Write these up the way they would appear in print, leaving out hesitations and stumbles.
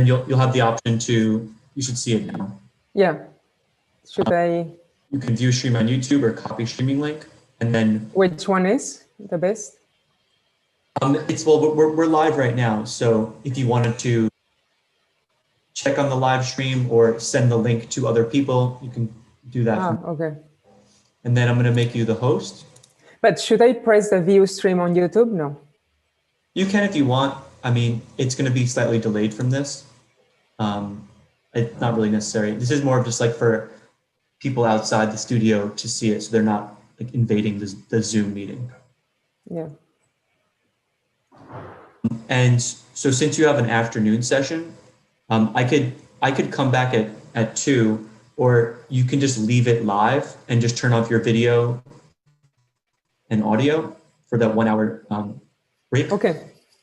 And you'll have the option to, you should see it now. Yeah. Should I? You can view stream on YouTube or copy streaming link, and then. Which one is the best? Well, we're live right now, so if you wanted to check on the live stream or send the link to other people, you can do that. Okay. And then I'm going to make you the host. But should I press the view stream on YouTube? No. You can if you want. I mean, it's going to be slightly delayed from this. It's not really necessary. This is more of just like for people outside the studio to see it, so they're not like invading the Zoom meeting. Yeah. And so since you have an afternoon session, I could come back at 2, or you can just leave it live and just turn off your video and audio for that 1 hour break. Okay.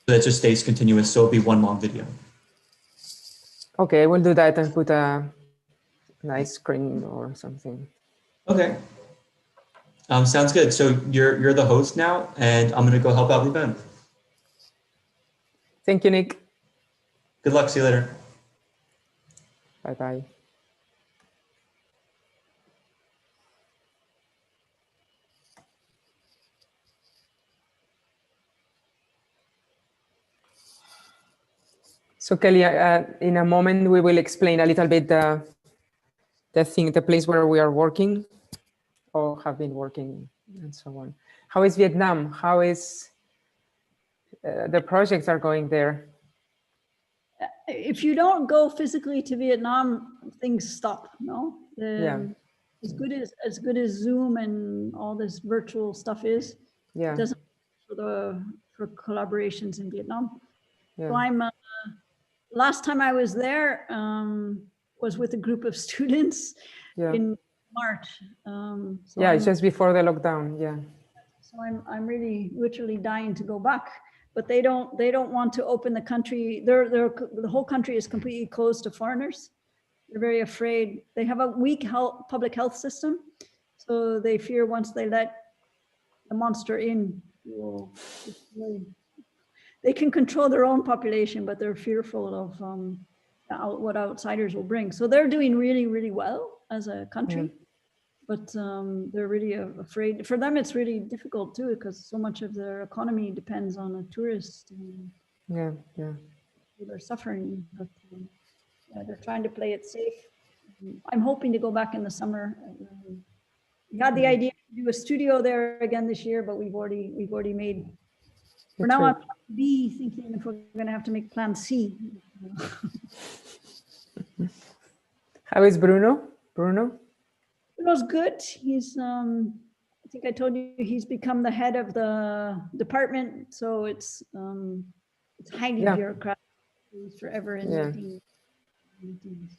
So that just stays continuous. So it'll be one long video. Okay, we'll do that and put a nice screen or something. Okay. Sounds good. So you're the host now, and I'm gonna go help out Ruben. Thank you, Nick. Good luck. See you later. Bye-bye. So Kelly, in a moment, we will explain a little bit the place where we are working or have been working and so on. How is Vietnam? How is the projects are going there? If you don't go physically to Vietnam, things stop. No, Yeah. As good as Zoom and all this virtual stuff is, Yeah. it doesn't for collaborations in Vietnam. Yeah. So I'm last time I was there was with a group of students in March. So yeah, it's just before the lockdown. Yeah. So I'm really literally dying to go back. But they don't want to open the country. The whole country is completely closed to foreigners. They're very afraid. They have a weak public health system, so they fear once they let the monster in, they can control their own population, but they're fearful of what outsiders will bring. So they're doing really, really well as a country. Mm. But they're really afraid. For them, it's really difficult too, because so much of their economy depends on a tourist. Yeah. They're suffering, but they're trying to play it safe. I'm hoping to go back in the summer. We had the idea to do a studio there again this year, but we've already made. For now, I'm thinking if we're going to have to make plan C. How is Bruno? Bruno's good. He's, I think I told you, he's become the head of the department. So it's highly bureaucratic. He's forever in meetings.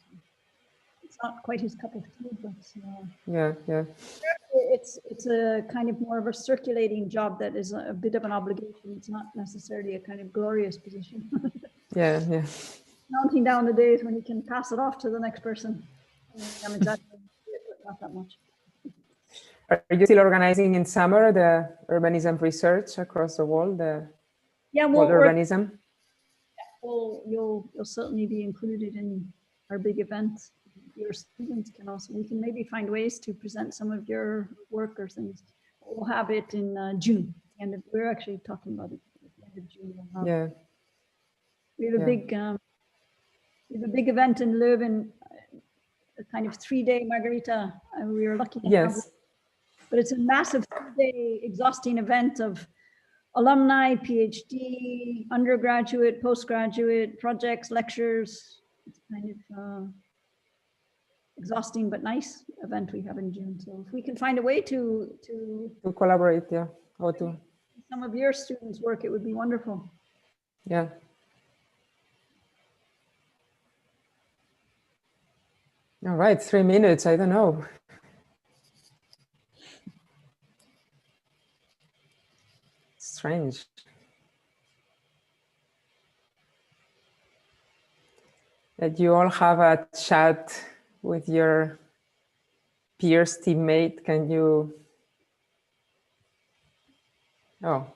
It's not quite his cup of tea, but it's a kind of more of a circulating job that is a bit of an obligation. It's not necessarily a kind of glorious position. Yeah. Counting down the days when you can pass it off to the next person. I'm exaggerating. Not that much. Are you still organizing in summer the urbanism research across the world? World urbanism? Well, you'll certainly be included in our big event. Your students can also, we can maybe find ways to present some of your work or things. We'll have it in June, and we're actually talking about it at the end of June. We have a big event in Leuven. A kind of 3-day margarita, and we were lucky to have it. But it's a massive 3-day exhausting event of alumni, PhD, undergraduate, postgraduate, projects, lectures. It's kind of exhausting but nice event we have in June. So if we can find a way to collaborate, or to some of your students' work, it would be wonderful. Yeah. All right, 3 minutes, I don't know. Strange. That you all have a chat with your peers, teammate. Can you? Oh,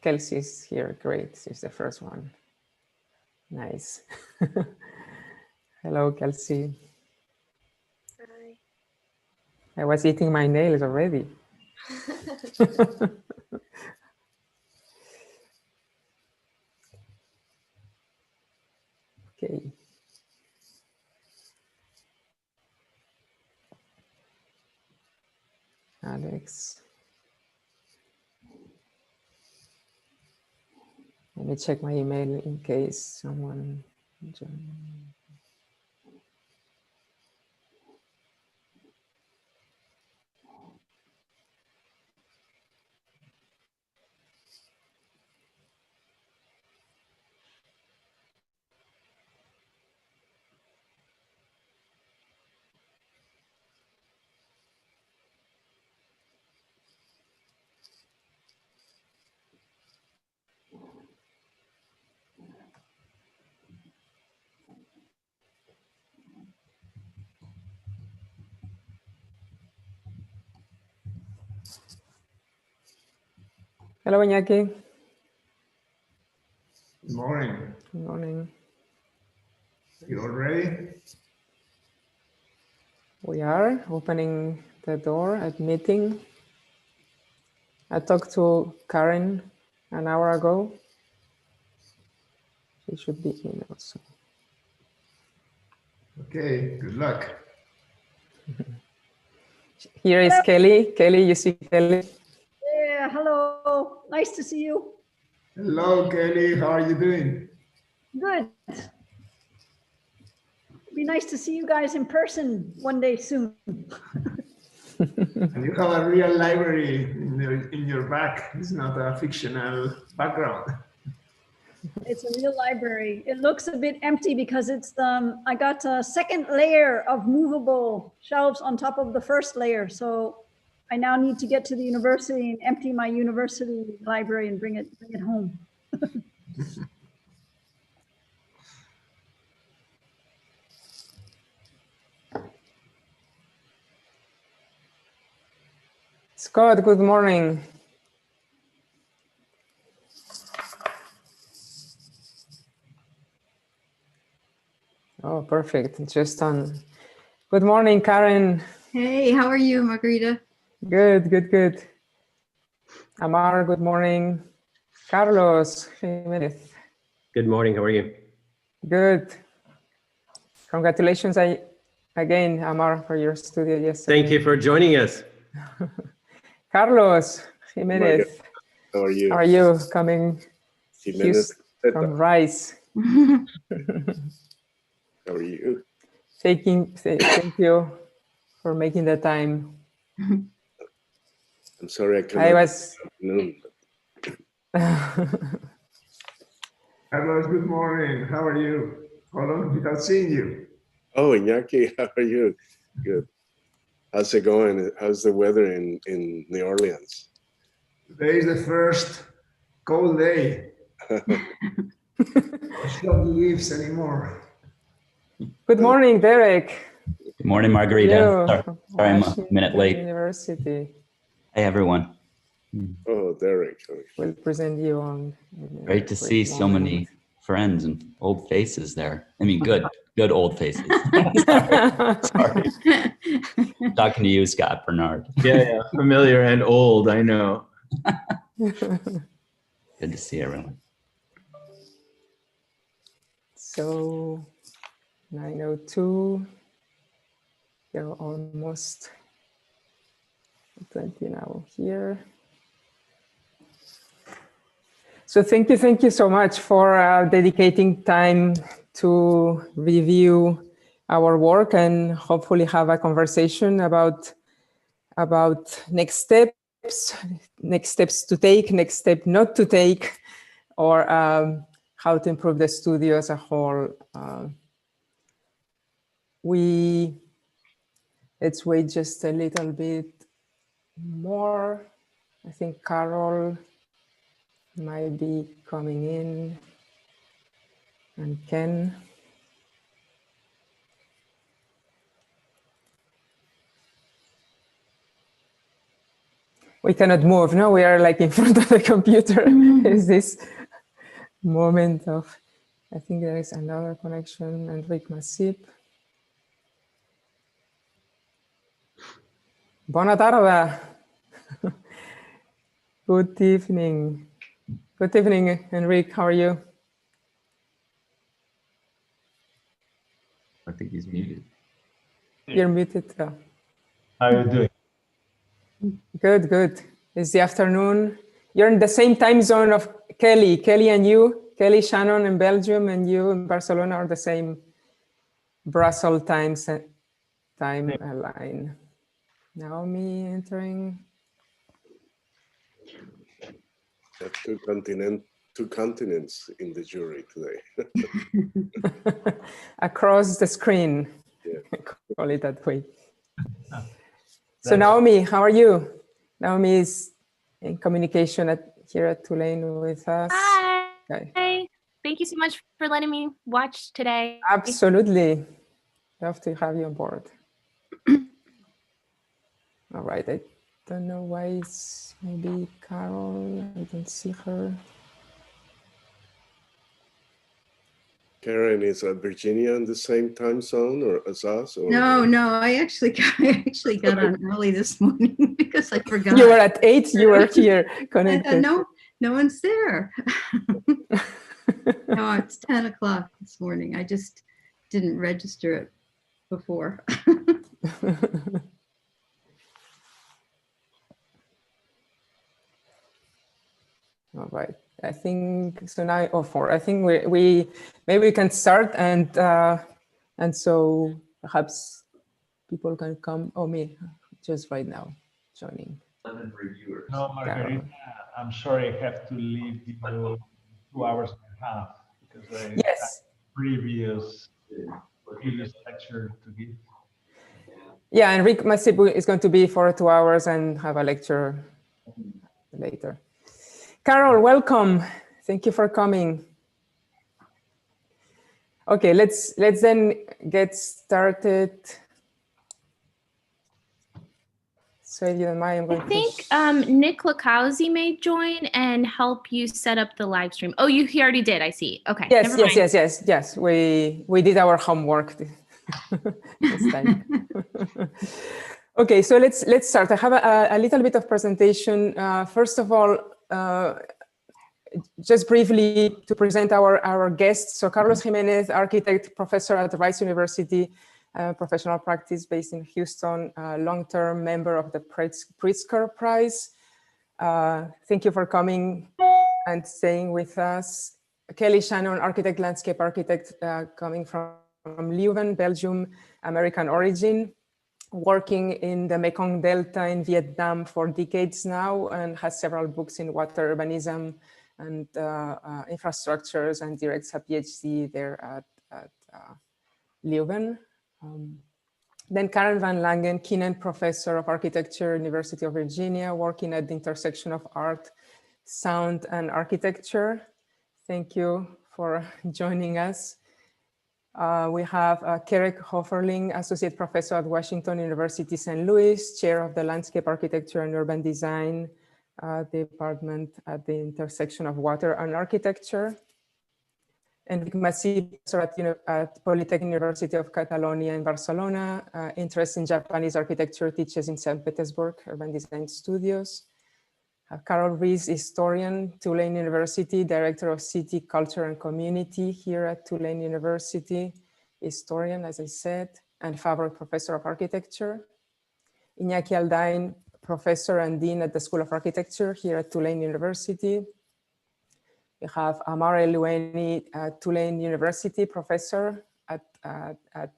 Kelsey's here, great, she's the first one. Nice. Hello, Kelsey. Hi. I was eating my nails already. Okay. Alex. Let me check my email in case someone joined. Hello, Iñaki. Good morning. Good morning. You all ready? We are opening the door at meeting. I talked to Karen an hour ago. She should be in also. Okay, good luck. Here is Kelly. Kelly, you see Kelly? Yeah, hello. Nice to see you. Hello, Kelly. How are you doing? Good. Be nice to see you guys in person one day soon. And you have a real library in your back. It's not a fictional background. It's a real library. It looks a bit empty because it's I got a second layer of movable shelves on top of the first layer. So I now need to get to the university and empty my university library and bring it home. Scott, good morning. Oh, perfect. Just on. Good morning, Karen. Hey, how are you, Margarita? Good, good, good. Amar, good morning. Carlos Jimenez. Good morning. How are you? Good. Congratulations again, Amar, for your studio yesterday. Thank you for joining us. Carlos Jimenez. How are you? How are you? Coming Jimenez from Rice. How are you? Thank you for making the time. I'm sorry I couldn't. I was. Carlos, good morning. How are you? How long without seeing you? Oh, Iñaki, how are you? Good. How's it going? How's the weather in New Orleans? Today is the first cold day. No snow leaves anymore. Good morning, Derek. Good morning, Margarita. Sorry, I'm a minute late. University. Hey, everyone. Oh, Derek. We'll present you on. Great to see so many friends and old faces there. I mean, good old faces. Sorry. Talking to you, Scott Bernard. Yeah, familiar and old, I know. Good to see everyone. So 9:02. You're almost 20 now here. So thank you so much for dedicating time to review our work and hopefully have a conversation about next steps to take, next step not to take, or how to improve the studio as a whole. Let's wait just a little bit more. I think Carol might be coming in, and Ken. We cannot move, no? We are like in front of the computer. Is this moment of I think there is another connection. Enric Masip. Bona tarda. Good evening. Good evening, Enric. How are you? I think he's muted. You're muted. Oh. How are you doing? Good, good. It's the afternoon. You're in the same time zone of Kelly. Kelly and you, Kelly Shannon in Belgium, and you in Barcelona are the same Brussels time line. Naomi entering. Two continents in the jury today. Across the screen. Yeah. Call it that way. So Naomi, how are you? Naomi is in communication here at Tulane with us. Hi. Okay. Hi. Thank you so much for letting me watch today. Absolutely. Love to have you on board. All right. I don't know why it's maybe Carol. I don't see her. Karen, is Virginia in the same time zone or as us? Or No, I actually got on early this morning because I forgot. You were at 8, you were here connected. No one's there. No, it's 10 o'clock this morning. I just didn't register it before. All right. I think so now. Oh, 4. I think we maybe we can start and so perhaps people can come. Oh, me, just right now joining. 11 reviewers. No, Margarita, I'm sorry, I have to leave you 2 hours and a half because I have previous lecture to give. Yeah, Enric Masip is going to be for 2 hours and have a lecture later. Carol, welcome. Thank you for coming. Okay, let's then get started. So if you don't mind, I'm going I think Nick Lakowski may join and help you set up the live stream. Oh, he already did. I see. Okay. Yes. We did our homework this time. Okay, so let's start. I have a little bit of presentation. First of all, just briefly to present our guests. So Carlos Jimenez, architect, professor at Rice University, professional practice based in Houston, long-term member of the Pritzker Prize. Thank you for coming and staying with us. Kelly Shannon, architect, landscape architect, coming from Leuven, Belgium, American origin, working in the Mekong Delta in Vietnam for decades now, and has several books in water urbanism and infrastructures, and directs a PhD there at Leuven. Then Karen Van Langen, Keenan Professor of Architecture, University of Virginia, working at the intersection of art, sound, and architecture. Thank you for joining us. We have Kerek Hoferling, Associate Professor at Washington University, St. Louis, Chair of the Landscape Architecture and Urban Design Department at the intersection of water and architecture. Enric Masip, at Polytechnic University of Catalonia in Barcelona, interest in Japanese architecture, teaches in St. Petersburg, Urban Design Studios. Carol Rees, historian, Tulane University, Director of City, Culture and Community here at Tulane University, historian, as I said, and Favre Professor of Architecture. Iñaki Aldain, Professor and Dean at the School of Architecture here at Tulane University. We have Amar Elueni, Tulane University Professor at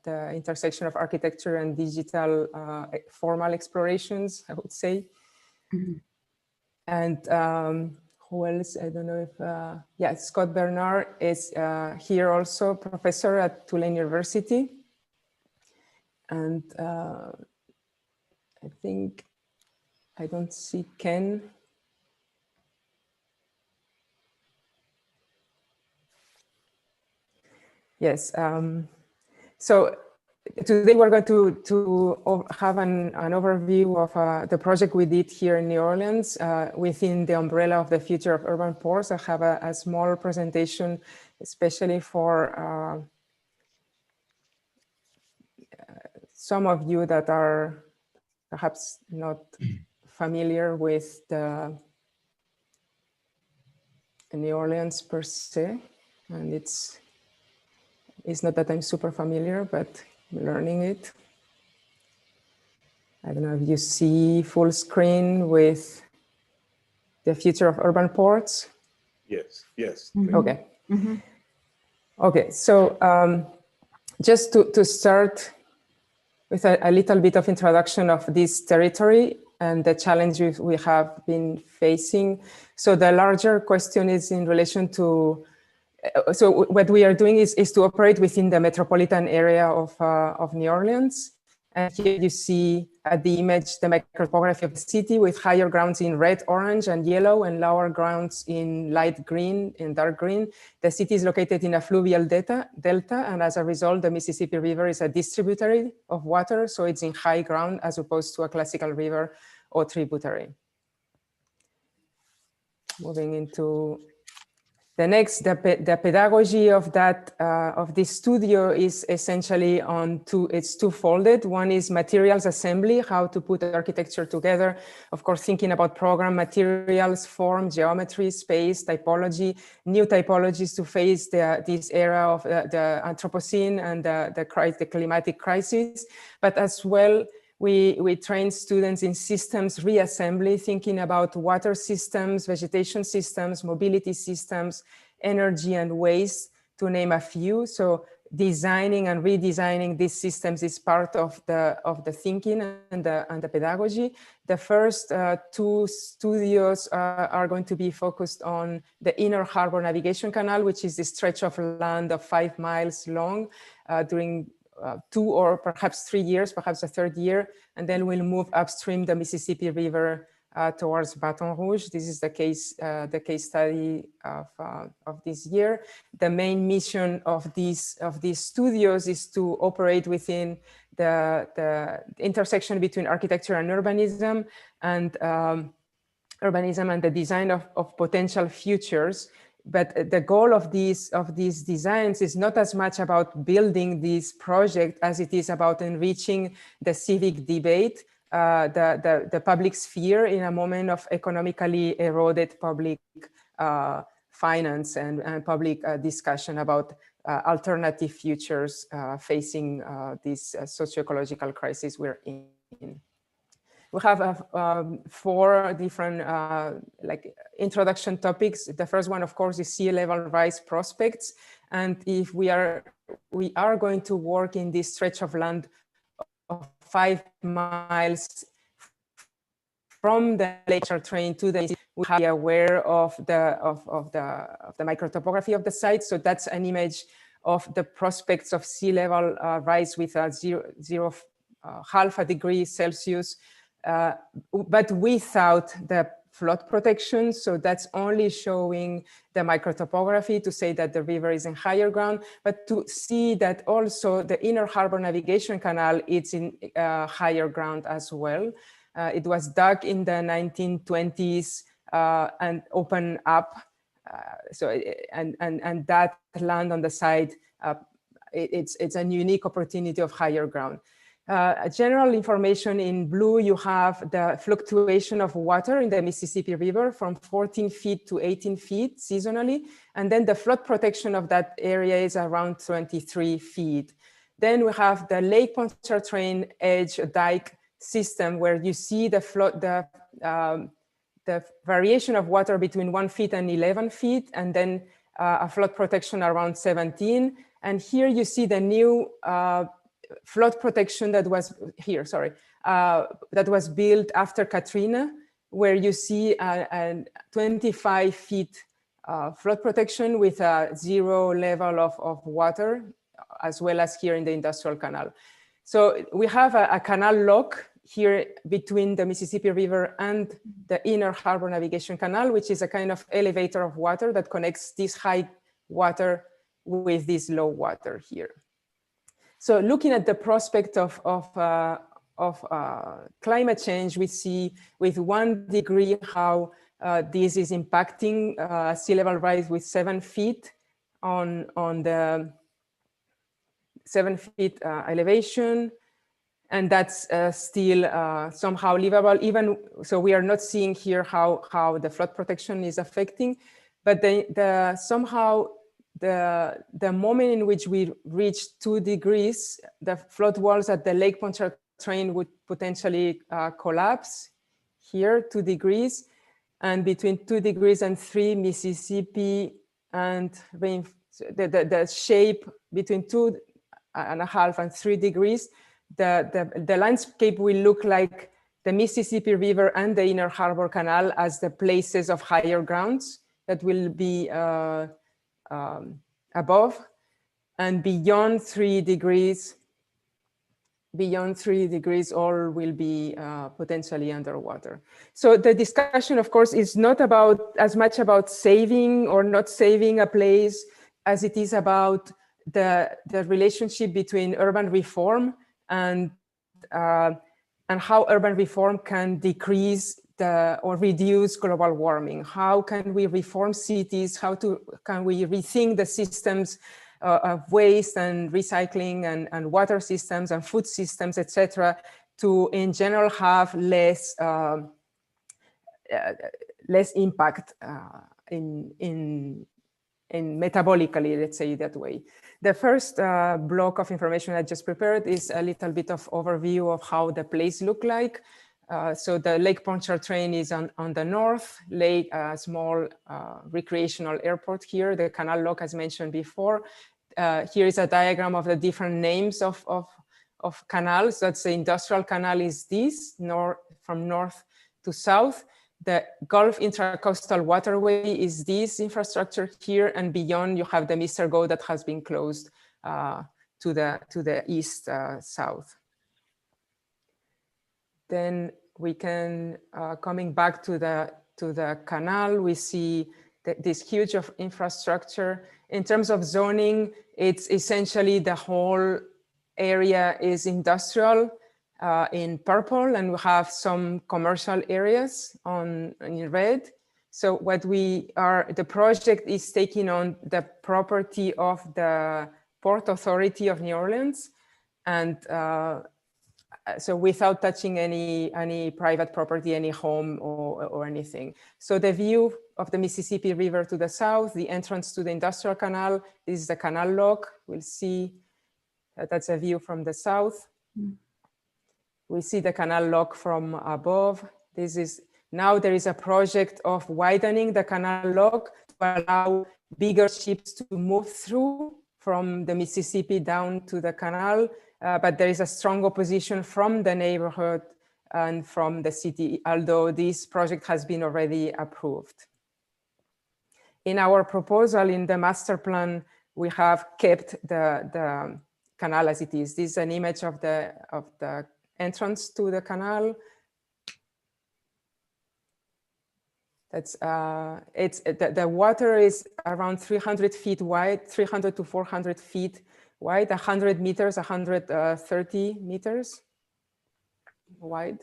the intersection of architecture and digital formal explorations, I would say. Mm-hmm. And who else? I don't know if, Scott Bernard is here also, professor at Tulane University. And I think I don't see Ken. Yes, so today we're going to have an overview of the project we did here in New Orleans within the umbrella of the Future of Urban Ports. I have a small presentation especially for some of you that are perhaps not familiar with the New Orleans per se, and it's not that I'm super familiar, but I'm learning it. I don't know if you see full screen with the future of urban ports. Yes, yes. Okay. Okay, so just to start with a little bit of introduction of this territory and the challenges we have been facing. So the larger question is in relation to, so what we are doing is to operate within the metropolitan area of New Orleans. And here you see at the image the microtopography of the city with higher grounds in red, orange, and yellow, and lower grounds in light green and dark green. The city is located in a fluvial delta, and as a result, the Mississippi River is a distributary of water, so it's in high ground as opposed to a classical river or tributary. Moving into the next, the pedagogy of that of this studio is essentially it's two-folded. One is materials assembly, how to put architecture together. Of course, thinking about program materials, form, geometry, space, typology, new typologies to face this era of the Anthropocene and the climatic crisis, but as well. We train students in systems reassembly, thinking about water systems, vegetation systems, mobility systems, energy and waste, to name a few. So designing and redesigning these systems is part of the thinking and the pedagogy. The first two studios are going to be focused on the Inner Harbor Navigation Canal, which is the stretch of land of 5 miles long during 2 or perhaps 3 years, perhaps a third year, and then we'll move upstream the Mississippi River towards Baton Rouge. This is the case study of this year. The main mission of these studios is to operate within the intersection between architecture and urbanism, and the design of potential futures. But the goal of these designs is not as much about building this project as it is about enriching the civic debate, the public sphere in a moment of economically eroded public finance and public discussion about alternative futures facing this socio-ecological crisis we're in. We have 4 different introduction topics. The first one, of course, is sea level rise prospects. And if we are going to work in this stretch of land of 5 miles from the lakeshore train to the, we have to be aware of the microtopography of the site. So that's an image of the prospects of sea level rise with a half a degree Celsius. But without the flood protection. So that's only showing the microtopography to say that the river is in higher ground, but to see that also the Inner Harbor Navigation Canal is in higher ground as well. It was dug in the 1920s and opened up. And that land on the side, it's a unique opportunity of higher ground. General information in blue, you have the fluctuation of water in the Mississippi River from 14 feet to 18 feet seasonally. And then the flood protection of that area is around 23 feet. Then we have the Lake Pontchartrain Edge dike system where you see the variation of water between 1 feet and 11 feet, and then a flood protection around 17. And here you see the new flood protection that was here, that was built after Katrina, where you see a 25 feet flood protection with a 0 level of water, as well as here in the industrial canal. So we have a canal lock here between the Mississippi River and the Inner Harbor Navigation Canal, which is a kind of elevator of water that connects this high water with this low water here. So looking at the prospect of climate change, we see with 1 degree how this is impacting sea level rise with 7 feet on the 7 feet elevation, and that's still somehow livable. Even so, we are not seeing here how the flood protection is affecting, but somehow the moment in which we reach 2 degrees, the flood walls at the Lake Pontchartrain would potentially collapse here, 2 degrees, and between 2 degrees and 3, Mississippi and the shape between 2.5 and 3 degrees, the landscape will look like the Mississippi River and the Inner Harbor Canal as the places of higher grounds that will be above, and beyond 3 degrees, all will be potentially underwater. So the discussion, of course, is not as much about saving or not saving a place as it is about the relationship between urban reform and how urban reform can decrease or reduce global warming. How can we reform cities? Can we rethink the systems of waste and recycling and water systems and food systems, etc., to in general have less impact in metabolically, let's say that way. The first block of information I just prepared is a little bit of overview of how the place look like. So the Lake Pontchartrain is on the north, lake, small recreational airport here, the Canal Lock as mentioned before. Here is a diagram of the different names of canals. That's the industrial canal is this, from north to south. The Gulf Intracoastal Waterway is this infrastructure here, and beyond you have the Mr. Go that has been closed to the east south. Then we can, coming back to the canal, we see this huge of infrastructure. In terms of zoning, it's essentially the whole area is industrial in purple, and we have some commercial areas in red. So what the project is taking on the property of the Port Authority of New Orleans, and so without touching any private property, any home or anything. So the view of the Mississippi River to the south, the entrance to the industrial canal, this is the Canal Lock. We'll see that's a view from the south. We see the Canal Lock from above. Now there is a project of widening the Canal Lock to allow bigger ships to move through from the Mississippi down to the canal. But there is a strong opposition from the neighborhood and from the city, although this project has been already approved. In our proposal in the master plan, we have kept the canal as it is. This is an image of the entrance to the canal. That's the water is around 300 feet wide, 300 to 400 feet wide, 100 meters, 130 meters wide.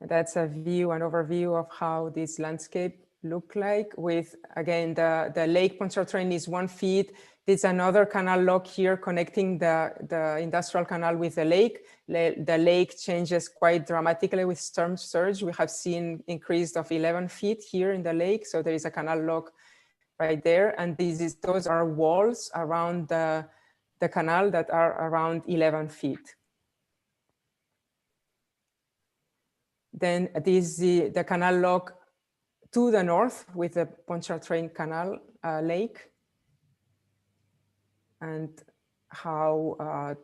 That's a view, an overview of how this landscape look like with, again, the Lake Pontchartrain is 1 feet. There's another canal lock here connecting the industrial canal with the lake. The lake changes quite dramatically with storm surge. We have seen increase of 11 feet here in the lake. So there is a canal lock right there. And those are walls around the canal that are around 11 feet. Then this is the canal lock to the north with the Pontchartrain Canal lake, and how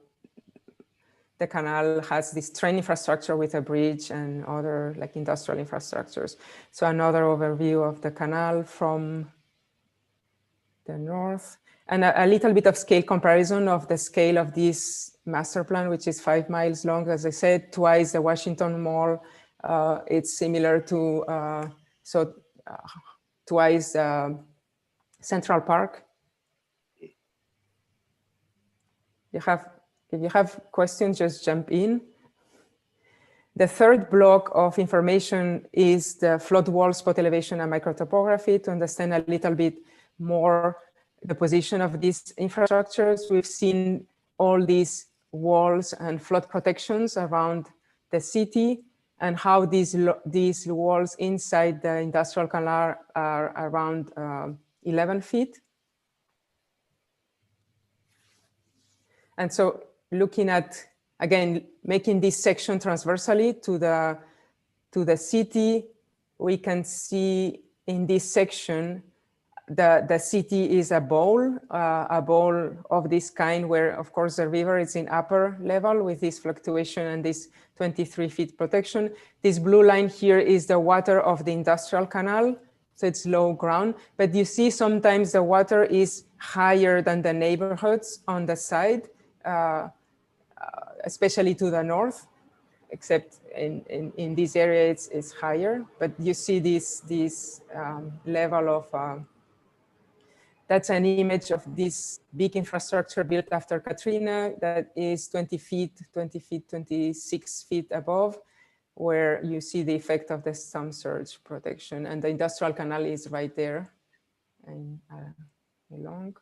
the canal has this train infrastructure with a bridge and other like industrial infrastructures. So another overview of the canal from the north, and a little bit of scale comparison of the scale of this master plan, which is 5 miles long. As I said, twice the Washington Mall. It's similar to twice Central Park. If you have questions, just jump in. The third block of information is the flood wall, spot elevation, and microtopography to understand a little bit more the position of these infrastructures. We've seen all these walls and flood protections around the city, and how these walls inside the industrial canal are around 11 feet. And so looking at, again, making this section transversally to the city, we can see in this section the city is a bowl of this kind, where of course the river is in upper level with this fluctuation and this 23 feet protection. This blue line here is the water of the industrial canal, so it's low ground, but you see sometimes the water is higher than the neighborhoods on the side, especially to the north, except in this area it's higher, but you see this level of that's an image of this big infrastructure built after Katrina that is 20 feet, 26 feet above, where you see the effect of the storm surge protection. And the industrial canal is right there and along.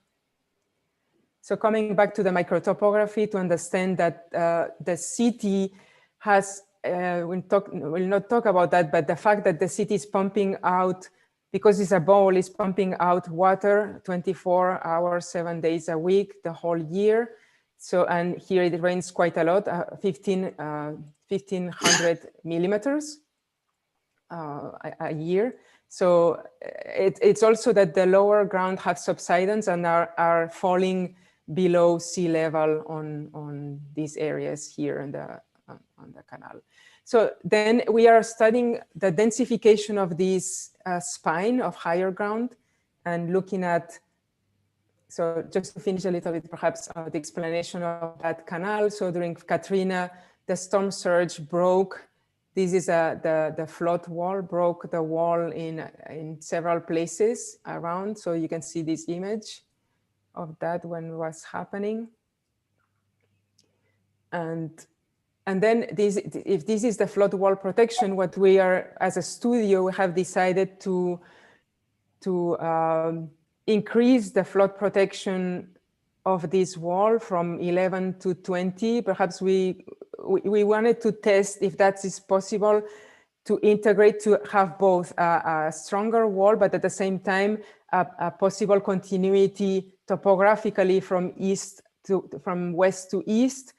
So coming back to the microtopography to understand that the city has, we'll not talk about that, but the fact that the city is pumping out, because it's a bowl, is pumping out water 24 hours, 7 days a week, the whole year. So, and here it rains quite a lot, 1,500 millimeters a year. So it's also that the lower ground have subsidence and are falling below sea level on these areas here on the canal. So then we are studying the densification of this spine of higher ground and looking at, so just to finish a little bit perhaps the explanation of that canal. So during Katrina, the storm surge broke, this is the flood wall, broke the wall in several places around. So you can see this image of that when it was happening. And then if this is the flood wall protection, what we are, as a studio, we have decided to increase the flood protection of this wall from 11 to 20. Perhaps we wanted to test if that is possible to integrate, to have both a stronger wall, but at the same time, a possible continuity topographically from west to east,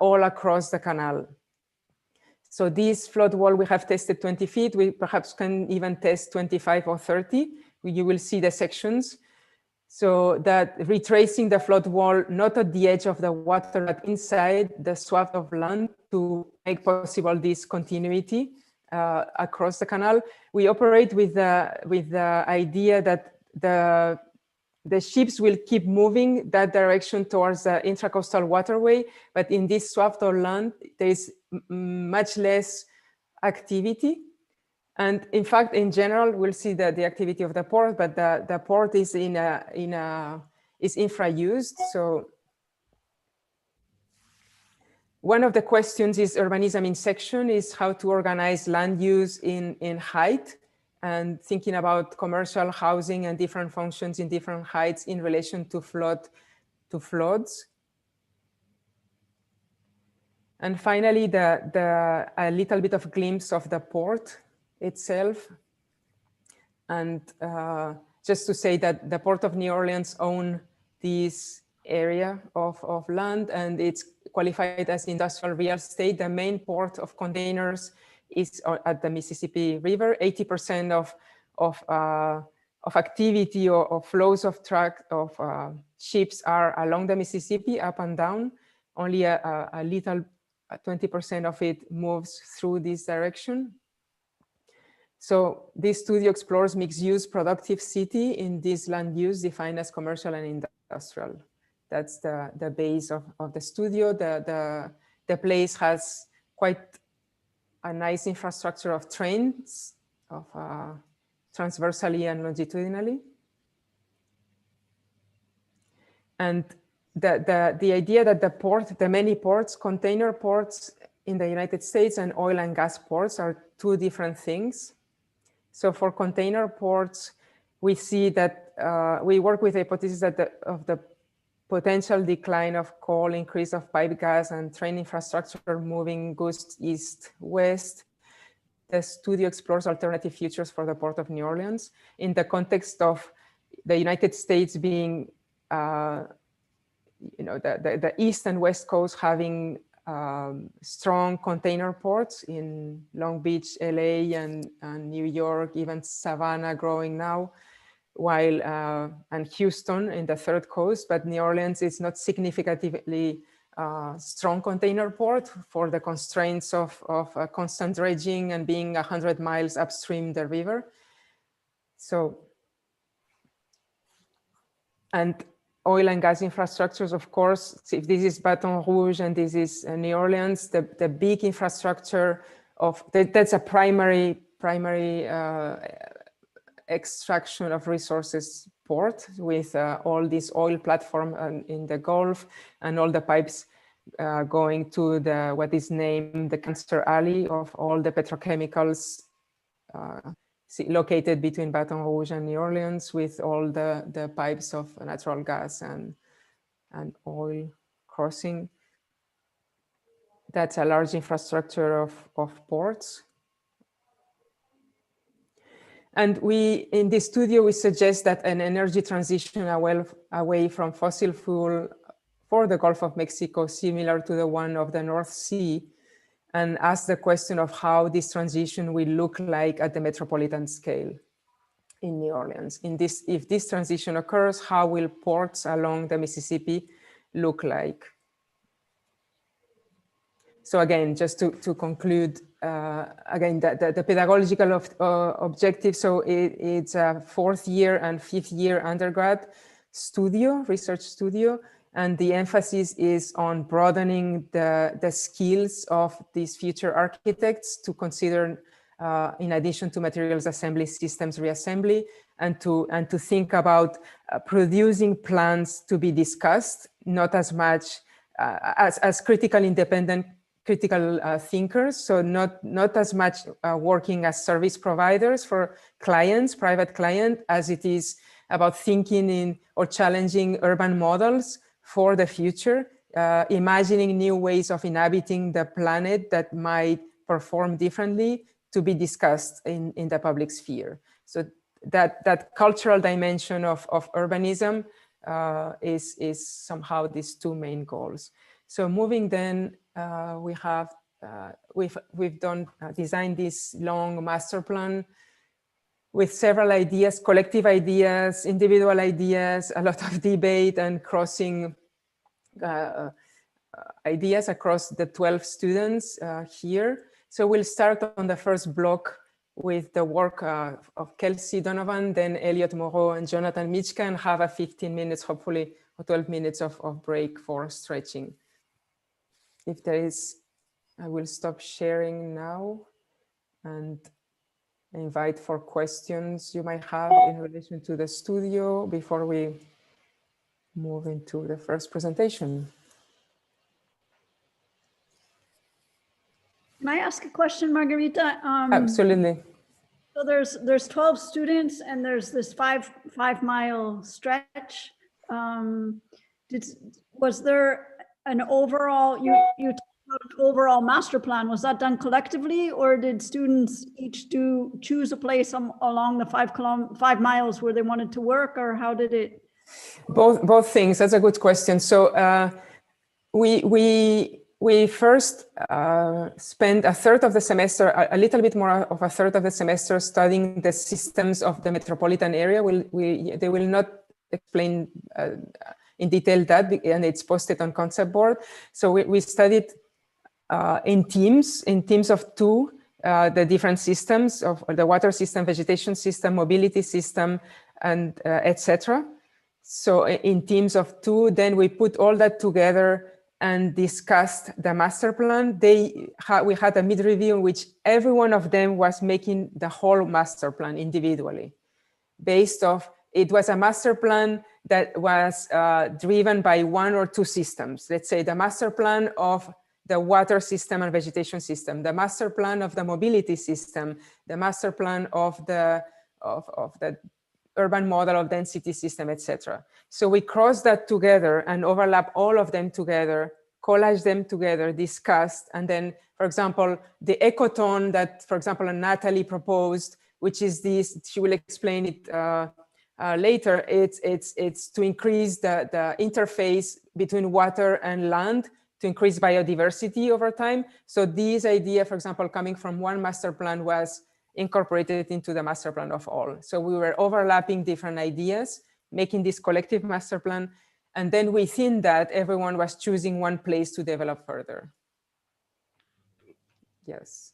all across the canal. So this flood wall, we have tested 20 feet. We perhaps can even test 25 or 30. You will see the sections. So that retracing the flood wall, not at the edge of the water, but inside the swath of land to make possible this continuity across the canal. We operate with the idea that the ships will keep moving that direction towards the intracoastal waterway, but in this swath of land, there is much less activity. And in fact, in general, we'll see that the activity of the port, but the port is is infra-used. So one of the questions is urbanism in section, is how to organize land use in height, and thinking about commercial housing and different functions in different heights in relation to floods. And finally, a little bit of glimpse of the port itself. And just to say that the Port of New Orleans own this area of land, and it's qualified as industrial real estate. The main port of containers is at the Mississippi River. 80% of activity or flows of ships are along the Mississippi, up and down. Only a little 20% of it moves through this direction. So this studio explores mixed-use productive city in this land use defined as commercial and industrial. That's the base of the studio. The place has quite a nice infrastructure of trains, transversally and longitudinally. And the idea that the many ports, container ports in the United States and oil and gas ports, are two different things. So for container ports, we see that we work with the hypothesis that of the potential decline of coal, increase of pipe gas, and train infrastructure moving goods east-west. The studio explores alternative futures for the Port of New Orleans in the context of the United States being, the East and West Coast having strong container ports in Long Beach, LA, and New York, even Savannah growing now, while and Houston in the third coast, but New Orleans is not significantly strong container port for the constraints of constant dredging and being 100 miles upstream the river. So, and oil and gas infrastructures, of course, if this is Baton Rouge and this is New Orleans, the big infrastructure of, that's a primary extraction of resources port with all this oil platform in the Gulf and all the pipes going to the what is named the Cancer Alley of all the petrochemicals located between Baton Rouge and New Orleans, with all the pipes of natural gas and oil crossing. That's a large infrastructure of ports. And in this studio, we suggest that an energy transition away from fossil fuel for the Gulf of Mexico, similar to the one of the North Sea, and ask the question of how this transition will look like at the metropolitan scale in New Orleans. If this transition occurs, how will ports along the Mississippi look like? So again, just to conclude, again, the pedagogical objective, so it's a 4th year and 5th year undergrad studio, research studio, and the emphasis is on broadening the skills of these future architects to consider, in addition to materials assembly, systems reassembly, and to think about producing plans to be discussed, not as much as critical thinkers, so not as much working as service providers for clients, private client, as it is about thinking in or challenging urban models for the future, imagining new ways of inhabiting the planet that might perform differently to be discussed in the public sphere. So that cultural dimension of urbanism is somehow these two main goals. So moving then, we've designed this long master plan with several ideas, collective ideas, individual ideas, a lot of debate and crossing ideas across the 12 students here. So we'll start on the first block with the work of Kelsey Donovan, then Elliot Moreau and Jonathan Michka, and have a 15 minutes, hopefully, or 12 minutes of break for stretching. If there is, I will stop sharing now and invite for questions you might have in relation to the studio before we move into the first presentation. Can I ask a question, Margarita? Absolutely. So there's 12 students and there's this five mile stretch. Was there an overall, you talked about an overall master plan, was that done collectively, or did students each choose a place along the 5 miles where they wanted to work, or how did it? Both things. That's a good question. So we first spent a third of the semester, a little bit more of a third of the semester, studying the systems of the metropolitan area. They will not explain in detail that, and it's posted on concept board. So we studied in teams of 2, the different systems of the water system, vegetation system, mobility system, and etc. So in teams of 2, then we put all that together and discussed the master plan. We had a mid-review in which every one of them was making the whole master plan individually. It was a master plan that was driven by 1 or 2 systems. Let's say the master plan of the water system and vegetation system, the master plan of the mobility system, the master plan of the urban model of density system, etc. So we cross that together and overlap all of them together, collage them together, discussed, and then, for example, the ecotone that, for example, Natalie proposed, which is this, she will explain it later, it's to increase the interface between water and land, to increase biodiversity over time. So this idea, for example, coming from one master plan was incorporated into the master plan of all. So we were overlapping different ideas, making this collective master plan. And then within that, everyone was choosing one place to develop further. Yes.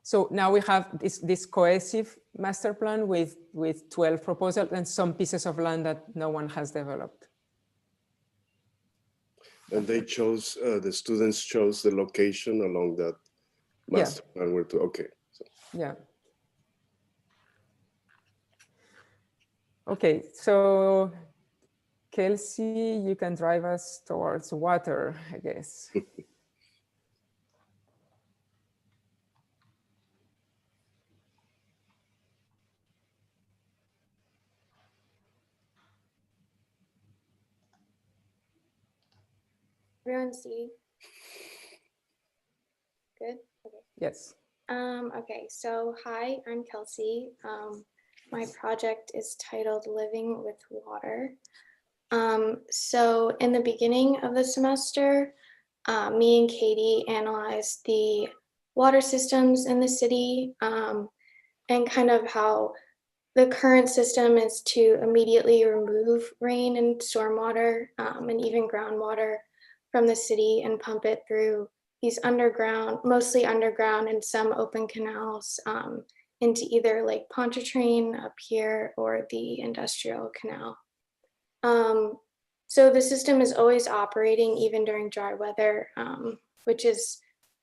So now we have this cohesive master plan with 12 proposals and some pieces of land that no one has developed. And they chose, the students chose the location along that master plan where to, okay. So. Yeah. Okay, so Kelsey, you can drive us towards water, I guess. Everyone see? Good? Okay. Yes. Okay, so hi, I'm Kelsey. My project is titled Living with Water. So in the beginning of the semester, me and Katie analyzed the water systems in the city and kind of how the current system is to immediately remove rain and stormwater and even groundwater from the city and pump it through these underground, mostly underground and some open canals into either Lake Pontchartrain up here or the Industrial Canal. So the system is always operating even during dry weather, which is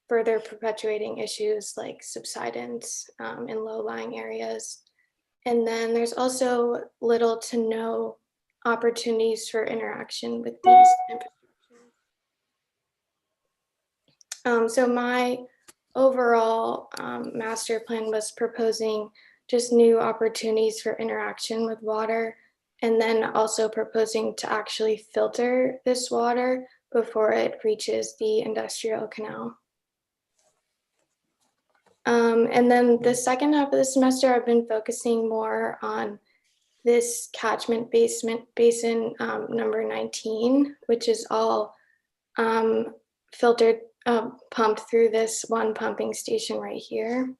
further perpetuating issues like subsidence in low-lying areas. And then there's also little to no opportunities for interaction with these infrastructures. So my overall master plan was proposing just new opportunities for interaction with water, and then also proposing to actually filter this water before it reaches the Industrial Canal. And then the second half of the semester, I've been focusing more on this catchment basin number 19, which is all filtered, pumped through this one pumping station right here.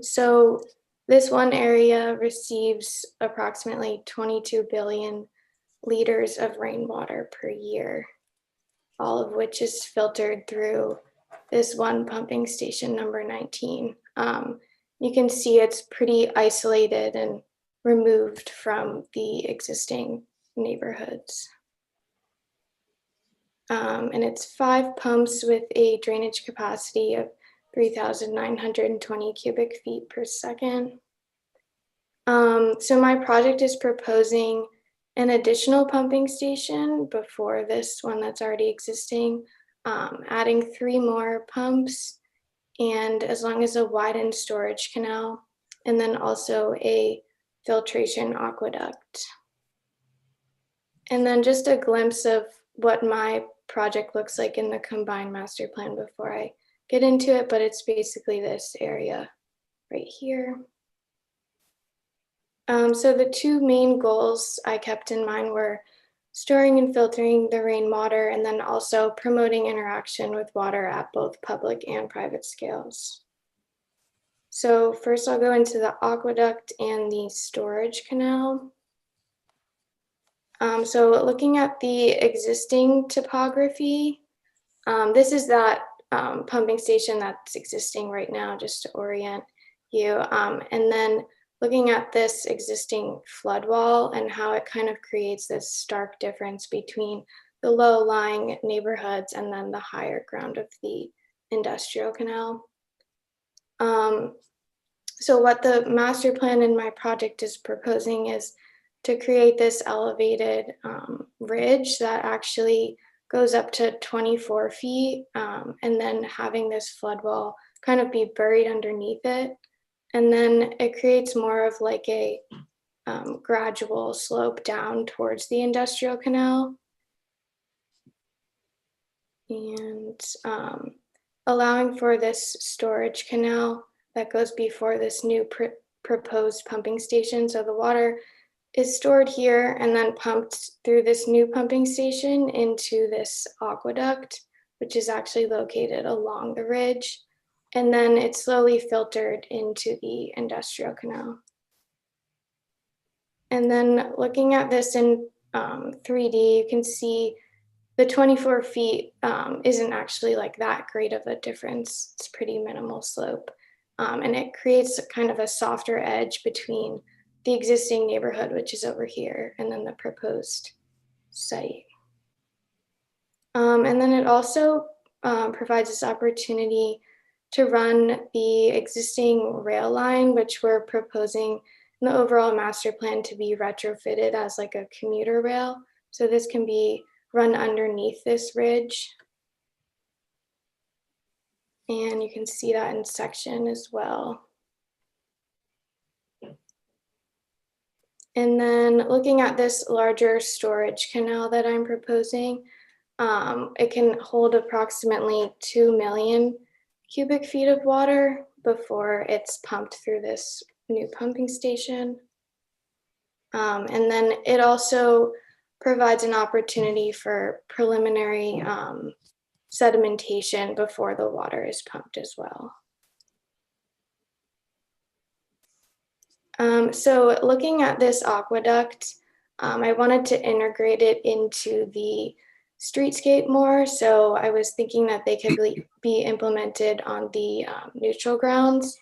So this one area receives approximately 22 billion liters of rainwater per year, all of which is filtered through this one pumping station number 19. You can see it's pretty isolated and removed from the existing neighborhoods. And it's 5 pumps with a drainage capacity of 3,920 cubic feet per second. So my project is proposing an additional pumping station before this one that's already existing, adding 3 more pumps, and as long as a widened storage canal, and then also a filtration aqueduct. And then just a glimpse of what my project looks like in the combined master plan before I get into it, but it's basically this area right here. So the 2 main goals I kept in mind were storing and filtering the rainwater, and then also promoting interaction with water at both public and private scales. So first I'll go into the aqueduct and the storage canal. So looking at the existing topography, this is that pumping station that's existing right now, just to orient you. And then looking at this existing flood wall and how it kind of creates this stark difference between the low-lying neighborhoods and then the higher ground of the Industrial Canal. So what the master plan in my project is proposing is to create this elevated ridge that actually goes up to 24 feet, and then having this flood wall kind of be buried underneath it. And then it creates more of like a gradual slope down towards the industrial canal. And allowing for this storage canal that goes before this new proposed pumping station. So the water is stored here and then pumped through this new pumping station into this aqueduct, which is actually located along the ridge. And then it's slowly filtered into the industrial canal. And then looking at this in 3D, you can see the 24 feet isn't actually like that great of a difference. It's pretty minimal slope. And it creates kind of a softer edge between the existing neighborhood, which is over here, and then the proposed site. And then it also provides this opportunity to run the existing rail line, which we're proposing in the overall master plan to be retrofitted as like a commuter rail. So this can be run underneath this ridge. And you can see that in section as well. And then looking at this larger storage canal that I'm proposing, it can hold approximately 2 million cubic feet of water before it's pumped through this new pumping station. And then it also provides an opportunity for preliminary sedimentation before the water is pumped as well. So looking at this aqueduct, I wanted to integrate it into the streetscape more. So I was thinking that they could be implemented on the neutral grounds.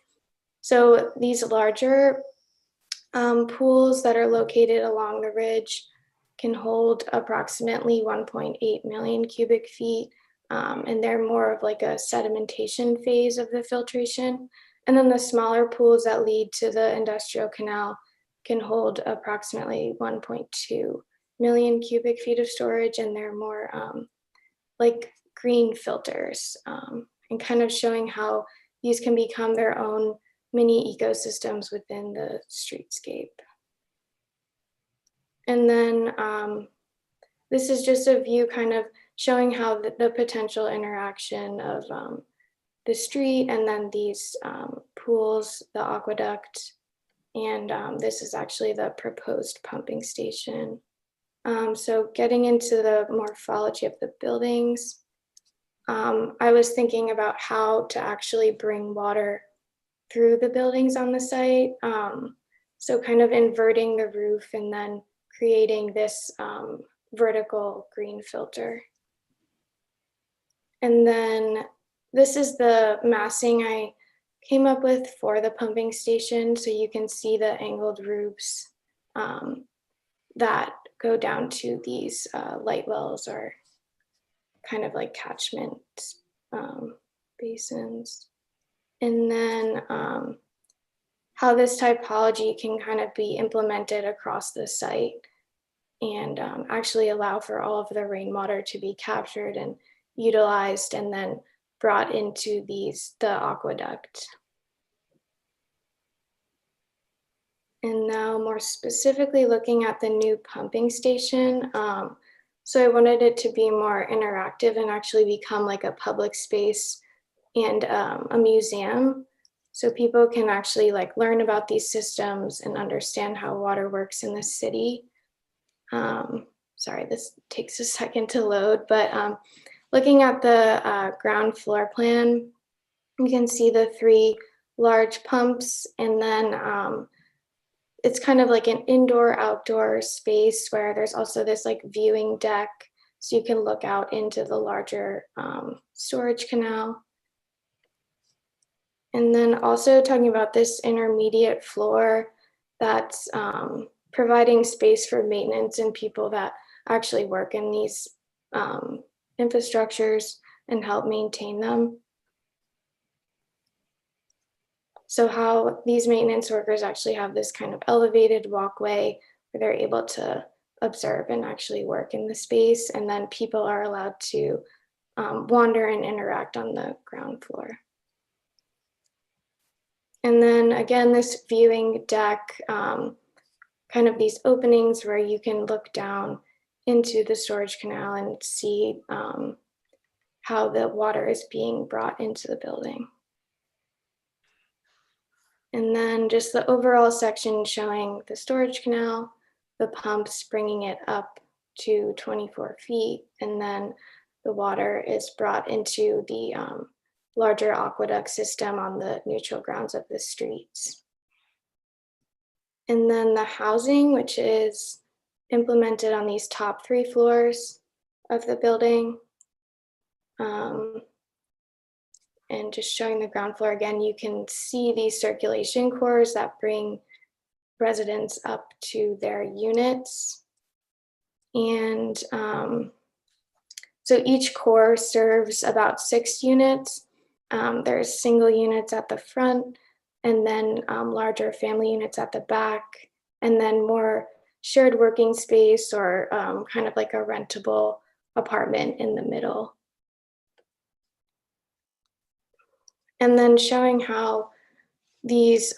So these larger pools that are located along the ridge can hold approximately 1.8 million cubic feet. And they're more of like a sedimentation phase of the filtration. And then the smaller pools that lead to the industrial canal can hold approximately 1.2 million cubic feet of storage, and they're more like green filters, and kind of showing how these can become their own mini ecosystems within the streetscape. And then this is just a view kind of showing how the potential interaction of the street and then these pools, the aqueduct, and this is actually the proposed pumping station. So getting into the morphology of the buildings, I was thinking about how to actually bring water through the buildings on the site. So kind of inverting the roof and then creating this vertical green filter. And then this is the massing I came up with for the pumping station. So you can see the angled roofs that go down to these light wells or kind of like catchment basins. And then how this typology can kind of be implemented across the site and actually allow for all of the rainwater to be captured and utilized and then brought into the aqueduct. And now more specifically looking at the new pumping station. So I wanted it to be more interactive and actually become like a public space and a museum. So people can actually like learn about these systems and understand how water works in the city. Sorry, this takes a second to load, but looking at the ground floor plan, you can see the 3 large pumps, and then it's kind of like an indoor-outdoor space where there's also this like viewing deck, so you can look out into the larger storage canal. And then also talking about this intermediate floor that's providing space for maintenance and people that actually work in these infrastructures and help maintain them. So how these maintenance workers actually have this kind of elevated walkway where they're able to observe and actually work in the space, and then people are allowed to wander and interact on the ground floor. And then again, this viewing deck, kind of these openings where you can look down into the storage canal and see how the water is being brought into the building. And then just the overall section showing the storage canal, the pumps bringing it up to 24 feet, and then the water is brought into the larger aqueduct system on the neutral grounds of the streets. And then the housing, which is implemented on these top 3 floors of the building. And just showing the ground floor again, you can see these circulation cores that bring residents up to their units. And so each core serves about 6 units. There's single units at the front, and then larger family units at the back, and then more shared working space or kind of like a rentable apartment in the middle. And then showing how these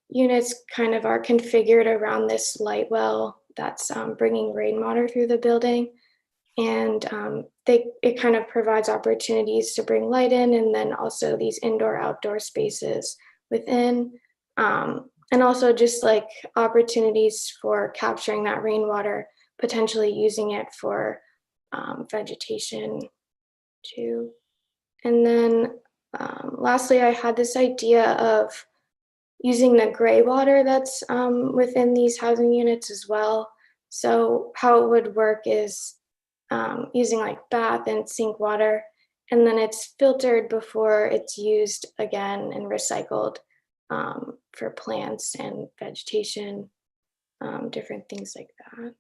units kind of are configured around this light well that's bringing rainwater through the building. And it kind of provides opportunities to bring light in, and then also these indoor-outdoor spaces within. And also just like opportunities for capturing that rainwater, potentially using it for vegetation too. And then lastly, I had this idea of using the gray water that's within these housing units as well. So how it would work is using like bath and sink water, and then it's filtered before it's used again and recycled for plants and vegetation, different things like that.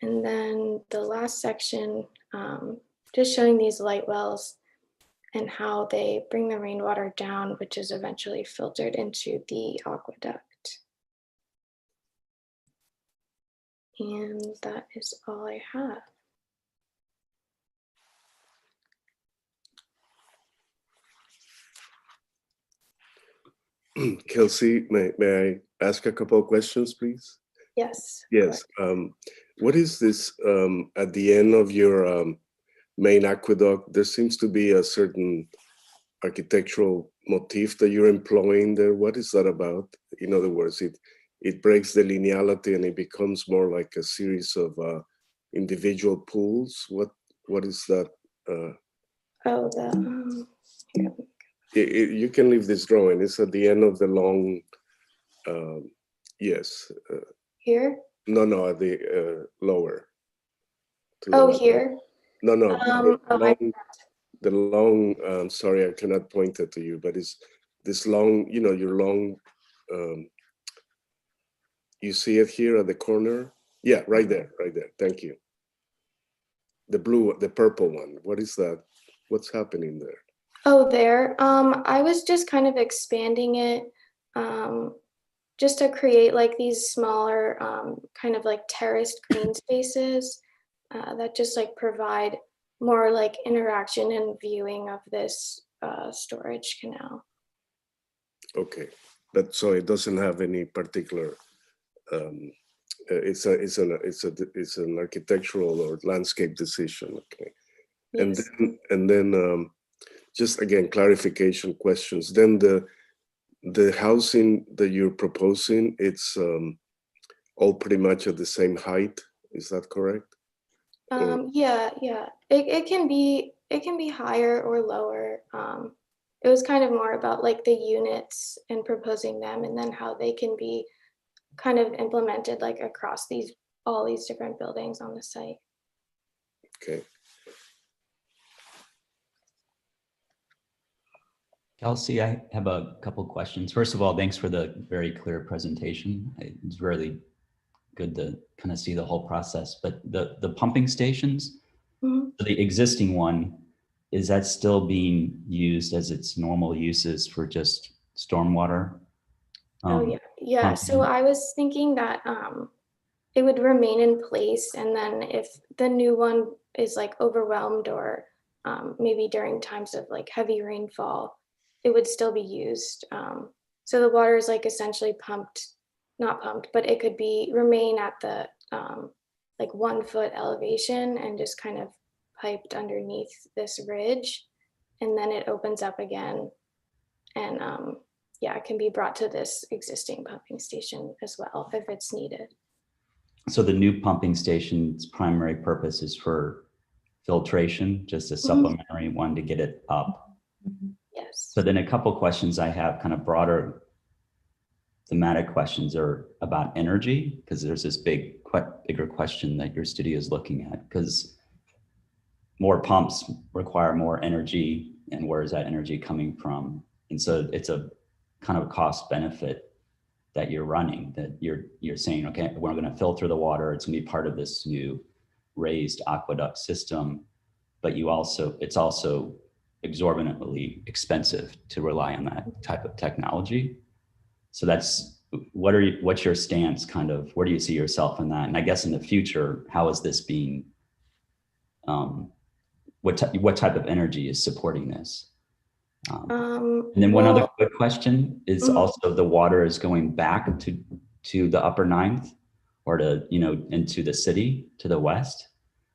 And then the last section, just showing these light wells and how they bring the rainwater down, which is eventually filtered into the aqueduct. And that is all I have. Kelsey, may I ask a couple of questions, please? Yes. Yes. What is this at the end of your main aqueduct? There seems to be a certain architectural motif that you're employing there. What is that about? In other words, it breaks the lineality and it becomes more like a series of individual pools. What is that? Oh, here. You can leave this drawing. It's at the end of the long. Yes. Here? No, at the lower. Oh, here? No, the long, sorry, I cannot point it to you, but it's this long, your long, you see it here at the corner? Yeah, right there. Thank you. The purple one. What is that? What's happening there? Oh, there. I was just kind of expanding it just to create like these smaller kind of like terraced green spaces that just like provide more like interaction and viewing of this storage canal. Okay, but so it doesn't have any particular. It's an architectural or landscape decision. Okay, yes. and then just again clarification questions. Then the housing that you're proposing, it's all pretty much at the same height. Is that correct? Yeah. It can be higher or lower. It was kind of more about like the units and proposing them, and then how they can be kind of implemented like across all these different buildings on the site. Okay. Kelsey, I have a couple questions. First of all, thanks for the very clear presentation. It's really good to kind of see the whole process. But the pumping stations, the existing one, is that still being used as its normal uses for just stormwater? Oh yeah. Pumping? So I was thinking that it would remain in place, and then if the new one is like overwhelmed or maybe during times of like heavy rainfall, it would still be used. So the water is like essentially not pumped, but it could remain at the like 1 foot elevation and just kind of piped underneath this ridge. And then it opens up again. And yeah, it can be brought to this existing pumping station as well if it's needed. So the new pumping station's primary purpose is for filtration, just a supplementary one to get it up. Yes. So then a couple questions I have, kind of broader thematic questions, are about energy, because there's this bigger question that your studio is looking at, because more pumps require more energy, and where is that energy coming from? And so it's a kind of cost benefit that you're running, that you're saying, okay, we're going to filter the water. It's going to be part of this new raised aqueduct system, but it's also exorbitantly expensive to rely on that type of technology. So what's your stance, kind of, where do you see yourself in that? And I guess in the future, how is this being, what type of energy is supporting this? And then one other quick question is also, the water is going back to the upper ninth, or to, into the city to the west.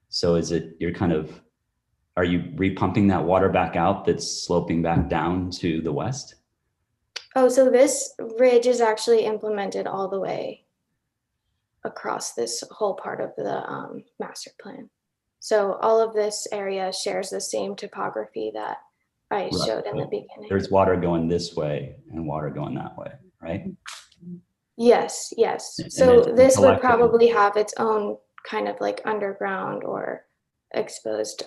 So are you repumping that water back out that's sloping back down to the west? Oh, so this ridge is actually implemented all the way across this whole part of the master plan. So all of this area shares the same topography that I showed in the beginning. There's water going this way and water going that way, right? Yes, yes. So this would probably have its own kind of like underground or exposed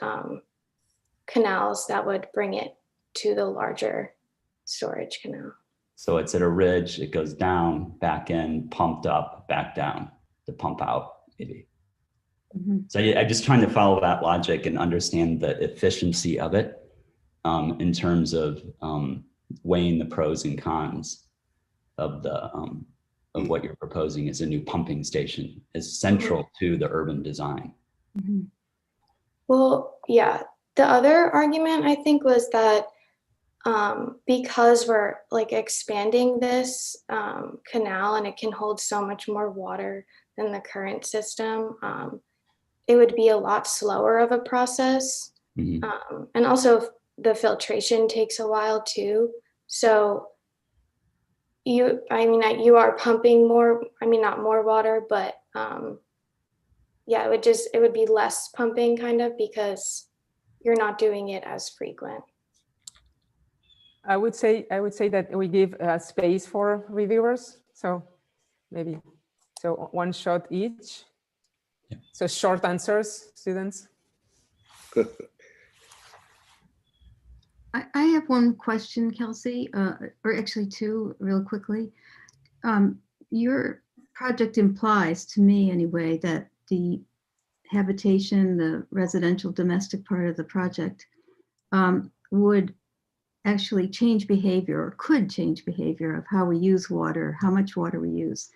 canals that would bring it to the larger storage canal. So it's at a ridge, it goes down, back in, pumped up, back down to pump out, maybe. So I'm just trying to follow that logic and understand the efficiency of it, in terms of weighing the pros and cons of what you're proposing as a new pumping station is central to the urban design. Well, yeah. The other argument I think was that because we're like expanding this canal and it can hold so much more water than the current system, it would be a lot slower of a process. And also the filtration takes a while too. So you are pumping more, not more water, but yeah, it would be less pumping kind of, because you're not doing it as frequent. I would say that we give space for reviewers. So maybe, so 1 shot each. Yeah. So short answers, students. I have one question, Kelsey, or actually 2 real quickly. Your project implies, to me anyway, that the habitation, the residential domestic part of the project, would actually change behavior, or could change behavior of how we use water, how much water we use.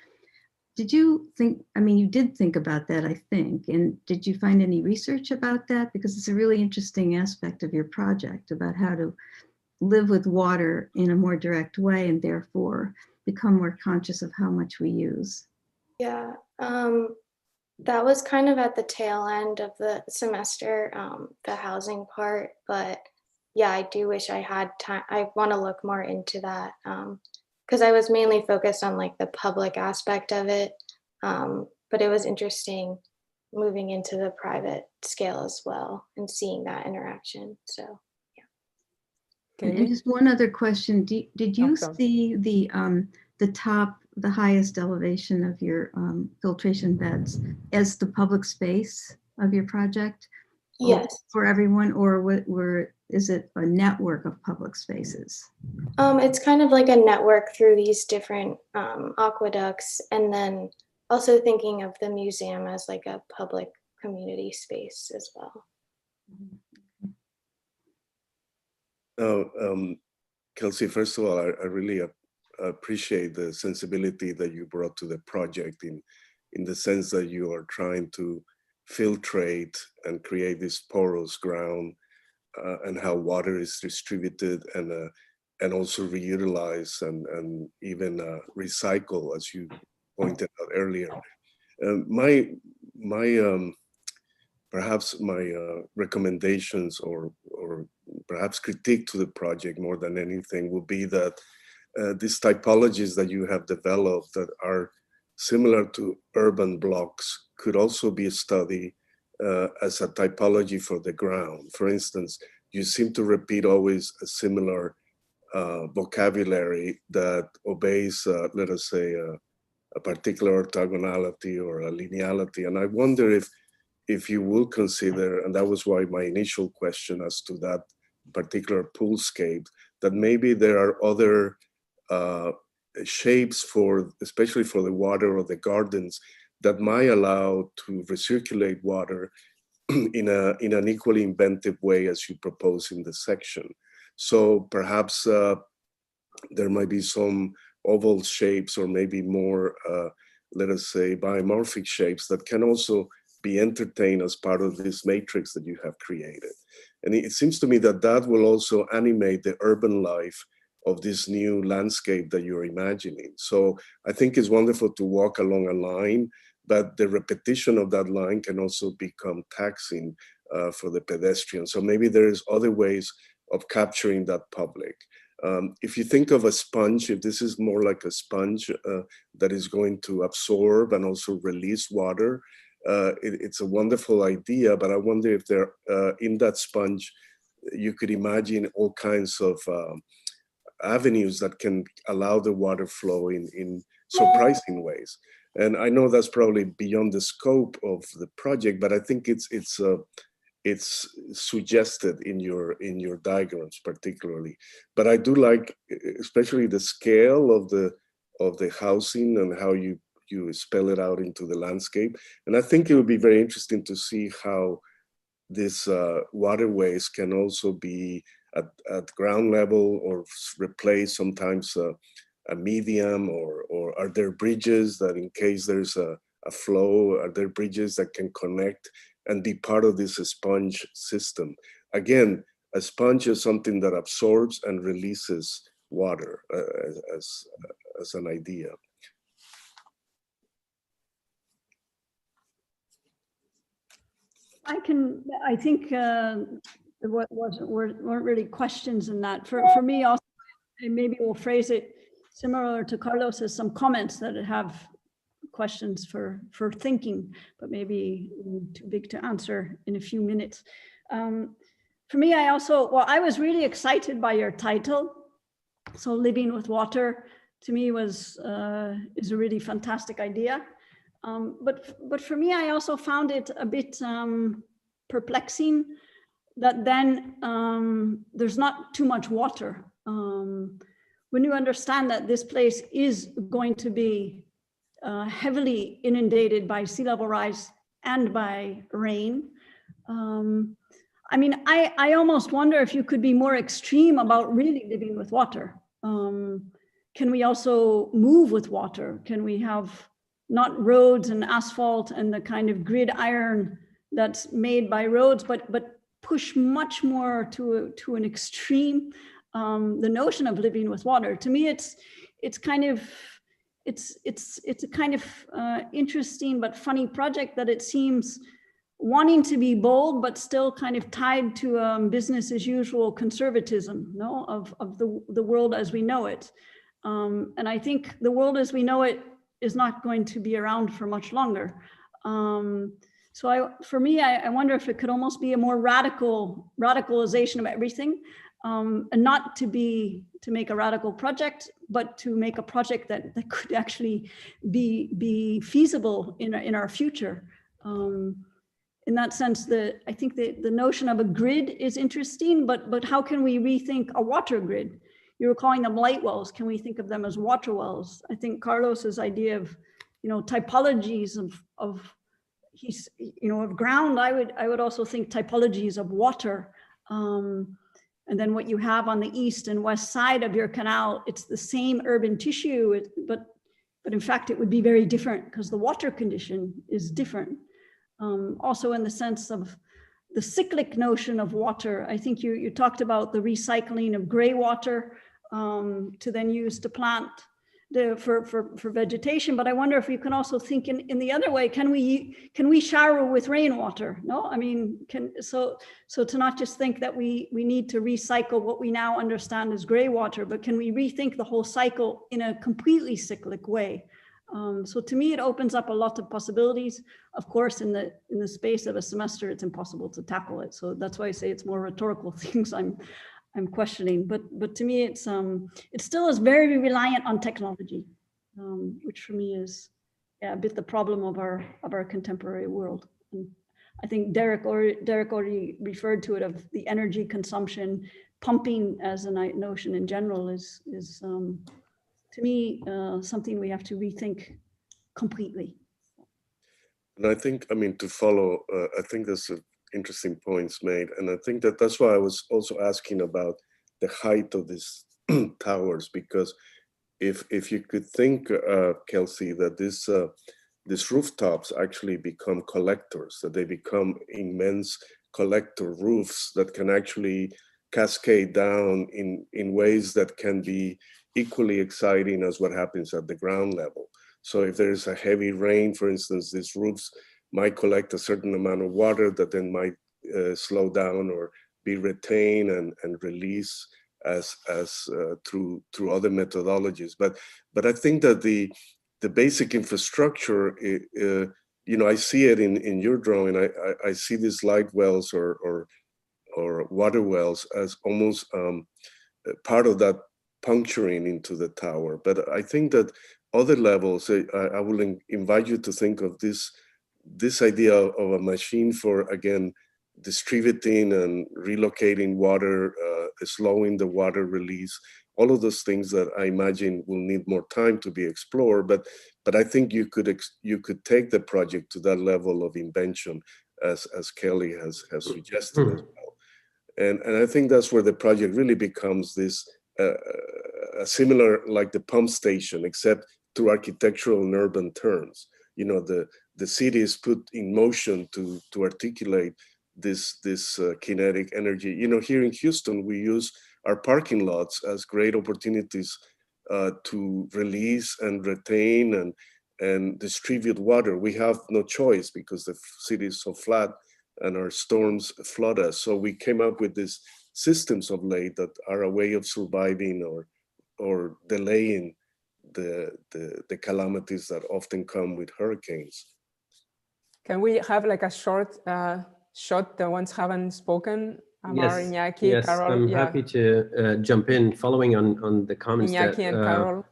Did you think, you did think about that, I think, and did you find any research about that? Because it's a really interesting aspect of your project about how to live with water in a more direct way and therefore become more conscious of how much we use. Yeah, that was kind of at the tail end of the semester, the housing part, but yeah, I do wish I had time. I want to look more into that, because I was mainly focused on like the public aspect of it, but it was interesting moving into the private scale as well and seeing that interaction. So yeah. And just one other question: did you see the highest elevation of your filtration beds as the public space of your project? Yes. For everyone, or is it a network of public spaces? It's kind of like a network through these different aqueducts, and then also thinking of the museum as like a public community space as well. Kelsey, first of all, I really appreciate the sensibility that you brought to the project in the sense that you are trying to filtrate and create this porous ground, and how water is distributed, and and also reutilize and even recycle, as you pointed out earlier. Perhaps my recommendations or perhaps critique to the project more than anything would be that these typologies that you have developed that are similar to urban blocks could also be studied as a typology for the ground. For instance, you seem to repeat always a similar vocabulary that obeys, let us say, a particular orthogonality or a lineality. And I wonder if you will consider, and that was why my initial question as to that particular poolscape, that maybe there are other shapes for, especially for the water or the gardens, that might allow to recirculate water in an equally inventive way as you propose in the section. So perhaps there might be some oval shapes or maybe more, let us say, biomorphic shapes that can also be entertained as part of this matrix that you have created. And it seems to me that that will also animate the urban life of this new landscape that you're imagining. So I think it's wonderful to walk along a line, but the repetition of that line can also become taxing for the pedestrian. So maybe there's other ways of capturing that public. If you think of a sponge, if this is more like a sponge that is going to absorb and also release water, it's a wonderful idea, but I wonder if there, in that sponge, you could imagine all kinds of avenues that can allow the water flow in surprising ways. And I know that's probably beyond the scope of the project, but I think it's suggested in your diagrams particularly. But I do like, especially the scale of the housing and how you spell it out into the landscape. And I think it would be very interesting to see how these waterways can also be at ground level or replace sometimes a medium, or are there bridges that in case there's a flow, are there bridges that can connect and be part of this sponge system? Again, a sponge is something that absorbs and releases water as an idea. I think weren't really questions in that. For me also, and maybe we'll phrase it similar to Carlos, as some comments that have questions for thinking, but maybe too big to answer in a few minutes. For me, I was really excited by your title. So living with water, to me, is a really fantastic idea. But for me, I also found it a bit perplexing that then there's not too much water. When you understand that this place is going to be heavily inundated by sea level rise and by rain, I mean, I almost wonder if you could be more extreme about really living with water. Can we also move with water? Can we have not roads and asphalt and the kind of grid iron that's made by roads, but push much more to an extreme the notion of living with water? To me, it's a kind of interesting but funny project that it seems wanting to be bold, but still kind of tied to business as usual conservatism, no, of the world as we know it. And I think the world as we know it is not going to be around for much longer. So for me, I wonder if it could almost be a more radicalization of everything, and not to make a radical project, but to make a project that could actually be feasible in our future. In that sense, I think the notion of a grid is interesting, but how can we rethink a water grid? You were calling them light wells. Can we think of them as water wells? I think Carlos's idea of, typologies of ground. I would also think typologies of water. And then what you have on the east and west side of your canal, it's the same urban tissue, but in fact, it would be very different because the water condition is different. Also in the sense of the cyclic notion of water. I think you talked about the recycling of gray water. to then use to plant for vegetation. But I wonder if you can also think in the other way, can we shower with rainwater? No, I mean, so to not just think that we need to recycle what we now understand as gray water, but can we rethink the whole cycle in a completely cyclic way? So to me, it opens up a lot of possibilities. Of course, in the space of a semester, it's impossible to tackle it. So that's why I say it's more rhetorical things I'm questioning. But to me, it still is very reliant on technology, which for me is a bit the problem of our contemporary world. And I think Derek already referred to it, of the energy consumption, pumping as a notion in general is to me, something we have to rethink completely. And I think, I mean, to follow, I think there's interesting points made. And I think that's why I was also asking about the height of these towers, because if you could think, Kelsey, that these rooftops actually become collectors, that they become immense collector roofs that can actually cascade down in ways that can be equally exciting as what happens at the ground level. So if there's a heavy rain, for instance, these roofs might collect a certain amount of water that then might slow down or be retained and release as through other methodologies. But I think that the basic infrastructure, I see it in your drawing. I see these light wells or water wells as almost part of that puncturing into the tower. But I think that other levels, I will invite you to think of this idea of a machine for, again, distributing and relocating water, slowing the water release, all of those things that I imagine will need more time to be explored. But I think you could take the project to that level of invention, as Kelly has suggested as well. And I think that's where the project really becomes this similar, like the pump station, except through architectural and urban terms. The city is put in motion to articulate this kinetic energy. Here in Houston, we use our parking lots as great opportunities to release and retain and distribute water. We have no choice because the city is so flat and our storms flood us. So we came up with these systems of late that are a way of surviving or delaying the calamities that often come with hurricanes. Can we have like a short shot? The ones haven't spoken. Amar, Yes, Iñaki, yes, Carol. I'm happy to jump in, following on the comments Iñaki that and Carol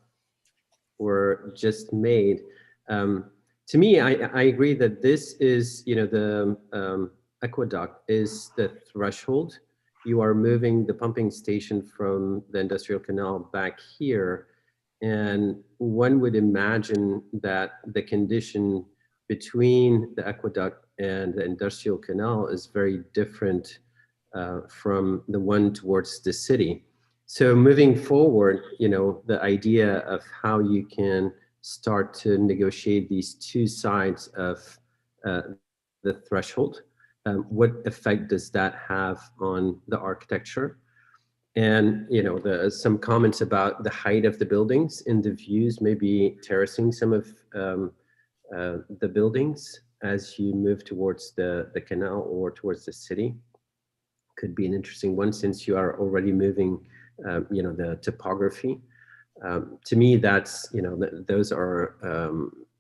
were just made. To me, I agree that this is, the aqueduct is the threshold. You are moving the pumping station from the industrial canal back here. And one would imagine that the condition between the aqueduct and the industrial canal is very different from the one towards the city. So moving forward, the idea of how you can start to negotiate these two sides of the threshold, what effect does that have on the architecture? And some comments about the height of the buildings and the views, maybe terracing some of the buildings as you move towards the canal or towards the city could be an interesting one, since you are already moving the topography. To me, that's those are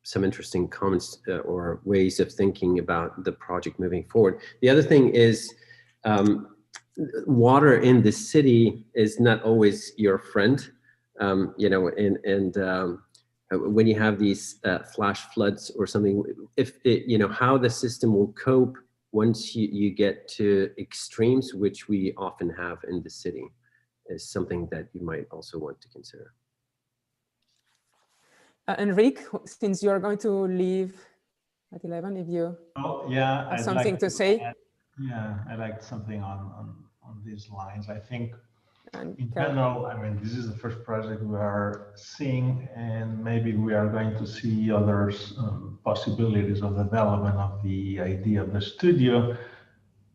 some interesting comments or ways of thinking about the project moving forward. The other thing is water in the city is not always your friend, and when you have these flash floods or something, if it, how the system will cope once you get to extremes, which we often have in the city, is something that you might also want to consider. Enrique, since you are going to leave at 11, if you have something to say. I like something on these lines. I think in general, this is the first project we are seeing, and maybe we are going to see others possibilities of development of the idea of the studio.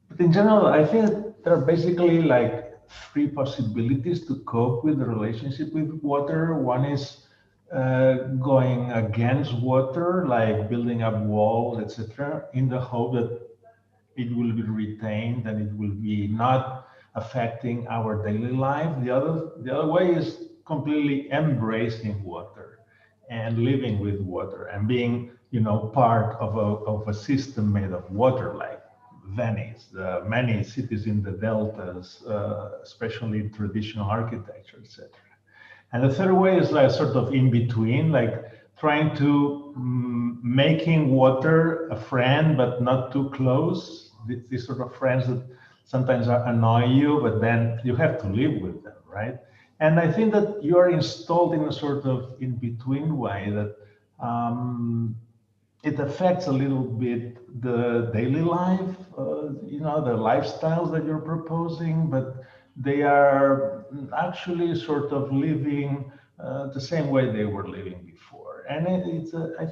But in general, I think there are basically like three possibilities to cope with the relationship with water. One is going against water, like building up walls, etc., in the hope that it will be retained and it will be not affecting our daily life. The other way is completely embracing water and living with water and being, part of a system made of water, like Venice, many cities in the deltas, especially traditional architecture, etc. And the third way is like sort of in between, like trying to making water a friend, but not too close. These sort of friends that sometimes annoy you, but then you have to live with them, right? And I think that you are installed in a sort of in between way that it affects a little bit the daily life, the lifestyles that you're proposing, but they are actually sort of living the same way they were living before. And I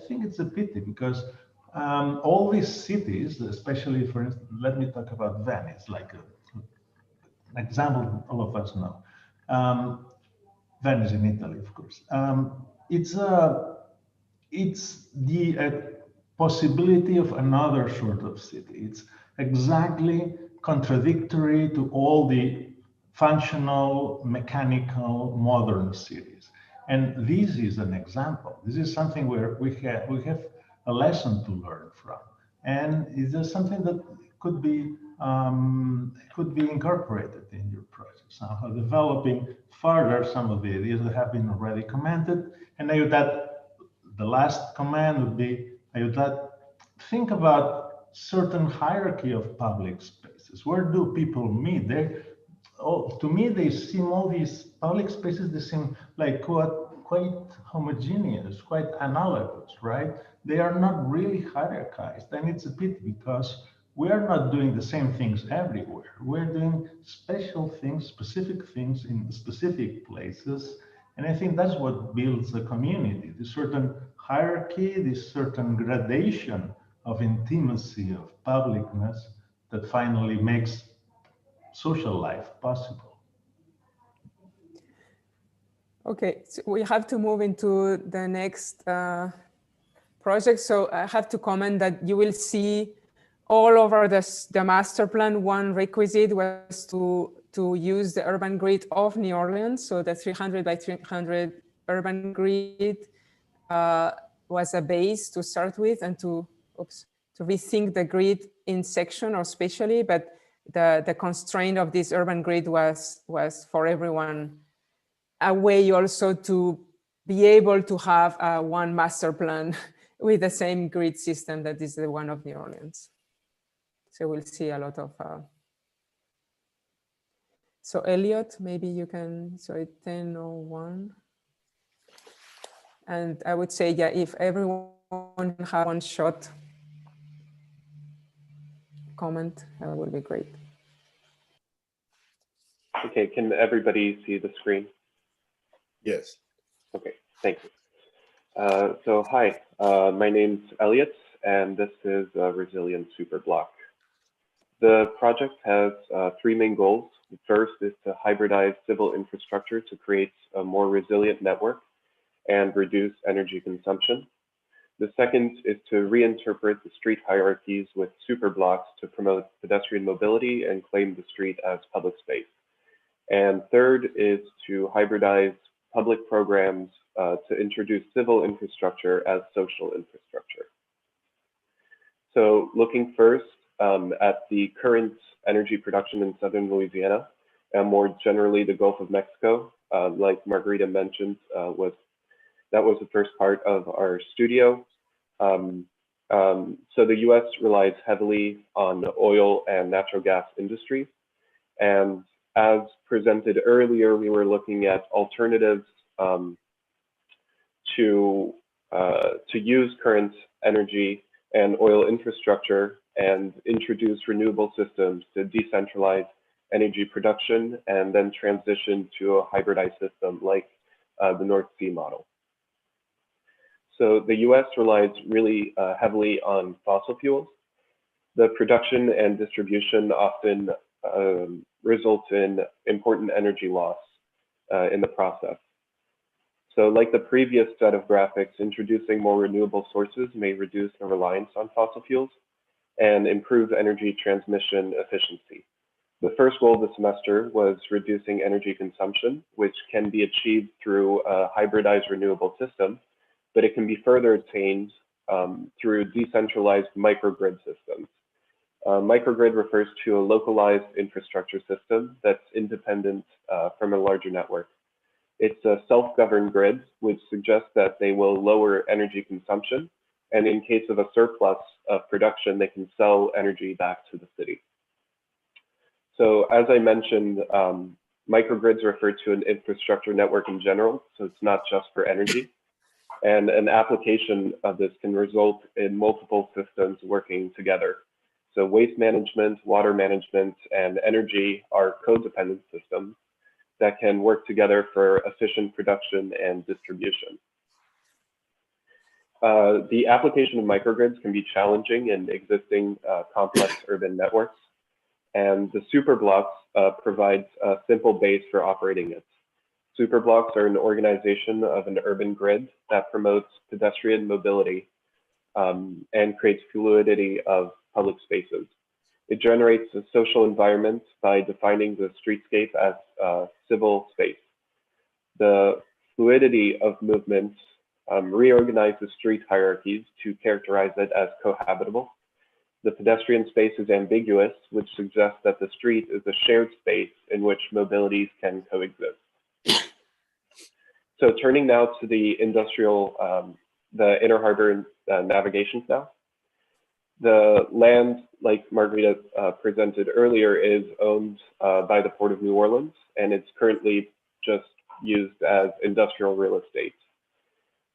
think it's a pity because all these cities, especially for instance, let me talk about Venice, like an example all of us know. Venice in Italy, of course. It's the possibility of another sort of city. It's exactly contradictory to all the functional, mechanical, modern cities. And this is an example. This is something where we have a lesson to learn from. And it's just something that could be incorporated in your project, somehow developing further some of the ideas that have been already commented. And the last command would be, think about certain hierarchy of public spaces. Where do people meet? To me, they seem all these public spaces, they seem like quite homogeneous, quite analogous, right? They are not really hierarchized. And it's a pity because we are not doing the same things everywhere. We're doing special things, specific things in specific places. And I think that's what builds a community, this certain hierarchy, this certain gradation of intimacy, of publicness that finally makes social life possible. Okay, so we have to move into the next project. So I have to comment that you will see all over the master plan, one requisite was to use the urban grid of New Orleans. So the 300 by 300 urban grid was a base to start with and to rethink the grid in section or spatially, but the constraint of this urban grid was for everyone a way also to be able to have one master plan with the same grid system that is the one of New Orleans. So we'll see a lot of, so Elliot, maybe you can, sorry, 10:01. And I would say, yeah, if everyone have one shot comment, that would be great. Okay, can everybody see the screen? Yes. Okay, thank you. So hi, my name's Elliot, and this is Resilient Superblock. The project has three main goals. The first is to hybridize civil infrastructure to create a more resilient network and reduce energy consumption. The second is to reinterpret the street hierarchies with superblocks to promote pedestrian mobility and claim the street as public space. And third is to hybridize public programs to introduce civil infrastructure as social infrastructure. So looking first at the current energy production in southern Louisiana, and more generally the Gulf of Mexico, like Margarita mentioned, that was the first part of our studio. So the US relies heavily on the oil and natural gas industries. And as presented earlier, we were looking at alternatives to use current energy and oil infrastructure and introduce renewable systems to decentralize energy production and then transition to a hybridized system like the North Sea model. So the US relies really heavily on fossil fuels. The production and distribution often results in important energy loss in the process. So like the previous set of graphics, introducing more renewable sources may reduce the reliance on fossil fuels and improve energy transmission efficiency. The first goal of the semester was reducing energy consumption, which can be achieved through a hybridized renewable system, but it can be further attained through decentralized microgrid systems. Microgrid refers to a localized infrastructure system that's independent from a larger network. It's a self-governed grid, which suggests that they will lower energy consumption, and in case of a surplus of production, they can sell energy back to the city. So as I mentioned, microgrids refer to an infrastructure network in general, so it's not just for energy. And an application of this can result in multiple systems working together. So waste management, water management, and energy are codependent systems that can work together for efficient production and distribution. The application of microgrids can be challenging in existing complex urban networks, and the superblocks provides a simple base for operating it. Superblocks are an organization of an urban grid that promotes pedestrian mobility and creates fluidity of public spaces. It generates a social environment by defining the streetscape as civil space. The fluidity of movements reorganizes street hierarchies to characterize it as cohabitable. The pedestrian space is ambiguous, which suggests that the street is a shared space in which mobilities can coexist. So turning now to the the inner harbor navigations now. The land, like Margarita presented earlier, is owned by the Port of New Orleans, and it's currently just used as industrial real estate.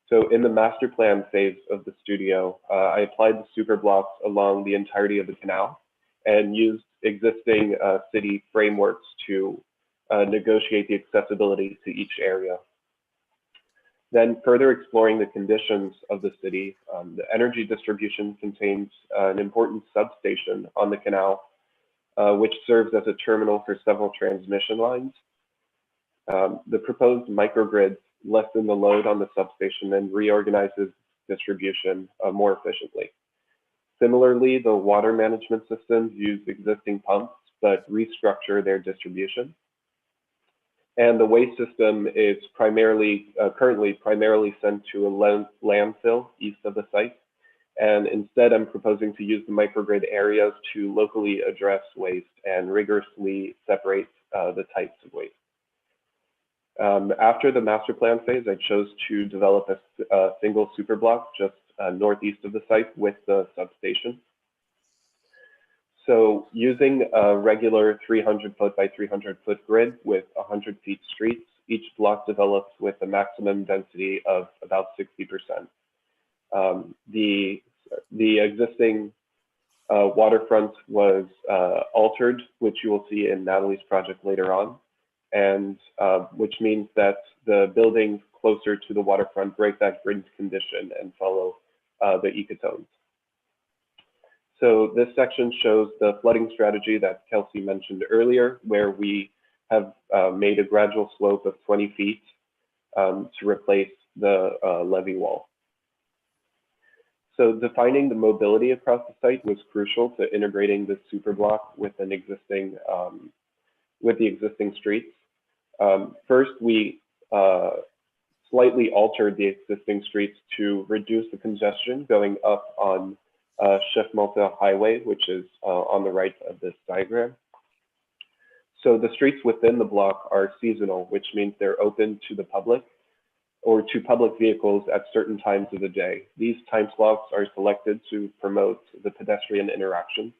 So in the master plan phase of the studio, I applied the super blocks along the entirety of the canal and used existing city frameworks to negotiate the accessibility to each area. Then further exploring the conditions of the city, the energy distribution contains an important substation on the canal, which serves as a terminal for several transmission lines. The proposed microgrid lessen the load on the substation and reorganizes distribution more efficiently. Similarly, the water management systems use existing pumps, but restructure their distribution. And the waste system is currently primarily sent to a landfill east of the site. And instead, I'm proposing to use the microgrid areas to locally address waste and rigorously separate the types of waste. After the master plan phase, I chose to develop a single superblock just northeast of the site with the substation. So using a regular 300-foot by 300-foot grid with 100 feet streets, each block develops with a maximum density of about 60%. The existing waterfront was altered, which you will see in Natalie's project later on, and which means that the buildings closer to the waterfront break that grid condition and follow the ecotones. So this section shows the flooding strategy that Kelsey mentioned earlier, where we have made a gradual slope of 20 feet to replace the levee wall. So defining the mobility across the site was crucial to integrating the superblock with an existing with the existing streets. First, we slightly altered the existing streets to reduce the congestion going up on Chef Malta Highway, which is on the right of this diagram. So the streets within the block are seasonal, which means they're open to the public or to public vehicles at certain times of the day. These time slots are selected to promote the pedestrian interaction.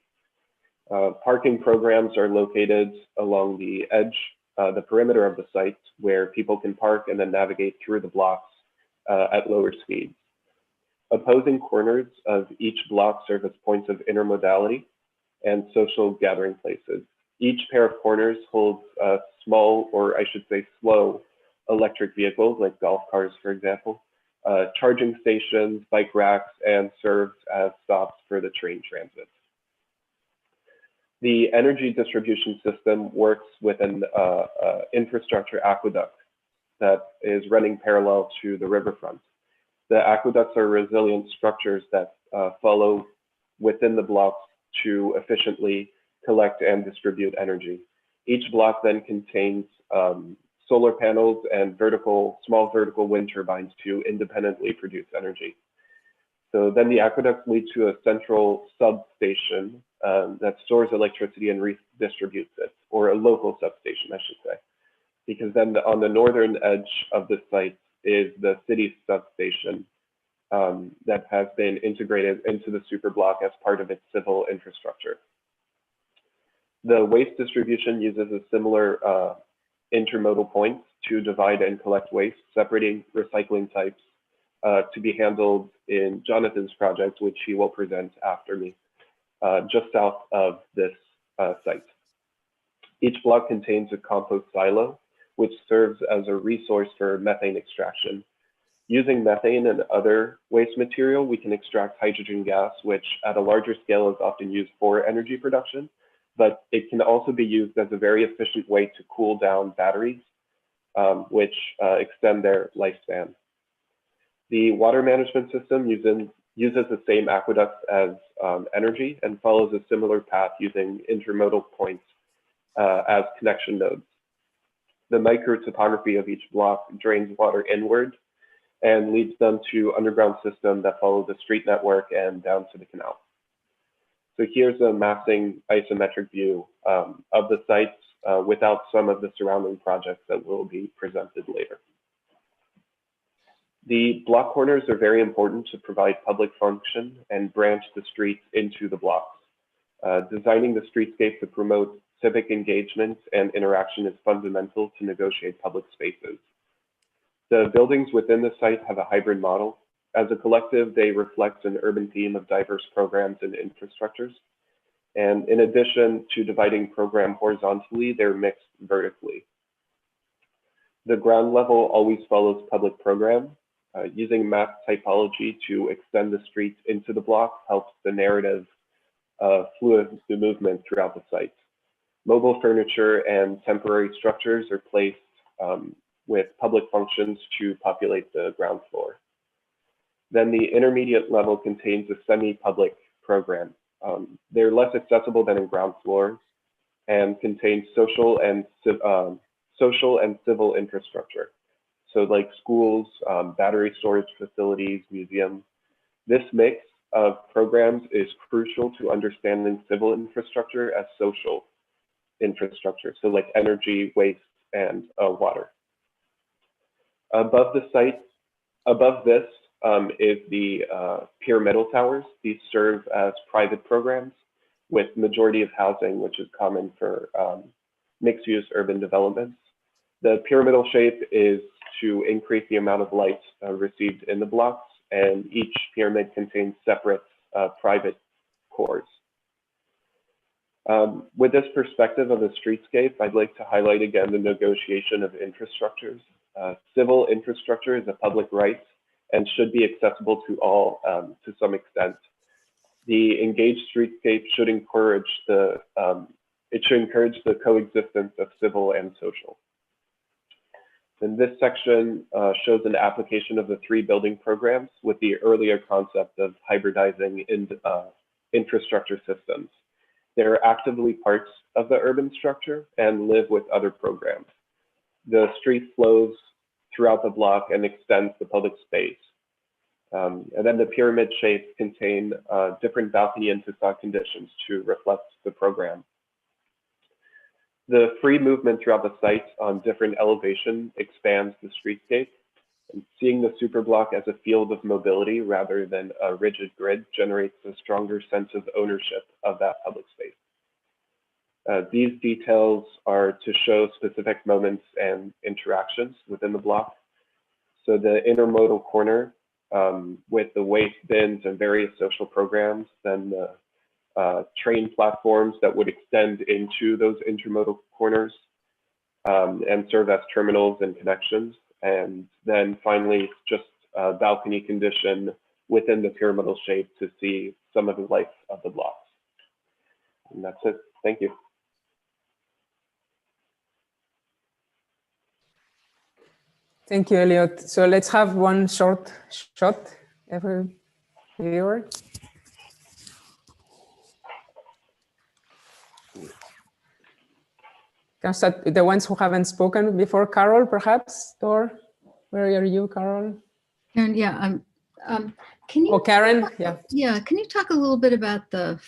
Parking programs are located along the edge, the perimeter of the site, where people can park and then navigate through the blocks at lower speeds. Opposing corners of each block serve as points of intermodality and social gathering places. Each pair of corners holds small, or I should say slow, electric vehicles like golf cars, for example, charging stations, bike racks, and serves as stops for the train transit. The energy distribution system works with an infrastructure aqueduct that is running parallel to the riverfront. The aqueducts are resilient structures that follow within the blocks to efficiently collect and distribute energy. Each block then contains solar panels and small vertical wind turbines to independently produce energy. So then the aqueducts lead to a central substation that stores electricity and redistributes it, or a local substation, I should say. Because then on the northern edge of the site is the city's substation that has been integrated into the superblock as part of its civil infrastructure. The waste distribution uses a similar intermodal points to divide and collect waste, separating recycling types to be handled in Jonathan's project, which he will present after me, just south of this site. Each block contains a compost silo, which serves as a resource for methane extraction. Using methane and other waste material, we can extract hydrogen gas, which at a larger scale is often used for energy production, but it can also be used as a very efficient way to cool down batteries, which extend their lifespan. The water management system uses the same aqueducts as energy and follows a similar path using intermodal points as connection nodes. The microtopography of each block drains water inward and leads them to underground systems that follow the street network and down to the canal. So here's a massing isometric view of the sites without some of the surrounding projects that will be presented later. The block corners are very important to provide public function and branch the streets into the blocks. Designing the streetscape to promote civic engagement and interaction is fundamental to negotiate public spaces. The buildings within the site have a hybrid model. As a collective, they reflect an urban theme of diverse programs and infrastructures. And in addition to dividing program horizontally, they're mixed vertically. The ground level always follows public program. Using map typology to extend the streets into the block helps the narrative fluid movement throughout the site. Mobile furniture and temporary structures are placed with public functions to populate the ground floor. Then the intermediate level contains a semi-public program. They're less accessible than in ground floor and contain social and civil infrastructure. So like schools, battery storage facilities, museums. This mix of programs is crucial to understanding civil infrastructure as social infrastructure. So like energy, waste, and water. Above the site, above this is the pyramidal towers. These serve as private programs with majority of housing, which is common for mixed-use urban developments. The pyramidal shape is to increase the amount of light received in the blocks, and each pyramid contains separate private cores. With this perspective of the streetscape, I'd like to highlight again the negotiation of infrastructures. Civil infrastructure is a public right and should be accessible to all to some extent. The engaged streetscape should encourage the coexistence of civil and social. And this section shows an application of the 3 building programs with the earlier concept of hybridizing infrastructure systems. They're actively parts of the urban structure and live with other programs. The street flows throughout the block and extends the public space. And then the pyramid shapes contain different balcony and facade conditions to reflect the program. The free movement throughout the site on different elevations expands the streetscape. And seeing the superblock as a field of mobility rather than a rigid grid generates a stronger sense of ownership of that public space. These details are to show specific moments and interactions within the block. So the intermodal corner with the waste bins and various social programs, then the train platforms that would extend into those intermodal corners and serve as terminals and connections. And then finally, just a balcony condition within the pyramidal shape to see some of the life of the blocks. And that's it. Thank you. Thank you, Elliot. So let's have one short shot, every viewer. Can start with the ones who haven't spoken before. Carol, perhaps, or where are you, Carol? Karen, yeah, can you? Oh, Karen, yeah. Yeah, can you talk a little bit about the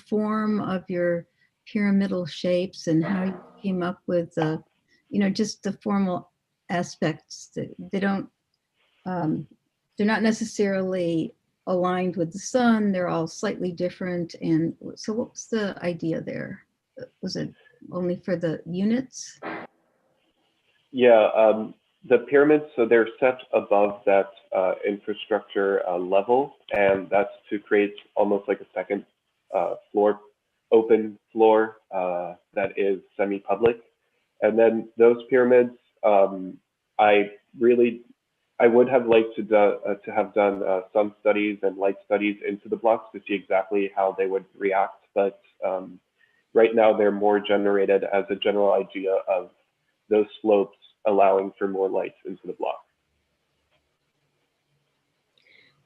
form of your pyramidal shapes and how you came up with the, just the formal aspects that they don't, they're not necessarily aligned with the sun. They're all slightly different. And so what was the idea there? Was it only for the units? Yeah, the pyramids, so they're set above that infrastructure level, and that's to create almost like a second floor, open floor that is semi-public. And then those pyramids, I would have liked to have done sun studies and light studies into the blocks to see exactly how they would react, but right now they're more generated as a general idea of those slopes allowing for more light into the block.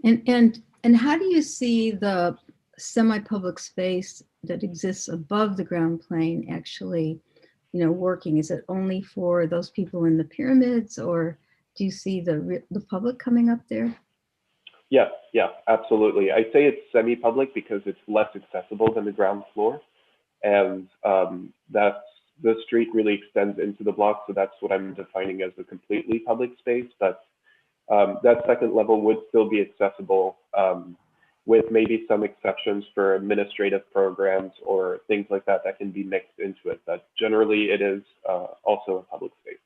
And how do you see the semi-public space that exists above the ground plane actually, working? Is it only for those people in the pyramids, or do you see the public coming up there? Yeah, absolutely. I say it's semi-public because it's less accessible than the ground floor, and the street really extends into the block, so that's what I'm defining as a completely public space. But that second level would still be accessible, with maybe some exceptions for administrative programs or things like that that can be mixed into it. But generally, it is also a public space.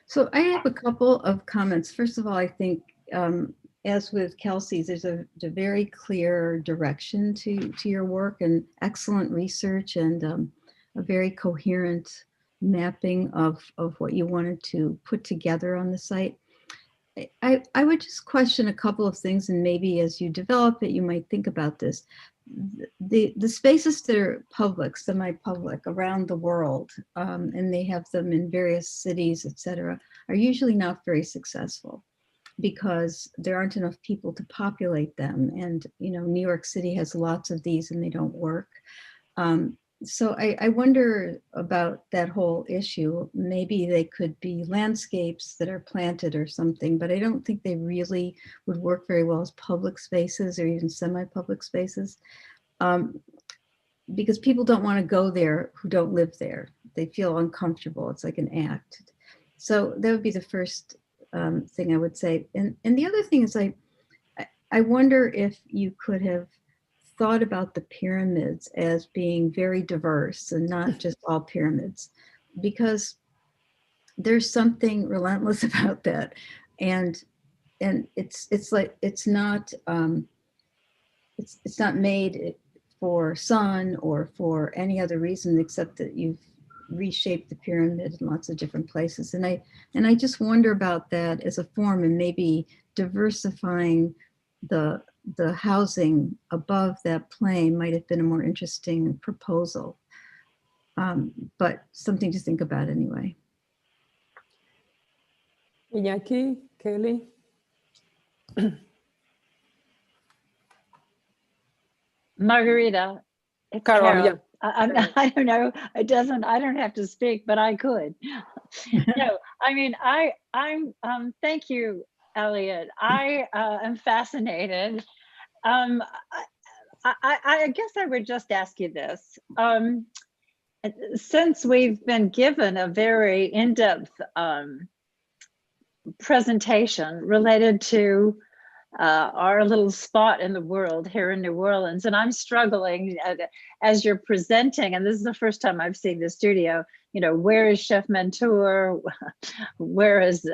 So I have a couple of comments. First of all, I think, as with Kelsey's, there's a very clear direction to your work and excellent research and a very coherent mapping of what you wanted to put together on the site. I would just question a couple of things, and maybe as you develop it, you might think about this. The spaces that are public, semi-public around the world, and they have them in various cities, etc., are usually not very successful because there aren't enough people to populate them. And, New York City has lots of these and they don't work. So I wonder about that whole issue. Maybe they could be landscapes that are planted or something, but I don't think they really would work very well as public spaces or even semi-public spaces, because people don't want to go there who don't live there. They feel uncomfortable. It's like an act. So that would be the first thing I would say. And the other thing is I wonder if you could have thought about the pyramids as being very diverse and not just all pyramids, because there's something relentless about that. And it's like, it's not made for sun or for any other reason except that you've reshaped the pyramid in lots of different places. And I just wonder about that as a form, and maybe diversifying the housing above that plane might have been a more interesting proposal, but something to think about anyway. Iñaki, Kelly. Margarita, it's Carol, Carol. yeah. I don't know. I don't have to speak, but I could. No, I mean, I'm thank you, Elliot. I am fascinated. I guess I would just ask you this. Since we've been given a very in-depth presentation related to our little spot in the world here in New Orleans, and I'm struggling as you're presenting, and this is the first time I've seen the studio, where is Chef Mentor, where is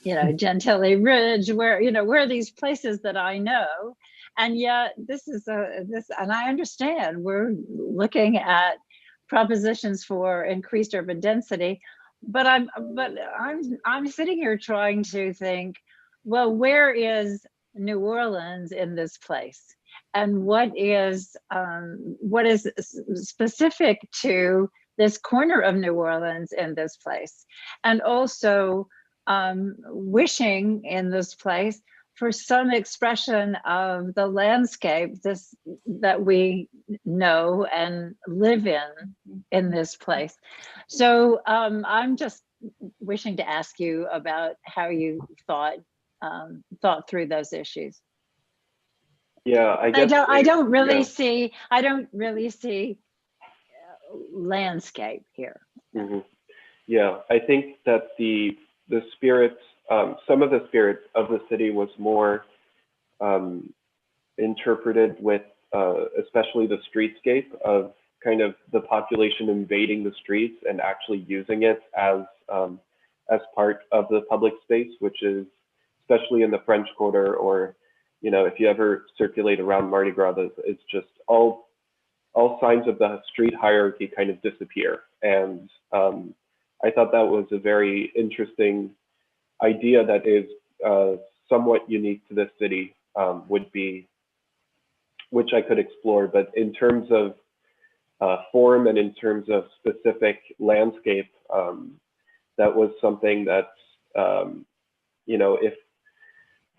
Gentilly Ridge, where are these places that I know, and yet this is and I understand we're looking at propositions for increased urban density, but I'm sitting here trying to think, well, where is New Orleans in this place? and what is specific to this corner of New Orleans in this place, and also wishing in this place for some expression of the landscape that we know and live in this place. So I'm just wishing to ask you about how you thought through those issues. Yeah, I guess I don't really see landscape here. Mm-hmm. Yeah, I think that the spirits, some of the spirits of the city was more interpreted with especially the streetscape of kind of the population invading the streets and actually using it as part of the public space, which is especially in the French Quarter, or if you ever circulate around Mardi Gras, it's just all signs of the street hierarchy kind of disappear. And I thought that was a very interesting idea that is somewhat unique to this city, which I could explore. But in terms of form and in terms of specific landscape, that was something that, if,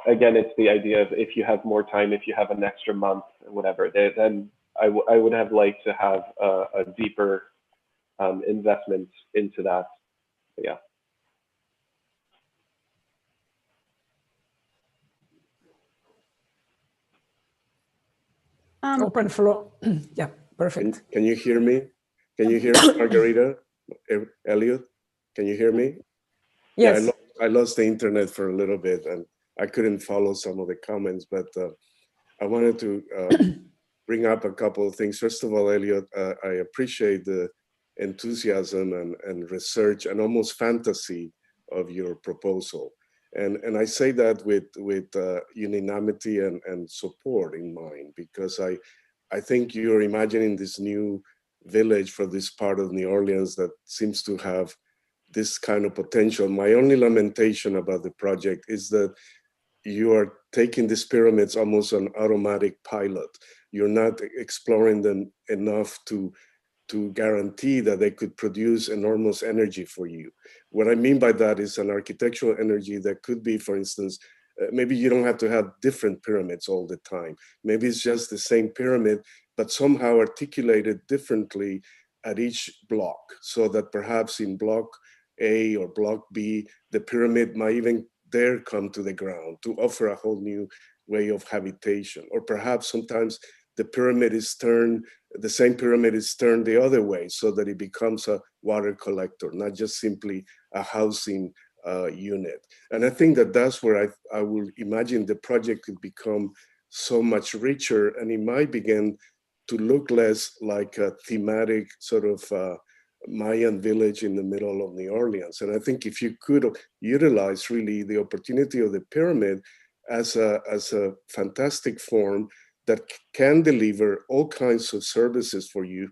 again, it's the idea of if you have more time, if you have an extra month, whatever, then I would have liked to have a deeper investment into that. But yeah. Open floor. Yeah, perfect. Can you hear me? Can you hear me, Margarita? Elliot, can you hear me? Yes. Yeah, I lost the internet for a little bit and I couldn't follow some of the comments, but I wanted to bring up a couple of things. First of all, Elliot, I appreciate the enthusiasm and research and almost fantasy of your proposal. And I say that with unanimity and support in mind, because I think you're imagining this new village for this part of New Orleans that seems to have this kind of potential. My only lamentation about the project is that you are taking these pyramids almost on automatic pilot. You're not exploring them enough to guarantee that they could produce enormous energy for you. What I mean by that is an architectural energy that could be, for instance, maybe you don't have to have different pyramids all the time. Maybe it's just the same pyramid, but somehow articulated differently at each block, so that perhaps in block A or block B, the pyramid might even dare come to the ground to offer a whole new way of habitation. Or perhaps sometimes the pyramid is turned, the same pyramid is turned the other way so that it becomes a water collector, not just simply a housing unit. And I think that that's where I will imagine the project could become so much richer, and it might begin to look less like a thematic sort of Mayan village in the middle of New Orleans. And I think if you could utilize really the opportunity of the pyramid as a fantastic form that can deliver all kinds of services for you,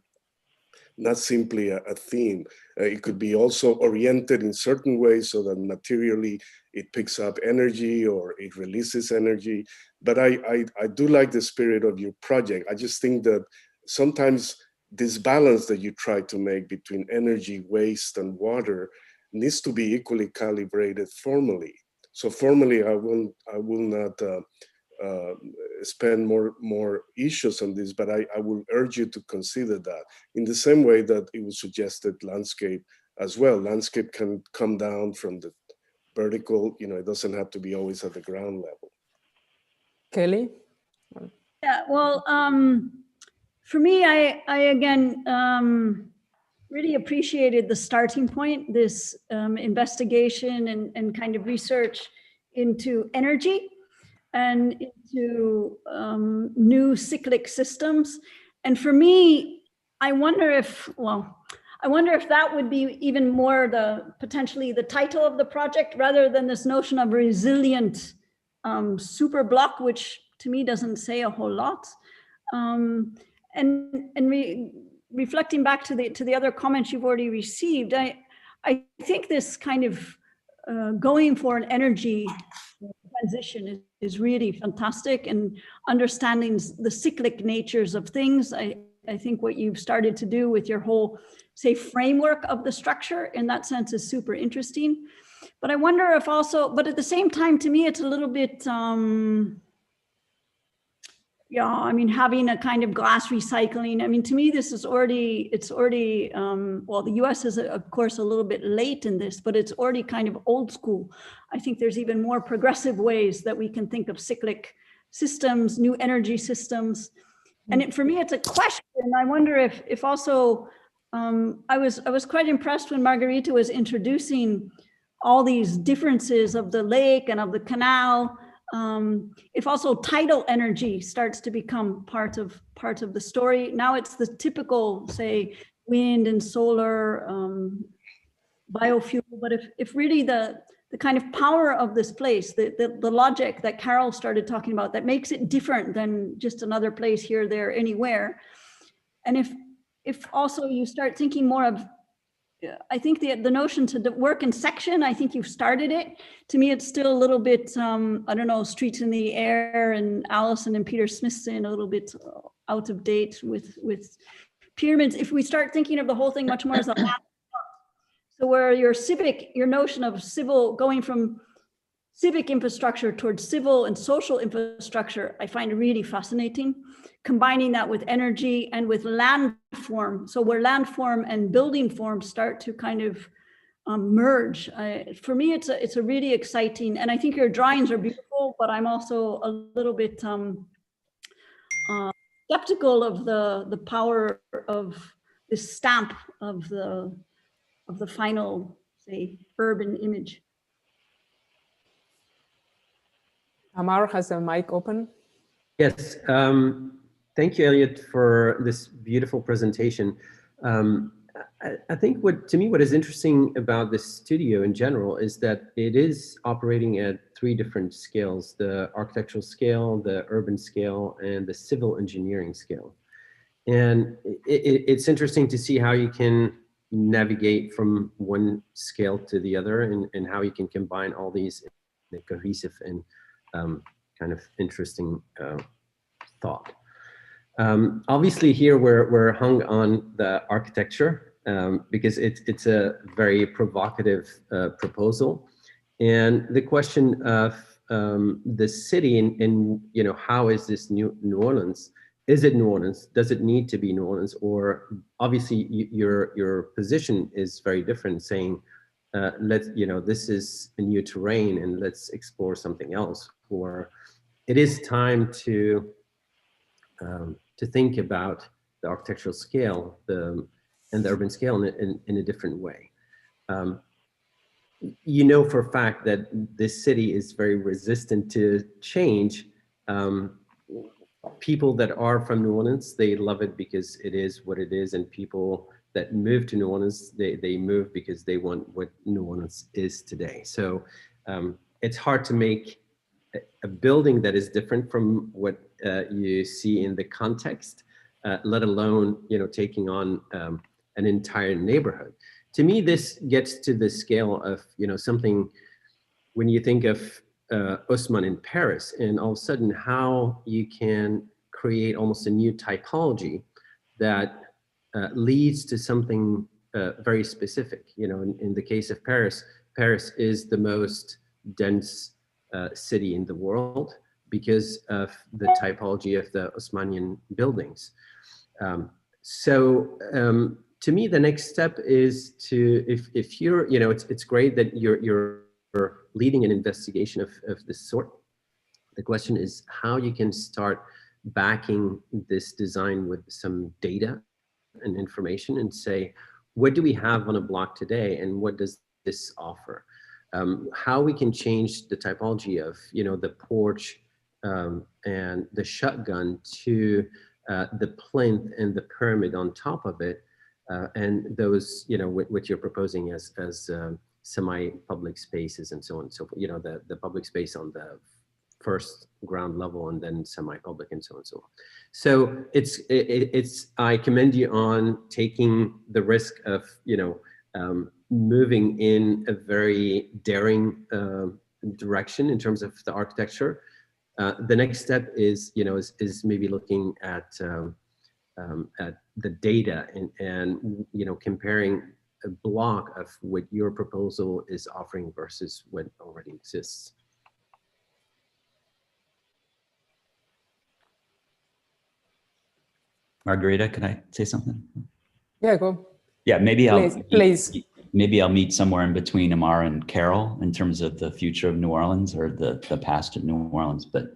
not simply a theme. It could be also oriented in certain ways so that materially it picks up energy or it releases energy. But I do like the spirit of your project. I just think that sometimes this balance that you try to make between energy, waste, and water needs to be equally calibrated formally. So formally, I will not spend more issues on this, but I will urge you to consider that in the same way that it was suggested landscape as well. Landscape can come down from the vertical, it doesn't have to be always at the ground level. Kelly? Yeah, well, for me, I again really appreciated the starting point, this investigation and kind of research into energy and into new cyclic systems. And for me, I wonder if that would be even more potentially the title of the project, rather than this notion of resilient super block, which to me doesn't say a whole lot. Reflecting back to the other comments you've already received, I think this kind of going for an energy transition is really fantastic, and understanding the cyclic natures of things. I think what you've started to do with your whole, say, framework of the structure in that sense is super interesting. But I wonder if also, but at the same time, to me, it's a little bit, yeah, I mean, having a kind of glass recycling. I mean, to me, this is already, it's already, well, the US is, of course, a little bit late in this, but it's already kind of old school. I think there's even more progressive ways that we can think of cyclic systems, new energy systems. And for me, it's a question. I wonder if also, I was quite impressed when Margarita was introducing all these differences of the lake and of the canal. If also tidal energy starts to become part of the story. Now it's the typical, say, wind and solar, biofuel, but if really the kind of power of this place, the logic that Carol started talking about, that makes it different than just another place here, there, anywhere. And if also you start thinking more of, I think the notion to work in section, I think you've started it. To me, it's still a little bit, I don't know, Streets in the Air and Allison and Peter Smithson, a little bit out of date with pyramids. If we start thinking of the whole thing much more as a lab, so where your notion of civil, going from civic infrastructure towards civil and social infrastructure, I find really fascinating. Combining that with energy and with landform. So where landform and building form start to kind of merge. For me, it's a really exciting, and I think your drawings are beautiful, but I'm also a little bit skeptical of the power of this stamp of the final, say, urban image. Amar has a mic open. Yes, thank you, Elliot, for this beautiful presentation. I think what is interesting about this studio in general is that it is operating at 3 different scales: the architectural scale, the urban scale, and the civil engineering scale. And it's interesting to see how you can navigate from one scale to the other, and how you can combine all these in a cohesive and kind of interesting thought. Obviously here we're hung on the architecture because it's a very provocative proposal. And the question of the city and you know, how is this New Orleans? Is it New Orleans? Does it need to be New Orleans? Or obviously your position is very different, saying, you know, this is a new terrain and let's explore something else. Or it is time to think about the architectural scale and the urban scale in a different way. You know for a fact that this city is very resistant to change. People that are from New Orleans, they love it because it is what it is, and people that move to New Orleans, they move because they want what New Orleans is today. So it's hard to make a building that is different from what you see in the context, let alone, you know, taking on an entire neighborhood. To me, this gets to the scale of, you know, something when you think of Haussmann in Paris, and all of a sudden how you can create almost a new typology that leads to something very specific. You know, in the case of Paris, Paris is the most dense city in the world because of the typology of the Haussmannian buildings. To me, the next step is to, if you're, you know, it's great that you're leading an investigation of this sort. The question is how you can start backing this design with some data and information and say, what do we have on a block today and what does this offer? How we can change the typology of, you know, the porch and the shotgun to the plinth and the pyramid on top of it, and those, you know, what you're proposing as semi-public spaces and so on and so forth. You know, the public space on the first ground level and then semi-public and so on and so on. So it's I commend you on taking the risk of, you know, moving in a very daring direction in terms of the architecture. The next step is, is maybe looking at the data and comparing a block of what your proposal is offering versus what already exists. Margarita, can I say something? Yeah, go. Yeah, maybe Please. Maybe I'll meet somewhere in between Amar and Carol in terms of the future of New Orleans or the past of New Orleans. But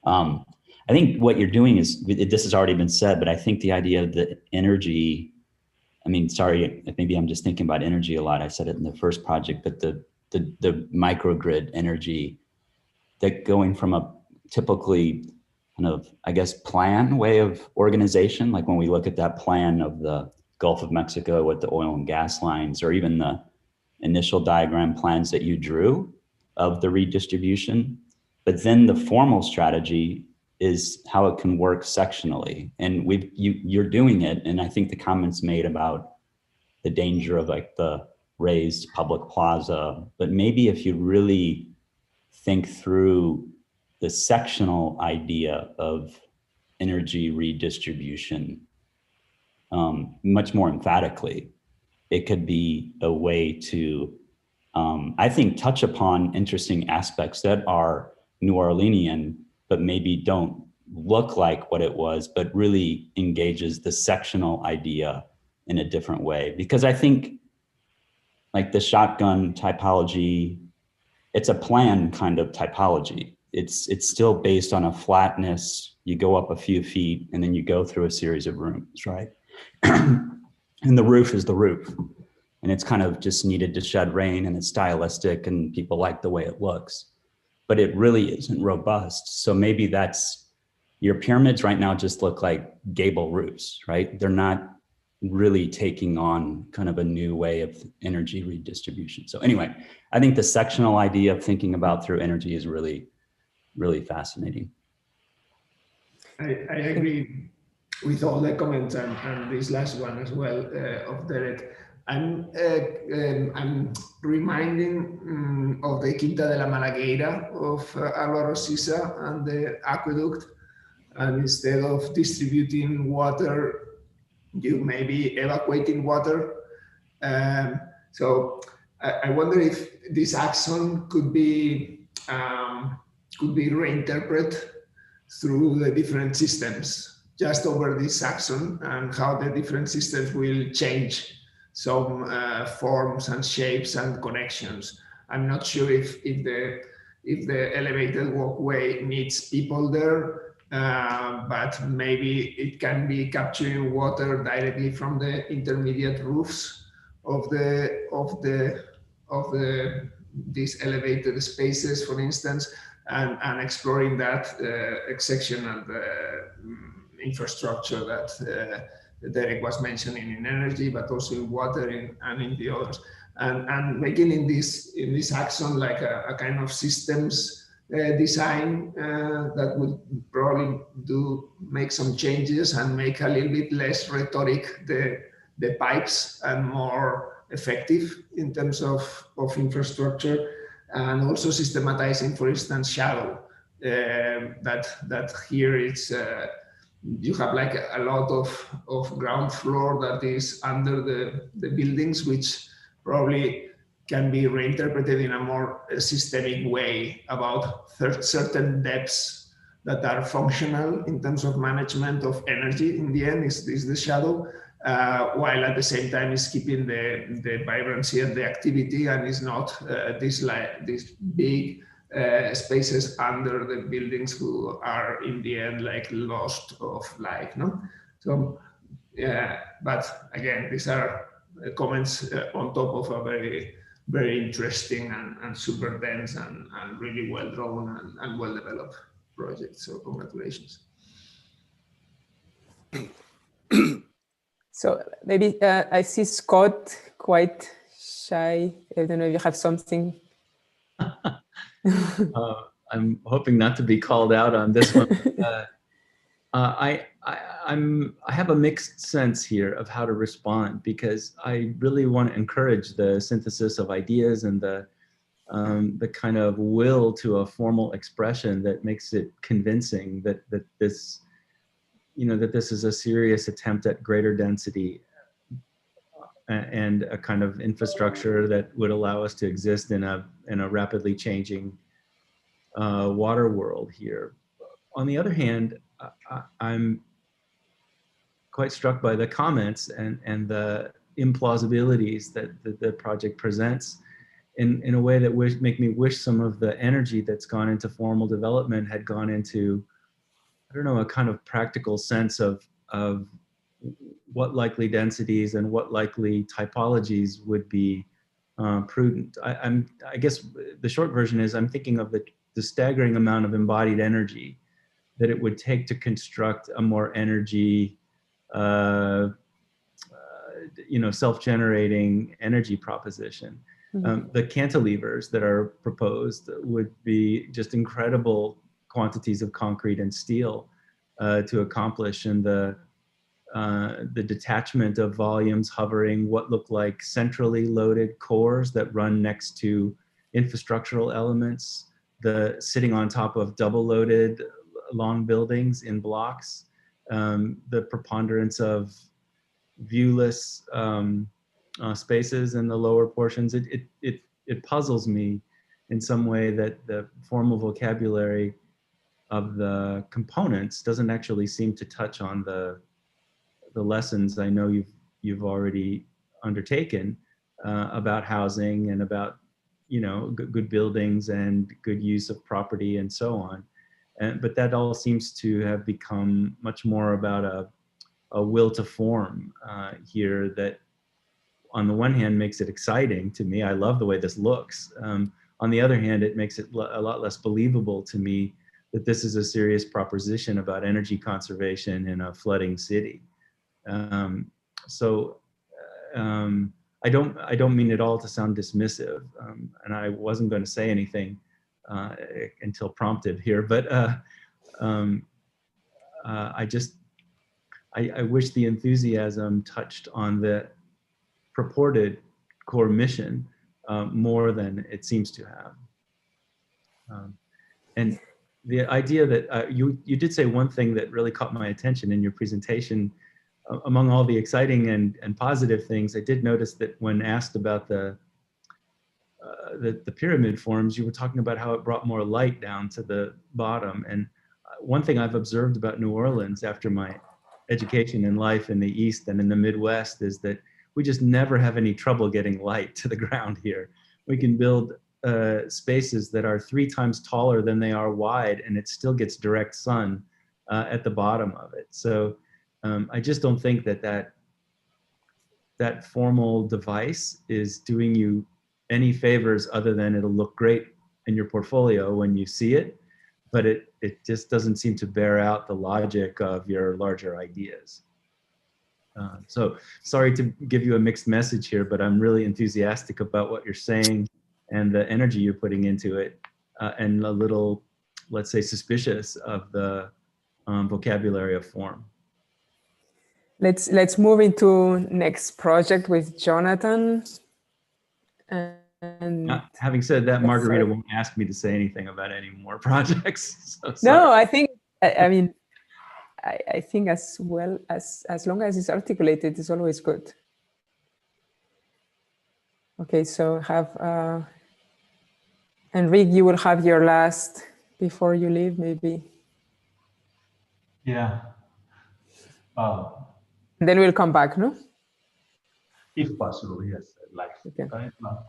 I think what you're doing is, this has already been said, but I think the idea of the energy, I mean, sorry, maybe I'm just thinking about energy a lot. I said it in the first project, but the microgrid energy, that going from a typically kind of, I guess, plan way of organization, like when we look at that plan of the Gulf of Mexico with the oil and gas lines, or even the initial diagram plans that you drew of the redistribution. But then the formal strategy is how it can work sectionally. And you're doing it. And I think the comments made about the danger of like the raised public plaza, but maybe if you really think through the sectional idea of energy redistribution much more emphatically, it could be a way to, I think, touch upon interesting aspects that are New Orleanian, but maybe don't look like what it was, but really engages the sectional idea in a different way. Because I think like the shotgun typology, it's a plan kind of typology. It's still based on a flatness. You go up a few feet and then you go through a series of rooms, right? And the roof is the roof. And it's kind of just needed to shed rain, and it's stylistic and people like the way it looks, but it really isn't robust. So maybe that's, your pyramids right now just look like gable roofs, right? They're not really taking on kind of a new way of energy redistribution. So anyway, I think the sectional idea of thinking about through energy is really, really fascinating. I agree with all the comments and this last one as well of Derek. I'm reminding of the Quinta de la Malagueira of Álvaro Siza and the aqueduct. And instead of distributing water, you may be evacuating water. So I wonder if this axon could be reinterpreted through the different systems, just over this axon, and how the different systems will change some forms and shapes and connections. I'm not sure if the elevated walkway needs people there, but maybe it can be capturing water directly from the intermediate roofs of these elevated spaces, for instance, and exploring that sectional infrastructure that Derek was mentioning in energy, but also in water and in the others, and making in this axon like a kind of systems design that would probably make some changes and make a little bit less rhetoric the pipes and more effective in terms of infrastructure, and also systematizing, for instance, shadow. That here it's you have like a lot of ground floor that is under the buildings, which probably can be reinterpreted in a more systemic way about certain depths that are functional in terms of management of energy. In the end, is the shadow, while at the same time is keeping the vibrancy and the activity, and is not these big spaces under the buildings who are in the end like lost of light. No, so yeah. But again, these are comments on top of a very, very interesting and super dense and really well drawn and well developed project. So congratulations. So maybe I see Scott quite shy. I don't know if you have something. I'm hoping not to be called out on this one. I have a mixed sense here of how to respond, because I really want to encourage the synthesis of ideas and the the kind of will to a formal expression that makes it convincing that this, that this is a serious attempt at greater density and a kind of infrastructure that would allow us to exist in a rapidly changing water world here. On the other hand, I'm quite struck by the comments and the implausibilities that the project presents in a way that make me wish some of the energy that's gone into formal development had gone into, I don't know, a kind of practical sense of what likely densities and what likely typologies would be prudent. I guess the short version is I'm thinking of the staggering amount of embodied energy that it would take to construct a more energy, self-generating energy proposition. The cantilevers that are proposed would be just incredible quantities of concrete and steel to accomplish, and the detachment of volumes hovering what look like centrally loaded cores that run next to infrastructural elements, the sitting on top of double loaded long buildings in blocks, the preponderance of viewless spaces in the lower portions. It puzzles me in some way that the formal vocabulary of the components doesn't actually seem to touch on the lessons I know you've already undertaken about housing and about good buildings and good use of property and so on. But that all seems to have become much more about a will to form here that on the one hand makes it exciting to me. I love the way this looks. On the other hand, it makes it a lot less believable to me that this is a serious proposition about energy conservation in a flooding city. I don't mean at all to sound dismissive, and I wasn't going to say anything until prompted here, but I wish the enthusiasm touched on the purported core mission more than it seems to have. And the idea that you did say one thing that really caught my attention in your presentation. Among all the exciting and positive things, I did notice that when asked about the pyramid forms, you were talking about how it brought more light down to the bottom. And one thing I've observed about New Orleans after my education and life in the East and in the Midwest is that we just never have any trouble getting light to the ground here. We can build spaces that are 3 times taller than they are wide, and it still gets direct sun at the bottom of it. So I just don't think that formal device is doing you any favors other than it'll look great in your portfolio when you see it, but it just doesn't seem to bear out the logic of your larger ideas. So sorry to give you a mixed message here, but I'm really enthusiastic about what you're saying and the energy you're putting into it, and a little, let's say, suspicious of the vocabulary of form. Let's move into next project with Jonathan. And having said that, Margarita won't ask me to say anything about any more projects. So no, I think I think as well as long as it's articulated, it's always good. Okay, so have Enrique, you will have your last before you leave, maybe. Yeah. Then we'll come back, no? If possible, yes. Like, okay. Right now.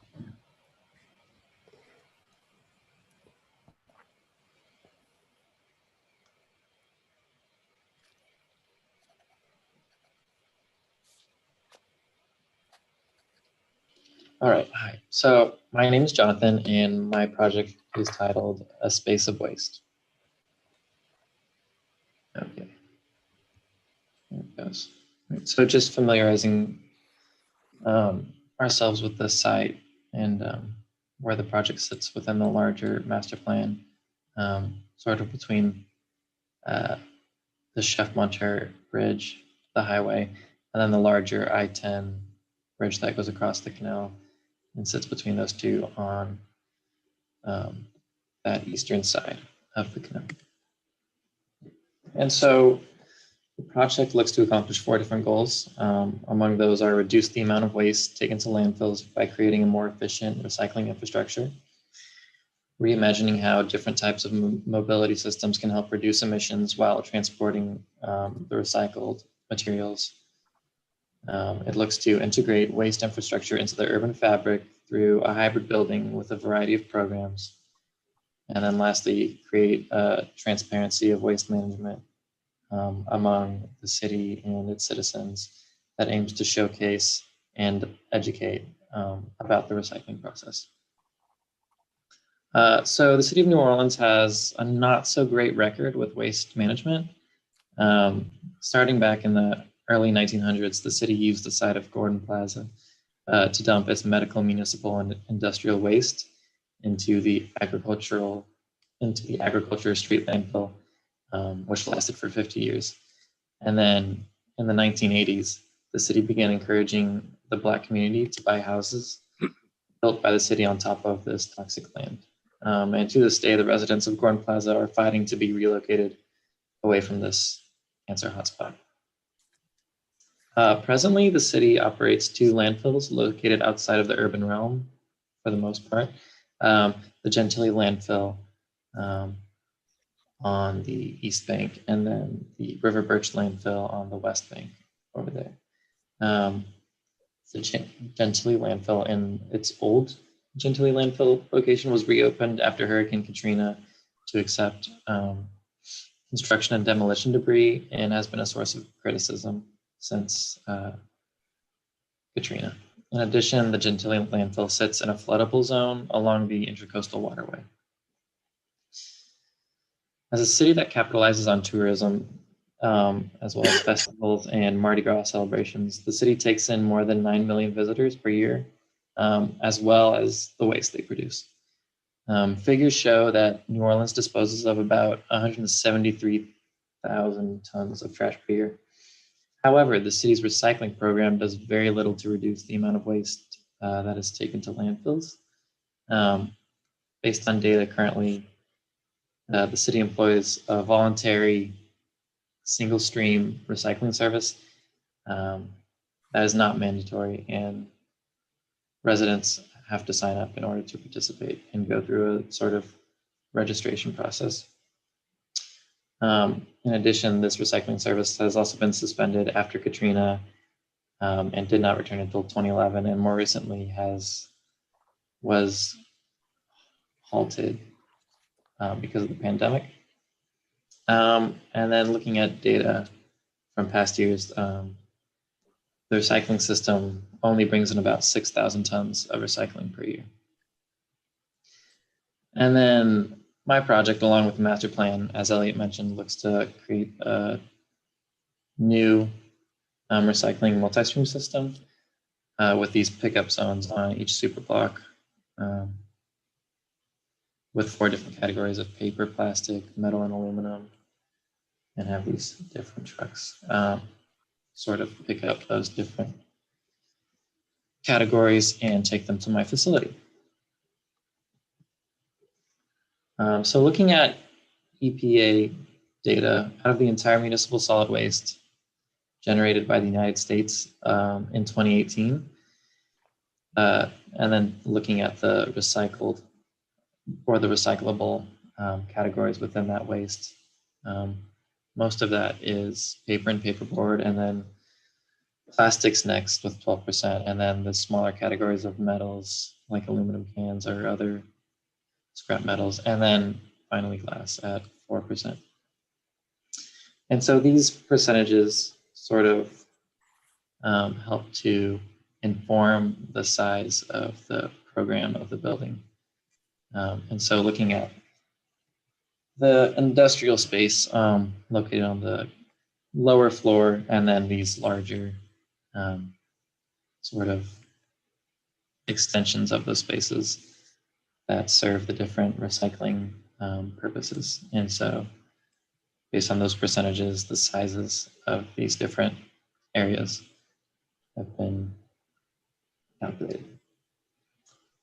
All right, hi. So my name is Jonathan and my project is titled A Space of Waste. Okay, there it goes. Right. So just familiarizing ourselves with the site and where the project sits within the larger master plan, sort of between the Chef Monter Bridge, the highway, and then the larger I-10 bridge that goes across the canal and sits between those two on that eastern side of the canal. And so the project looks to accomplish 4 different goals. Among those are reduce the amount of waste taken to landfills by creating a more efficient recycling infrastructure, reimagining how different types of mobility systems can help reduce emissions while transporting the recycled materials. It looks to integrate waste infrastructure into the urban fabric through a hybrid building with a variety of programs. And then lastly, create transparency of waste management among the city and its citizens that aims to showcase and educate about the recycling process. So the city of New Orleans has a not so great record with waste management. Starting back in the early 1900s, the city used the site of Gordon Plaza to dump its medical, municipal, and industrial waste into the agriculture street landfill, which lasted for 50 years. And then in the 1980s, the city began encouraging the Black community to buy houses built by the city on top of this toxic land. And to this day, the residents of Gordon Plaza are fighting to be relocated away from this cancer hotspot. Presently, the city operates 2 landfills located outside of the urban realm for the most part. The Gentilly landfill on the east bank, and then the River Birch landfill on the west bank over there. The Gentilly landfill in its old Gentilly landfill location was reopened after Hurricane Katrina to accept construction and demolition debris, and has been a source of criticism since Katrina. In addition, the Gentilly landfill sits in a floodable zone along the Intracoastal Waterway. As a city that capitalizes on tourism, as well as festivals and Mardi Gras celebrations, the city takes in more than 9 million visitors per year, as well as the waste they produce. Figures show that New Orleans disposes of about 173,000 tons of trash per year. However, the city's recycling program does very little to reduce the amount of waste that is taken to landfills. Based on data currently, the city employs a voluntary single stream recycling service that is not mandatory, and residents have to sign up in order to participate and go through a sort of registration process. In addition, this recycling service has also been suspended after Katrina and did not return until 2011, and more recently was halted because of the pandemic. And then looking at data from past years, the recycling system only brings in about 6,000 tons of recycling per year. And then my project, along with the master plan, as Elliot mentioned, looks to create a new recycling multi-stream system with these pickup zones on each super block with 4 different categories of paper, plastic, metal, and aluminum, and have these different trucks sort of pick up those different categories and take them to my facility. So looking at EPA data out of the entire municipal solid waste generated by the United States in 2018, and then looking at the recycled or the recyclable categories within that waste, most of that is paper and paperboard, and then plastics next with 12%, and then the smaller categories of metals like aluminum cans or other scrap metals, and then finally glass at 4%. And so these percentages sort of help to inform the size of the program of the building. And so looking at the industrial space located on the lower floor, and then these larger sort of extensions of those spaces that serve the different recycling purposes. And so based on those percentages, the sizes of these different areas have been calculated.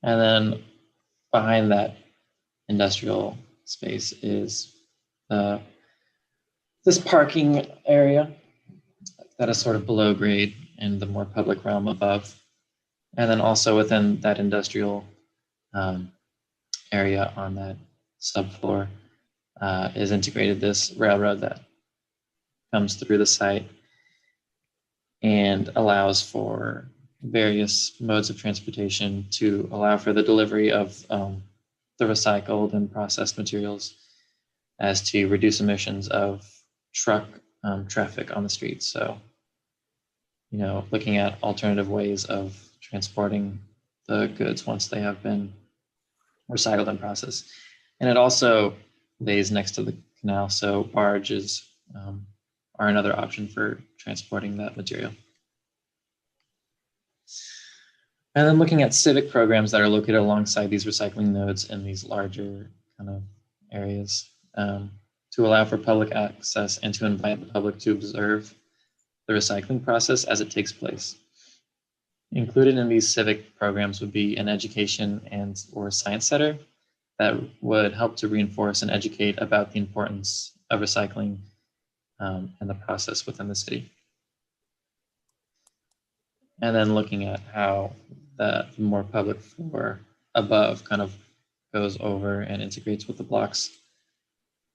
And then behind that industrial space is this parking area that is sort of below grade and the more public realm above. And then also within that industrial area on that subfloor is integrated this railroad that comes through the site and allows for various modes of transportation to allow for the delivery of the recycled and processed materials as to reduce emissions of truck traffic on the streets. So, you know, looking at alternative ways of transporting the goods once they have been recycled and processed. And it also lays next to the canal, so barges are another option for transporting that material. And then looking at civic programs that are located alongside these recycling nodes in these larger kind of areas to allow for public access and to invite the public to observe the recycling process as it takes place. Included in these civic programs would be an education and or science center that would help to reinforce and educate about the importance of recycling and the process within the city. And then looking at how the more public floor above kind of goes over and integrates with the blocks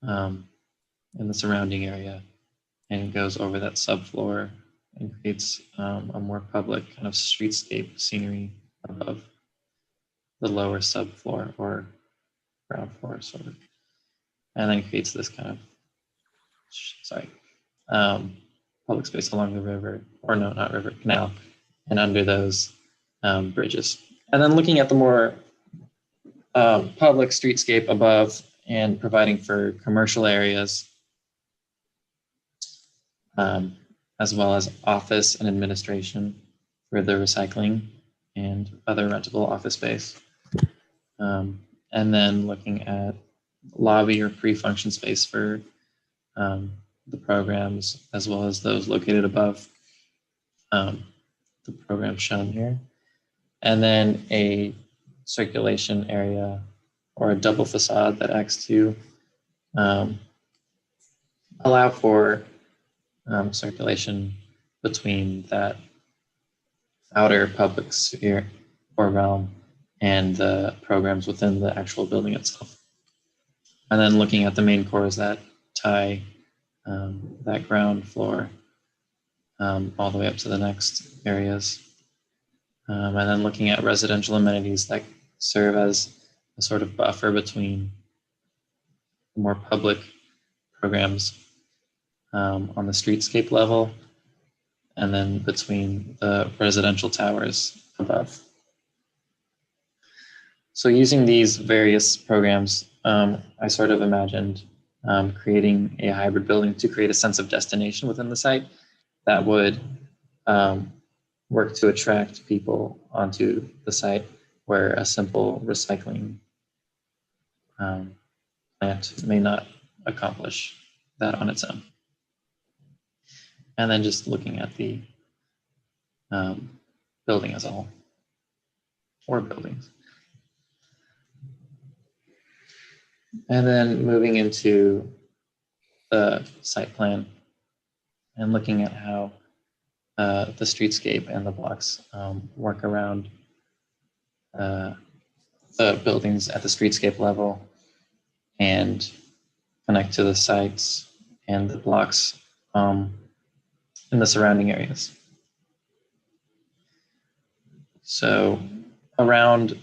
in the surrounding area and goes over that subfloor and creates a more public kind of streetscape scenery above the lower subfloor or ground floor sort of. And then creates this kind of, public space along the river, or no, not river, canal, and under those bridges. And then looking at the more public streetscape above and providing for commercial areas, as well as office and administration for the recycling and other rentable office space. And then looking at lobby or pre-function space for the programs, as well as those located above the program shown here. And then a circulation area or a double facade that acts to allow for circulation between that outer public sphere or realm and the programs within the actual building itself. And then looking at the main cores that tie that ground floor all the way up to the next areas. And then looking at residential amenities that serve as a sort of buffer between more public programs on the streetscape level and then between the residential towers above. So using these various programs, I sort of imagined creating a hybrid building to create a sense of destination within the site that would work to attract people onto the site, where a simple recycling plant may not accomplish that on its own. And then just looking at the building as a whole, or buildings. And then moving into the site plan and looking at how the streetscape and the blocks work around the buildings at the streetscape level and connect to the sites and the blocks in the surrounding areas. So around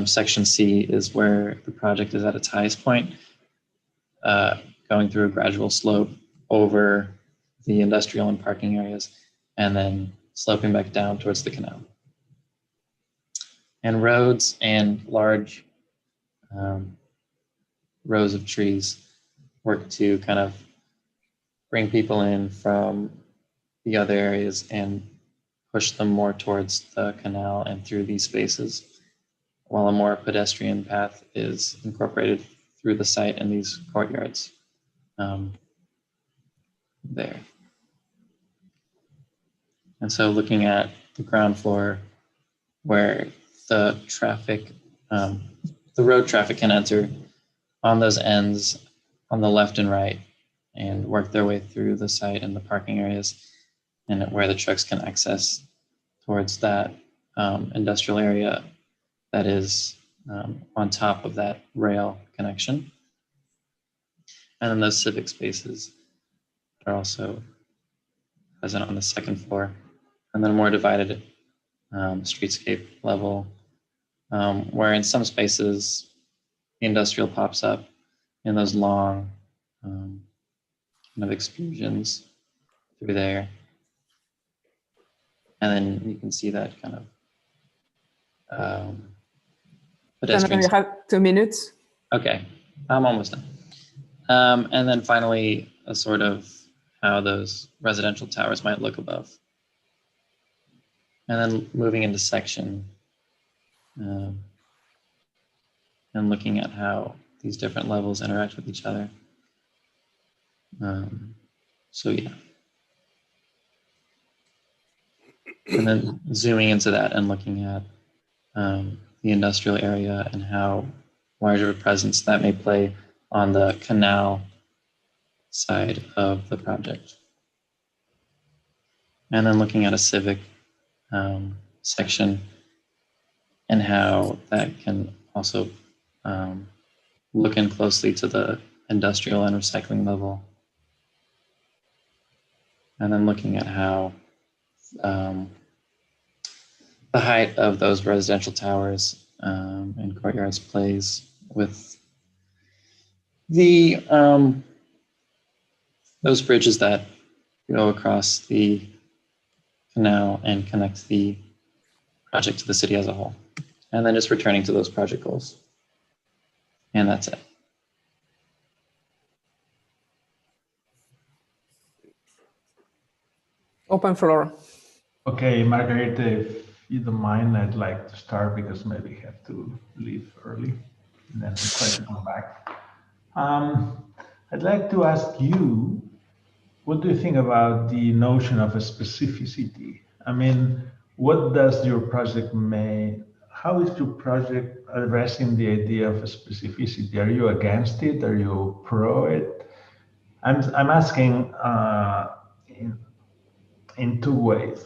section C is where the project is at its highest point, going through a gradual slope over the industrial and parking areas, and then sloping back down towards the canal. And roads and large rows of trees work to kind of bring people in from the other areas and push them more towards the canal and through these spaces, while a more pedestrian path is incorporated through the site and these courtyards there. And so looking at the ground floor where the traffic the road traffic can enter on those ends on the left and right and work their way through the site and the parking areas, and where the trucks can access towards that industrial area that is on top of that rail connection. And then those civic spaces are also present on the second floor, and then more divided streetscape level, where in some spaces the industrial pops up in those long kind of exclusions through there. And then you can see that kind of pedestrian. You have 2 minutes. Okay, I'm almost done. And then finally, a sort of how those residential towers might look above. And then moving into section and looking at how these different levels interact with each other. So yeah. And then zooming into that and looking at the industrial area and how large of a presence that may play on the canal side of the project. And then looking at a civic section and how that can also look in closely to the industrial and recycling level. And then looking at how the height of those residential towers and courtyards plays with the those bridges that go across the canal and connect the project to the city as a whole. And then just returning to those project goals. And that's it. Open floor. Okay, Margarita, if you don't mind, I'd like to start because maybe I have to leave early and then try to come back. I'd like to ask you, what do you think about the notion of a specificity? I mean, what does your project mean? How is your project addressing the idea of a specificity? Are you against it? Are you pro it? I'm asking in two ways.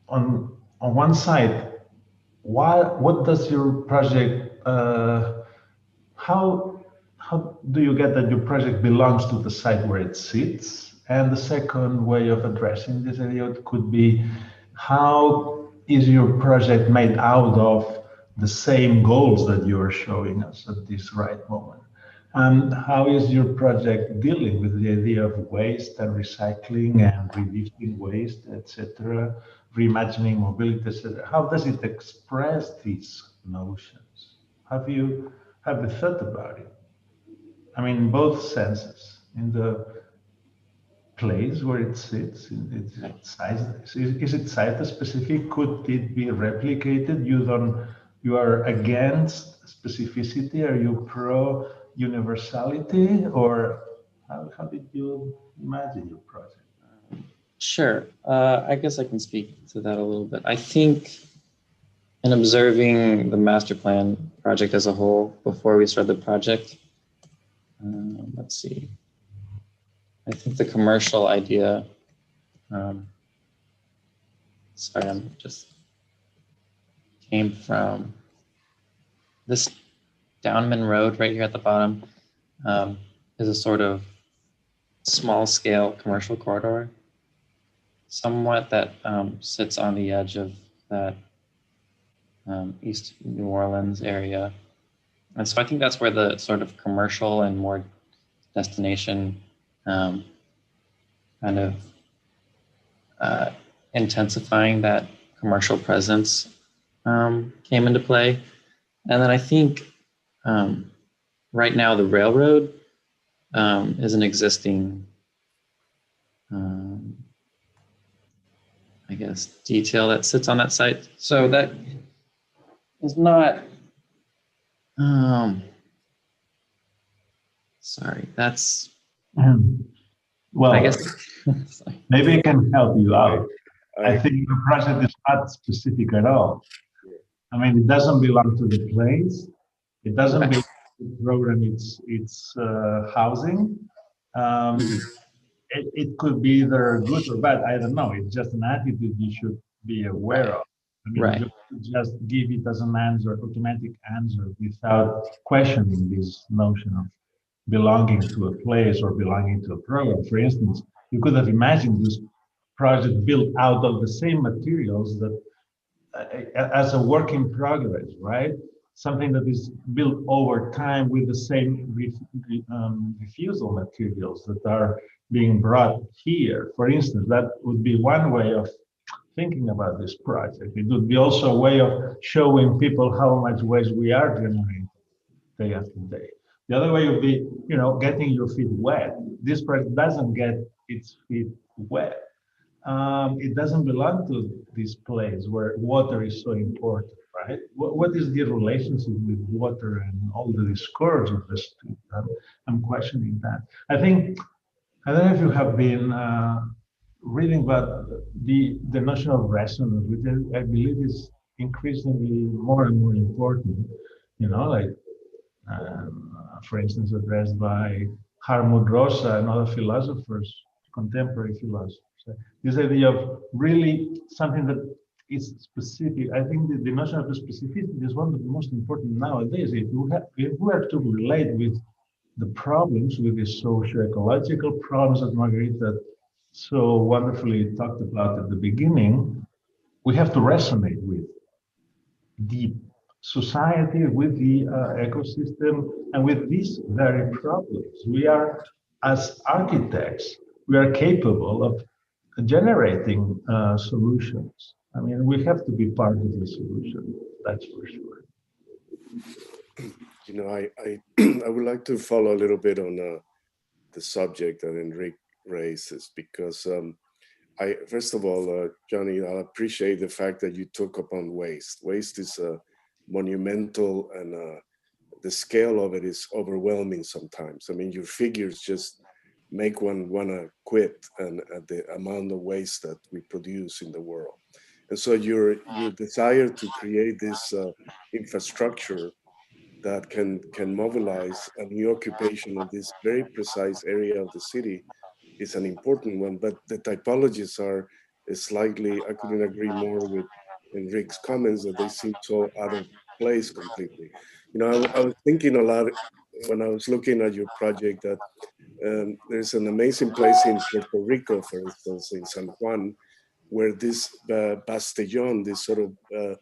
On one side, what does your project? How do you get that your project belongs to the site where it sits? And the second way of addressing this area could be, how is your project made out of the same goals that you are showing us at this right moment? And how is your project dealing with the idea of waste and recycling and reducing waste, etc., reimagining mobility, etc.? How does it express these notions? Have you thought about it? I mean, in both senses, in the place where it sits, in its size. Is it site specific? Could it be replicated? You are against specificity? Are you pro universality? Or how did you imagine your project? Sure. I guess I can speak to that a little bit. I think in observing the master plan project as a whole before we start the project, let's see. I think the commercial idea, sorry, I'm just came from this Downman Road right here at the bottom is a sort of small scale commercial corridor, somewhat that sits on the edge of that East New Orleans area. And so I think that's where the sort of commercial and more destination kind of intensifying that commercial presence came into play. And then I think right now the railroad is an existing, I guess, detail that sits on that site. So that is not, sorry, that's, well, I guess. Maybe I can help you out. I think the project is not specific at all. I mean, it doesn't belong to the place. It doesn't build program its housing. It could be either good or bad. I don't know. It's just an attitude you should be aware of. I mean, just give it as an answer, automatic answer, without questioning this notion of belonging to a place or belonging to a program. For instance, you could have imagined this project built out of the same materials that as a work in progress, right? Something that is built over time with the same refusal materials that are being brought here. For instance, that would be one way of thinking about this project. It would be also a way of showing people how much waste we are generating day after day. The other way would be, you know, getting your feet wet. This project doesn't get its feet wet. It doesn't belong to this place where water is so important, right? What is the relationship with water and all the discourse of the street? I'm questioning that. I don't know if you have been reading about the notion of resonance, which I believe is increasingly more and more important. You know, like for instance, addressed by Harmut Rosa and other philosophers, contemporary philosophers. This idea of really something that is specific. I think the notion of specificity is one of the most important nowadays. If we are to relate with the problems, with the socio-ecological problems that Margarita so wonderfully talked about at the beginning, we have to resonate with the society, with the ecosystem, and with these very problems. We are, as architects, we are capable of generating solutions. I mean, we have to be part of the solution, that's for sure. You know, I would like to follow a little bit on the subject that Enrique raises, because first of all, Johnny, I appreciate the fact that you took upon waste. Waste is monumental, and the scale of it is overwhelming sometimes. I mean, your figures just make one want to quit and the amount of waste that we produce in the world. And so your desire to create this infrastructure that can mobilize a new occupation of this very precise area of the city is an important one, but the typologies are slightly, I couldn't agree more with Enrique's comments that they seem so out of place completely. You know, I was thinking a lot when I was looking at your project that there's an amazing place in Puerto Rico, for instance, in San Juan, where this Bastellón, this sort of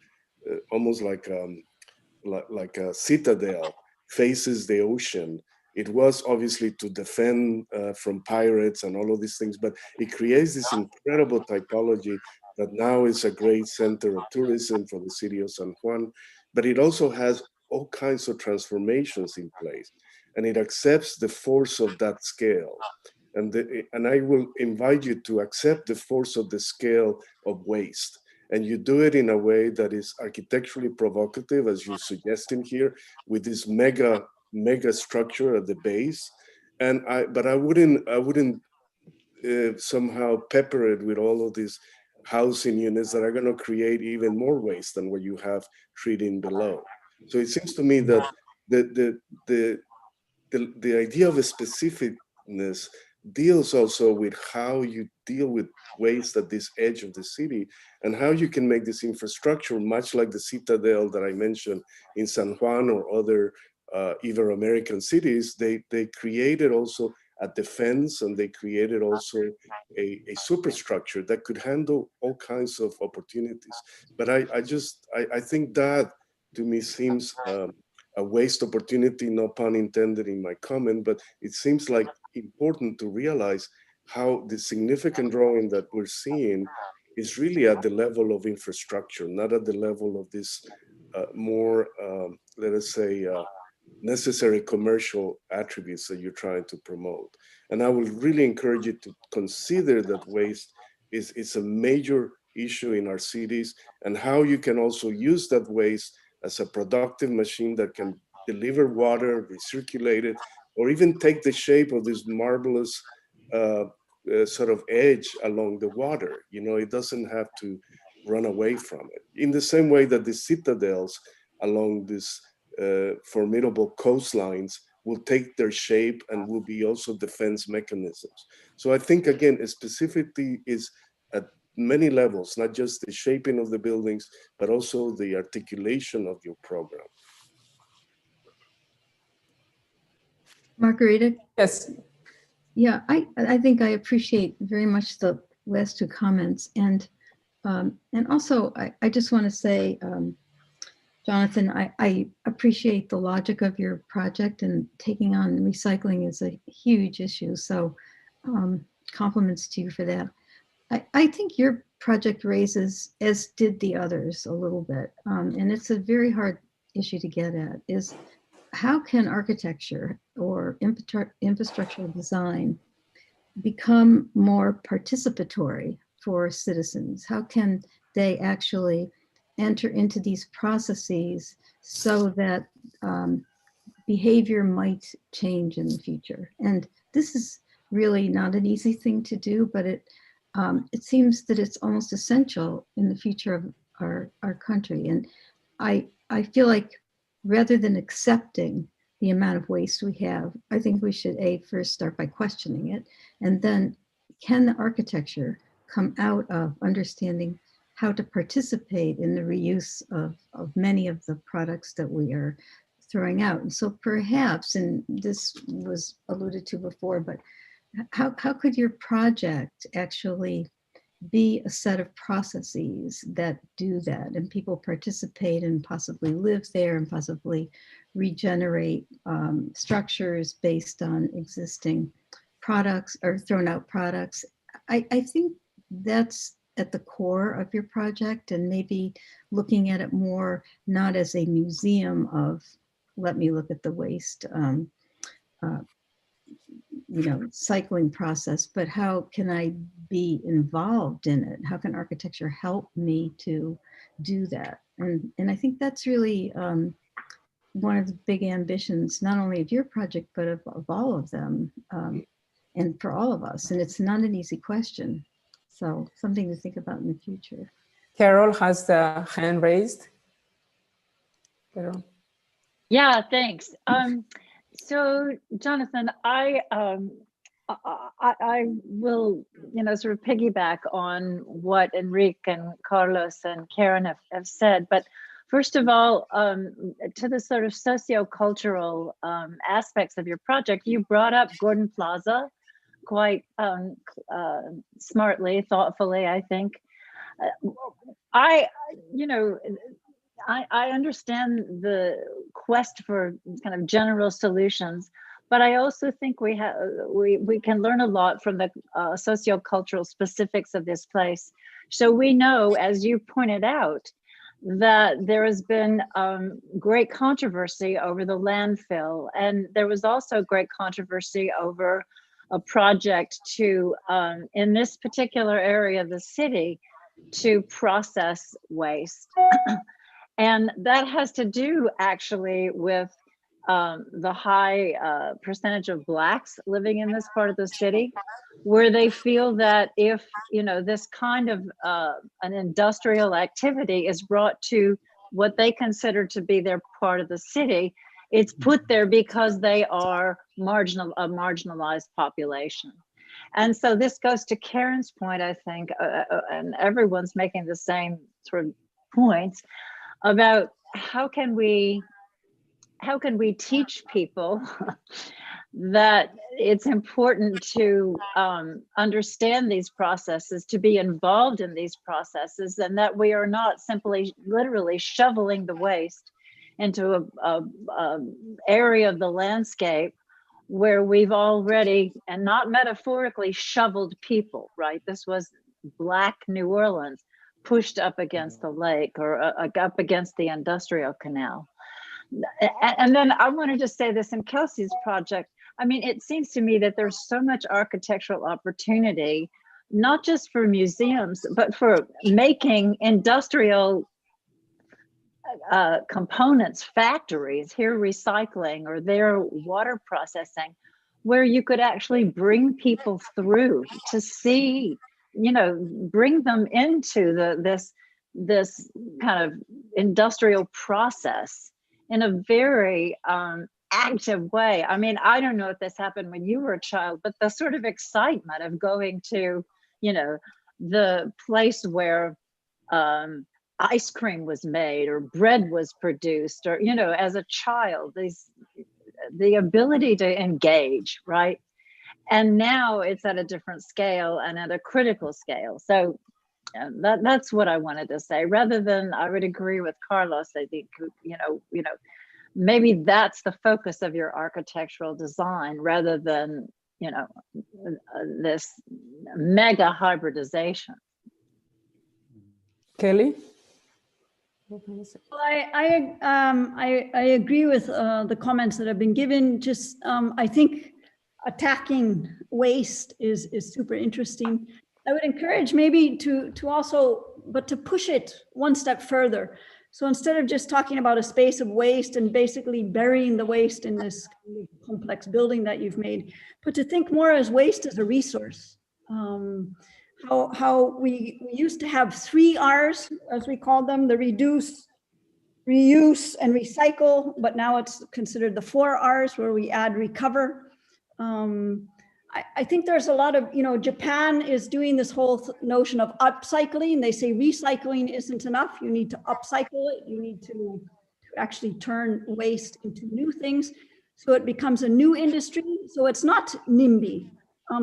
almost like a citadel, faces the ocean. It was obviously to defend from pirates and all of these things, but it creates this incredible typology that now is a great center of tourism for the city of San Juan, but it also has all kinds of transformations in place, and it accepts the force of that scale. And I will invite you to accept the force of the scale of waste. And you do it in a way that is architecturally provocative, as you're suggesting here, with this mega structure at the base. But I wouldn't somehow pepper it with all of these housing units that are going to create even more waste than what you have treating below. So it seems to me that the idea of a specificness deals also with how you deal with waste at this edge of the city, and how you can make this infrastructure much like the citadel that I mentioned in San Juan or other Ibero-American cities. They created also a defense, and they created also a superstructure that could handle all kinds of opportunities. But I think that to me seems a waste opportunity, no pun intended in my comment, but it seems like important to realize how the significant drawing that we're seeing is really at the level of infrastructure, not at the level of this more, let us say, necessary commercial attributes that you're trying to promote. And I would really encourage you to consider that waste is a major issue in our cities, and how you can also use that waste as a productive machine that can deliver water, recirculate it, or even take the shape of this marvelous sort of edge along the water. You know, it doesn't have to run away from it. In the same way that the citadels along this formidable coastlines will take their shape and will be also defense mechanisms. So I think, again, specificity is at many levels, not just the shaping of the buildings, but also the articulation of your program. Margarita? Yes. Yeah, I think I appreciate very much the last two comments. And also, I just want to say, Jonathan, I appreciate the logic of your project, and taking on recycling is a huge issue. So compliments to you for that. I think your project raises, as did the others, a little bit, and it's a very hard issue to get at, is how can architecture or infrastructural design become more participatory for citizens? How can they actually enter into these processes so that behavior might change in the future? And this is really not an easy thing to do, but it seems that it's almost essential in the future of our country. And I feel like rather than accepting the amount of waste we have, I think we should first start by questioning it. And then, can the architecture come out of understanding how to participate in the reuse of many of the products that we are throwing out? And so perhaps, and this was alluded to before, but how could your project actually be a set of processes that do that, and people participate and possibly live there and possibly regenerate structures based on existing products or thrown out products? I think that's at the core of your project, and maybe looking at it more not as a museum of, let me look at the waste cycling process, but how can I be involved in it? How can architecture help me to do that? And I think that's really one of the big ambitions, not only of your project, but of all of them, and for all of us. And it's not an easy question. So something to think about in the future. Carol has the hand raised. Carol. Yeah, thanks. So Jonathan, I will, sort of piggyback on what Enrique and Carlos and Karen have said. But first of all, to the sort of sociocultural aspects of your project, you brought up Gordon Plaza quite smartly, thoughtfully, I think. I understand the quest for kind of general solutions, but I also think we can learn a lot from the sociocultural specifics of this place. So we know, as you pointed out, that there has been great controversy over the landfill, and there was also great controversy over a project to, in this particular area of the city, to process waste. And that has to do actually with the high percentage of Blacks living in this part of the city, where they feel that if this kind of an industrial activity is brought to what they consider to be their part of the city, it's put there because they are a marginalized population. And so this goes to Karen's point, I think, and everyone's making the same sort of points about how can we teach people that it's important to understand these processes, to be involved in these processes, and that we are not simply literally shoveling the waste into a area of the landscape where we've already, and not metaphorically, shoveled people, right? This was Black New Orleans pushed up against the lake or up against the industrial canal. And then I wanted to say this in Kelsey's project. I mean, it seems to me that there's so much architectural opportunity, not just for museums, but for making industrial components, factories, here recycling or there water processing, where you could actually bring people through to see, bring them into this kind of industrial process in a very active way. I mean, I don't know if this happened when you were a child, but the sort of excitement of going to, you know, the place where ice cream was made or bread was produced, or, you know, as a child, the ability to engage, right? And now it's at a different scale and at a critical scale. So that's what I wanted to say. Rather than, I would agree with Carlos. I think, you know, maybe that's the focus of your architectural design, rather than, you know, this mega hybridization. Kelly? Well, I agree with the comments that have been given. Just I think attacking waste is super interesting. I would encourage maybe to also, but to push it one step further. So instead of just talking about a space of waste and basically burying the waste in this kind of complex building that you've made, but to think more as waste as a resource. How we used to have 3 R's, as we called them, the reduce, reuse, and recycle, but now it's considered the 4 R's, where we add recover. I think there's a lot of, you know, Japan is doing this whole notion of upcycling. They say recycling isn't enough. You need to upcycle it. You need to actually turn waste into new things. So it becomes a new industry. So it's not NIMBY,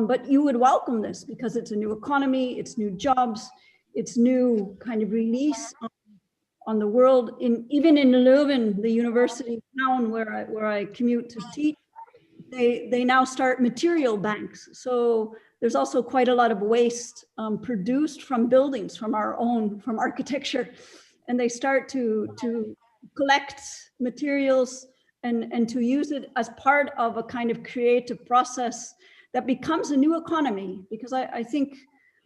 but you would welcome this because it's a new economy, it's new jobs, it's new kind of release on the world. Even in Leuven, the university town where I commute to teach, they now start material banks. So there's also quite a lot of waste produced from buildings, from architecture. And they start to collect materials and to use it as part of a kind of creative process that becomes a new economy. Because I think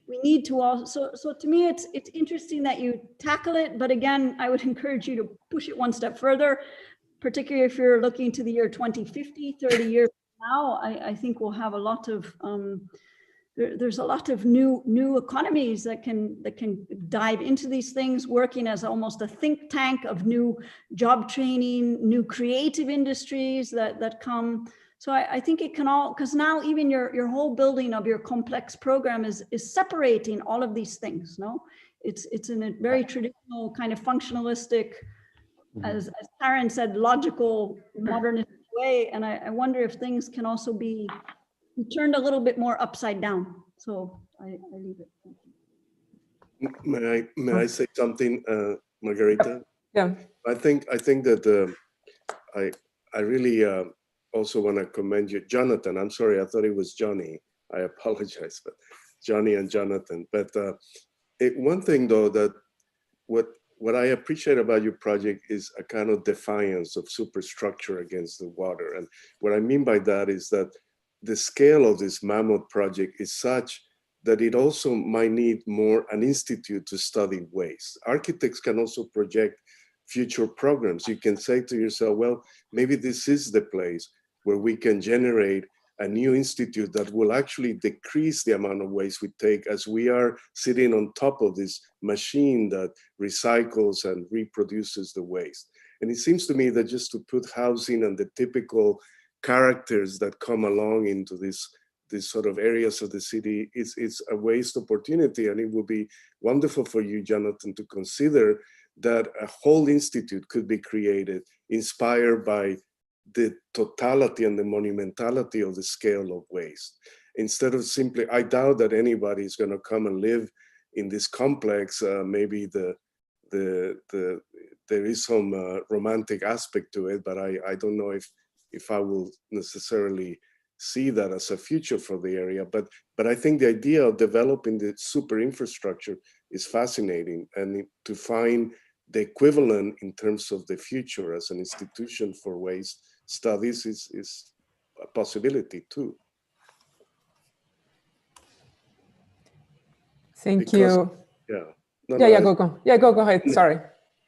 we need to also, so to me, it's interesting that you tackle it, but again, I would encourage you to push it one step further, particularly if you're looking to the year 2050, 30 years from now. I think we'll have a lot of, there's a lot of new economies that can dive into these things, working as almost a think tank of new job training, new creative industries that come. So I think it can all, because now even your whole building of your complex program is separating all of these things. No, it's in a very traditional kind of functionalistic, as Karen said, logical modernist way. And I wonder if things can also be turned a little bit more upside down. So I leave it. May I say something, Margarita? Yeah. I think that I really also want to commend you, Jonathan. I'm sorry, I thought it was Johnny. I apologize, but Johnny and Jonathan. But one thing though, that what I appreciate about your project is a kind of defiance of superstructure against the water. And what I mean by that is that the scale of this mammoth project is such that it also might need more an institute to study waste. Architects can also project future programs. You can say to yourself, well, maybe this is the place where we can generate a new institute that will actually decrease the amount of waste we take, as we are sitting on top of this machine that recycles and reproduces the waste. And it seems to me that just to put housing and the typical characters that come along into these sort of areas of the city, it's a waste opportunity. And it would be wonderful for you, Jonathan, to consider that a whole institute could be created, inspired by the totality and the monumentality of the scale of waste. Instead of simply, I doubt that anybody is going to come and live in this complex. Maybe there is some romantic aspect to it, but I don't know if I will necessarily see that as a future for the area. But I think the idea of developing the super infrastructure is fascinating, and to find the equivalent in terms of the future as an institution for waste studies is a possibility too. Thank you. Yeah. Go ahead. Sorry.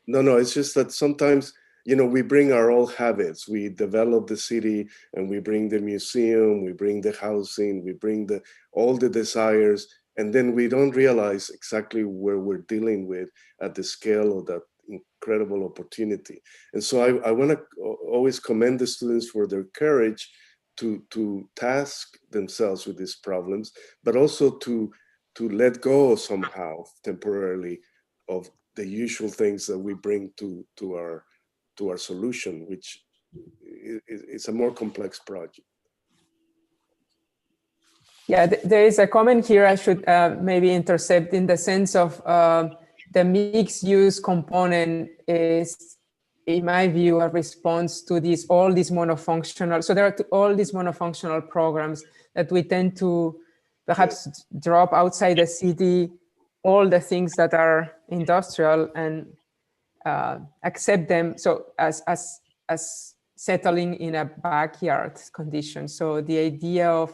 No, it's just that sometimes, we bring our old habits. We develop the city and we bring the museum, we bring the housing, we bring all the desires, And then we don't realize exactly where we're dealing with at the scale of that incredible opportunity. And so I want to always commend the students for their courage to task themselves with these problems, but also to let go somehow temporarily of the usual things that we bring to our solution, which is a more complex project. Yeah, there is a comment here I should maybe intercept, in the sense of the mixed use component is, in my view, a response to all these monofunctional. So there are all these monofunctional programs that we tend to perhaps drop outside the city, all the things that are industrial, and accept them so as settling in a backyard condition. So the idea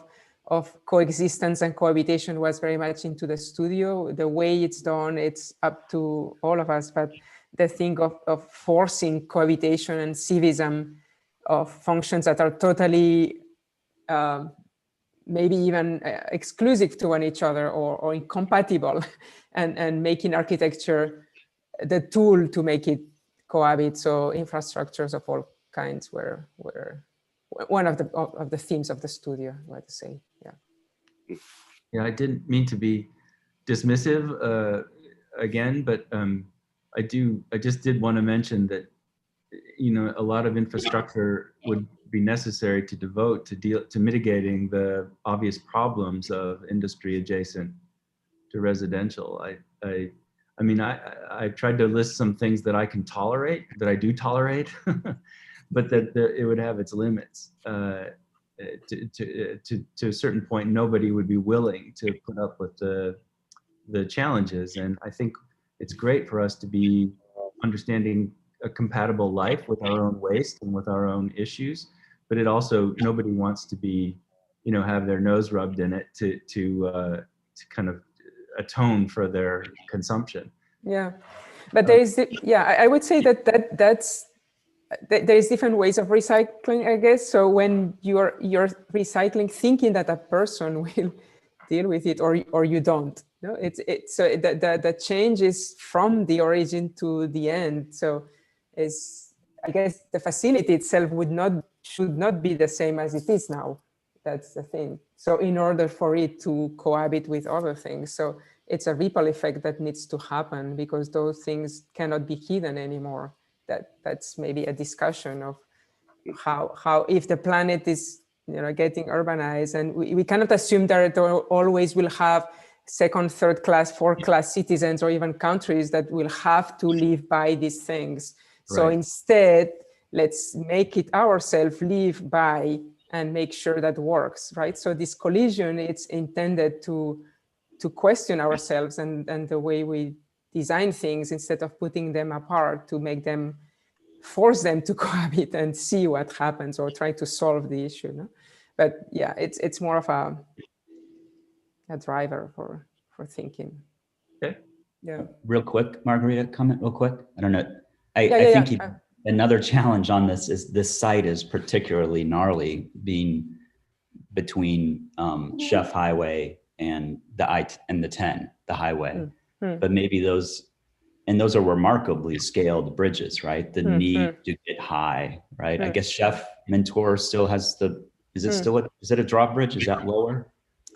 of coexistence and cohabitation was very much into the studio. The way it's done, it's up to all of us, but the thing of forcing cohabitation and civism of functions that are totally maybe even exclusive to one each other or incompatible, and making architecture the tool to make it cohabit. So infrastructures of all kinds were one of the themes of the studio, I would say. Yeah. Yeah, I didn't mean to be dismissive again, but I just did want to mention that, you know, a lot of infrastructure would be necessary to devote to mitigating the obvious problems of industry adjacent to residential. I mean, I tried to list some things that I can tolerate, that I do tolerate, but that it would have its limits. To a certain point, nobody would be willing to put up with the challenges. And I think it's great for us to be understanding a compatible life with our own waste and with our own issues, but it also, nobody wants to be, you know, have their nose rubbed in it to kind of atone for their consumption. Yeah, but there is, I would say that's there's different ways of recycling, I guess. So when you're recycling, thinking that a person will deal with it, or you don't. No, so the change is from the origin to the end. So I guess the facility itself should not be the same as it is now. That's the thing. So in order for it to cohabit with other things, so it's a ripple effect that needs to happen, because those things cannot be hidden anymore. That's maybe a discussion of how if the planet is, you know, getting urbanized, and we cannot assume that it always will have second, third class, fourth class citizens, or even countries that will have to live by these things. So instead, let's make it ourselves live by and make sure that works, right? So this collision, it's intended to question ourselves and the way we design things, instead of putting them apart, to make them, force them to cohabit and see what happens, or try to solve the issue. No? But yeah, it's more of a driver for thinking. Okay. Yeah. Real quick, Margarita, comment real quick. I don't know. I think another challenge on this is this site is particularly gnarly, being between Chef Highway and the 10, the highway. But maybe those are remarkably scaled bridges, right? The need to get high, right? I guess Chef Mentor still has is it a drawbridge? Is that lower?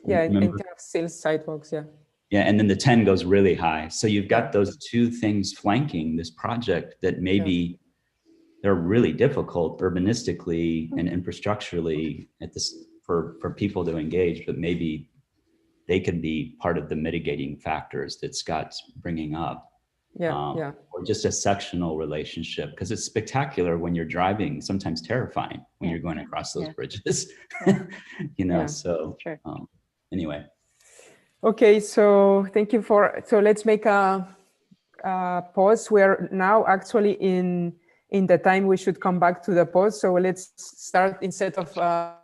Yeah, I think still sidewalks, yeah. Yeah, and then the 10 goes really high. So you've got those two things flanking this project that maybe they're really difficult urbanistically and infrastructurally for people to engage, but maybe they could be part of the mitigating factors that Scott's bringing up. Or just a sectional relationship, because it's spectacular when you're driving, sometimes terrifying when you're going across those bridges, you know, so anyway. Okay, so thank you so let's make a pause. We're now actually in the time we should come back to the pause. So let's start, instead of at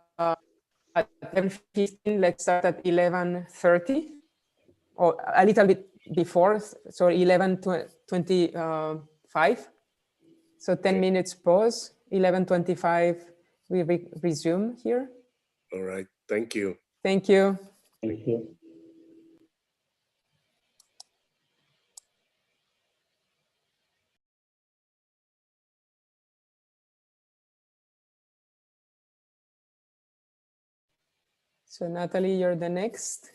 11:15, let's start at 11:30, or a little bit before, so 11:25. So 10 minutes pause, 11:25, we resume here. All right, thank you. Thank you. Thank you. So Natalie, you're the next.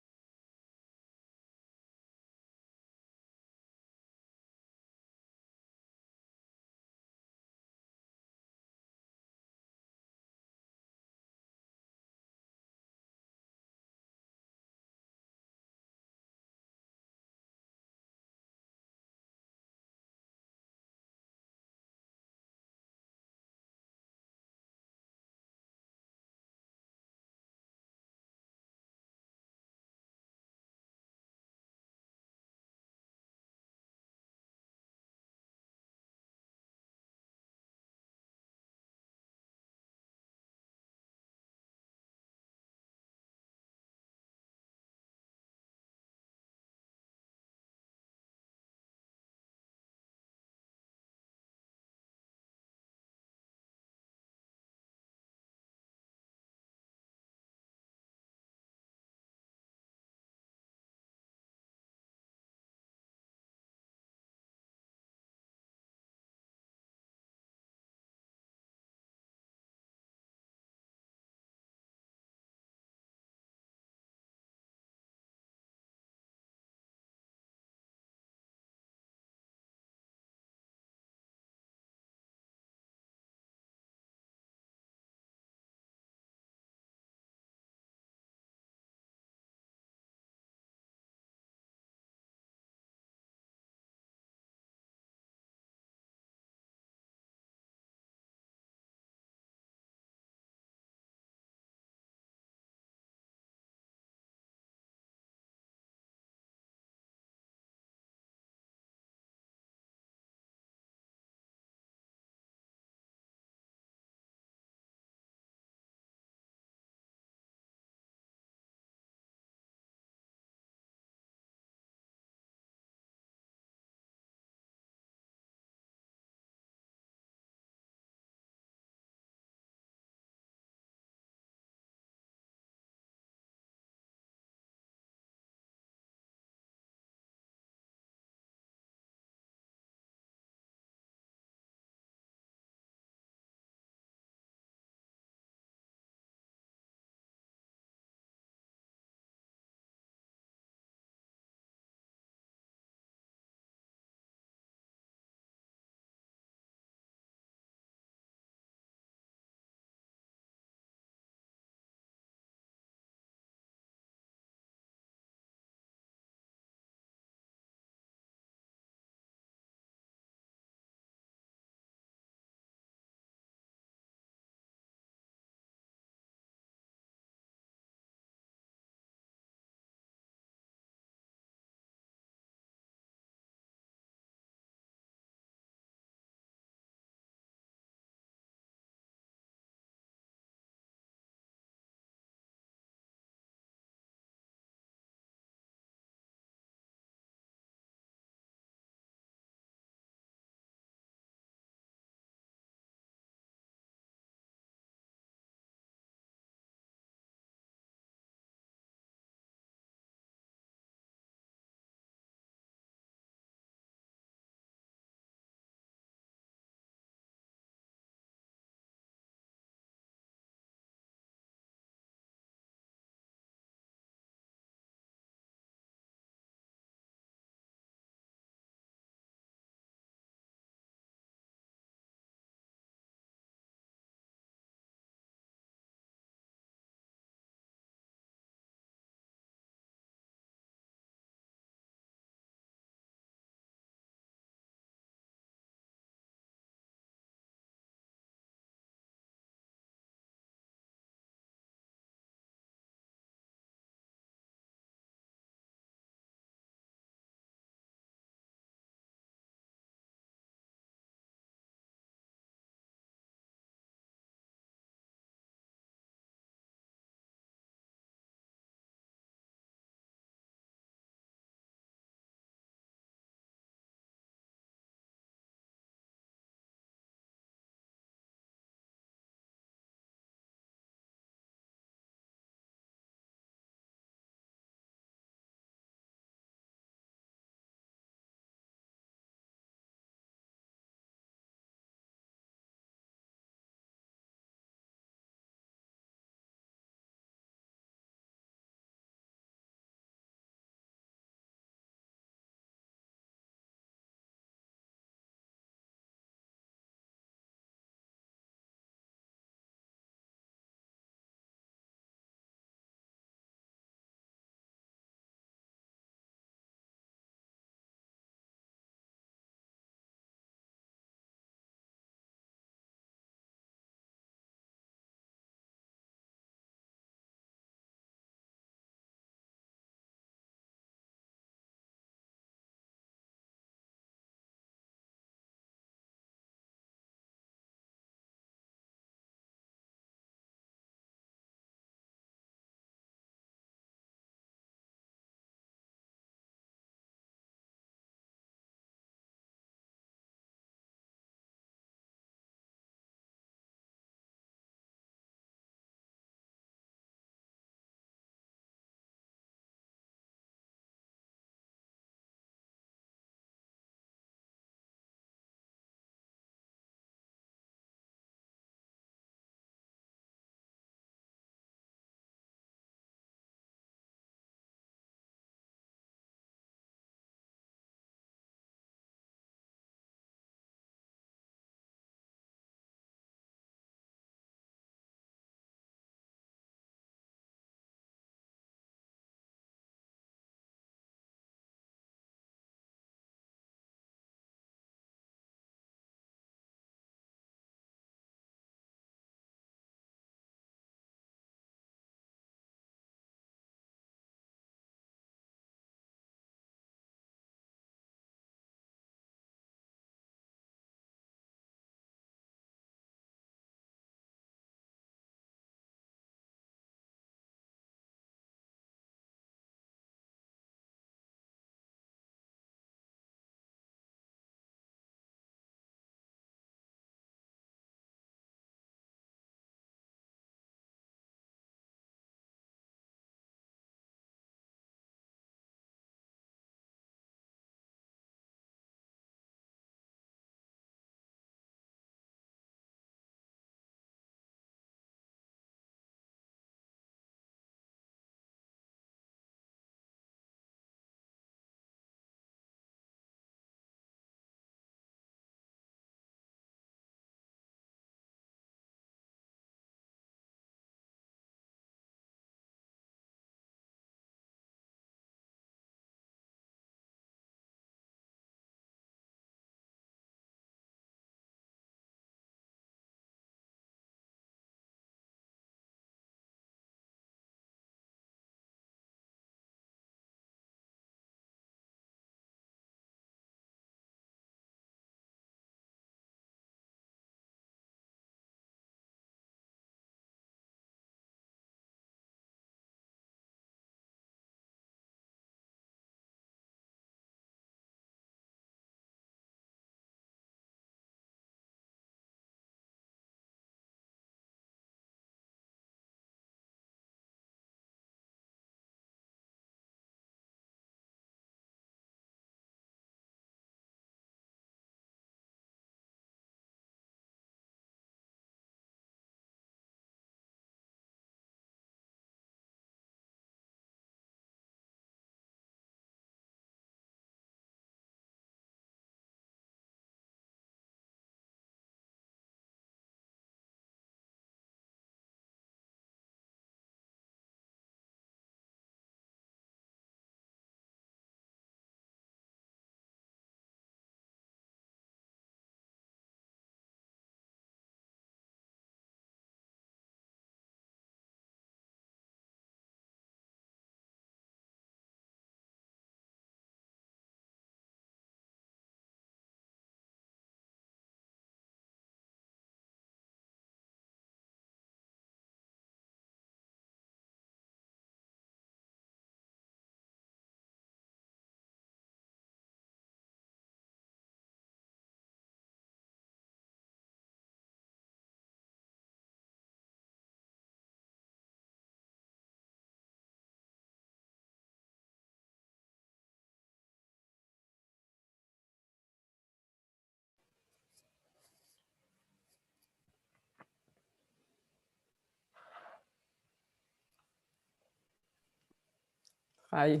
Hi.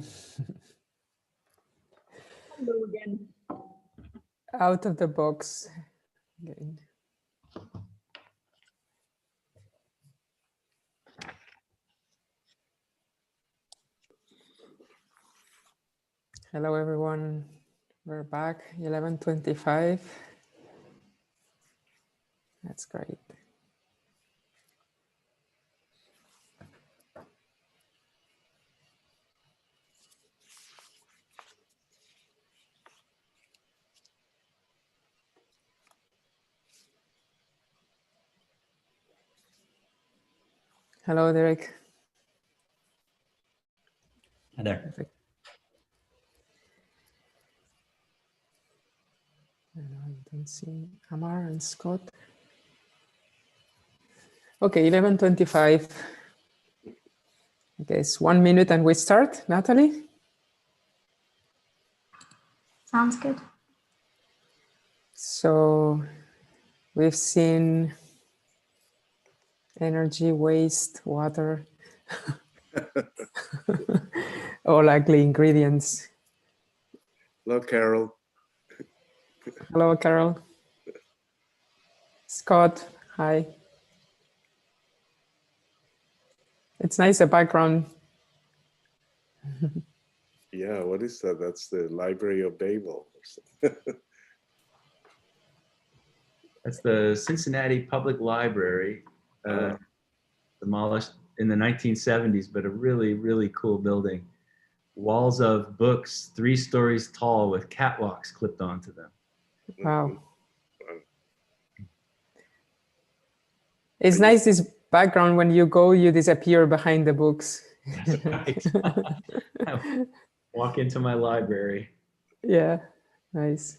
Hello again. Out of the box. Again. Hello, everyone. We're back, 11:25. That's great. Hello, Derek. Hi there. Perfect. I don't see Amar and Scott. Okay, 11:25. Okay, it's 1 minute and we start. Natalie? Sounds good. So we've seen energy, waste, water, all ugly ingredients. Hello, Carol. Hello, Carol. Scott, hi. It's nice, the background. Yeah, what is that? That's the Library of Babel. That's the Cincinnati Public Library, demolished in the 1970s, but a really, really cool building. Walls of books, 3 stories tall with catwalks clipped onto them. Wow. It's nice, this background. When you go, you disappear behind the books. That's right. Walk into my library. Yeah, nice.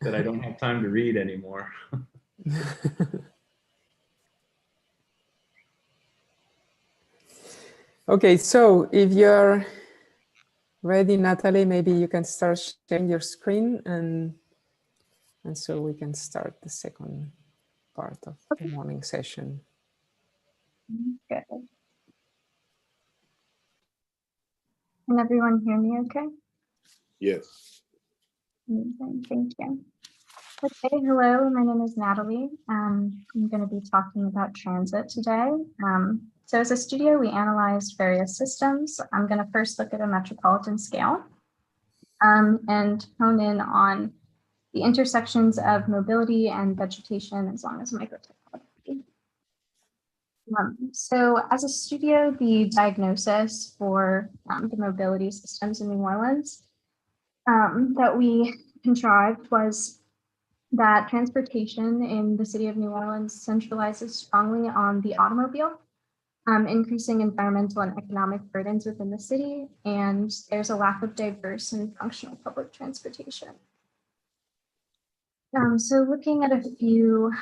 That I don't have time to read anymore. Okay, so if you're ready, Natalie, maybe you can start sharing your screen and so we can start the second part of the morning session. Good. Can everyone hear me okay? Yes. Amazing, thank you. Okay, hello, my name is Natalie. I'm going to be talking about transit today. So as a studio, we analyzed various systems. I'm going to first look at a metropolitan scale and hone in on the intersections of mobility and vegetation as long as microtopography. So as a studio, the diagnosis for the mobility systems in New Orleans that we contrived was that transportation in the city of New Orleans centralizes strongly on the automobile, increasing environmental and economic burdens within the city, and there's a lack of diverse and functional public transportation. So looking at a few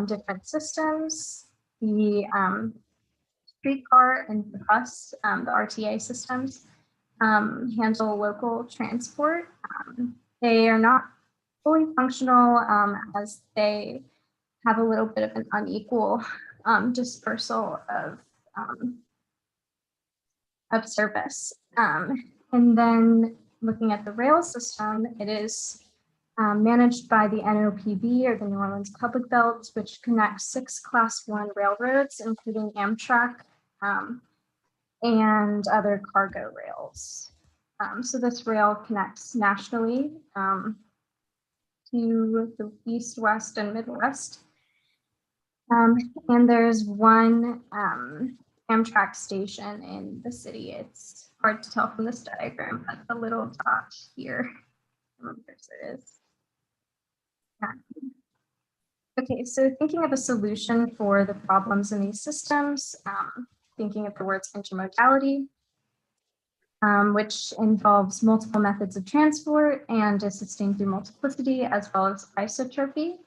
different systems, the streetcar and the bus, the RTA systems, handle local transport. They are not fully functional as they have a little bit of an unequal dispersal of service. And then looking at the rail system, it is managed by the NOPB, or the New Orleans Public Belt, which connects 6 Class 1 railroads, including Amtrak and other cargo rails. So this rail connects nationally to the East, West, and Midwest. And there's one Amtrak station in the city. It's hard to tell from this diagram, but the little dot here, it is. Okay, so thinking of a solution for the problems in these systems, thinking of the words intermodality, which involves multiple methods of transport and is sustained through multiplicity, as well as isotropy,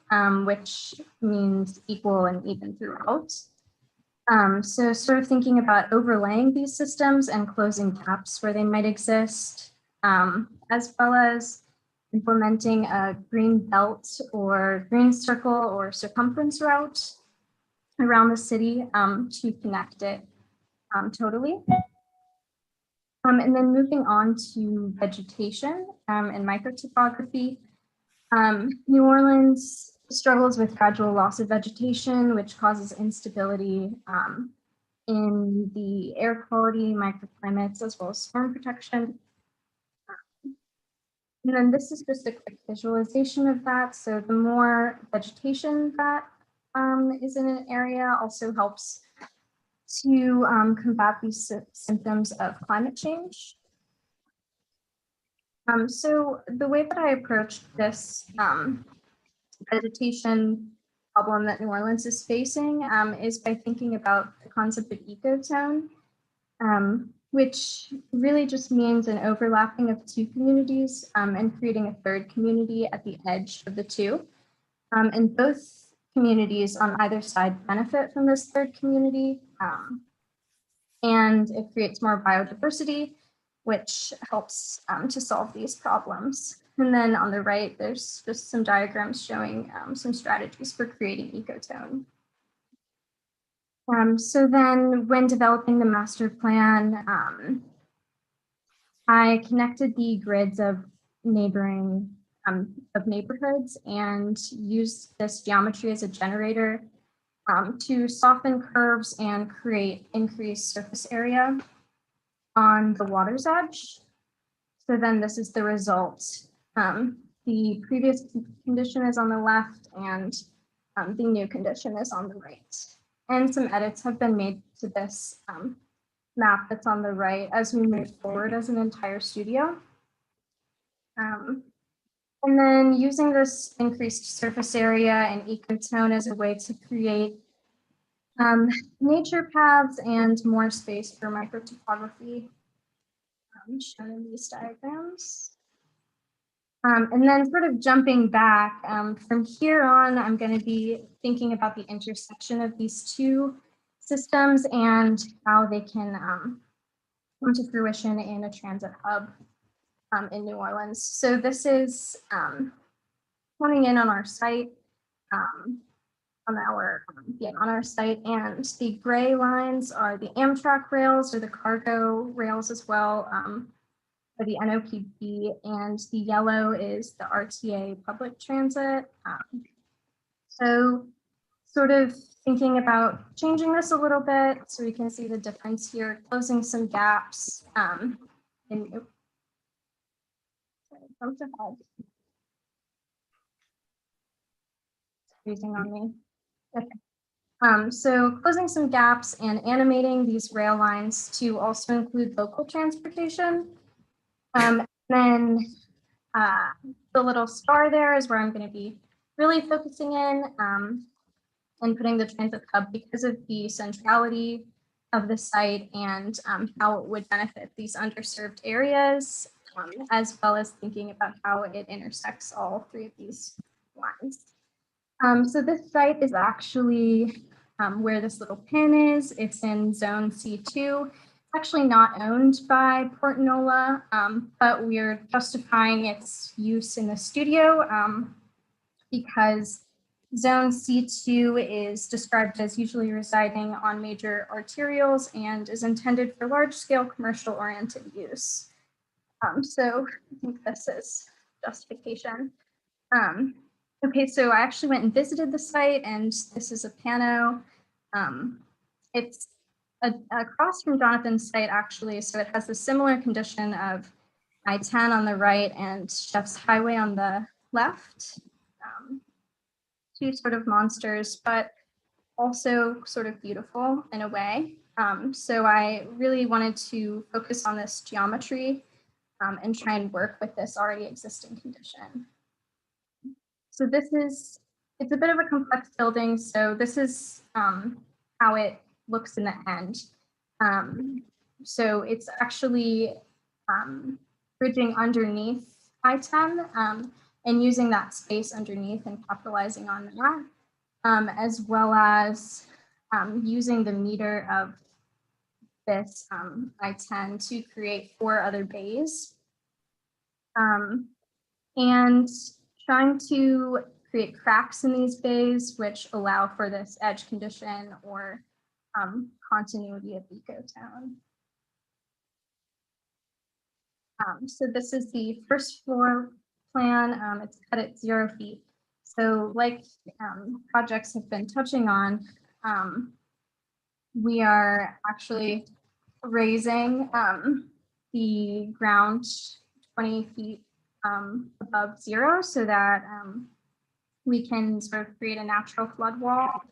which means equal and even throughout. So sort of thinking about overlaying these systems and closing gaps where they might exist, as well as implementing a green belt or green circle or circumference route around the city to connect it totally. And then moving on to vegetation and microtopography. New Orleans struggles with gradual loss of vegetation, which causes instability in the air quality, microclimates, as well as storm protection. And then this is just a quick visualization of that. So the more vegetation that is in an area also helps to combat these symptoms of climate change. So the way that I approached this vegetation problem that New Orleans is facing is by thinking about the concept of ecotone, which really just means an overlapping of two communities and creating a third community at the edge of the two. And both communities on either side benefit from this third community. And it creates more biodiversity, which helps to solve these problems. And then on the right, there's just some diagrams showing some strategies for creating ecotone. So then when developing the master plan, I connected the grids of neighboring neighborhoods and used this geometry as a generator to soften curves and create increased surface area on the water's edge. So then this is the result. The previous condition is on the left and the new condition is on the right. And some edits have been made to this map that's on the right as we move forward as an entire studio. And then using this increased surface area and ecotone as a way to create nature paths and more space for microtopography shown in these diagrams. And then sort of jumping back, from here on, I'm going to be thinking about the intersection of these two systems and how they can come to fruition in a transit hub in New Orleans. So this is pointing in on our site, on our site, and the gray lines are the Amtrak rails or the cargo rails as well. For the NOPD, and the yellow is the RTA public transit. So sort of thinking about changing this a little bit so we can see the difference here, closing some gaps Freezing on me. Okay. So closing some gaps and animating these rail lines to also include local transportation. Then the little star there is where I'm going to be really focusing in and putting the transit hub because of the centrality of the site and how it would benefit these underserved areas, as well as thinking about how it intersects all three of these lines. So this site is actually where this little pin is. It's in zone C2. Actually not owned by Portnola, but we're justifying its use in the studio because zone C2 is described as usually residing on major arterials and is intended for large-scale commercial-oriented use. So I think this is justification. Okay, so I actually went and visited the site, and this is a pano. It's across from Jonathan's site, actually, so it has a similar condition of I-10 on the right and Chef's Highway on the left. Two sort of monsters, but also sort of beautiful in a way. So I really wanted to focus on this geometry and try and work with this already existing condition. So it's a bit of a complex building. So this is how it looks in the end. So it's actually bridging underneath I-10 and using that space underneath and capitalizing on that, as well as using the meter of this I-10 to create 4 other bays. And trying to create cracks in these bays, which allow for this edge condition or continuity of ecotone. So this is the first floor plan. It's cut at 0 feet. So like projects have been touching on, we are actually raising the ground 20 feet above 0 so that we can sort of create a natural flood wall.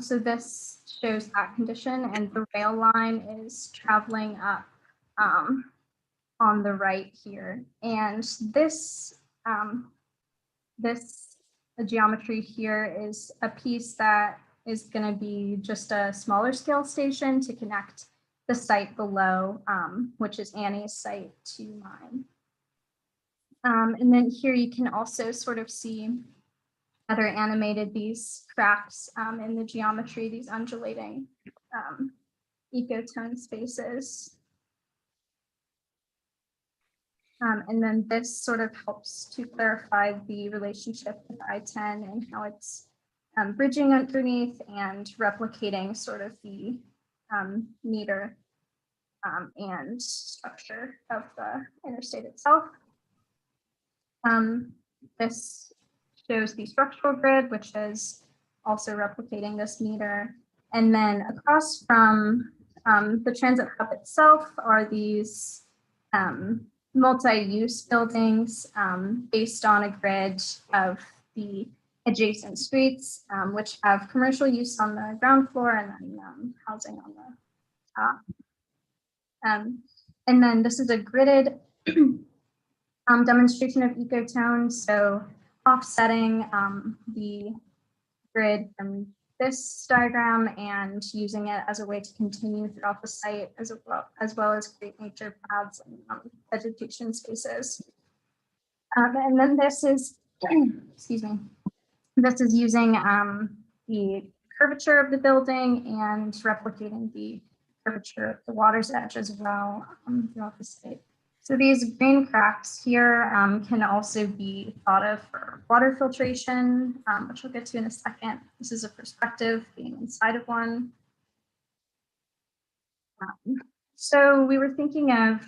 So this shows that condition, and the rail line is traveling up on the right here. And this geometry here is a piece that is going to be just a smaller scale station to connect the site below, which is Annie's site, to mine. And then here you can also sort of see other animated these cracks in the geometry, these undulating ecotone spaces. And then this sort of helps to clarify the relationship with I-10 and how it's bridging underneath and replicating sort of the meter and structure of the interstate itself. This shows the structural grid, which is also replicating this meter. And then across from the transit hub itself are these multi-use buildings based on a grid of the adjacent streets, which have commercial use on the ground floor and then housing on the top. And then this is a gridded demonstration of ecotone. So offsetting the grid from this diagram and using it as a way to continue throughout the site as well as create nature paths and vegetation spaces. And then this is, excuse me, this is using the curvature of the building and replicating the curvature of the water's edge as well throughout the site. So these green cracks here can also be thought of for water filtration, which we'll get to in a second. This is a perspective being inside of one. So we were thinking of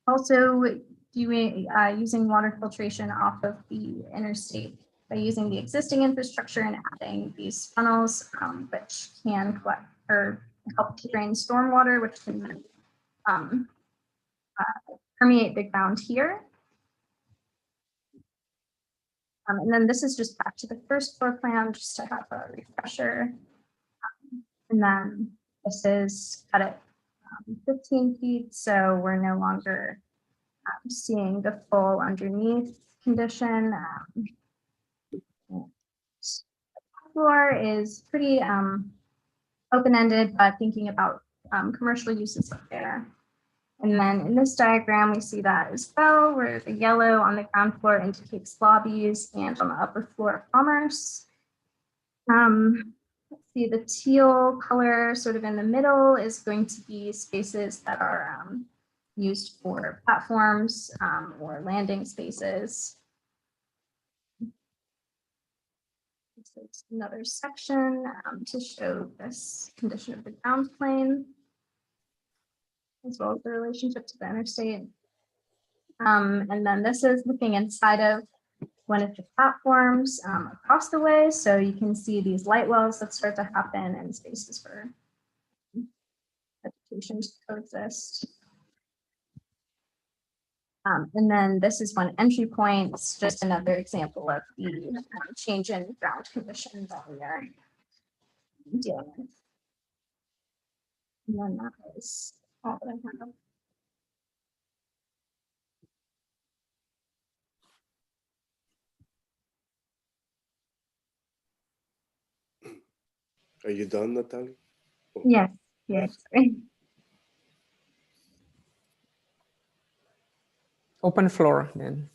also doing using water filtration off of the interstate by using the existing infrastructure and adding these funnels, which can collect or help to drain stormwater, which can permeate the ground here. And then this is just back to the first floor plan, just to have a refresher. And then this is cut at 15 feet, so we're no longer seeing the full underneath condition. The floor is pretty open-ended, but thinking about commercial uses up there. And then in this diagram, we see that as well, where the yellow on the ground floor indicates lobbies and on the upper floor, commerce. Let's see, the teal color sort of in the middle is going to be spaces that are used for platforms or landing spaces. This is another section to show this condition of the ground plane, as well as the relationship to the interstate. And then this is looking inside of one of the platforms across the way. So you can see these light wells that start to happen and spaces for vegetation to coexist. And then this is one entry point. It's just another example of the change in ground conditions that we are dealing with. And then that is all that I have. Are you done, Natalie? Oh. Yes, yes. Open floor then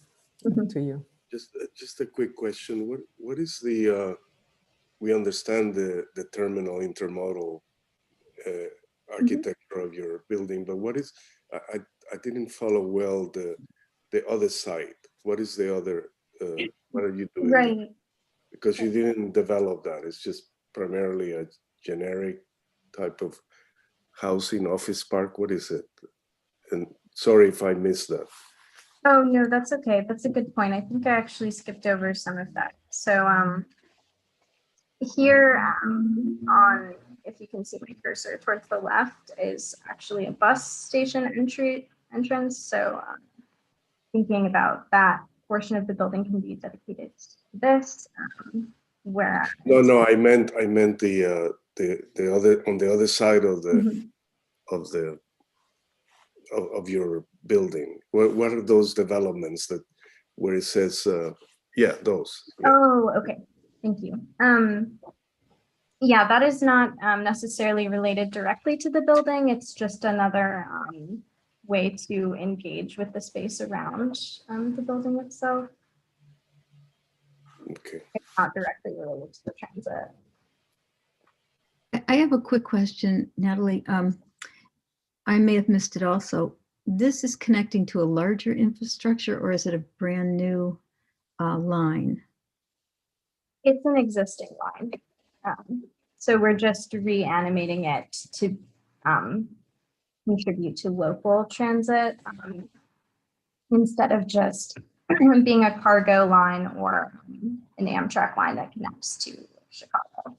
to you. Just a quick question. What is the we understand the terminal intermodal architecture of your building, but what is I didn't follow well the other side. What is the other what are you doing? Right. There? Because you didn't develop that. It's just primarily a generic type of housing office park. What is it? And Sorry if I missed that. Oh, no, that's okay. That's a good point. I think I actually skipped over some of that. So here on, if you can see my cursor towards the left, is actually a bus station entrance. So thinking about that portion of the building can be dedicated to this, where No, I meant the other, on the other side of the of your building. What are those developments that where it says yeah, those? Yeah. Oh, okay. Thank you. Yeah, that is not necessarily related directly to the building. It's just another way to engage with the space around the building itself. Okay. It's not directly related to the transit. I have a quick question, Natalie. I may have missed it also. This is connecting to a larger infrastructure, or is it a brand new line? It's an existing line. So we're just reanimating it to contribute to local transit instead of just being a cargo line or an Amtrak line that connects to Chicago.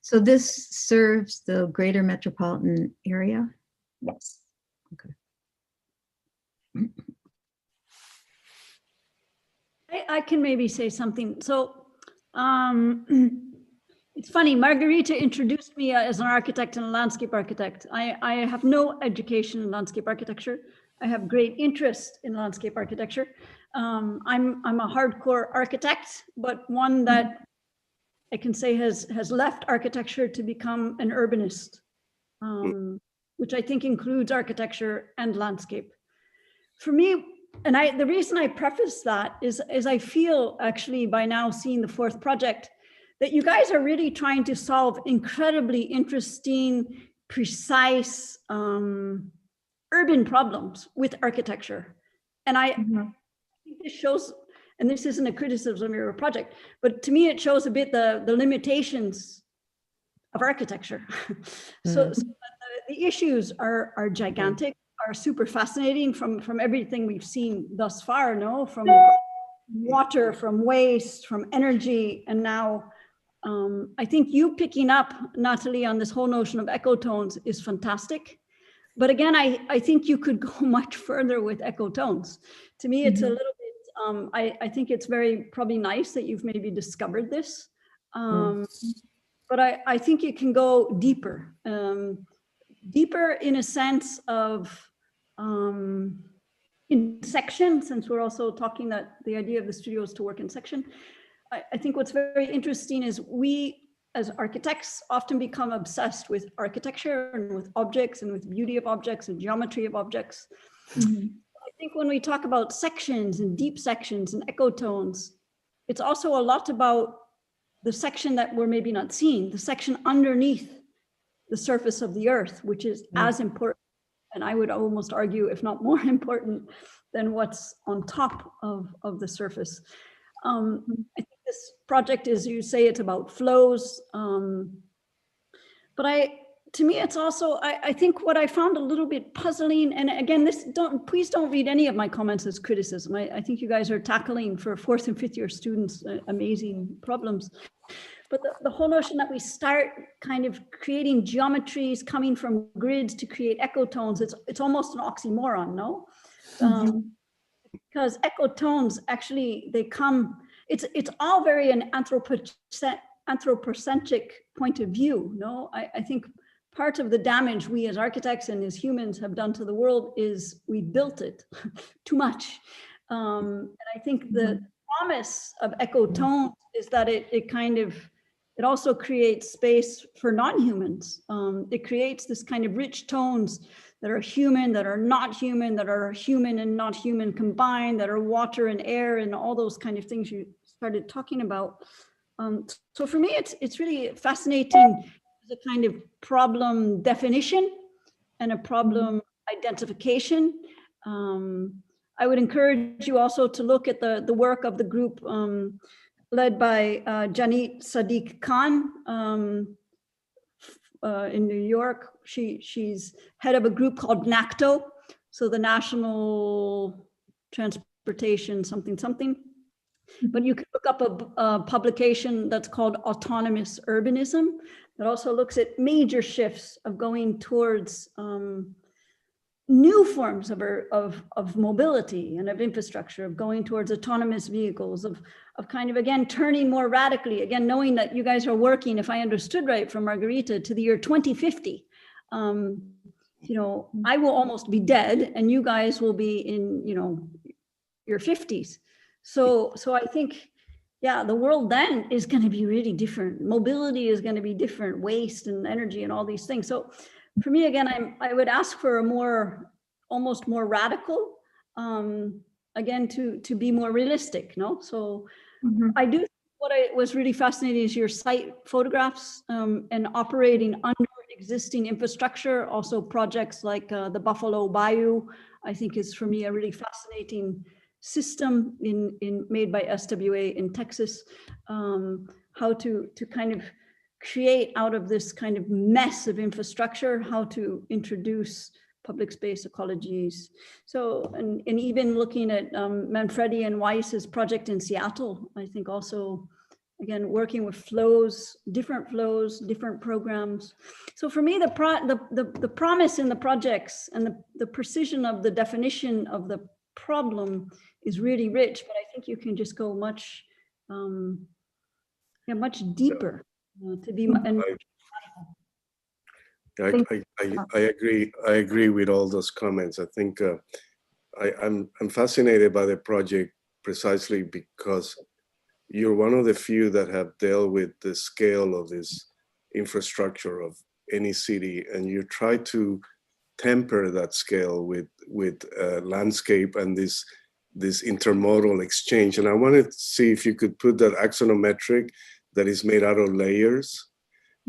So this serves the greater metropolitan area? Yes. Okay. I can maybe say something. So it's funny, Margarita introduced me as an architect and a landscape architect. I have no education in landscape architecture. I have great interest in landscape architecture. I'm a hardcore architect, but one that I can say has left architecture to become an urbanist, which I think includes architecture and landscape. For me, and the reason I preface that is I feel actually by now seeing the fourth project that you guys are really trying to solve incredibly interesting, precise urban problems with architecture. And I think this shows, and this isn't a criticism of your project, but to me it shows a bit the limitations of architecture. So the issues are gigantic, are super fascinating from everything we've seen thus far, no? From water, from waste, from energy, and now I think you picking up, Natalie, on this whole notion of ecotones is fantastic. But again, I think you could go much further with ecotones. To me, it's a little bit, I think it's very probably nice that you've maybe discovered this. But I think it can go deeper. Deeper in a sense of in section, since we're also talking that the idea of the studio is to work in section. I think what's very interesting is we as architects often become obsessed with architecture and with objects and with beauty of objects and geometry of objects. I think when we talk about sections and deep sections and ecotones, it's also a lot about the section that we're maybe not seeing, the section underneath the surface of the earth, which is as important, and I would almost argue, if not more important than what's on top of the surface. I think this project, as you say, it's about flows. But to me, it's also, I think what I found a little bit puzzling, and again, please don't read any of my comments as criticism. I think you guys are tackling for 4th and 5th year students amazing problems. But the whole notion that we start kind of creating geometries coming from grids to create ecotones, it's almost an oxymoron, no? Because ecotones actually, they come, it's all very an anthropocentric point of view, no? I think part of the damage we as architects and as humans have done to the world is we built it too much. And I think the promise of ecotones is that it also creates space for non-humans. It creates this kind of rich tones that are human, that are not human, that are human and not human combined, that are water and air and all those kind of things you started talking about. So for me, it's really fascinating as a kind of problem definition and a problem identification. I would encourage you also to look at the work of the group led by Janit Sadiq Khan in New York. She's head of a group called NACTO, So the National Transportation something. But you can look up a publication that's called Autonomous Urbanism that also looks at major shifts of going towards new forms of mobility and of infrastructure, of going towards autonomous vehicles, of kind of, again, turning more radically, again, knowing that you guys are working, if I understood right from Margarita, to the year 2050. You know, I will almost be dead and you guys will be in, you know, your 50s. So I think, yeah, the world then is going to be really different. Mobility is going to be different, waste and energy and all these things. So for me, again, I would ask for a more, almost more radical, again, to be more realistic, no? So I do, what was really fascinating is your site photographs and operating under existing infrastructure, also projects like the Buffalo Bayou, I think is for me a really fascinating system made by SWA in Texas, how to kind of create out of this kind of mess of infrastructure, how to introduce public space ecologies. So, and even looking at Manfredi and Weiss's project in Seattle, I think also, again, working with flows, different programs. So for me, the promise in the projects and the precision of the definition of the problem is really rich, but I think you can just go much, much deeper to be. I agree. I agree with all those comments. I think I'm fascinated by the project precisely because you're one of the few that have dealt with the scale of this infrastructure of any city, and you try to temper that scale with landscape and this intermodal exchange. And I wanted to see if you could put that axonometric that is made out of layers,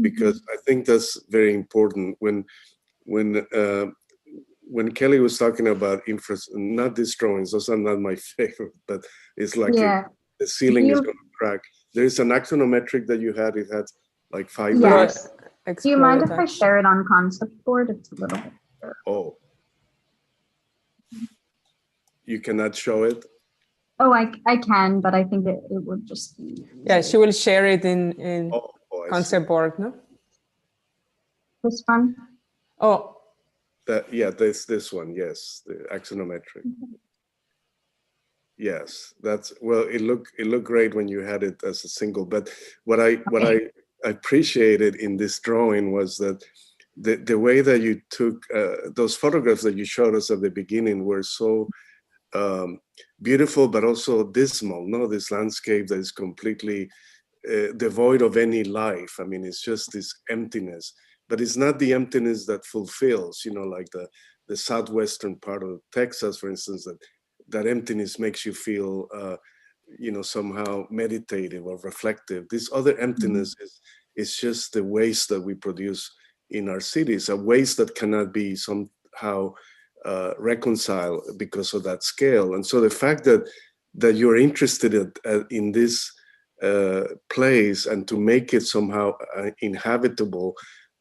because I think that's very important. When Kelly was talking about not these drawings, those are not my favorite, but it's like the ceiling is going to crack. There is an axonometric that you had. It had like 5 layers. Do you mind if I share it on concept board? It's a little bit better. Oh, you cannot show it? Oh, I can, but I think it would just be. Yeah, she will share it in concept board, no? This one? Oh. Yeah, this one, yes, the axonometric. Yes, that's, well, it looked great when you had it as a single, but what I appreciated in this drawing was that the way that you took those photographs that you showed us at the beginning were so beautiful, but also dismal. No, this landscape that is completely devoid of any life. I mean, it's just this emptiness, but it's not the emptiness that fulfills. You know, like the southwestern part of Texas, for instance, that emptiness makes you feel, you know, somehow meditative or reflective. This other emptiness is just the waste that we produce in our cities, a waste that cannot be somehow reconciled because of that scale. And so the fact that you're interested in this place and to make it somehow inhabitable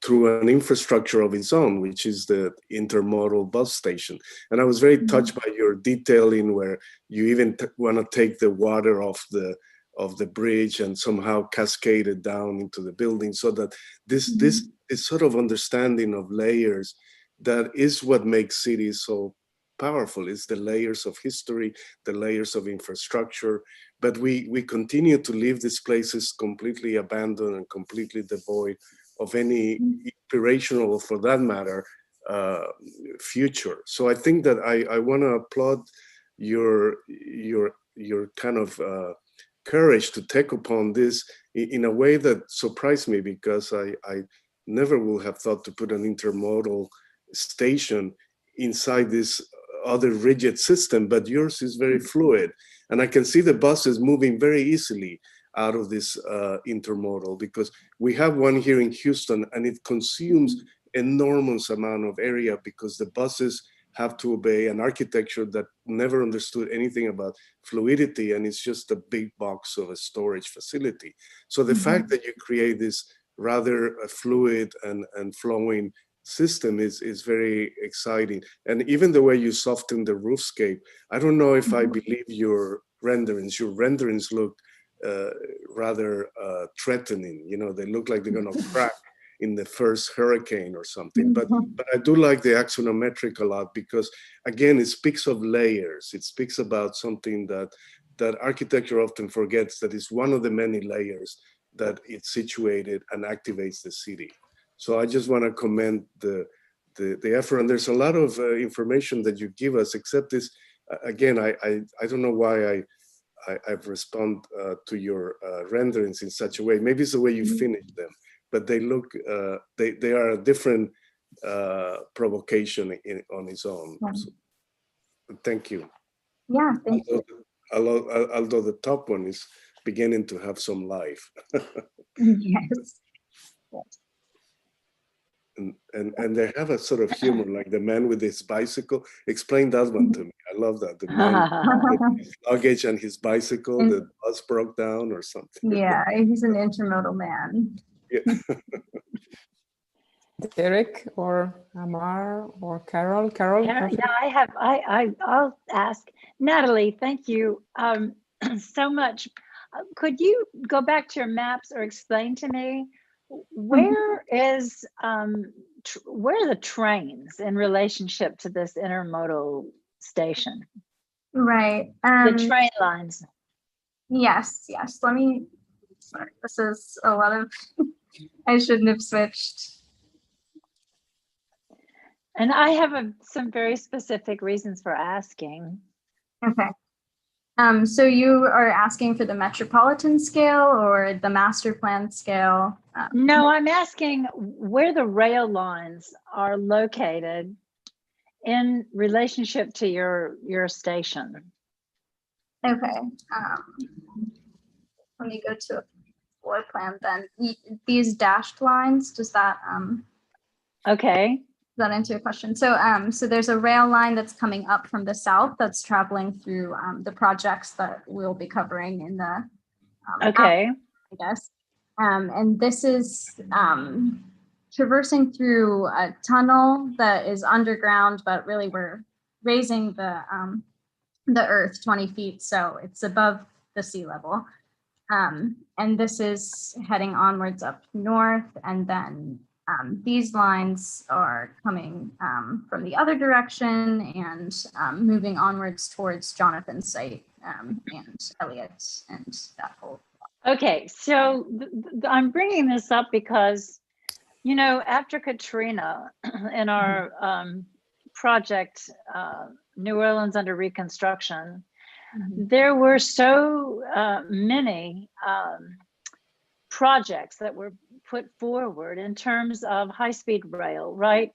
through an infrastructure of its own, which is the intermodal bus station. And I was very touched by your detailing where you even want to take the water off the bridge and somehow cascade it down into the building, so that this sort of understanding of layers, that is what makes cities so powerful. It's the layers of history, the layers of infrastructure, but we continue to leave these places completely abandoned and completely devoid of any inspirational, for that matter, future. So I think that I want to applaud your kind of courage to take upon this in a way that surprised me, because I never would have thought to put an intermodal station inside this other rigid system, but yours is very fluid. And I can see the buses moving very easily out of this intermodal, because we have one here in Houston and it consumes enormous amount of area because the buses have to obey an architecture that never understood anything about fluidity, and it's just a big box of a storage facility. So the fact that you create this rather fluid and flowing system is very exciting. And even the way you soften the roofscape, I don't know if I believe your renderings. Your renderings look rather threatening. You know, they look like they're going to crack in the first hurricane or something. But I do like the axonometric a lot because, again, it speaks of layers. It speaks about something that architecture often forgets, that is one of the many layers that it's situated and activates the city. So I just want to commend the effort. And there's a lot of information that you give us, except this, again, I don't know why I've responded to your renderings in such a way. Maybe it's the way you finish them, but they look, they are a different provocation on its own. Yeah. So, thank you. Yeah, thank you. Although the top one is beginning to have some life. Yes. And they have a sort of humor, like the man with his bicycle. Explain that one to me. I love that. The man with his luggage and his bicycle, the bus broke down or something. Yeah, he's an intermodal man. Yeah. Derek or Amar or Carol? Carol? Yeah, I'll ask. Natalie, thank you so much. Could you go back to your maps or explain to me where is where are the trains in relationship to this intermodal station? Right. The train lines. Yes. Let me, sorry, this is a lot of, I shouldn't have switched. And I have some very specific reasons for asking. Okay. So you are asking for the metropolitan scale or the master plan scale? No, I'm asking where the rail lines are located in relationship to your station. Okay. Let me go to a floor plan then. These dashed lines, does that okay. Does that answer your question? So so there's a rail line that's coming up from the south that's traveling through the projects that we'll be covering in the okay. I guess. And this is traversing through a tunnel that is underground, but really we're raising the earth 20 feet, so it's above the sea level. And this is heading onwards up north, and then these lines are coming from the other direction and moving onwards towards Jonathan's site and Elliot and that whole. Okay, so I'm bringing this up because, you know, after Katrina in our project, New Orleans Under Reconstruction, there were so many projects that were put forward in terms of high-speed rail, right?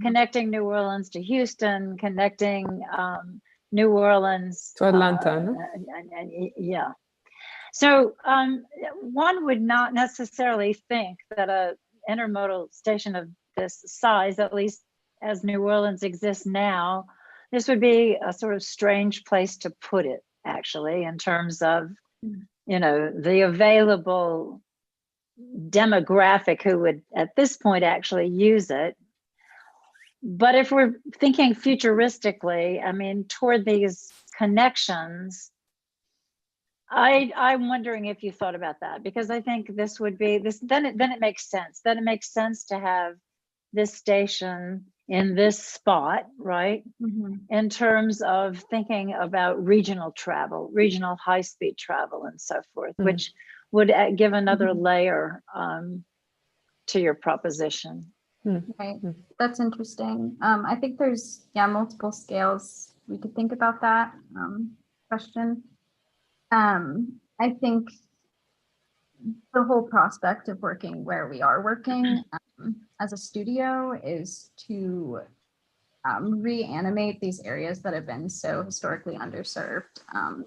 Connecting New Orleans to Houston, connecting New Orleans to Atlanta. No? Yeah. So one would not necessarily think that a intermodal station of this size, at least as New Orleans exists now, this would be a sort of strange place to put it, actually, in terms of, you know, the available demographic who would at this point actually use it. But if we're thinking futuristically, I mean, toward these connections, I'm wondering if you thought about that, because I think this would be this, then it makes sense. Then it makes sense to have this station in this spot, right? In terms of thinking about regional travel, regional high-speed travel and so forth, which would give another layer to your proposition. Right, that's interesting. I think there's multiple scales we could think about that question. I think the whole prospect of working where we are working as a studio is to reanimate these areas that have been so historically underserved.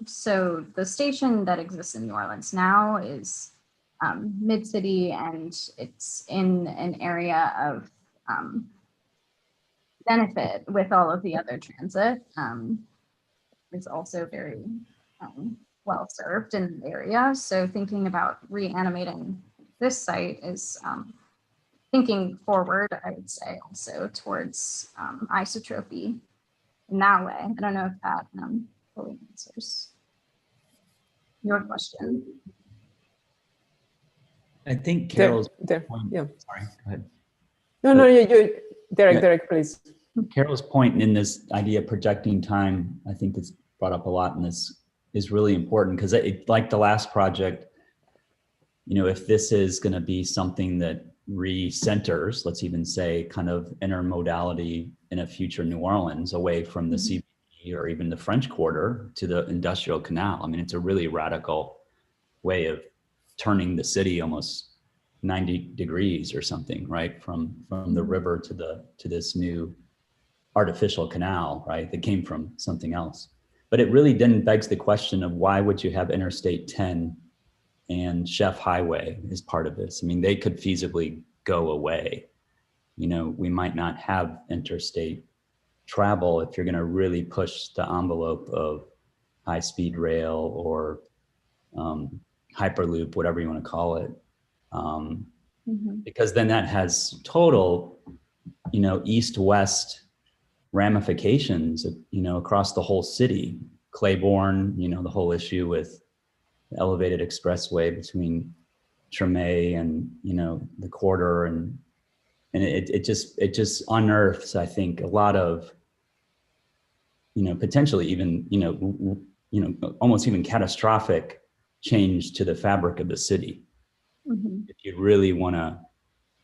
So the station that exists in New Orleans now is mid-city, and it's in an area of benefit with all of the other transit. It's also very well served in the area. So thinking about reanimating this site is thinking forward, I would say also towards isotropy in that way. I don't know if that fully answers your question. I think Carol's point, yeah. Sorry, go ahead. No, Derek, please. Carol's point in this idea of projecting time, I think that's brought up a lot in this, is really important, because like the last project, if this is going to be something that recenters, let's even say, kind of intermodality in a future New Orleans away from the CBD or even the French Quarter to the Industrial Canal. I mean, it's a really radical way of turning the city almost 90 degrees or something, right? From the river to this new artificial canal, right? That came from something else. But it really then begs the question of why would you have Interstate 10 and Chef Highway as part of this? I mean, they could feasibly go away. We might not have interstate travel if you're going to really push the envelope of high-speed rail or Hyperloop, whatever you want to call it. Because then that has total, east-west ramifications, across the whole city. Claiborne, the whole issue with the elevated expressway between Treme and, the Quarter, and it just unearths, I think, a lot of, potentially even, almost even catastrophic change to the fabric of the city. If you really want to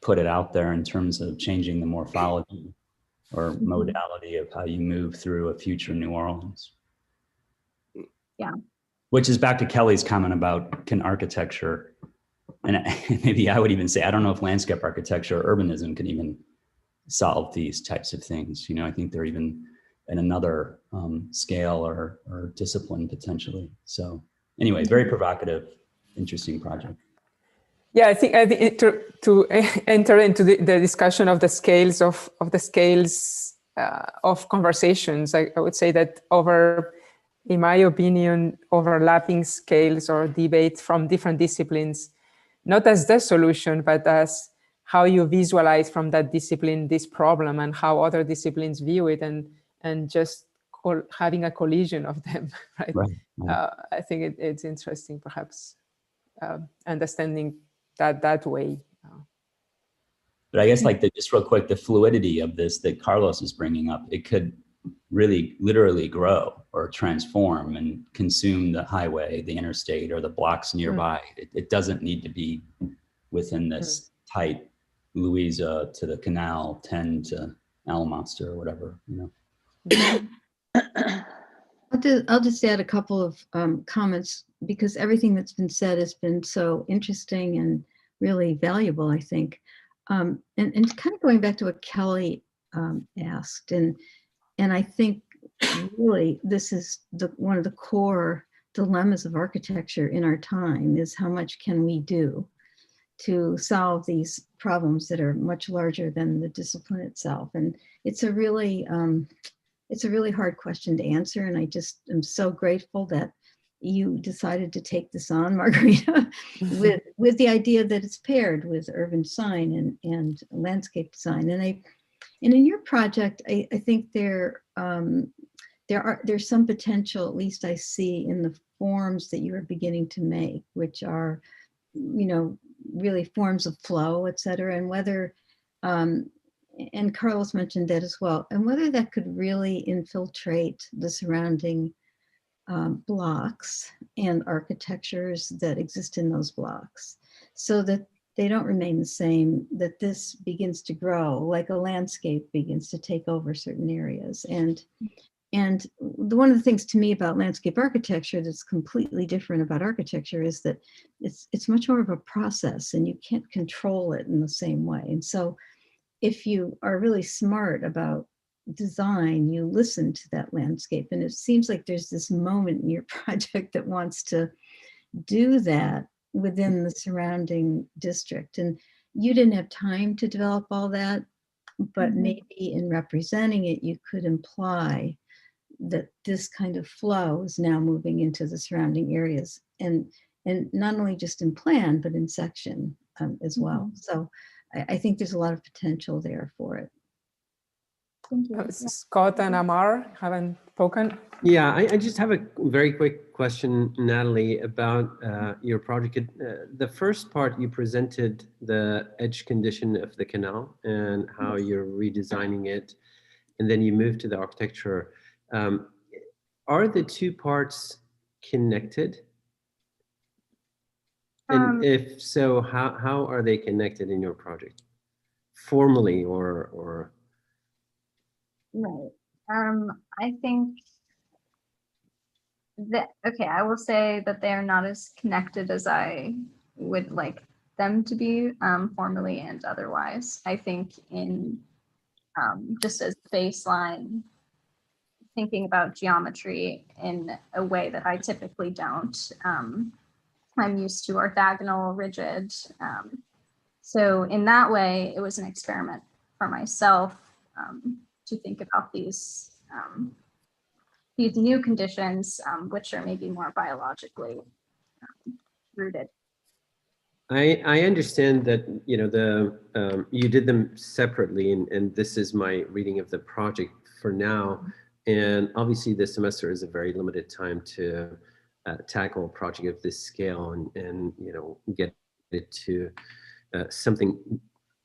put it out there in terms of changing the morphology or modality of how you move through a future New Orleans. Yeah. Which is back to Kelly's comment about can architecture, and maybe I would even say, I don't know if landscape architecture or urbanism can even solve these types of things. I think they're even in another scale or discipline potentially. So anyway, very provocative, interesting project. Yeah, I think to enter into the discussion of the scales of conversations, I would say that in my opinion, overlapping scales or debate from different disciplines, not as the solution, but as how you visualize from that discipline this problem and how other disciplines view it, and just having a collision of them, right? I think it's interesting, perhaps, understanding that way. But I guess just real quick, the fluidity of this that Carlos is bringing up, it could really literally grow or transform and consume the highway, the interstate, or the blocks nearby. It doesn't need to be within this tight Louisa to the canal, 10 to Alamoster or whatever, I'll just add a couple of comments, because everything that's been said has been so interesting and really valuable, I think. And kind of going back to what Kelly asked, and I think really this is one of the core dilemmas of architecture in our time, is how much can we do to solve these problems that are much larger than the discipline itself. And it's a really hard question to answer. And I just am so grateful that you decided to take this on, Margarita, with the idea that it's paired with urban design and landscape design. And in your project, I think there's some potential, at least I see, in the forms that you are beginning to make, which are, really forms of flow, et cetera, and whether, and Carlos mentioned that as well, and whether that could really infiltrate the surrounding blocks and architectures that exist in those blocks, so that they don't remain the same, that this begins to grow, like a landscape begins to take over certain areas. And one of the things to me about landscape architecture that's completely different about architecture is that it's much more of a process, and you can't control it in the same way. And so if you are really smart about design, you listen to that landscape. And it seems like there's this moment in your project that wants to do that within the surrounding district. And you didn't have time to develop all that, but maybe in representing it, you could imply that this kind of flow is now moving into the surrounding areas, and not only just in plan, but in section as well. So I think there's a lot of potential there for it. Thank you. Scott and Amar haven't spoken. Yeah, I just have a very quick question, Natalie, about your project. The first part you presented the edge condition of the canal and how you're redesigning it, and then you moved to the architecture. Are the two parts connected? And if so, how are they connected in your project? Formally or? Right. I think that, okay, I will say that they are not as connected as I would like them to be, formally and otherwise. I think in just as baseline, thinking about geometry in a way that I typically don't. I'm used to orthogonal, rigid. So in that way, it was an experiment for myself to think about these new conditions, which are maybe more biologically rooted. I understand that, you know, you did them separately, and this is my reading of the project for now. And obviously this semester is a very limited time to tackle a project of this scale and you know, get it to something,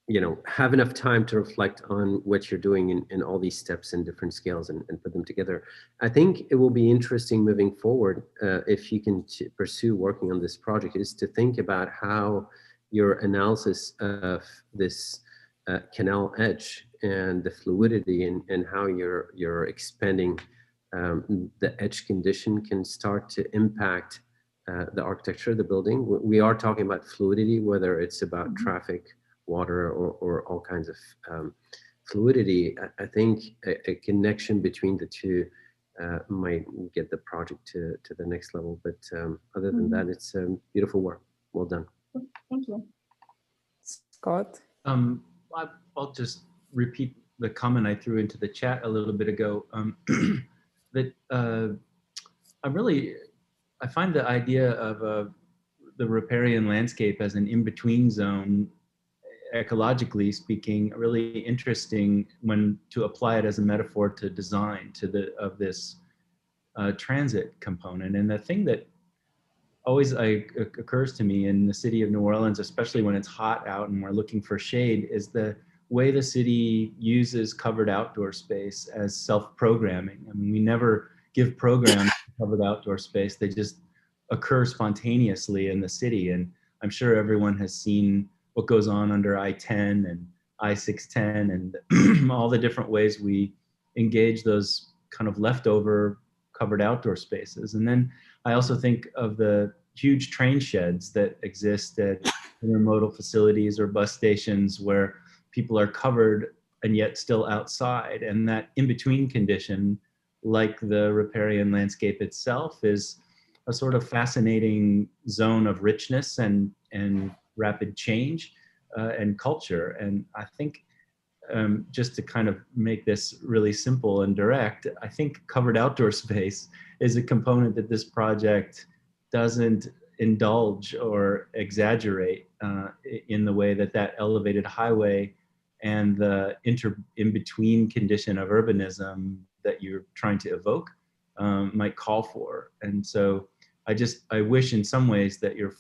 you know, have enough time to reflect on what you're doing in all these steps and different scales and put them together. I think it will be interesting moving forward, if you can pursue working on this project, is to think about how your analysis of this canal edge and the fluidity and how you're expanding the edge condition can start to impact the architecture of the building. We are talking about fluidity, whether it's about traffic, water, or all kinds of fluidity. I think a connection between the two might get the project to the next level. But other than that, it's beautiful work. Well done. Thank you. Scott? I'll just repeat the comment I threw into the chat a little bit ago. That I find the idea of the riparian landscape as an in-between zone, ecologically speaking, really interesting when to apply it as a metaphor to design of this transit component. And the thing that always occurs to me in the city of New Orleans, especially when it's hot out and we're looking for shade, is the way the city uses covered outdoor space as self-programming. I mean, we never give programs to covered outdoor space. They just occur spontaneously in the city. And I'm sure everyone has seen what goes on under I-10 and I-610 and all the different ways we engage those kind of leftover covered outdoor spaces. And then I also think of the huge train sheds that exist at intermodal facilities or bus stations where people are covered and yet still outside. And that in-between condition, like the riparian landscape itself, is a sort of fascinating zone of richness and rapid change and culture. And I think just to kind of make this really simple and direct, I think covered outdoor space is a component that this project doesn't indulge or exaggerate in the way that elevated highway and the in-between condition of urbanism that you're trying to evoke might call for. And so I wish in some ways that your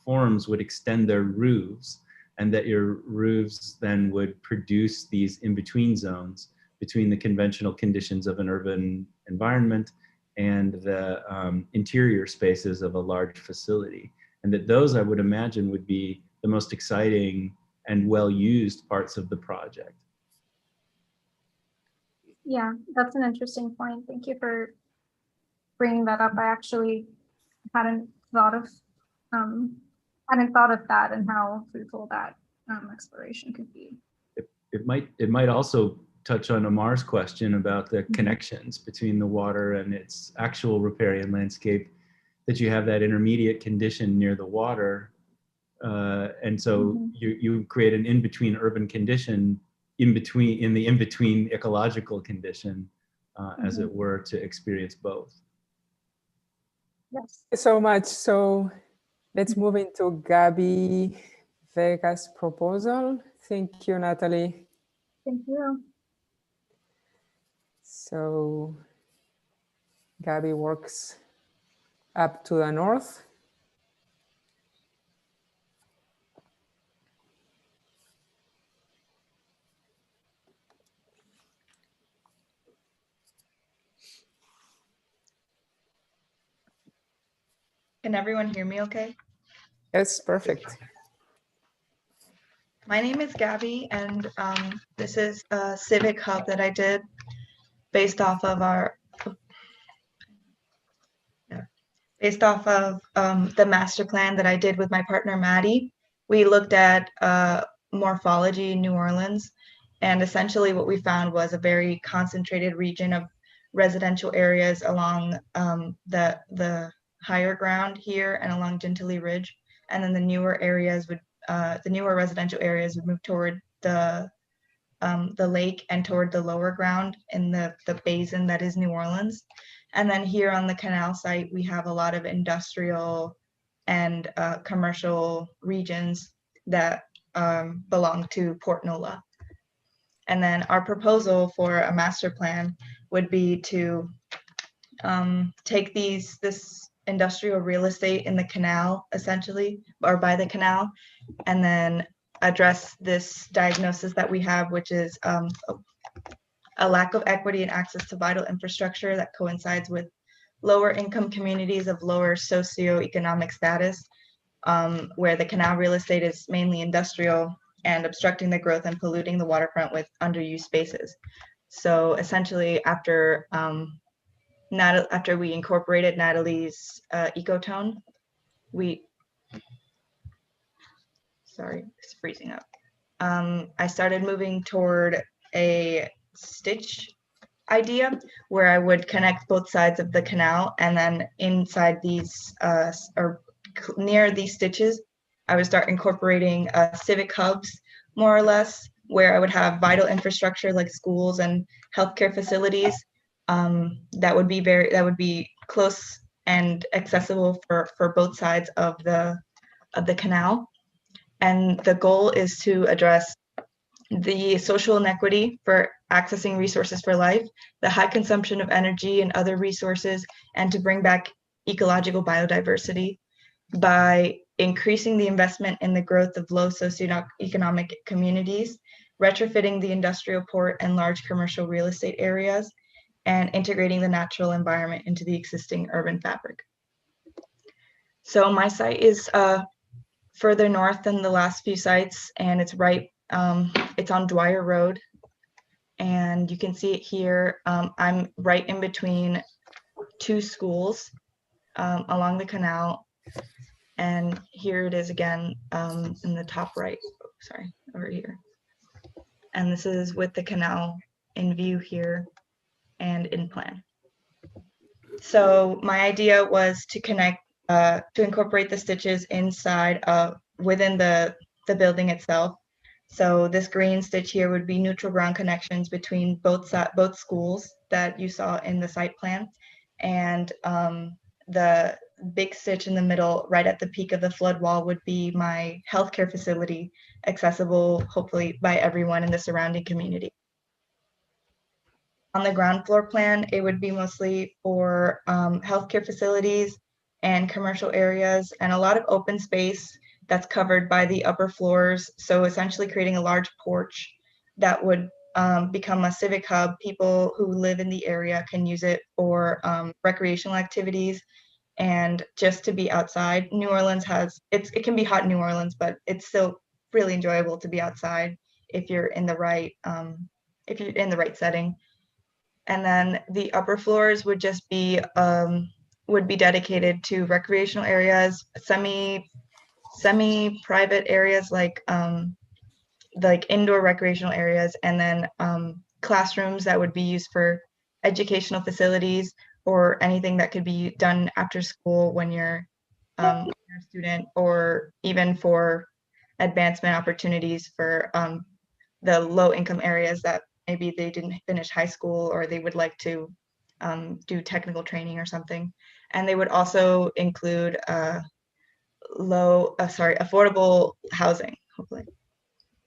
forms would extend their roofs, and that your roofs then would produce these in-between zones between the conventional conditions of an urban environment and the interior spaces of a large facility. And that those, I would imagine, would be the most exciting and well-used parts of the project. Yeah, that's an interesting point. Thank you for bringing that up. I actually hadn't thought of that and how fruitful that exploration could be. It might also touch on Amar's question about the connections between the water and its actual riparian landscape, that you have that intermediate condition near the water. And so you create an in-between urban condition in the in-between ecological condition, as it were, to experience both. Yes. So much. So let's move into Gabby Vega's proposal. Thank you, Natalie. Thank you. So Gabby works up to the north. Can everyone hear me okay? Yes, perfect. My name is Gabby, and this is a civic hub that I did based off of the master plan that I did with my partner Maddie. We looked at morphology in New Orleans, and essentially what we found was a very concentrated region of residential areas along the higher ground here and along Gentilly Ridge, and then the newer residential areas would move toward the lake and toward the lower ground in the basin that is New Orleans. And then here on the canal site, we have a lot of industrial and commercial regions that belong to Port Nola. And then our proposal for a master plan would be to take this industrial real estate in the canal, essentially, or by the canal, and then address this diagnosis that we have, which is a lack of equity and access to vital infrastructure that coincides with lower income communities of lower socioeconomic status, where the canal real estate is mainly industrial and obstructing the growth and polluting the waterfront with underused spaces. So essentially, after we incorporated Natalie's ecotone, sorry, it's freezing up. I started moving toward a stitch idea where I would connect both sides of the canal, and then inside these or near these stitches, I would start incorporating civic hubs, more or less, where I would have vital infrastructure like schools and healthcare facilities that would be close and accessible for both sides of the canal. And the goal is to address the social inequity for accessing resources for life, the high consumption of energy and other resources, and to bring back ecological biodiversity by increasing the investment in the growth of low socioeconomic communities, retrofitting the industrial port and large commercial real estate areas, and integrating the natural environment into the existing urban fabric. So my site is further north than the last few sites, and it's it's on Dwyer Road, and you can see it here. I'm right in between two schools along the canal, and here it is again in the top right. Oh, sorry, over here. And this is with the canal in view here and in plan. So my idea was to connect, to incorporate the stitches inside within the building itself. So this green stitch here would be neutral ground connections between both schools that you saw in the site plan, and the big stitch in the middle, right at the peak of the flood wall, would be my healthcare facility, accessible hopefully by everyone in the surrounding community. On the ground floor plan, it would be mostly for healthcare facilities and commercial areas, and a lot of open space that's covered by the upper floors. So essentially creating a large porch that would become a civic hub. People who live in the area can use it for recreational activities and just to be outside. New Orleans it can be hot in New Orleans, but it's still really enjoyable to be outside if you're in the right setting. And then the upper floors would just be dedicated to recreational areas, semi-private areas like indoor recreational areas, and then classrooms that would be used for educational facilities or anything that could be done after school when you're a student, or even for advancement opportunities for the low income areas that maybe they didn't finish high school or they would like to do technical training or something. And they would also include affordable housing, hopefully.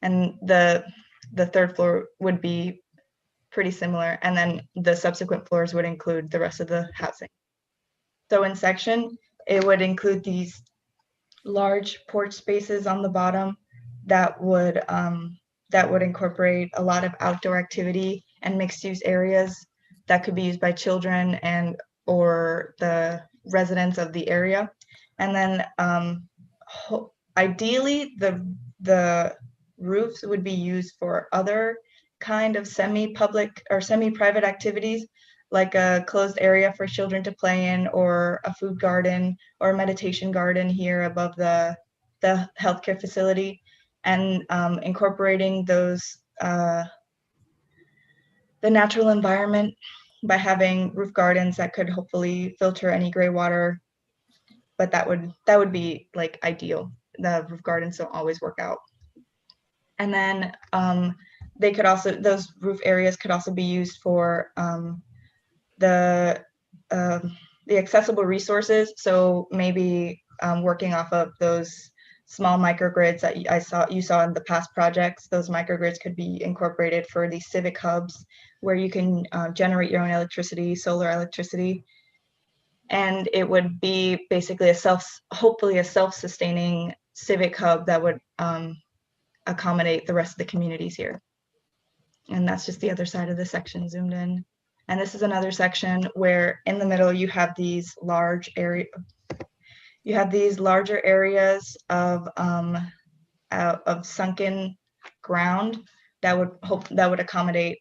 And the third floor would be pretty similar. And then the subsequent floors would include the rest of the housing. So in section, it would include these large porch spaces on the bottom that would incorporate a lot of outdoor activity and mixed use areas that could be used by children and or the residents of the area. And then ideally the roofs would be used for other kind of semi-public or semi-private activities, like a closed area for children to play in, or a food garden or a meditation garden here above the healthcare facility, and incorporating those the natural environment by having roof gardens that could hopefully filter any gray water. But that would be like ideal. The roof gardens don't always work out. And then they could also, those roof areas could also be used for the accessible resources. So maybe working off of those small microgrids that you saw in the past projects. Those microgrids could be incorporated for these civic hubs where you can generate your own electricity, solar electricity. And it would be basically hopefully a self-sustaining civic hub that would accommodate the rest of the communities here. And that's just the other side of the section zoomed in. And this is another section where in the middle you have these large area. You have these larger areas of sunken ground that would accommodate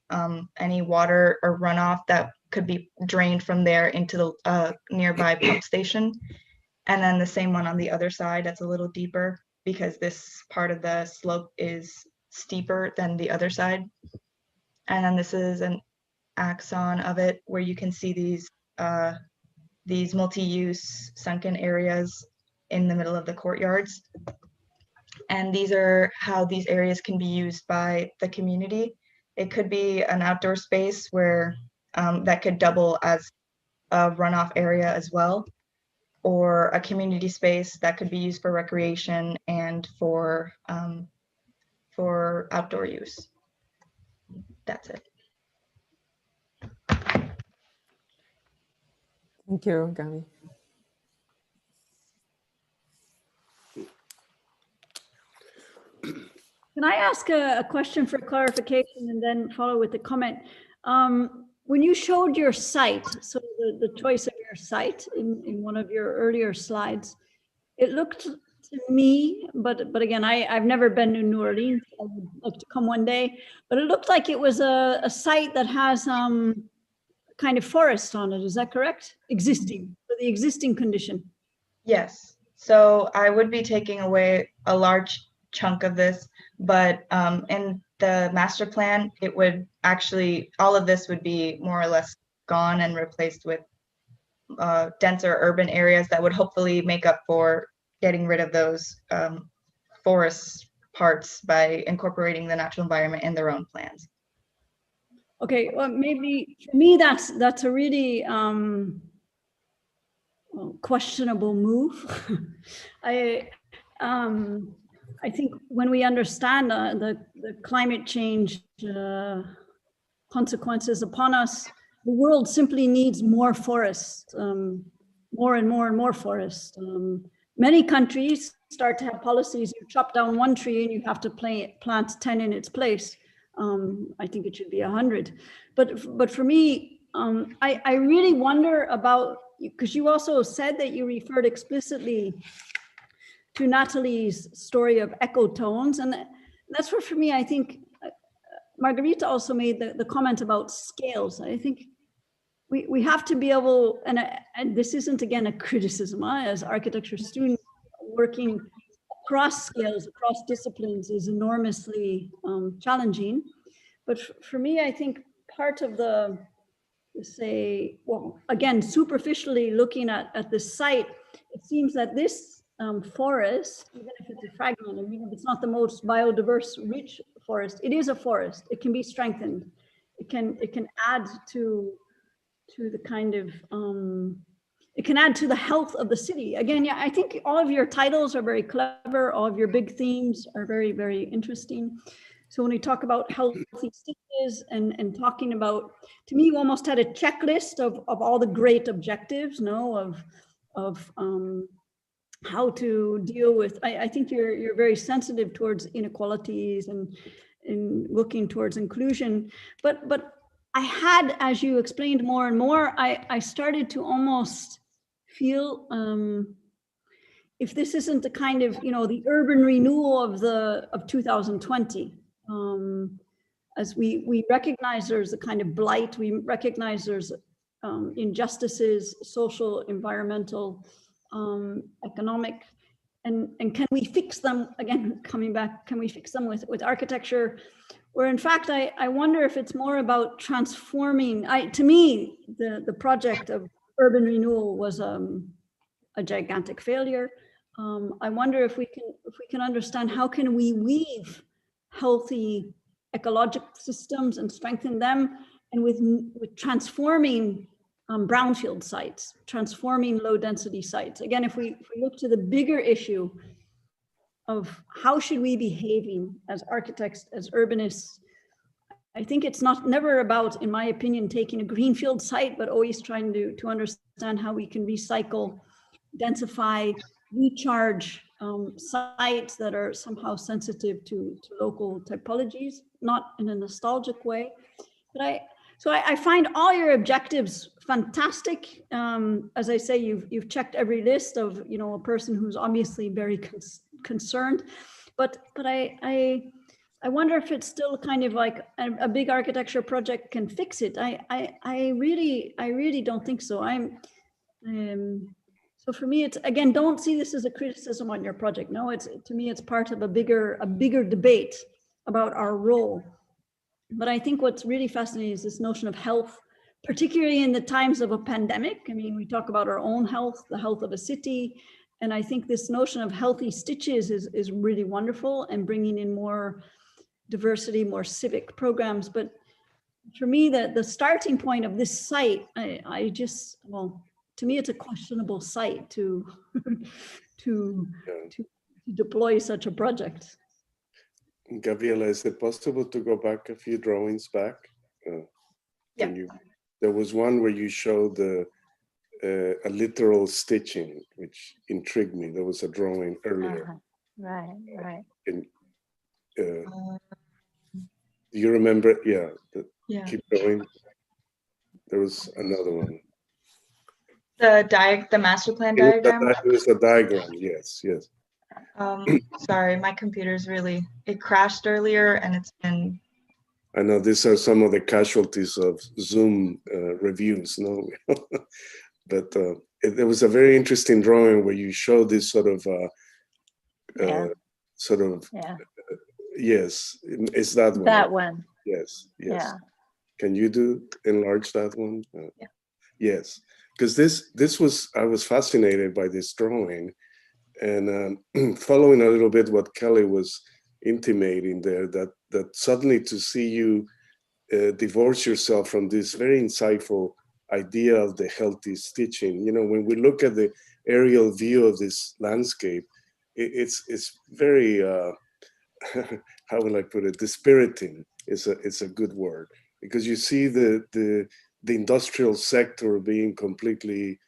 any water or runoff that could be drained from there into the nearby pump station. And then the same one on the other side that's a little deeper, because this part of the slope is steeper than the other side. And then this is an axon of it where you can see these multi-use sunken areas in the middle of the courtyards. And these are how these areas can be used by the community. It could be an outdoor space where that could double as a runoff area as well, or a community space that could be used for recreation and for outdoor use. That's it. Thank you, Gabi. Can I ask a question for clarification and then follow with the comment? When you showed your site, so the choice of your site in one of your earlier slides, it looked to me, but again, I've never been to New Orleans. I would like to come one day, but it looked like it was a site that has kind of forest on it. Is that correct? Existing, for the existing condition. Yes. So I would be taking away a large chunk of this, but in the master plan, it would actually, all of this would be more or less gone and replaced with denser urban areas that would hopefully make up for getting rid of those forest parts by incorporating the natural environment in their own plans. Okay, well, maybe for me, that's a really questionable move. I think when we understand the climate change consequences upon us, the world simply needs more forests, more and more and more forests. Many countries start to have policies, you chop down one tree and you have to plant 10 in its place. I think it should be 100. But for me, I really wonder about, because you also said that you referred explicitly to Natalie's story of ecotones. And that's where, for me, I think Margarita also made the comment about scales. I think we have to be able, and this isn't, again, a criticism, as architecture students working across scales, across disciplines is enormously challenging. But for me, I think part of the, well, again, superficially looking at this site, it seems that this forest, even if it's a fragment, and even if it's not the most biodiverse rich forest, it is a forest. It can be strengthened. It can add to the kind of it can add to the health of the city. Again, yeah, I think all of your titles are very clever. All of your big themes are very, very interesting. So when we talk about healthy stitches and talking about, to me, you almost had a checklist of all the great objectives, no, of how to deal with, I think you're very sensitive towards inequalities and in looking towards inclusion. But I had, as you explained more and more, I started to almost feel if this isn't the kind of, the urban renewal of 2020, as we recognize there's a kind of blight, we recognize there's injustices, social, environmental, economic, and can we fix them, again, coming back, can we fix them with architecture? Where in fact, I wonder if it's more about transforming, to me, the project of urban renewal was a gigantic failure. I wonder if we can understand how can we weave healthy ecological systems and strengthen them, and with transforming brownfield sites, transforming low density sites. Again, if we look to the bigger issue of how should we be behaving as architects, as urbanists, I think it's never about, in my opinion, taking a greenfield site, but always trying to understand how we can recycle, densify, recharge sites that are somehow sensitive to local typologies, not in a nostalgic way. But I find all your objectives fantastic. As I say, you've checked every list of a person who's obviously very concerned, but I wonder if it's still kind of like a big architecture project can fix it. I really don't think so. So for me, it's, again, don't see this as a criticism on your project. No, to me, it's part of a bigger debate about our role. But I think what's really fascinating is this notion of health, particularly in the times of a pandemic. I mean, we talk about our own health, the health of a city. And I think this notion of healthy stitches is really wonderful, and bringing in more diversity, more civic programs. But for me, the starting point of this site, to me, it's a questionable site to deploy such a project. Gabriela, is it possible to go back a few drawings back? Yeah. There was one where you showed a literal stitching, which intrigued me. There was a drawing earlier. Right. Do you remember? Yeah. Keep going. There was another one. The master plan diagram. It was a diagram. Yes. Sorry, my computer's it crashed earlier, and it's been. I know these are some of the casualties of Zoom reviews, no? But there was a very interesting drawing where you show this sort of, yes, it's that one. That one. Yes. Yeah. Can you enlarge that one? Yeah. Yes, because I was fascinated by this drawing, and following a little bit what Kelly was intimating there, that suddenly to see you divorce yourself from this very insightful idea of the healthy stitching. When we look at the aerial view of this landscape, it's very, how will I put it? Dispiriting is a good word, because you see the industrial sector being completely,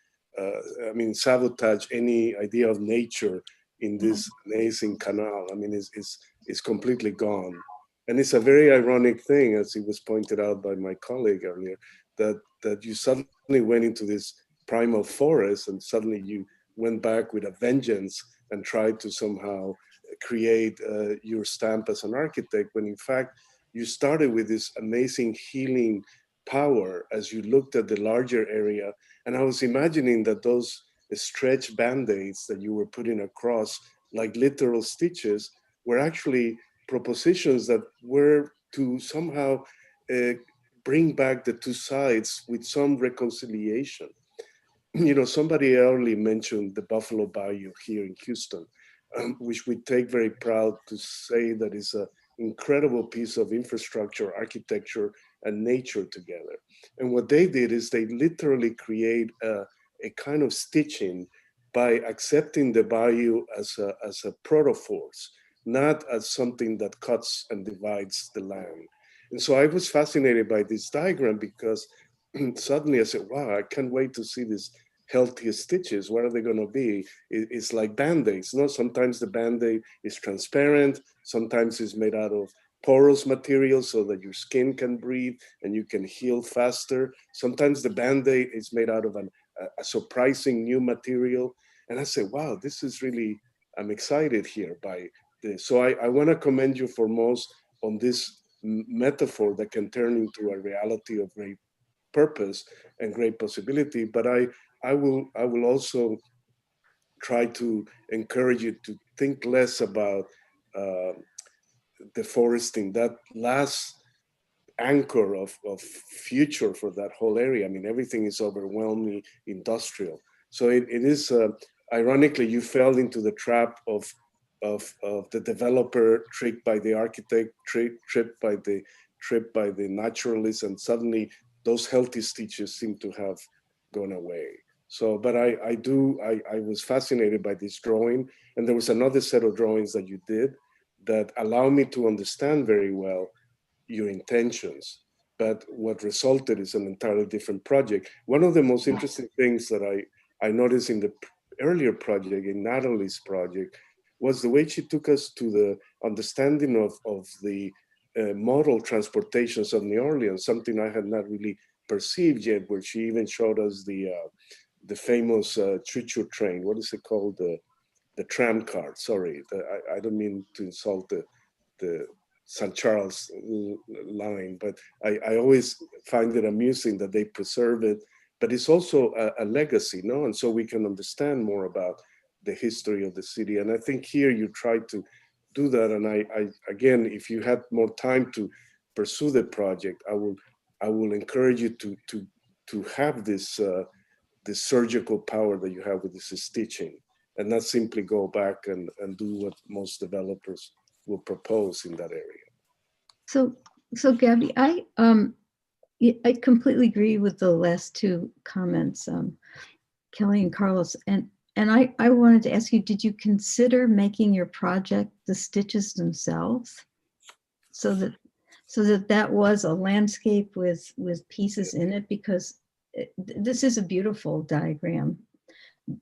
sabotage any idea of nature in this amazing canal. I mean, it's completely gone. And it's a very ironic thing, as it was pointed out by my colleague earlier, that you suddenly went into this primal forest, and suddenly you went back with a vengeance and tried to somehow create your stamp as an architect, when in fact you started with this amazing healing power as you looked at the larger area. And I was imagining that those stretch band-aids that you were putting across, like literal stitches, were actually propositions that were to somehow bring back the two sides with some reconciliation. Somebody earlier mentioned the Buffalo Bayou here in Houston, which we take very proud to say that is an incredible piece of infrastructure, architecture, and nature together. And what they did is they literally create a a kind of stitching by accepting the bayou as a protoforce, not as something that cuts and divides the land. And so I was fascinated by this diagram because suddenly I said, wow, I can't wait to see these healthy stitches. What are they going to be? It's like Band-Aids. No? Sometimes the Band-Aid is transparent. Sometimes it's made out of porous material so that your skin can breathe and you can heal faster. Sometimes the Band-Aid is made out of a surprising new material. And I said, wow, this is really, I'm excited here by this. So I want to commend you foremost on this metaphor that can turn into a reality of great purpose and great possibility. But I will also try to encourage you to think less about deforesting, that last anchor of future for that whole area. I mean, everything is overwhelmingly industrial. So it is, ironically, you fell into the trap of the developer, tricked by the architect, tricked by the naturalist, and suddenly those healthy stitches seem to have gone away. So, but I was fascinated by this drawing, and there was another set of drawings that you did that allow me to understand very well your intentions. But what resulted is an entirely different project. One of the most interesting things that I noticed in the earlier project, in Natalie's project, was the way she took us to the understanding of the model transportations of New Orleans, something I had not really perceived yet, where she even showed us the famous choo-choo train. What is it called? The tram car. Sorry, I don't mean to insult the St. Charles line, but I always find it amusing that they preserve it. But it's also a legacy, no? And so we can understand more about the history of the city. And I think here you try to do that. And I again, if you had more time to pursue the project, I will encourage you to have this this surgical power that you have with this stitching, and not simply go back and do what most developers will propose in that area. So Gabby, I completely agree with the last two comments, Kelly and Carlos, and I wanted to ask you, did you consider making your project the stitches themselves, so that was a landscape with pieces in it? Because this is a beautiful diagram,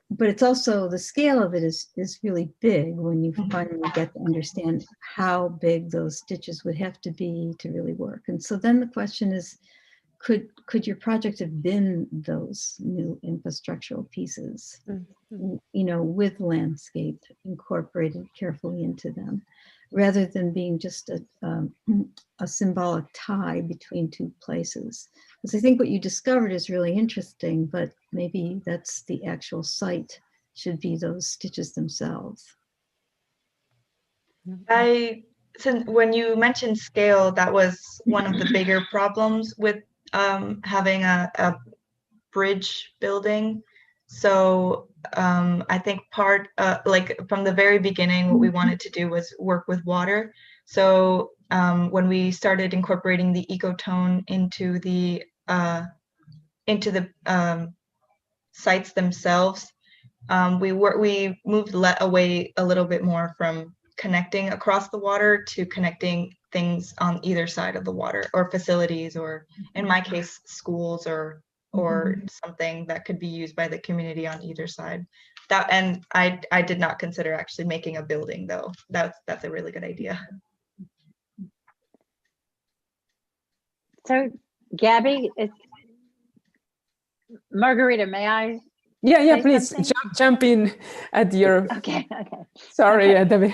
but it's also, the scale of it is really big when you finally get to understand how big those stitches would have to be to really work. And so then the question is, could your project have been those new infrastructural pieces, you know, with landscape incorporated carefully into them, rather than being just a symbolic tie between two places? Because I think what you discovered is really interesting, but maybe that's the actual site should be those stitches themselves. Since when you mentioned scale, that was one of the bigger problems with having a bridge building. So I think like from the very beginning, what we wanted to do was work with water. So when we started incorporating the ecotone into the sites themselves, we moved away a little bit more from connecting across the water to connecting things on either side of the water, or facilities, or in my case, schools, or something that could be used by the community on either side. And I did not consider actually making a building, though. That's a really good idea. So Gabby, Margarita, may I? Yeah, please jump in at your. Okay. Sorry, okay. Debbie.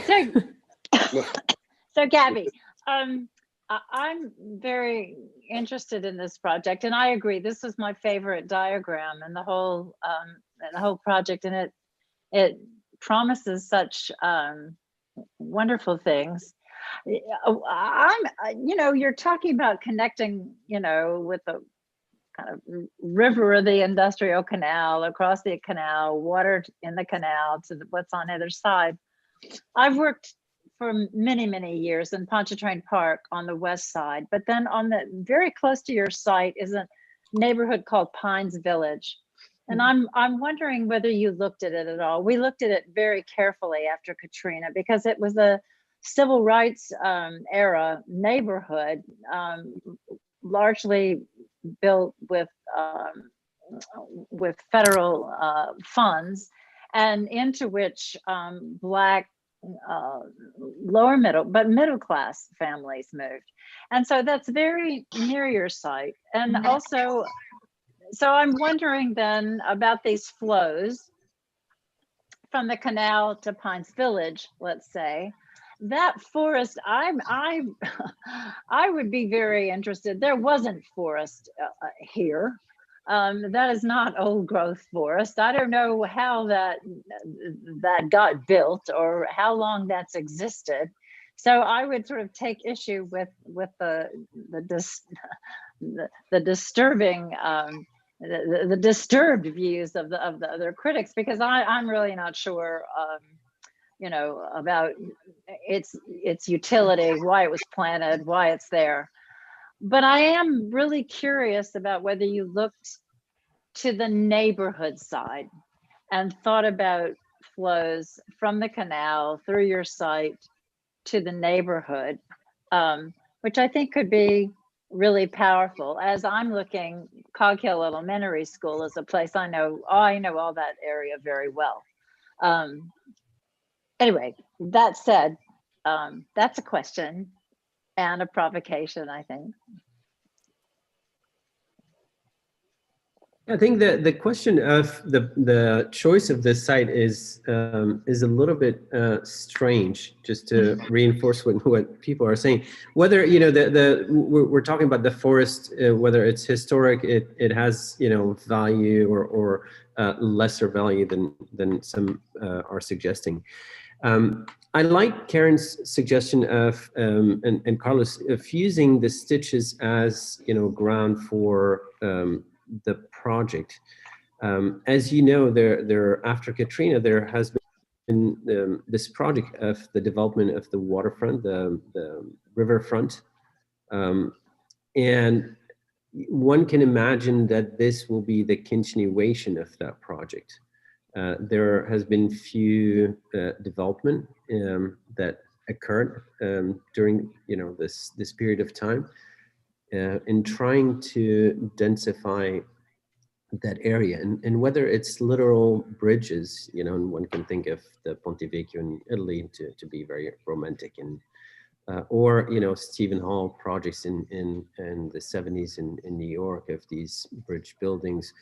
So Gabby, I'm very interested in this project, and I agree. This is my favorite diagram and the whole project, and it promises such wonderful things. You're talking about connecting, with the kind of river of the industrial canal, across the canal, water in the canal to what's on either side. I've worked for many, many years in Pontchartrain Park on the west side, but then on the very close to your site is a neighborhood called Pines Village. And I'm wondering whether you looked at it at all. We looked at it very carefully after Katrina because it was a civil rights era neighborhood, largely built with federal funds, and into which Black lower middle class families moved. And so that's very near your site. And also, so I'm wondering then about these flows from the canal to Pines Village, let's say. That forest, I would be very interested. There wasn't forest here. That is not old growth forest. I don't know how that got built or how long that's existed. So I would sort of take issue with the disturbing the disturbed views of the other critics, because I'm really not sure you know, about its utility, why it was planted, why it's there. But I am really curious about whether you looked to the neighborhood side and thought about flows from the canal through your site to the neighborhood, which I think could be really powerful. As I'm looking, Cog Hill Elementary School is a place I know all that area very well. Anyway, that said, that's a question and a provocation, I think. I think the question of the choice of this site is a little bit strange, just to reinforce what people are saying. Whether, you know, we're talking about the forest, whether it's historic, it has, you know, value or lesser value than some are suggesting. I like Karen's suggestion of and Carlos of using the stitches as, you know, ground for the project. As you know, there after Katrina, there has been this project of the development of the waterfront, the riverfront, and one can imagine that this will be the continuation of that project. There has been few development that occurred during, you know, this period of time in trying to densify that area, and whether it's literal bridges, you know, and one can think of the Ponte Vecchio in Italy to be very romantic, and or, you know, Stephen Hall projects in the 70s in New York of these bridge buildings,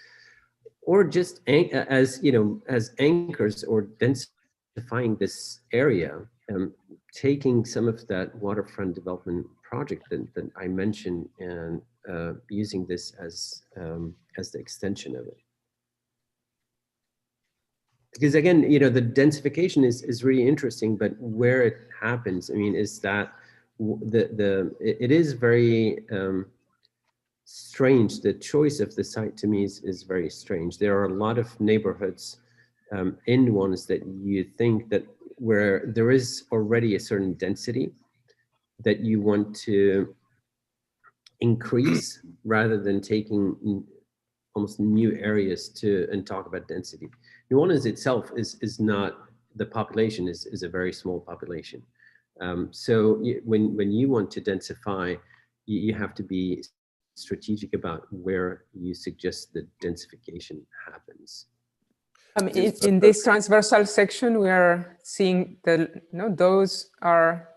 or just as, you know, as anchors or densifying this area, taking some of that waterfront development project that I mentioned and using this as the extension of it. Because again, you know, the densification is really interesting, but where it happens, I mean, is that it is very strange. The choice of the site to me is very strange. There are a lot of neighborhoods in ones that you think that where there is already a certain density that you want to increase rather than taking almost new areas and talk about density. New Orleans itself is not, the population is a very small population. So when you want to densify, you have to be strategic about where you suggest the densification happens. In this transversal section, we are seeing those are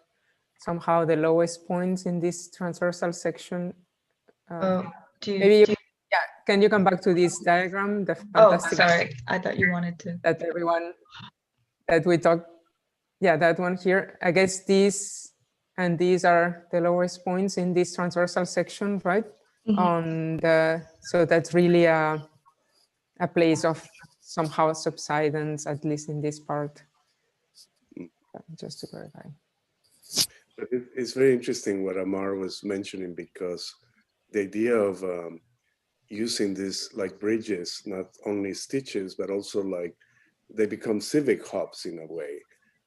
somehow the lowest points in this transversal section. Can you come back to this diagram? The fantastic, sorry, I thought you wanted to. That we talked, yeah, that one here. I guess these and these are the lowest points in this transversal section, right? Mm-hmm. So that's really a place of somehow subsidence, at least in this part. Just to clarify. It's very interesting what Amar was mentioning, because the idea of using this like bridges, not only stitches, but also like they become civic hubs in a way,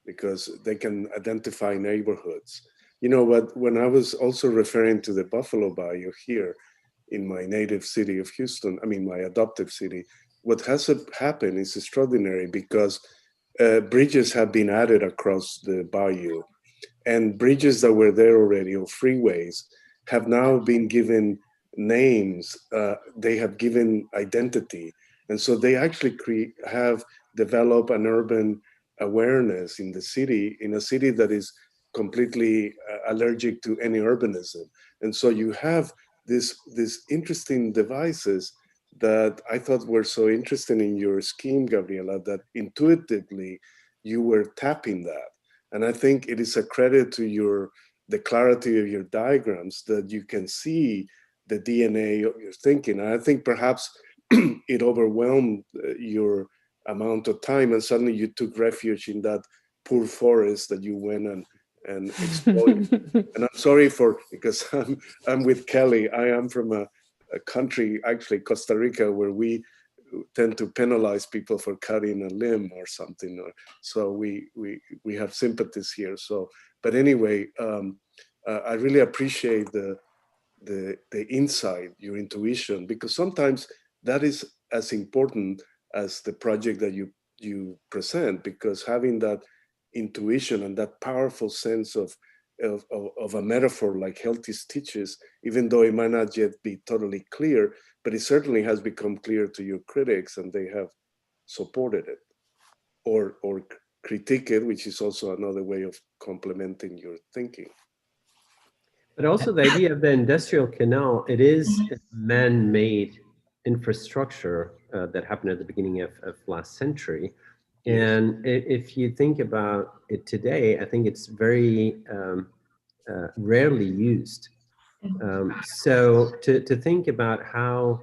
because they can identify neighborhoods. You know, but when I was also referring to the Buffalo Bayou here in my native city of Houston, I mean, my adoptive city, what has happened is extraordinary because bridges have been added across the bayou, and bridges that were there already, or freeways, have now been given names. They have given identity, and so they actually have developed an urban awareness in the city, in a city that is completely allergic to any urbanism. And so you have these interesting devices that I thought were so interesting in your scheme, Gabriela, that intuitively you were tapping that. And I think it is a credit to the clarity of your diagrams that you can see the DNA of your thinking. And I think perhaps it overwhelmed your amount of time, and suddenly you took refuge in that poor forest that you went and exploited. And I'm sorry because I'm with Kelly. I am from a country, actually Costa Rica, where we tend to penalize people for cutting a limb or something. So we have sympathies here. So, but anyway, I really appreciate the insight, your intuition, because sometimes that is as important as the project that you present, because having that intuition and that powerful sense of a metaphor like healthy stitches, even though it might not yet be totally clear, but it certainly has become clear to your critics and they have supported it or critique it, which is also another way of complementing your thinking. But also the idea of the industrial canal, it is a man-made infrastructure that happened at the beginning of last century. And if you think about it today, I think it's very rarely used. So to think about how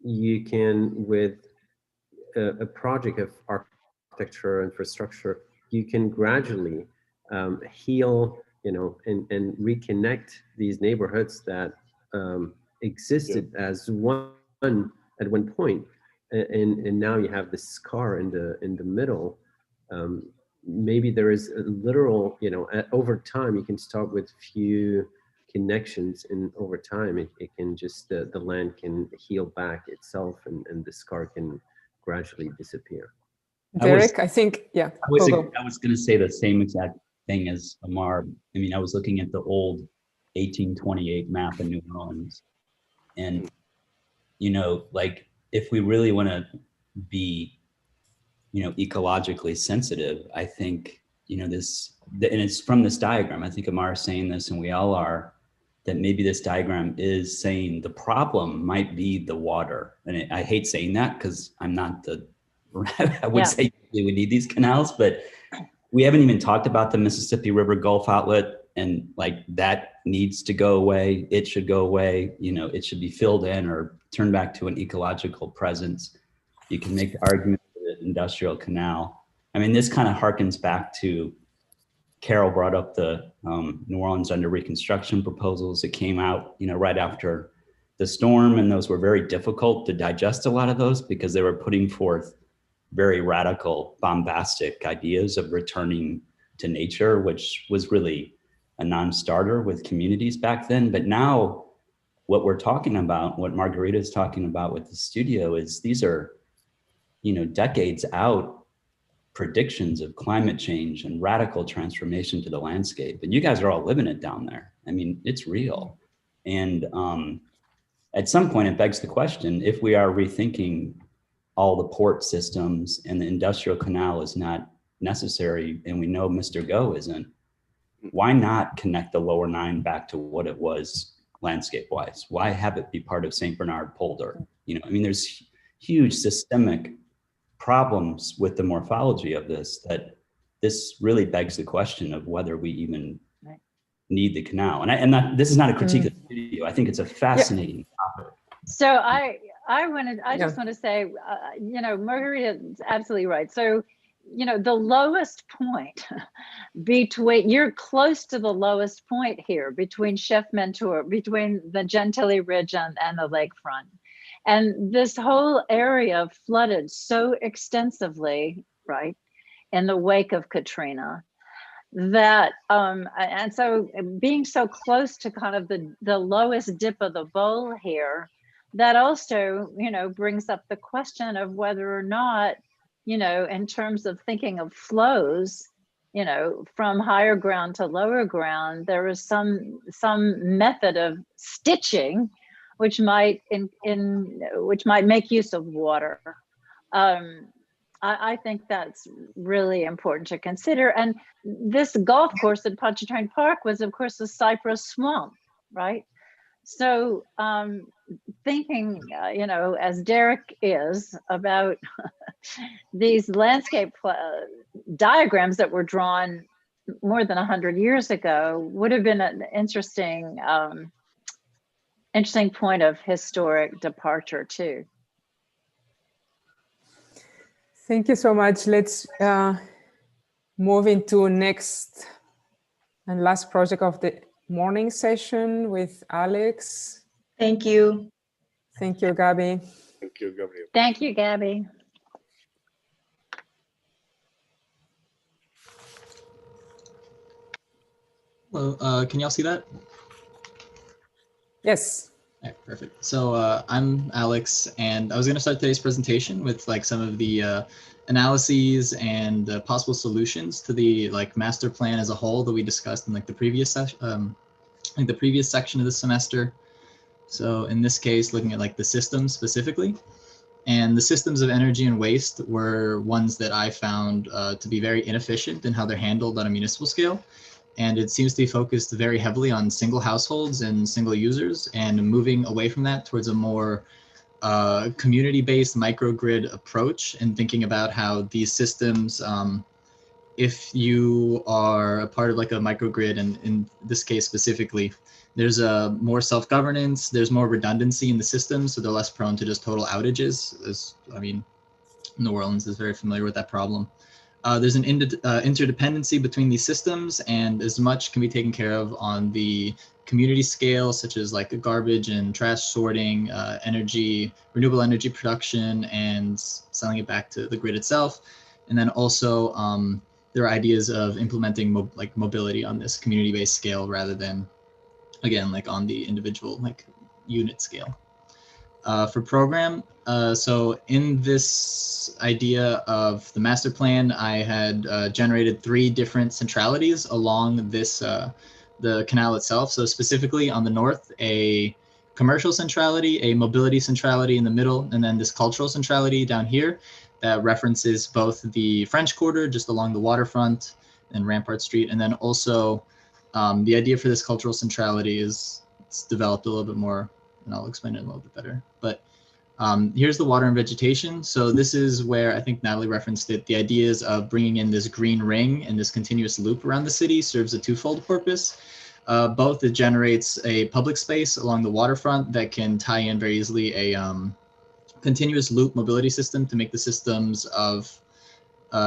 you can, with a project of architecture, infrastructure, you can gradually heal, and reconnect these neighborhoods that existed as one at one point, and now you have this scar in the middle. Maybe there is a literal, over time you can start with few connections, and over time it can just the land can heal back itself, and the scar can gradually disappear. Derek, I think, yeah. I was going to say the same exact thing as Amar. I mean, I was looking at the old 1828 map of New Orleans, and like if we really want to be, ecologically sensitive, I think and it's from this diagram. I think Amar is saying this, and we all are, that maybe this diagram is saying the problem might be the water. And I hate saying that because I'm not I would say we need these canals, but we haven't even talked about the Mississippi River Gulf outlet, and like that needs to go away. It should go away. It should be filled in or turned back to an ecological presence. You can make the argument for the industrial canal. I mean, this kind of harkens back to Carol brought up the New Orleans under reconstruction proposals that came out, right after the storm, and those were very difficult to digest, a lot of those, because they were putting forth very radical, bombastic ideas of returning to nature, which was really a non-starter with communities back then. But now what we're talking about, what Margarita is talking about with the studio, is these are, decades out predictions of climate change and radical transformation to the landscape. And you guys are all living it down there. I mean, it's real. And at some point it begs the question, if we are rethinking all the port systems and the industrial canal is not necessary, and we know Mr. Go isn't, why not connect the lower Nine back to what it was landscape wise? Why have it be part of St. Bernard Polder? I mean, there's huge systemic problems with the morphology of this, that this really begs the question of whether we even need the canal. And this is not a critique of the video. I think it's a fascinating topic. So I just want to say, Margarita is absolutely right. So, the lowest point you're close to the lowest point here between Chef Mentor, between the Gentilly Ridge and the lakefront. And this whole area flooded so extensively, right, in the wake of Katrina, that and so being so close to kind of the lowest dip of the bowl here, that also, brings up the question of whether or not, in terms of thinking of flows, from higher ground to lower ground, there is some method of stitching, which might which might make use of water. I think that's really important to consider. And this golf course at Pontchartrain Park was, of course, a cypress swamp, right? So thinking, as Derek is, about these landscape diagrams that were drawn more than 100 years ago would have been an interesting point of historic departure too. Thank you so much. Let's move into next and last project of the morning session with Alex. Thank you. Thank you, Gabby. Thank you, Gabriel. Thank you, Gabby. Hello, can y'all see that? Yes. All right, perfect. So I'm Alex, and I was going to start today's presentation with like some of the analyses and possible solutions to the master plan as a whole that we discussed in the previous session, the previous section of the semester. So in this case, looking at the systems specifically, and the systems of energy and waste were ones that I found to be very inefficient in how they're handled on a municipal scale. And it seems to be focused very heavily on single households and single users, and moving away from that towards a more community-based microgrid approach, and thinking about how these systems, if you are a part of a microgrid, and in this case specifically, there's a more self-governance, there's more redundancy in the system, so they're less prone to just total outages. New Orleans is very familiar with that problem. There's an interdependency between these systems, and as much can be taken care of on the community scale, such as garbage and trash sorting, renewable energy production, and selling it back to the grid itself. And then also there are ideas of implementing mobility on this community-based scale rather than, again, on the individual unit scale. For program, so in this idea of the master plan, I had generated 3 different centralities along this the canal itself. So specifically on the north, a commercial centrality, a mobility centrality in the middle, and then this cultural centrality down here that references both the French Quarter just along the waterfront and Rampart Street, and then also the idea for this cultural centrality is it's developed a little bit more, and I'll explain it a little bit better. But here's the water and vegetation. So this is where I think Natalie referenced it. The ideas of bringing in this green ring and this continuous loop around the city serves a twofold purpose. Both it generates a public space along the waterfront that can tie in very easily a continuous loop mobility system to make the systems of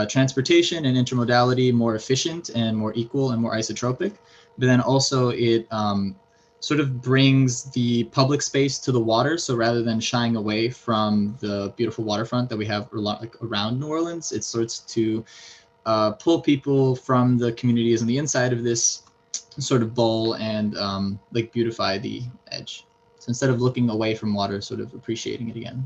transportation and intermodality more efficient and more equal and more isotropic. But then also it sort of brings the public space to the water. So rather than shying away from the beautiful waterfront that we have around New Orleans, it starts to pull people from the communities on the inside of this sort of bowl and beautify the edge. So instead of looking away from water, sort of appreciating it again.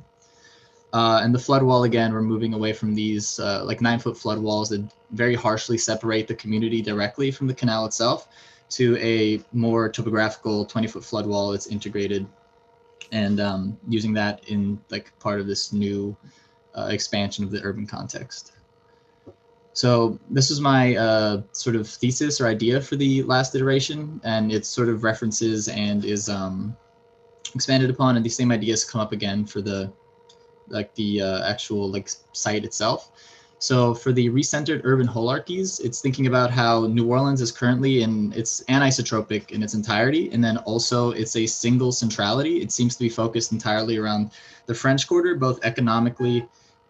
And the flood wall, again, we're moving away from these 9-foot flood walls that very harshly separate the community directly from the canal itself to a more topographical 20-foot flood wall that's integrated, and using that in part of this new expansion of the urban context. So this is my sort of thesis or idea for the last iteration, and it sort of references and is expanded upon, and these same ideas come up again for the actual site itself. So for the recentered urban holarchies, it's thinking about how New Orleans is currently it's anisotropic in its entirety, and then also it's a single centrality. It seems to be focused entirely around the French Quarter, both economically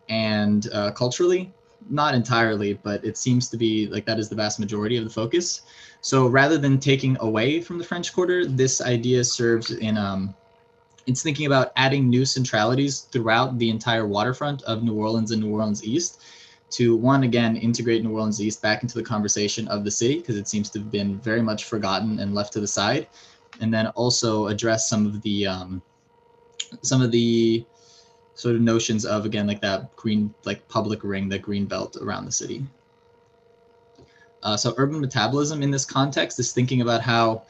and culturally. Not entirely, but it seems to be that is the vast majority of the focus. So rather than taking away from the French Quarter, this idea serves in it's thinking about adding new centralities throughout the entire waterfront of New Orleans and New Orleans East to, one, again, integrate New Orleans East back into the conversation of the city, because it seems to have been very much forgotten and left to the side. And then also address some of the some of the sort of notions of, again, like that green, like public ring, that green belt around the city. So urban metabolism in this context is thinking about how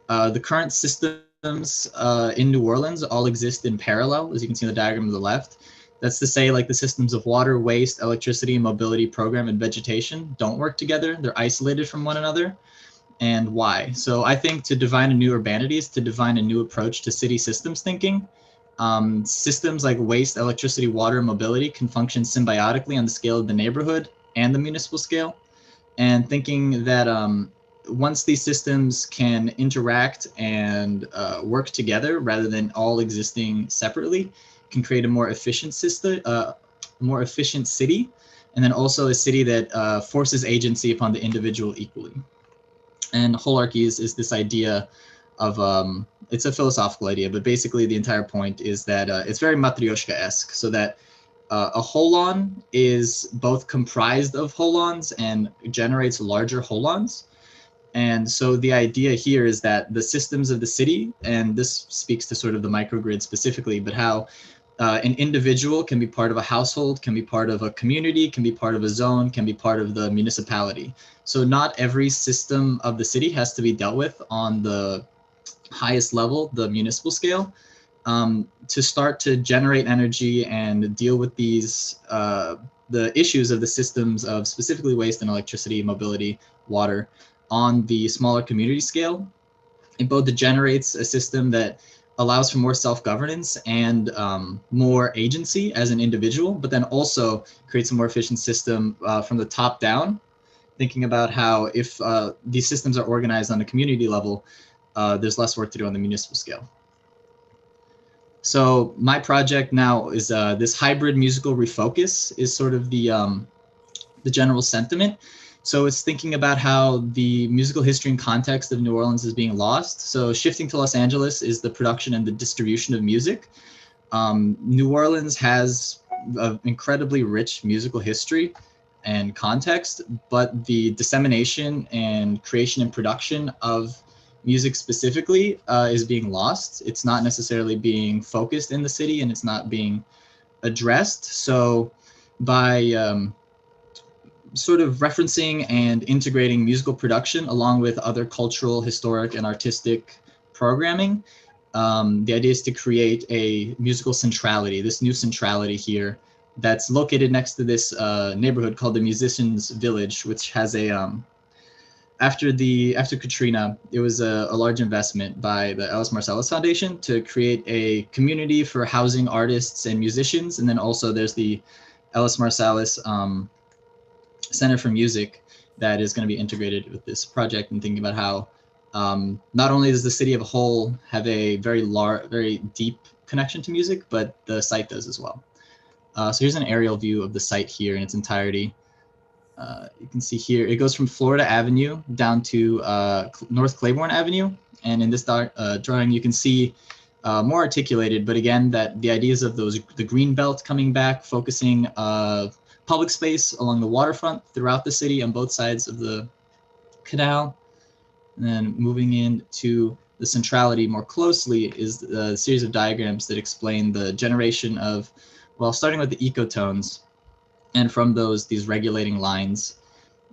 the current systems in New Orleans all exist in parallel, as you can see in the diagram to the left. That's to say, like the systems of water, waste, electricity, mobility, program, and vegetation don't work together. They're isolated from one another. And why? So I think to define a new urbanity is to define a new approach to city systems thinking. Systems like waste, electricity, water, mobility can function symbiotically on the scale of the neighborhood and the municipal scale. And thinking that once these systems can interact and work together rather than all existing separately, can create a more efficient system, more efficient city, and then also a city that forces agency upon the individual equally. And holarchy is this idea of, it's a philosophical idea, but basically the entire point is that it's very Matryoshka-esque, so that a holon is both comprised of holons and generates larger holons. And so the idea here is that the systems of the city, and this speaks to sort of the microgrid specifically, but how an individual can be part of a household, can be part of a community, can be part of a zone, can be part of the municipality. So not every system of the city has to be dealt with on the highest level, the municipal scale. To start to generate energy and deal with these, the issues of the systems of specifically waste and electricity, mobility, water on the smaller community scale. It both generates a system that allows for more self-governance and more agency as an individual, but then also creates a more efficient system from the top down, thinking about how if these systems are organized on a community level, there's less work to do on the municipal scale. So my project now is this hybrid musical refocus is sort of the general sentiment. So it's thinking about how the musical history and context of New Orleans is being lost. So shifting to Los Angeles is the production and the distribution of music. New Orleans has an incredibly rich musical history and context, but the dissemination and creation and production of music specifically is being lost. It's not necessarily being focused in the city, and it's not being addressed. So by sort of referencing and integrating musical production along with other cultural, historic, and artistic programming, the idea is to create a musical centrality, this new centrality here that's located next to this neighborhood called the Musicians Village, which has a after Katrina, it was a large investment by the Ellis Marsalis Foundation to create a community for housing artists and musicians. And then also there's the Ellis Marsalis Center for Music that is going to be integrated with this project, and thinking about how not only does the city of a whole have a very deep connection to music, but the site does as well. So here's an aerial view of the site here in its entirety. You can see here, it goes from Florida Avenue down to North Claiborne Avenue. And in this drawing, you can see more articulated, but again, that the ideas of the green belt coming back, focusing public space along the waterfront throughout the city on both sides of the canal. And then moving into the centrality more closely is a series of diagrams that explain the generation of, well, starting with the ecotones, and from those, these regulating lines.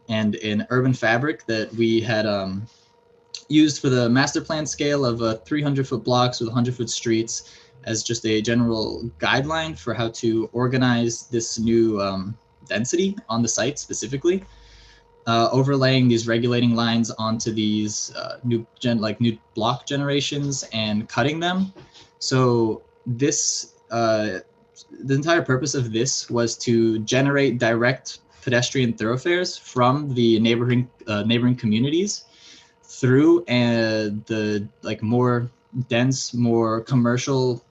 And in urban fabric that we had used for the master plan scale of 300-foot blocks with 100-foot streets as just a general guideline for how to organize this new density on the site specifically, overlaying these regulating lines onto these new block generations and cutting them. So this, the entire purpose of this was to generate direct pedestrian thoroughfares from the neighboring communities through the more dense, more commercial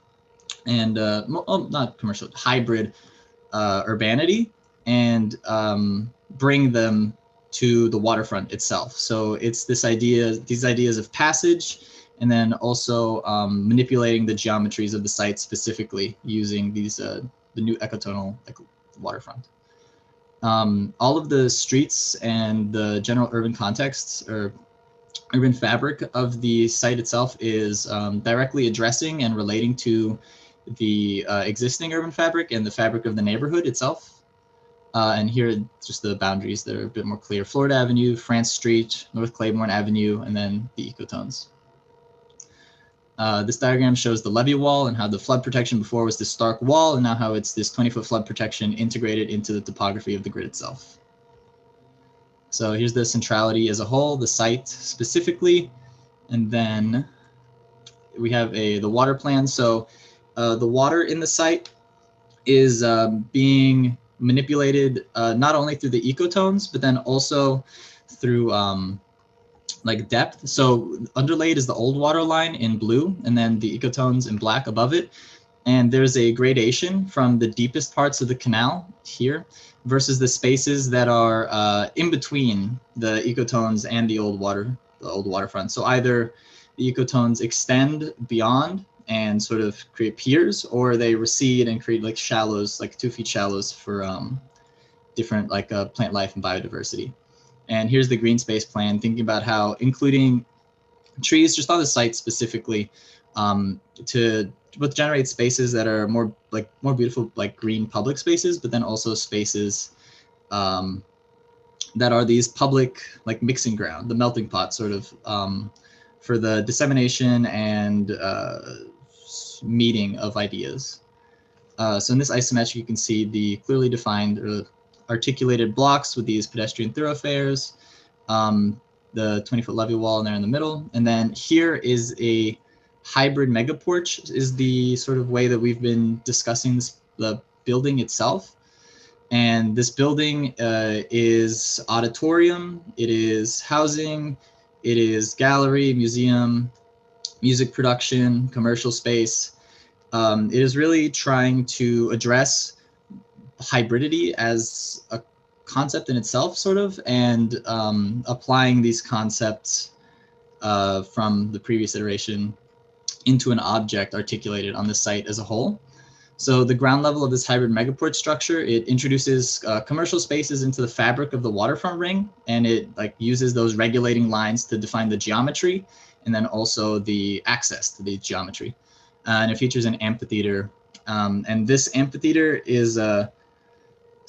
and not commercial, hybrid urbanity, and bring them to the waterfront itself. So it's these ideas of passage, and then also manipulating the geometries of the site specifically using these the new ecotonal waterfront. All of the streets and the general urban contexts or urban fabric of the site itself is directly addressing and relating to the existing urban fabric and the fabric of the neighborhood itself. And here, just the boundaries that are a bit more clear. Florida Avenue, France Street, North Claiborne Avenue, and then the ecotones. This diagram shows the levee wall and how the flood protection before was this stark wall, and now how it's this 20-foot flood protection integrated into the topography of the grid itself. So here's the centrality as a whole, the site specifically, and then we have the water plan. So the water in the site is being manipulated not only through the ecotones, but then also through like depth. So underlaid is the old water line in blue, and then the ecotones in black above it. And there's a gradation from the deepest parts of the canal here versus the spaces that are in between the ecotones and the old waterfront. So either the ecotones extend beyond and sort of create piers, or they recede and create like shallows, like 2 feet shallows for different like plant life and biodiversity. And here's the green space plan, thinking about how including trees just on the site specifically to both generate spaces that are more beautiful, like green public spaces, but then also spaces that are these public like mixing ground, the melting pot sort of for the dissemination and meeting of ideas. So in this isometric, you can see the clearly defined or articulated blocks with these pedestrian thoroughfares, the 20-foot levee wall there in the middle. And then here is a hybrid mega porch is the sort of way that we've been discussing the building itself. And this building is auditorium, it is housing, it is gallery, museum, music production, commercial space. It is really trying to address hybridity as a concept in itself, sort of, and applying these concepts from the previous iteration into an object articulated on the site as a whole. So the ground level of this hybrid megaport structure, it introduces commercial spaces into the fabric of the waterfront ring, and it like uses those regulating lines to define the geometry and then also the access to the geometry. And it features an amphitheater. And this amphitheater is I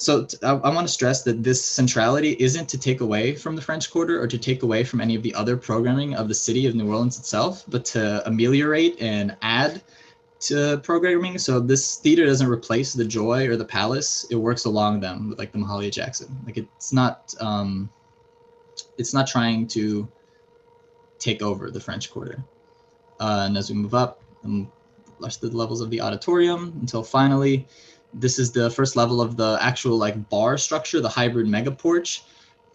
want to stress that this centrality isn't to take away from the French Quarter or to take away from any of the other programming of the city of New Orleans itself, but to ameliorate and add to programming. So this theater doesn't replace the Joy or the Palace. It works along them with like the Mahalia Jackson. Like it's not trying to take over the French Quarter. And as we move up, the levels of the auditorium until finally, this is the first level of the actual like bar structure, the hybrid mega porch.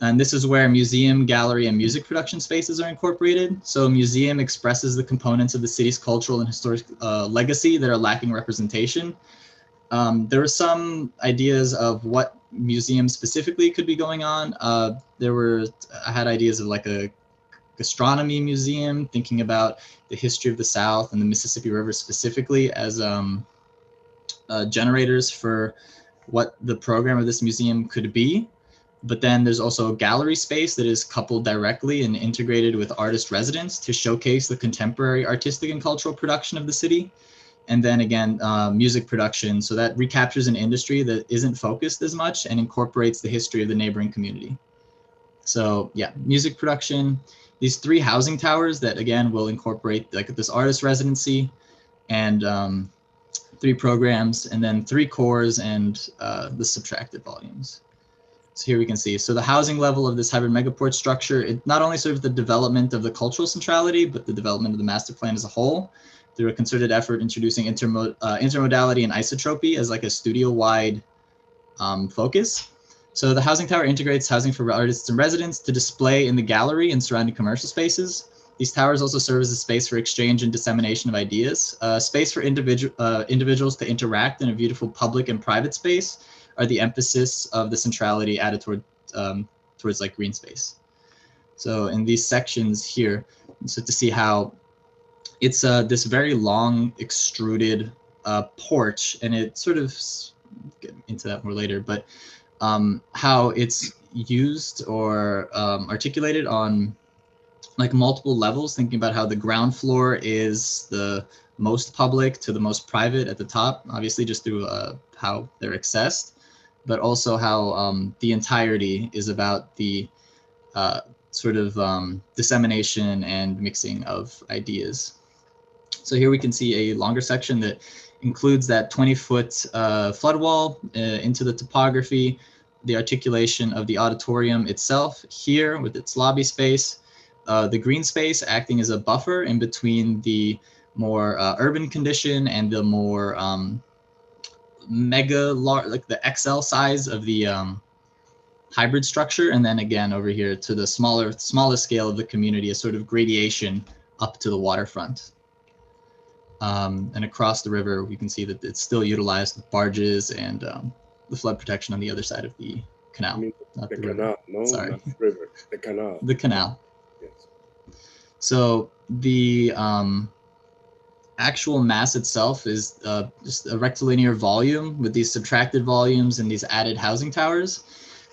And this is where museum, gallery, and music production spaces are incorporated. So museum expresses the components of the city's cultural and historic legacy that are lacking representation. There were some ideas of what museum specifically could be going on. I had ideas of like a gastronomy museum, thinking about the history of the South and the Mississippi River specifically as generators for what the program of this museum could be. But then there's also a gallery space that is coupled directly and integrated with artist residence to showcase the contemporary artistic and cultural production of the city. And then again, music production. So that recaptures an industry that isn't focused as much and incorporates the history of the neighboring community. So yeah, music production, these 3 housing towers that again will incorporate like this artist residency and 3 programs, and then 3 cores and the subtracted volumes. So here we can see, so the housing level of this hybrid megaport structure, it not only serves the development of the cultural centrality, but the development of the master plan as a whole through a concerted effort introducing intermodality and isotropy as like a studio-wide focus. So the housing tower integrates housing for artists and residents to display in the gallery and surrounding commercial spaces. These towers also serve as a space for exchange and dissemination of ideas, space for individuals to interact in a beautiful public and private space are the emphasis of the centrality added towards like green space. So in these sections here, so to see how it's this very long extruded porch, and it sort of, get into that more later, but how it's used or articulated on like multiple levels, thinking about how the ground floor is the most public to the most private at the top, obviously just through how they're accessed, but also how the entirety is about the sort of dissemination and mixing of ideas. So here we can see a longer section that includes that 20-foot flood wall into the topography, the articulation of the auditorium itself here with its lobby space, the green space acting as a buffer in between the more urban condition and the more like the XL size of the hybrid structure. And then again, over here to the smallest scale of the community, a sort of gradation up to the waterfront. And across the river, we can see that it's still utilized with barges and the flood protection on the other side of the canal. The canal, no, sorry. not the river, the canal. The canal. Yes. So the actual mass itself is just a rectilinear volume with these subtracted volumes and these added housing towers.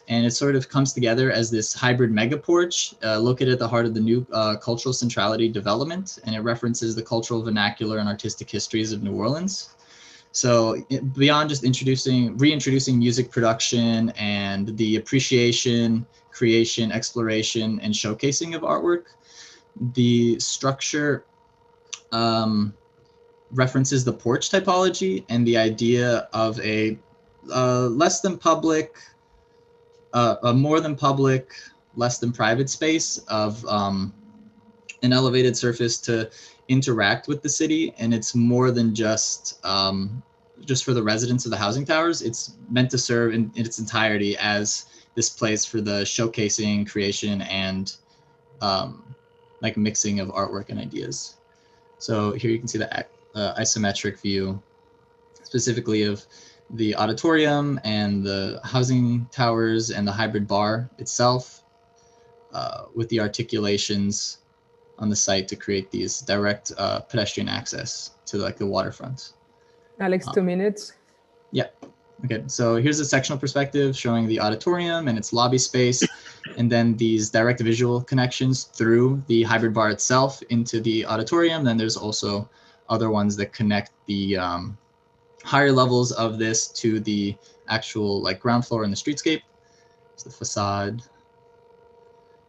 And it sort of comes together as this hybrid mega porch located at the heart of the new cultural centrality development. And it references the cultural vernacular and artistic histories of New Orleans. So beyond just reintroducing music production and the appreciation, creation, exploration, and showcasing of artwork, the structure references the porch typology and the idea of a less than public, a more than public, less than private space of an elevated surface to interact with the city. And it's more than just for the residents of the housing towers. It's meant to serve in its entirety as this place for the showcasing, creation, and like mixing of artwork and ideas. So here you can see the isometric view specifically of the auditorium and the housing towers and the hybrid bar itself with the articulations on the site to create these direct pedestrian access to like the waterfront. Alex, 2 minutes. Yep. Okay, so here's a sectional perspective showing the auditorium and its lobby space, and then these direct visual connections through the hybrid bar itself into the auditorium. Then there's also other ones that connect the higher levels of this to the actual like ground floor and the streetscape. It's the facade,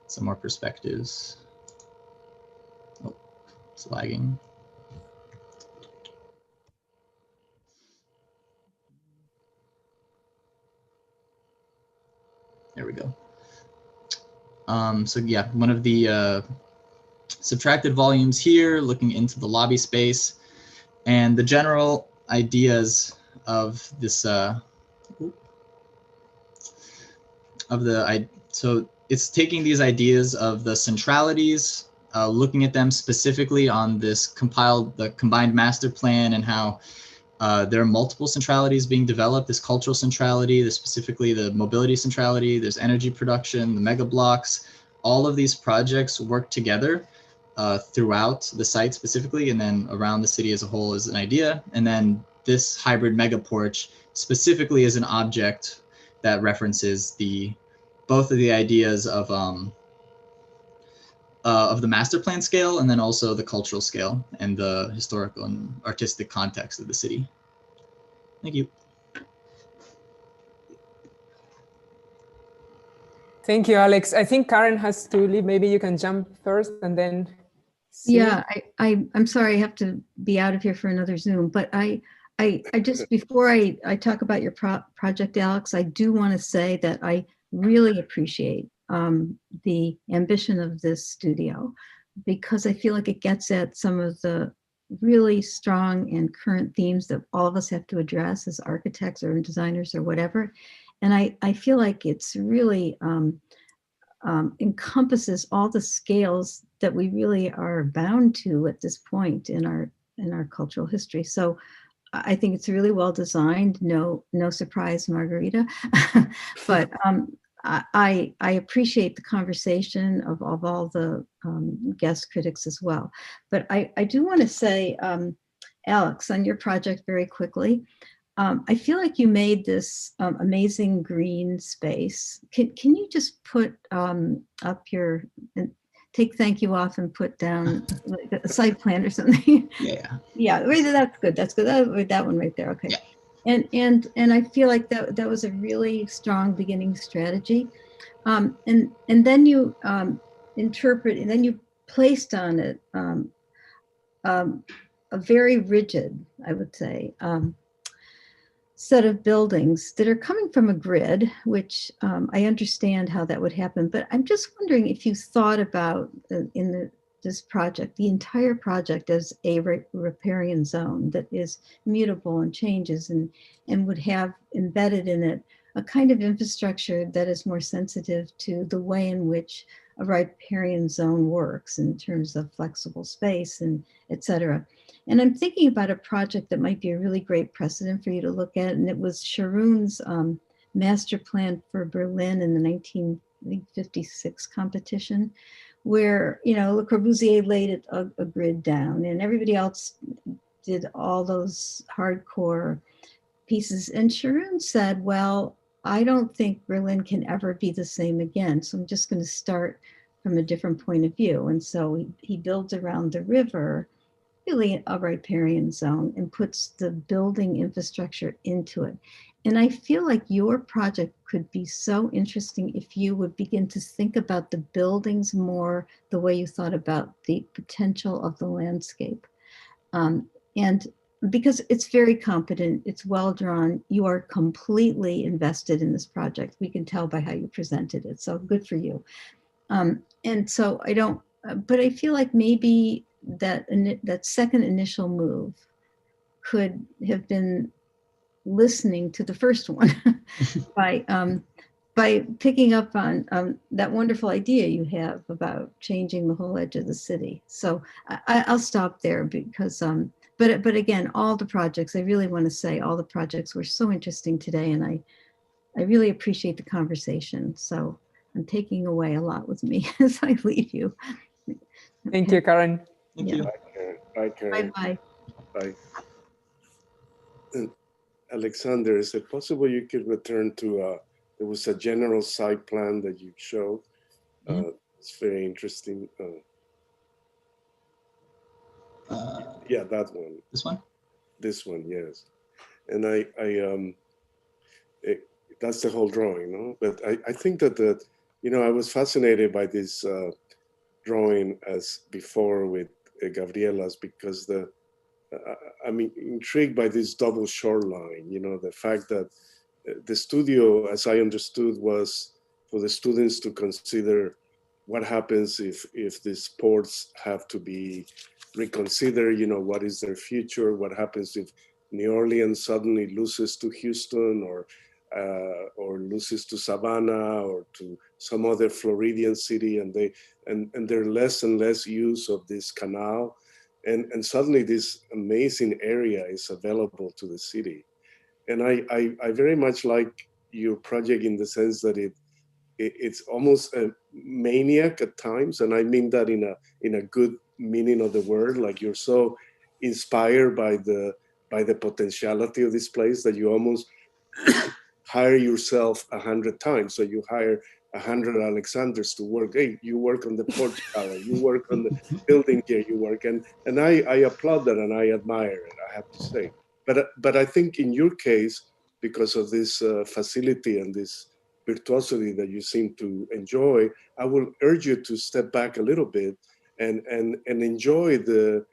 some more perspectives. Oh, it's lagging. There we go. So yeah, one of the subtracted volumes here, looking into the lobby space, and the general ideas of this so it's taking these ideas of the centralities, looking at them specifically on this combined master plan, and how there are multiple centralities being developed, this cultural centrality, there's specifically the mobility centrality, there's energy production, the mega blocks. All of these projects work together throughout the site specifically, and then around the city as a whole as an idea. And then this hybrid mega porch specifically is an object that references both of the ideas of the master plan scale, and then also the cultural scale and the historical and artistic context of the city. Thank you. Thank you, Alex. I think Karen has to leave. Maybe you can jump first and then see. Yeah, I'm sorry I have to be out of here for another Zoom, but I just, before I talk about your project, Alex, I do want to say that I really appreciate the ambition of this studio, because I feel like it gets at some of the really strong and current themes that all of us have to address as architects or designers or whatever. And I feel like it's really encompasses all the scales that we really are bound to at this point in our cultural history. So I think it's really well designed. No surprise, Margarita. But I appreciate the conversation of all the guest critics as well. But I do want to say, Alex, on your project very quickly, I feel like you made this amazing green space. Can you just put up take thank you off and put down like a site plan or something. Yeah. Yeah, that's good. That's good. That one right there. Okay. Yeah. And I feel like that was a really strong beginning strategy. And then you interpret, and then you placed on it a very rigid, I would say, set of buildings that are coming from a grid, which I understand how that would happen. But I'm just wondering if you thought about this project, the entire project, as a riparian zone that is mutable and changes, and would have embedded in it a kind of infrastructure that is more sensitive to the way in which a riparian zone works in terms of flexible space and et cetera. And I'm thinking about a project that might be a really great precedent for you to look at. And it was Sharon's master plan for Berlin in the 1956 competition, where, you know, Le Corbusier laid a grid down and everybody else did all those hardcore pieces. And Sharon said, well, I don't think Berlin can ever be the same again. So I'm just going to start from a different point of view. And so he builds around the river, really a riparian zone, and puts the building infrastructure into it. And I feel like your project could be so interesting if you would begin to think about the buildings more the way you thought about the potential of the landscape. And because it's very competent, it's well drawn, you are completely invested in this project. We can tell by how you presented it. So good for you. And so I don't, but I feel like maybe that second initial move could have been listening to the first one by picking up on that wonderful idea you have about changing the whole edge of the city. So I'll stop there because, but again, all the projects, I really want to say all the projects were so interesting today, and I really appreciate the conversation. So I'm taking away a lot with me as I leave you. Thank you, Karen. Thank you. Bye, Karen. Bye-bye. Bye. Alexander, is it possible you could return to, there was a general site plan that you showed. It's very interesting. Yeah, that one. This one? This one, yes. And that's the whole drawing, no? But I think that I was fascinated by this drawing as before with Gabriela's, because I'm intrigued by this double shoreline, the fact that the studio, as I understood, was for the students to consider what happens if these ports have to be reconsidered, what is their future, what happens if New Orleans suddenly loses to Houston or loses to Savannah or to some other Floridian city, and there less and less use of this canal. And suddenly this amazing area is available to the city. And I very much like your project in the sense that it's almost a maniac at times. And I mean that in a good meaning of the word, like you're so inspired by the potentiality of this place that you almost hire yourself 100 times. So you hire 100 Alexanders to work. Hey, you work on the porch tower, you work on the building here, you work. And I applaud that and I admire it, I have to say. But I think in your case, because of this facility and this virtuosity that you seem to enjoy, I will urge you to step back a little bit and enjoy the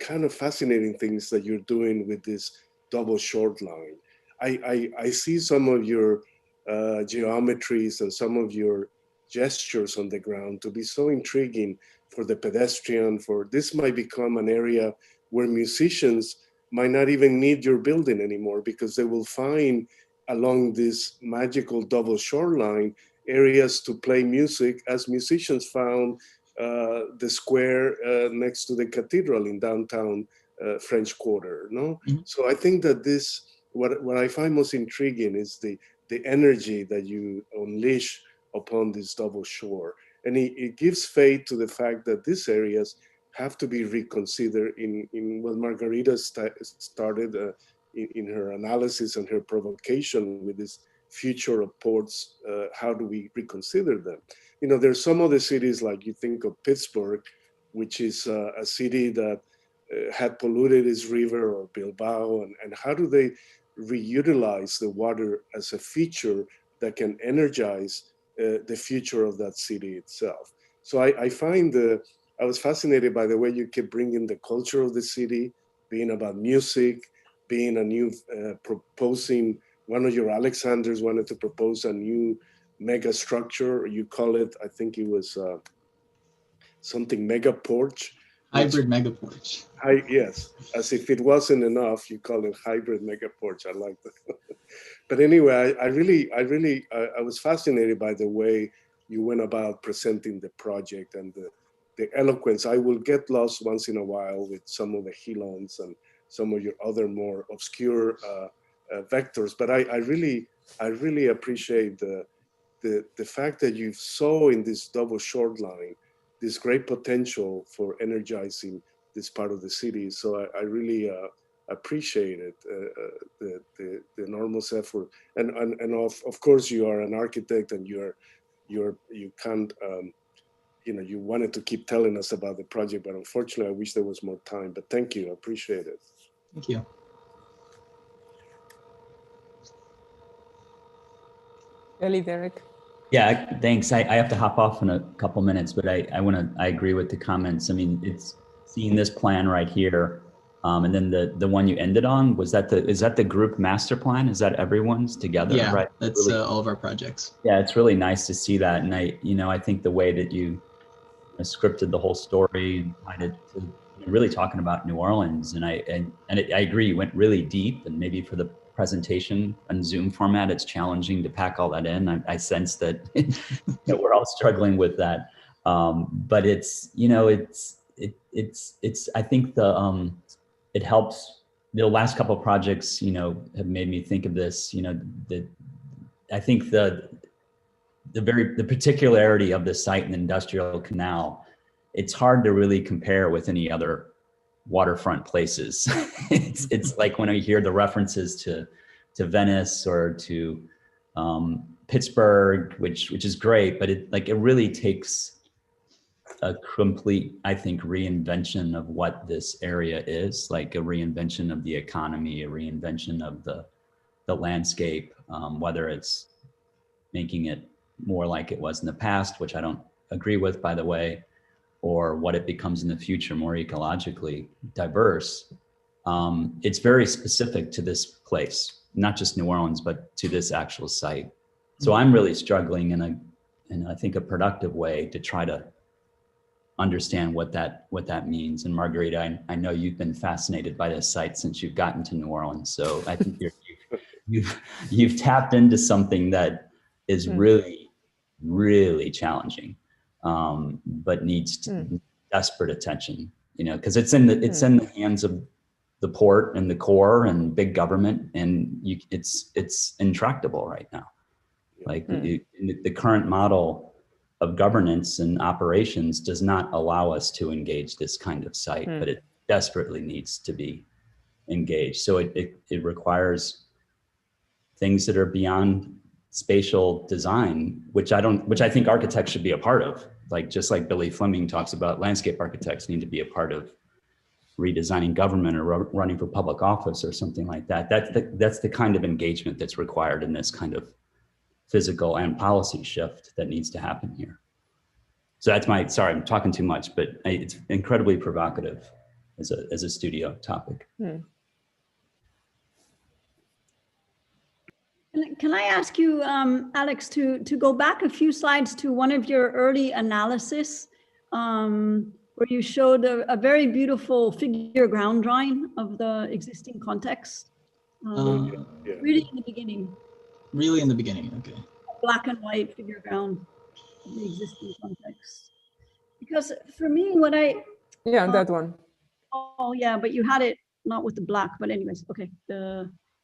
kind of fascinating things that you're doing with this double short line. I see some of your geometries and some of your gestures on the ground to be so intriguing for the pedestrian. For this might become an area where musicians might not even need your building anymore, because they will find along this magical double shoreline areas to play music, as musicians found the square next to the cathedral in downtown French Quarter. No, so I think that this, what I find most intriguing is the energy that you unleash upon this double shore, and it gives faith to the fact that these areas have to be reconsidered in what Margarita started in her analysis and her provocation with this future of ports, how do we reconsider them? You know, there's some other cities, like you think of Pittsburgh, which is a city that had polluted its river, or Bilbao, and how do they reutilize the water as a feature that can energize the future of that city itself? So I find I was fascinated by the way you keep bringing the culture of the city, being about music, being a new, proposing, one of your Alexanders wanted to propose a new mega structure. You call it, I think it was something mega porch. Hybrid mega porch. Yes, as if it wasn't enough, you call it hybrid mega porch. I like that. But anyway, I was fascinated by the way you went about presenting the project and the eloquence. I will get lost once in a while with some of the Helons and some of your other more obscure vectors, but I really appreciate the fact that you saw in this double short line this great potential for energizing this part of the city. So I really appreciate it, the enormous effort. And of course you are an architect, and you can't, you know, you wanted to keep telling us about the project, but unfortunately I wish there was more time. But thank you, I appreciate it. Thank you. Ellie, Derek. Yeah, thanks. I have to hop off in a couple minutes, but I agree with the comments. I mean, it's seeing this plan right here, and then the one you ended on, is that the group master plan? Is that everyone's together? Yeah, right? that's really, all of our projects. yeah, it's really nice to see that, and I think the way that you scripted the whole story and tied it to really talking about New Orleans, and I agree, you went really deep, and maybe for the presentation and Zoom format, it's challenging to pack all that in. I sense that we're all struggling with that, but it's I think it helps. The last couple of projects have made me think of this. I think the particularity of the site in the Industrial Canal, it's hard to really compare with any other waterfront places. It's like when I hear the references to Venice or to Pittsburgh, which is great, but it really takes a complete, I think, reinvention of what this area is, like a reinvention of the economy, a reinvention of the landscape, whether it's making it more like it was in the past, which I don't agree with, by the way, or what it becomes in the future, more ecologically diverse. It's very specific to this place, not just New Orleans, but to this actual site. So I'm really struggling in I think a productive way to try to understand what that means. And Margarita, I know you've been fascinated by this site since you've gotten to New Orleans. So I think you've tapped into something that is really, really challenging, but needs desperate attention, because it's in the hands of the port and the Corps and big government, and it's intractable right now. Like the current model of governance and operations does not allow us to engage this kind of site, but it desperately needs to be engaged. So it requires things that are beyond spatial design, which I think architects should be a part of. Like, just like Billy Fleming talks about, landscape architects need to be a part of redesigning government or running for public office or something like that. That's the kind of engagement that's required in this kind of physical and policy shift that needs to happen here. So that's sorry, I'm talking too much, but it's incredibly provocative as a studio topic. Can I ask you, Alex, to go back a few slides to one of your early analysis, where you showed a very beautiful figure ground drawing of the existing context? Really in the beginning. Really in the beginning, okay. Black and white figure ground of the existing context. Because for me, what that one. Oh yeah, but you had it not with the black, but anyways, okay.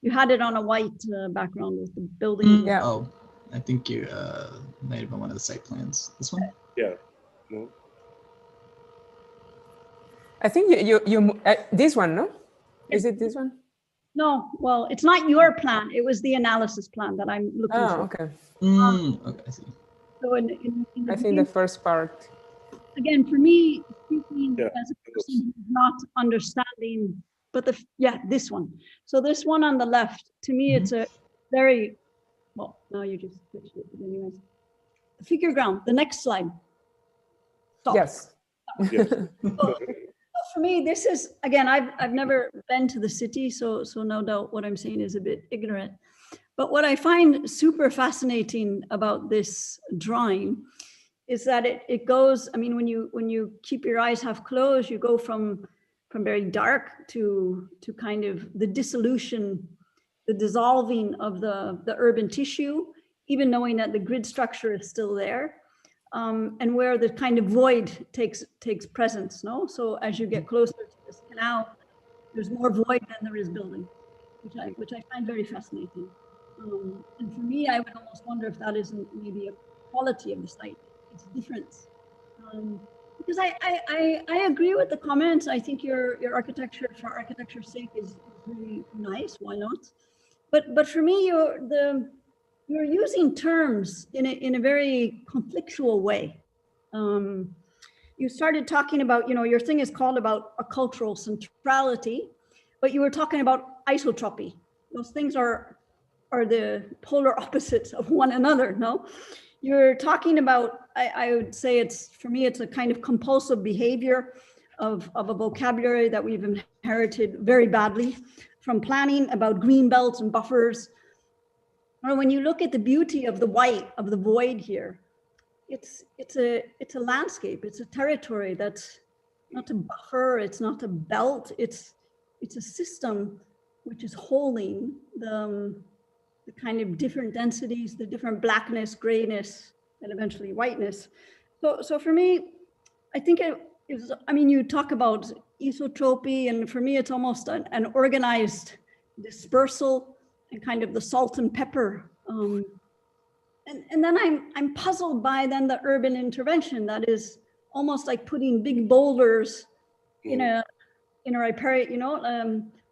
You had it on a white background with the building. Yeah. Oh, I think you might have been one of the site plans. This one? Yeah. I think you this one, no? Is it this one? No, well, it's not your plan. It was the analysis plan that I'm looking for. Okay. Okay, I see. So in the I think the first part. again, for me, speaking as a person who's not understanding, but this one. So this one on the left, to me, it's a very, well, no, you just switched it, but anyways. The figure ground, the next slide. Stop. Yes. So for me, this is, again, I've never been to the city, so no doubt what I'm saying is a bit ignorant. But what I find super fascinating about this drawing is that it goes, I mean, when you keep your eyes half closed, you go from very dark to kind of the dissolution, the dissolving of the urban tissue, even knowing that the grid structure is still there. And where the kind of void takes presence, no? So as you get closer to this canal, there's more void than there is building, which I find very fascinating. And for me, I would almost wonder if that isn't maybe a quality of the site, it's a difference. Because I agree with the comments. I think your architecture for architecture's sake is really nice. Why not? But for me, you're using terms in a very conflictual way. You started talking about, your thing is called about a cultural centrality, but you were talking about isotropy. Those things are the polar opposites of one another, no? You're talking about, I would say for me, it's a kind of compulsive behavior of a vocabulary that we've inherited very badly from planning about green belts and buffers. Or when you look at the beauty of the white, of the void here, it's a landscape, it's a territory that's not a buffer, it's not a belt, it's a system which is holding the kind of different densities, the different blackness, grayness, and eventually whiteness. So for me, I think it is, I mean, you talk about esotropy, and for me, it's almost an organized dispersal and kind of the salt and pepper. And then I'm puzzled by then the urban intervention that is almost like putting big boulders in a riparian,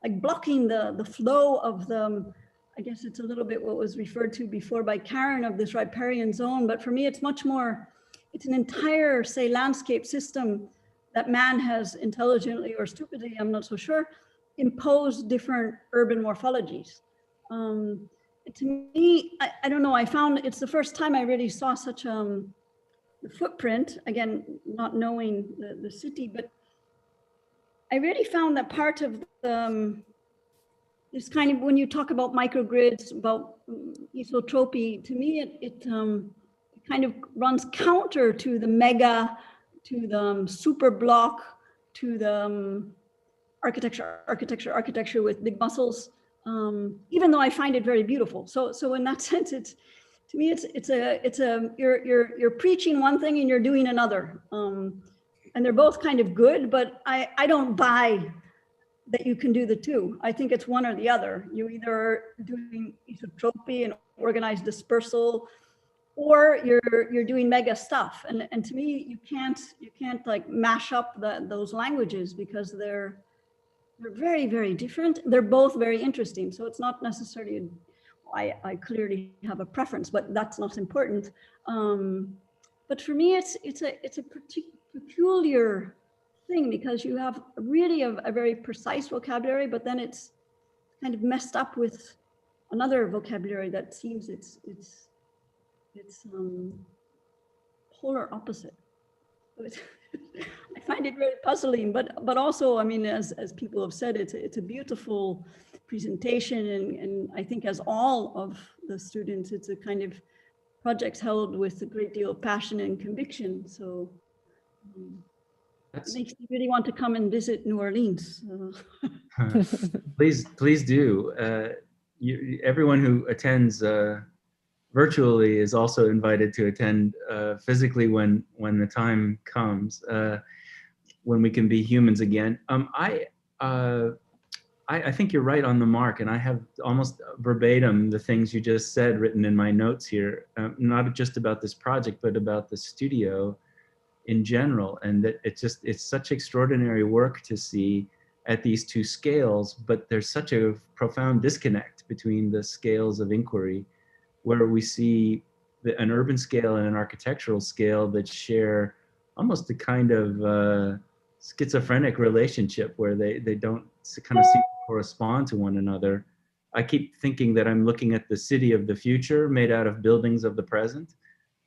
like blocking the flow of the, I guess it's a little bit what was referred to before by Karen of this riparian zone, but for me it's much more, it's an entire, say, landscape system that man has intelligently or stupidly, I'm not so sure, imposed different urban morphologies. To me, I don't know, I found it's the first time I really saw such the footprint, again, not knowing the city, but I really found that part of this kind of, when you talk about microgrids, about esotropy, to me, it kind of runs counter to the mega, to the super block, to the architecture with big muscles, even though I find it very beautiful. So in that sense, it's, to me, you're preaching one thing and you're doing another. And they're both kind of good, but I don't buy that you can do the two. I think it's one or the other. You either are doing esotropy and organized dispersal, or you're doing mega stuff. And to me, you can't like mash up those languages because they're very, very different. They're both very interesting. So it's not necessarily, I clearly have a preference, but that's not important. But for me, it's a peculiar thing because you have really a very precise vocabulary, but then it's kind of messed up with another vocabulary that seems it's polar opposite. I find it very puzzling, but also, I mean, as people have said, it's a beautiful presentation, and I think as all of the students, it's a kind of projects held with a great deal of passion and conviction. So it makes me really want to come and visit New Orleans. Please do. Everyone who attends virtually is also invited to attend physically when the time comes, when we can be humans again. I think you're right on the mark, and I have almost verbatim the things you just said written in my notes here, not just about this project, but about the studio in general, and that it's such extraordinary work to see at these two scales, but there's such a profound disconnect between the scales of inquiry, where we see an urban scale and an architectural scale that share almost a kind of schizophrenic relationship where they don't kind of seem to correspond to one another. I keep thinking that I'm looking at the city of the future made out of buildings of the present.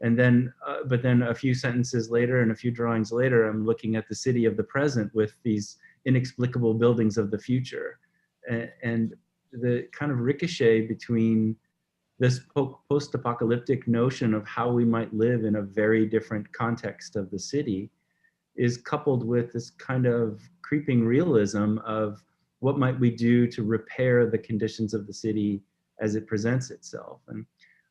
And then, but then a few sentences later and a few drawings later, I'm looking at the city of the present with these inexplicable buildings of the future. And the kind of ricochet between this post-apocalyptic notion of how we might live in a very different context of the city is coupled with this kind of creeping realism of what might we do to repair the conditions of the city as it presents itself. And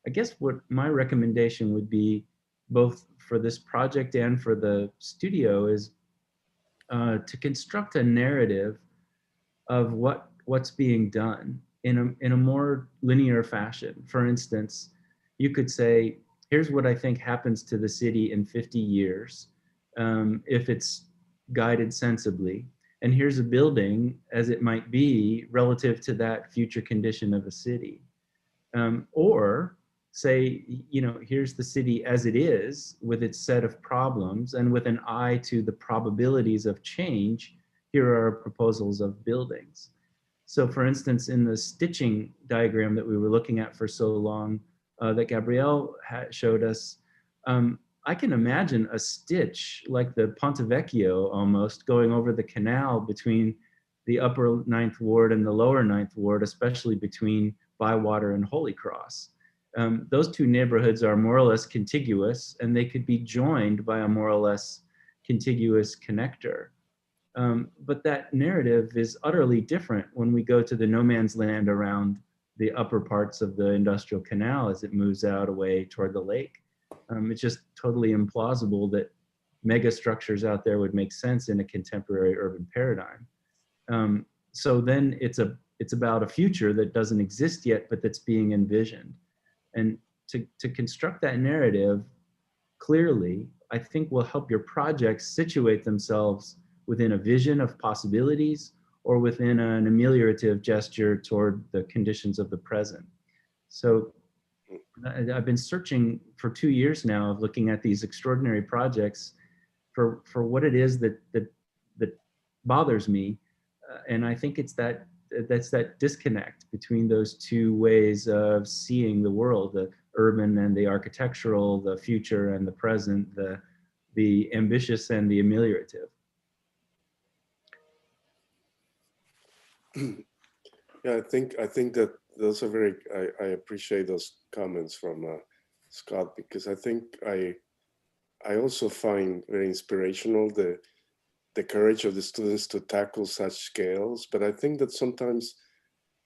I guess what my recommendation would be, both for this project and for the studio, is to construct a narrative of what's being done in a more linear fashion. For instance, you could say, here's what I think happens to the city in 50 years if it's guided sensibly. And here's a building as it might be relative to that future condition of a city. Or say, you know, here's the city as it is with its set of problems, and with an eye to the probabilities of change, here are proposals of buildings. So for instance, in the stitching diagram that we were looking at for so long, that Gabrielle showed us, I can imagine a stitch like the Ponte Vecchio almost going over the canal between the upper Ninth Ward and the lower Ninth Ward, especially between Bywater and Holy Cross. Those two neighborhoods are more or less contiguous, and they could be joined by a more or less contiguous connector. But that narrative is utterly different when we go to the no man's land around the upper parts of the industrial canal as it moves out away toward the lake. It's just totally implausible that mega structures out there would make sense in a contemporary urban paradigm. So then it's about a future that doesn't exist yet, but that's being envisioned. And to construct that narrative clearly, I think will help your projects situate themselves within a vision of possibilities or within an ameliorative gesture toward the conditions of the present. So I've been searching for 2 years now of looking at these extraordinary projects for what it is that bothers me. And I think it's that's that disconnect between those two ways of seeing the world, the urban and the architectural, the future and the present, the ambitious and the ameliorative. Yeah, I think that those are very, I appreciate those comments from Scott, because I think I also find very inspirational the courage of the students to tackle such scales. But I think that sometimes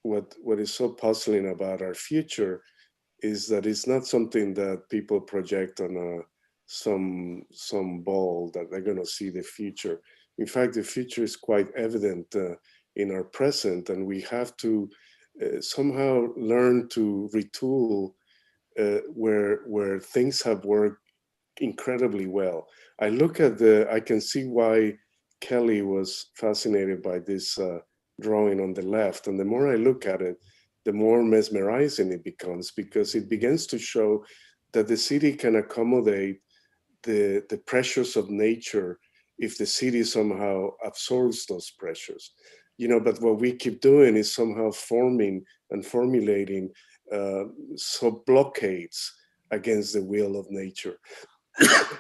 what is so puzzling about our future is that it's not something that people project on some ball that they're going to see the future. In fact, the future is quite evident in our present, and we have to somehow learn to retool where things have worked incredibly well. I can see why Kelly was fascinated by this drawing on the left, and the more I look at it, the more mesmerizing it becomes, because it begins to show that the city can accommodate the pressures of nature if the city somehow absorbs those pressures. You know, but what we keep doing is somehow forming and formulating blockades against the will of nature.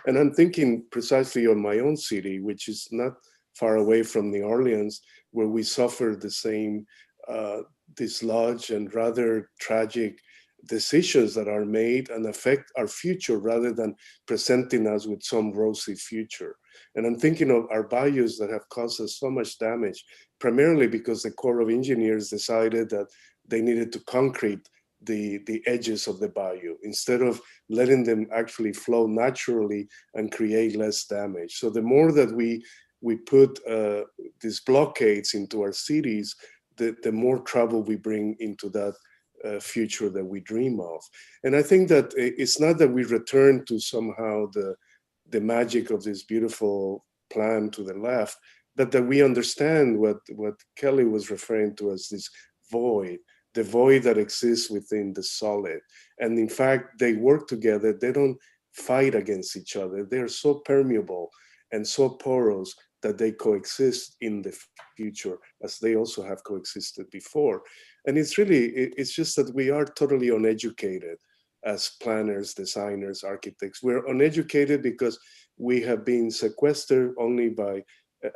And I'm thinking precisely on my own city, which is not far away from New Orleans, where we suffer the same dislodge and rather tragic decisions that are made and affect our future rather than presenting us with some rosy future. And I'm thinking of our bayous that have caused us so much damage, primarily because the Corps of Engineers decided that they needed to concrete the edges of the bayou instead of letting them actually flow naturally and create less damage. So the more that we put these blockades into our cities, the more trouble we bring into that future that we dream of. And I think that it's not that we return to somehow the magic of this beautiful plan to the left, but that we understand what Kelly was referring to as this void, the void that exists within the solid. And in fact, they work together. They don't fight against each other. They're so permeable and so porous that they coexist in the future, as they also have coexisted before. And it's really, it's just that we are totally uneducated as planners, designers, architects. We're uneducated because we have been sequestered only by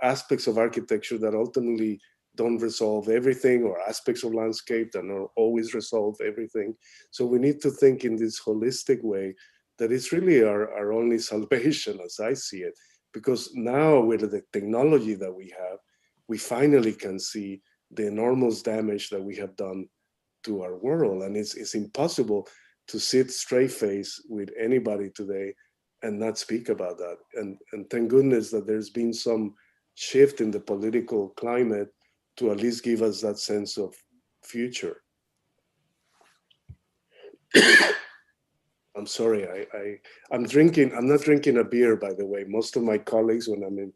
aspects of architecture that ultimately don't resolve everything, or aspects of landscape that don't always resolve everything. So we need to think in this holistic way that it's really our only salvation, as I see it. Because now with the technology that we have, we finally can see the enormous damage that we have done to our world. And it's impossible to sit straight face with anybody today and not speak about that. And thank goodness that there's been some shift in the political climate to at least give us that sense of future. I'm sorry, I'm not drinking a beer, by the way. Most of my colleagues, when I'm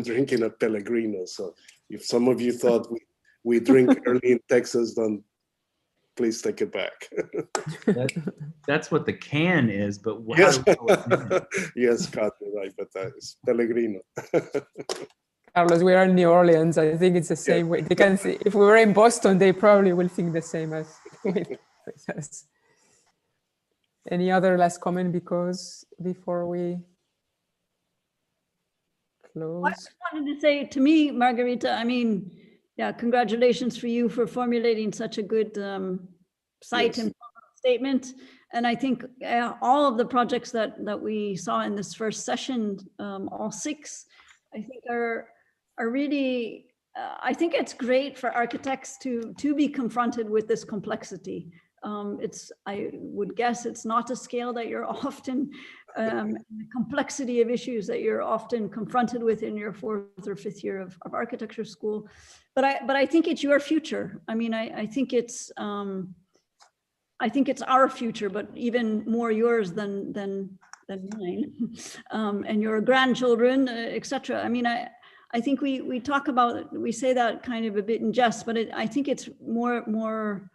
drinking a Pellegrino. So if some of you thought we drink early in Texas, then please take it back. That's what the can is, but yes, how do we know it's yes, Scott, you're right, but it's Pellegrino. Carlos, we are in New Orleans. I think it's the same way. They can see, if we were in Boston, they probably will think the same as with us. Any other last comment before we close? I just wanted to say, to me, Margarita, I mean, yeah, congratulations for you for formulating such a good site and statement. And I think all of the projects that we saw in this first session, all 6, I think are really, I think it's great for architects to be confronted with this complexity. I would guess it's not a scale that you're often, the complexity of issues that you're often confronted with in your 4th or 5th year of architecture school. But I think it's your future. I mean, I think it's our future, but even more yours than mine, and your grandchildren, etc. I mean, I think we talk about it, we say that kind of a bit in jest, but I think it's more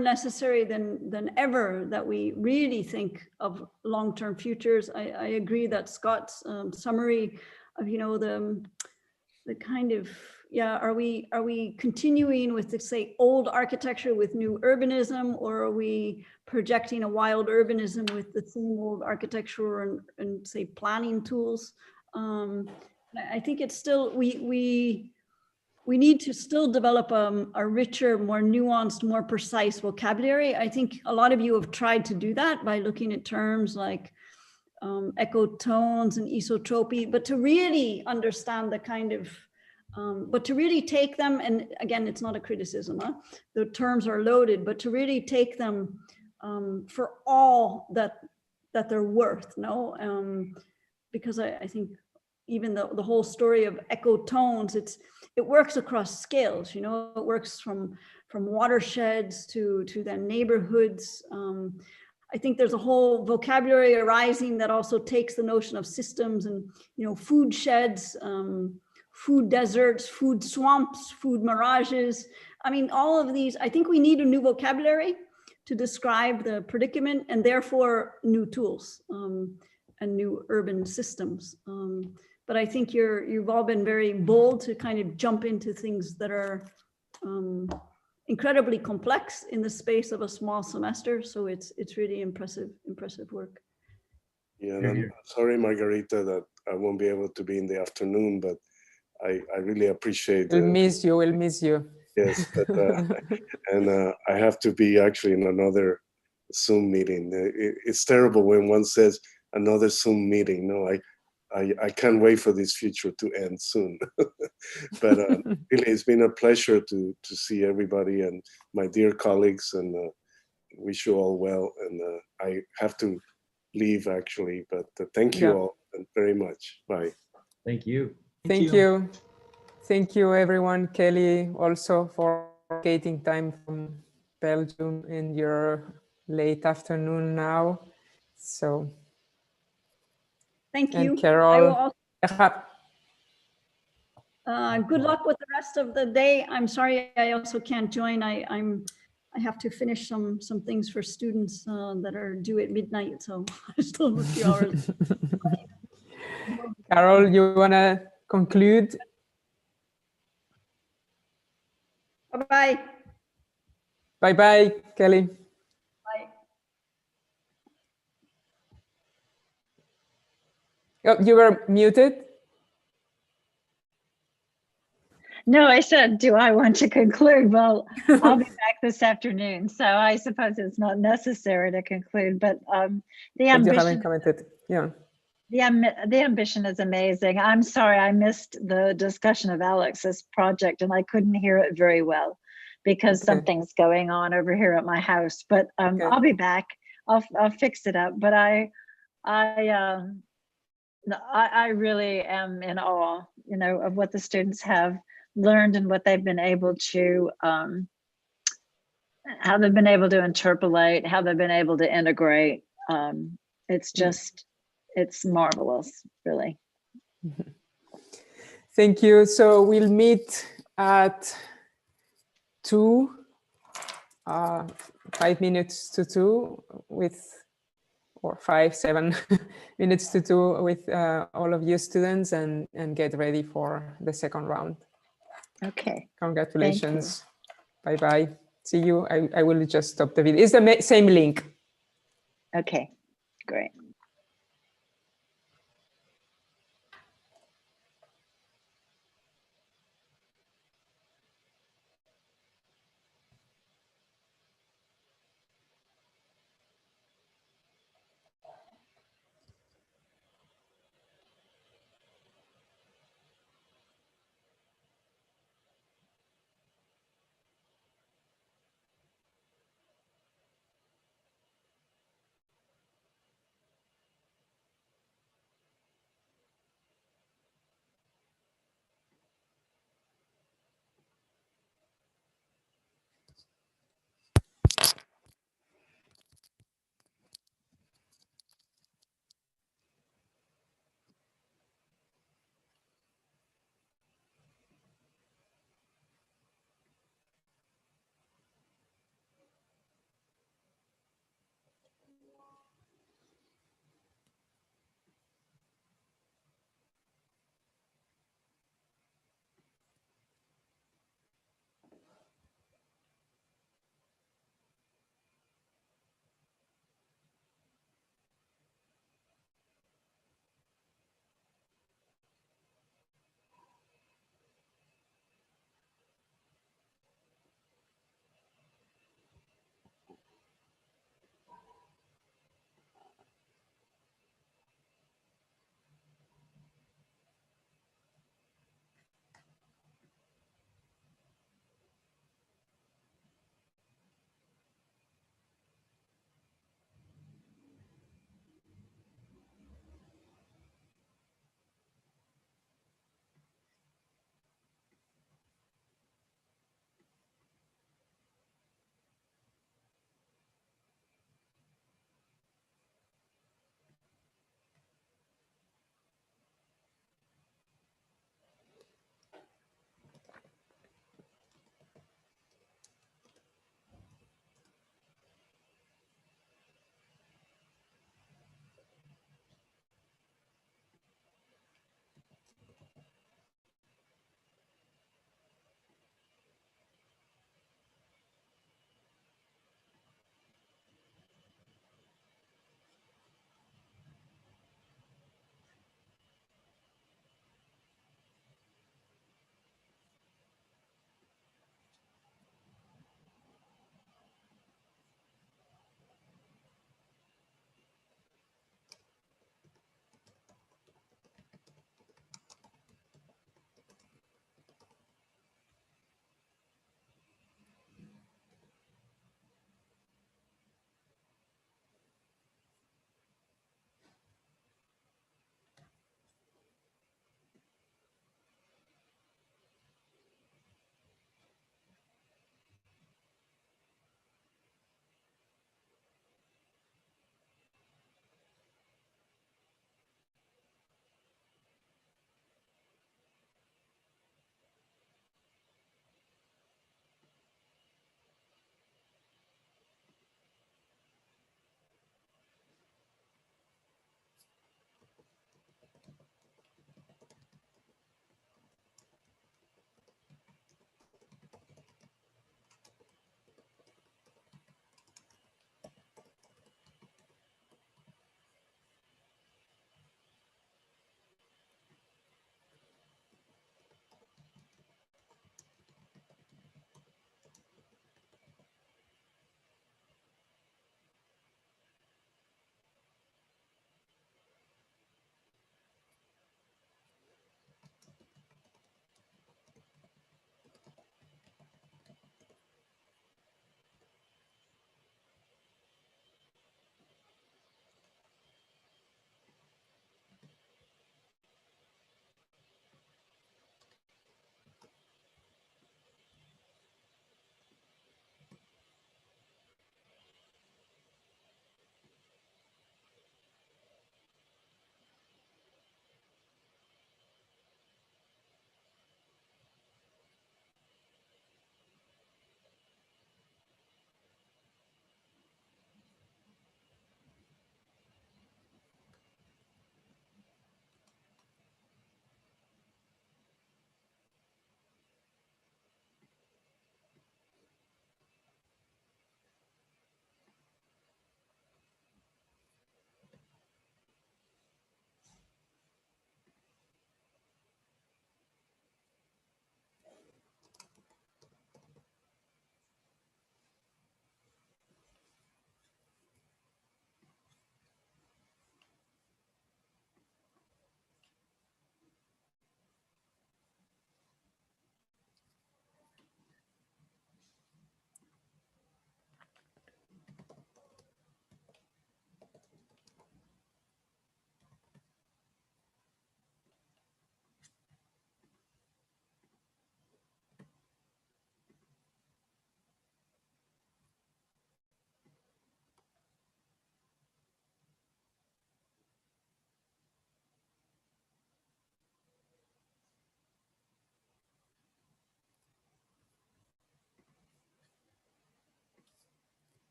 necessary than ever that we really think of long-term futures. I agree that Scott's summary of, the kind of, are we continuing with the, say, old architecture with new urbanism, or are we projecting a wild urbanism with the same old architecture and say planning tools? I think it's still, we need to still develop a richer, more nuanced, more precise vocabulary. I think a lot of you have tried to do that by looking at terms like ecotones and esotropy, but to really understand the kind of, but to really take them, and again, it's not a criticism, the terms are loaded, but to really take them for all that they're worth, because I think even the whole story of ecotones, it works across scales, it works from watersheds to then neighborhoods. I think there's a whole vocabulary arising that also takes the notion of systems and, food sheds, food deserts, food swamps, food mirages. I mean, all of these, I think we need a new vocabulary to describe the predicament, and therefore new tools and new urban systems. But I think you've all been very bold to kind of jump into things that are incredibly complex in the space of a small semester. So it's really impressive work. Yeah, I'm sorry, Margarita, that I won't be able to be in the afternoon, but I really appreciate it. We'll miss you. Yes, but, and I have to be actually in another Zoom meeting. It's terrible when one says another Zoom meeting. No, I can't wait for this future to end soon. But really, it's been a pleasure to see everybody and my dear colleagues, and wish you all well. And I have to leave actually, but thank you all very much. Bye. Thank you. Thank you. Thank you, everyone. Kelly, also for taking time from Belgium in your late afternoon now. So Thank And you. Carol. I will also, good luck with the rest of the day. I'm sorry I also can't join. I have to finish some things for students that are due at midnight, so I still have a few hours. Carol, you wanna conclude? Bye-bye. Bye-bye, Kelly. Bye. Oh, you were muted. No, I said, do I want to conclude? Well, I'll be back this afternoon, so I suppose it's not necessary to conclude, but the But you haven't ambition, commented. Yeah. the ambition is amazing. I'm sorry I missed the discussion of Alex's project and I couldn't hear it very well because Okay. something's going on over here at my house, but Okay. I'll be back. I'll fix it up, but I really am in awe, you know, of what the students have learned and what they've been able to, how they've been able to interpolate, how they've been able to integrate. It's just, it's marvelous, really. Thank you. So we'll meet at 2, 5 minutes to 2 with, or 5, 7 minutes to 2 with all of you students and get ready for the second round. Okay. Congratulations. Bye-bye. See you. I will just stop the video. It's the same link. Okay, great.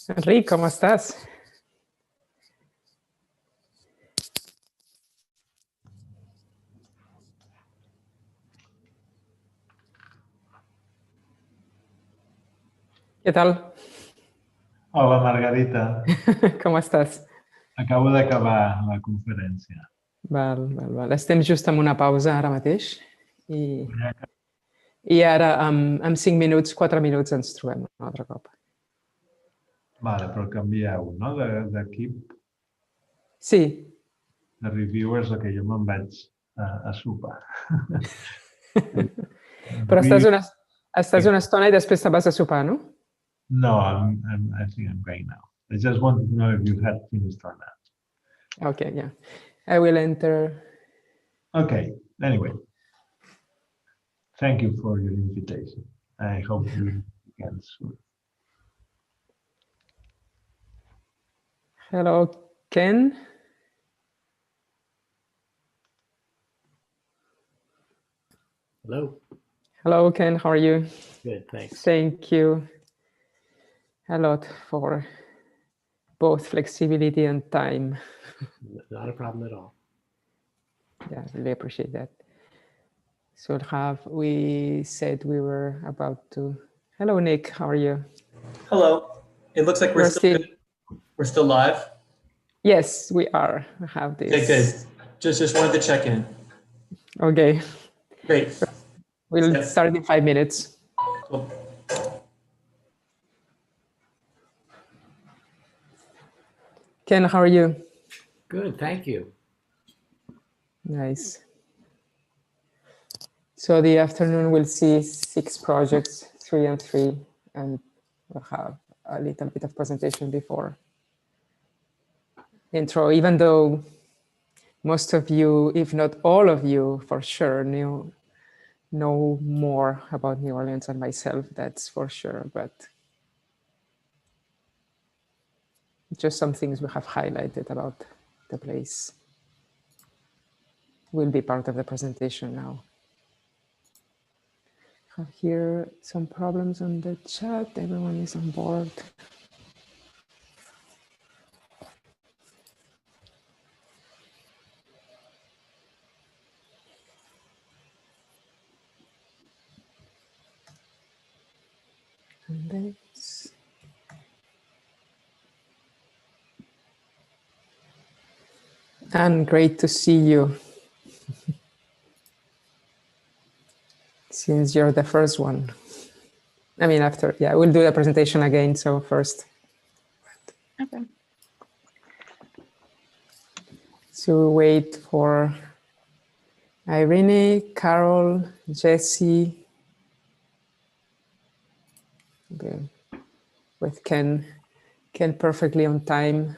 Enrique, ¿cómo estás? ¿Qué tal? Hola, Margarita. ¿Cómo estàs? Acabo d'acabar la conferència. Val. Estem just en una pausa ara mateix i ara en 5 minuts, 4 minuts ens trobem un altre cop. Vale, però canvieu, no? D'equip, Sí. de reviewers, que jo me'n vaig a sopar. Però estàs una estona i després te'n vas a sopar, no? No, I think I'm going now. I just wanted to know if you had finished or not. Okay, yeah. I will enter. Okay, anyway. Thank you for your invitation. I hope we can soon. Hello, Ken. Hello. Hello, Ken. How are you? Good, thanks. Thank you a lot for both flexibility and time. Not a problem at all. Yeah, really appreciate that. So we said we were about to. Hello, Nick. How are you? Hello. It looks like we're still live. Yes, we are. We have this. Okay, good. Just wanted to check in. Okay. Great. We'll start in 5 minutes. Cool. Ken, how are you? Good, thank you. Nice. So the afternoon we'll see 6 projects, 3 and 3, and we'll have a little bit of presentation before intro, even though most of you, if not all of you, for sure know more about New Orleans than myself, that's for sure, but just some things we have highlighted about the place will be part of the presentation now. I have here some problems on the chat. Everyone is on board. And great to see you. Since you're the first one. I mean, after, yeah, we'll do the presentation again, so first. Okay. So wait for Irene, Carol, Jesse, okay. With Ken perfectly on time.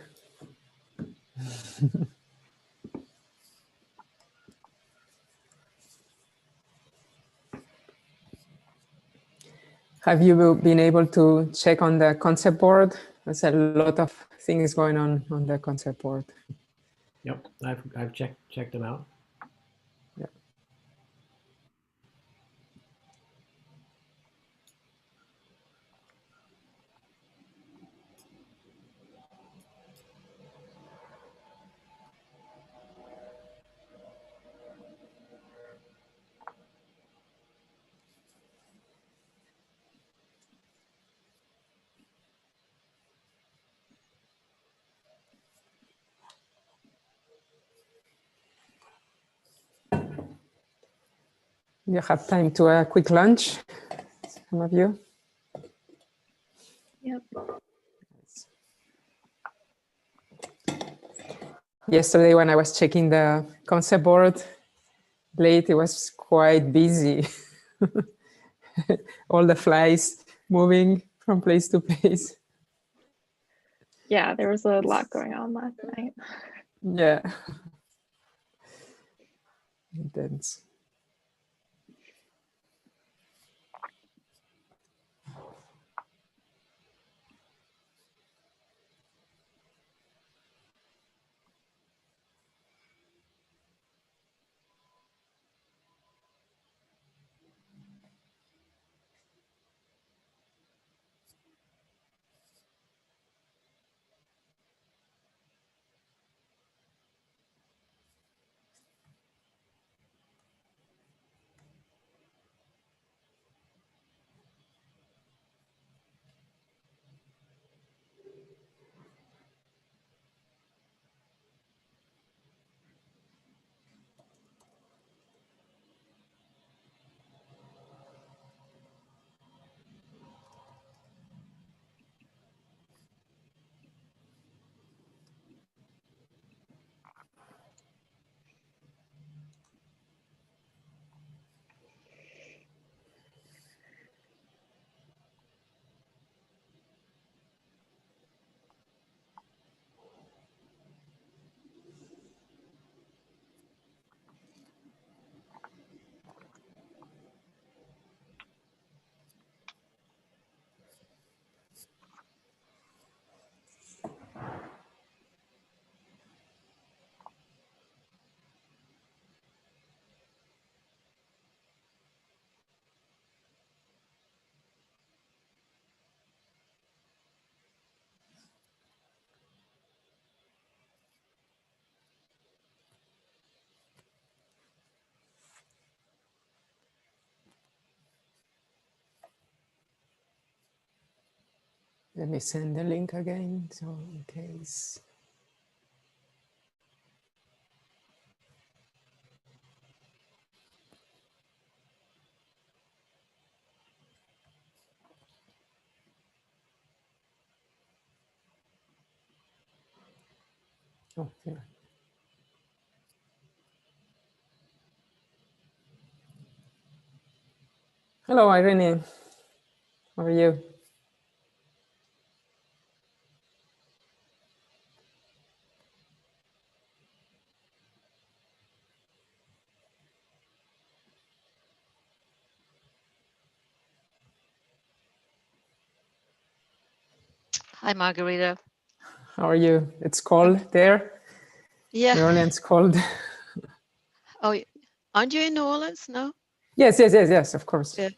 Have you been able to check on the concept board? There's a lot of things going on the concept board. Yep, I've checked them out. Yeah. You have time to a quick lunch, some of you? Yep. Yesterday when I was checking the concept board late, it was quite busy. All the flies moving from place to place. Yeah, there was a lot going on last night. Yeah. Intense. Let me send the link again, so in case. Oh, here. Hello, Irene. How are you? Hi, Margarita. How are you? It's cold there. Yeah. New Orleans cold. Oh, aren't you in New Orleans? No? Yes, of course. Yeah.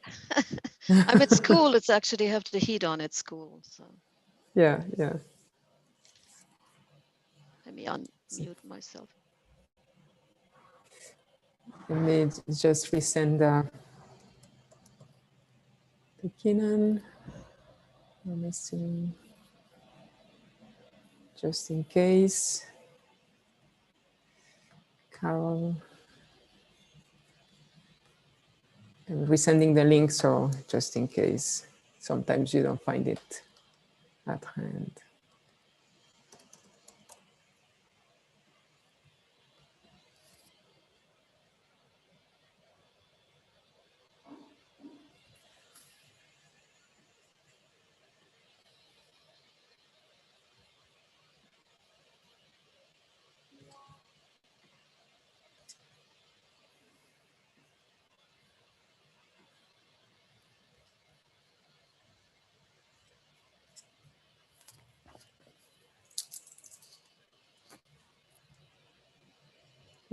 I'm at school. It's actually have the heat on at school. So Yeah. let me unmute myself. Let me just resend the Keenan. Let me see. Just in case. Carol. I'm resending the link, so just in case. Sometimes you don't find it at hand.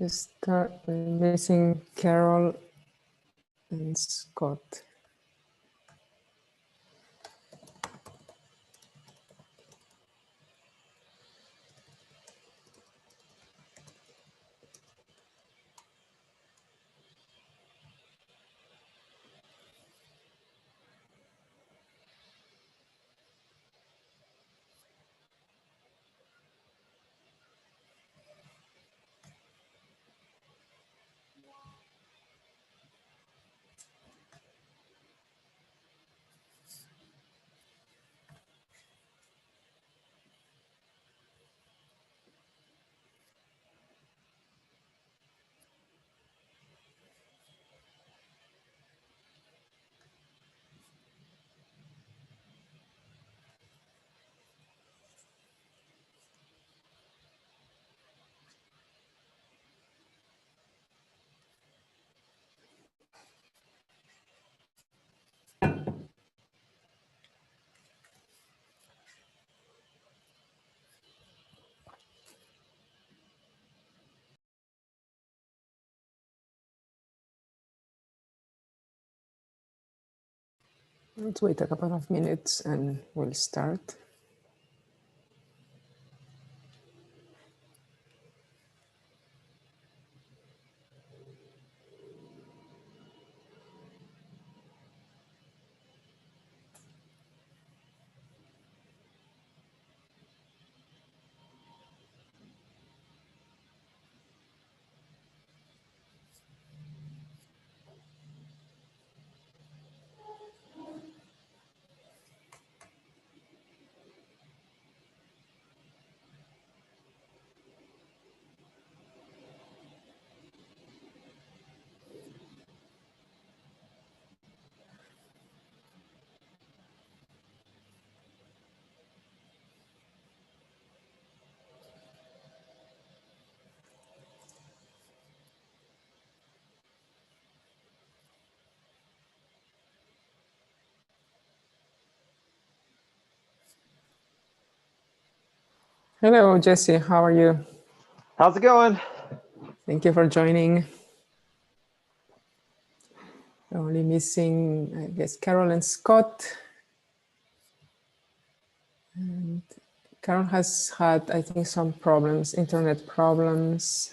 Just missing Carol and Scott. Let's wait a couple of minutes and we'll start. Hello, Jesse. How are you? How's it going? Thank you for joining. Only missing, I guess, Carol and Scott. And Carol has had, I think, some problems, internet problems.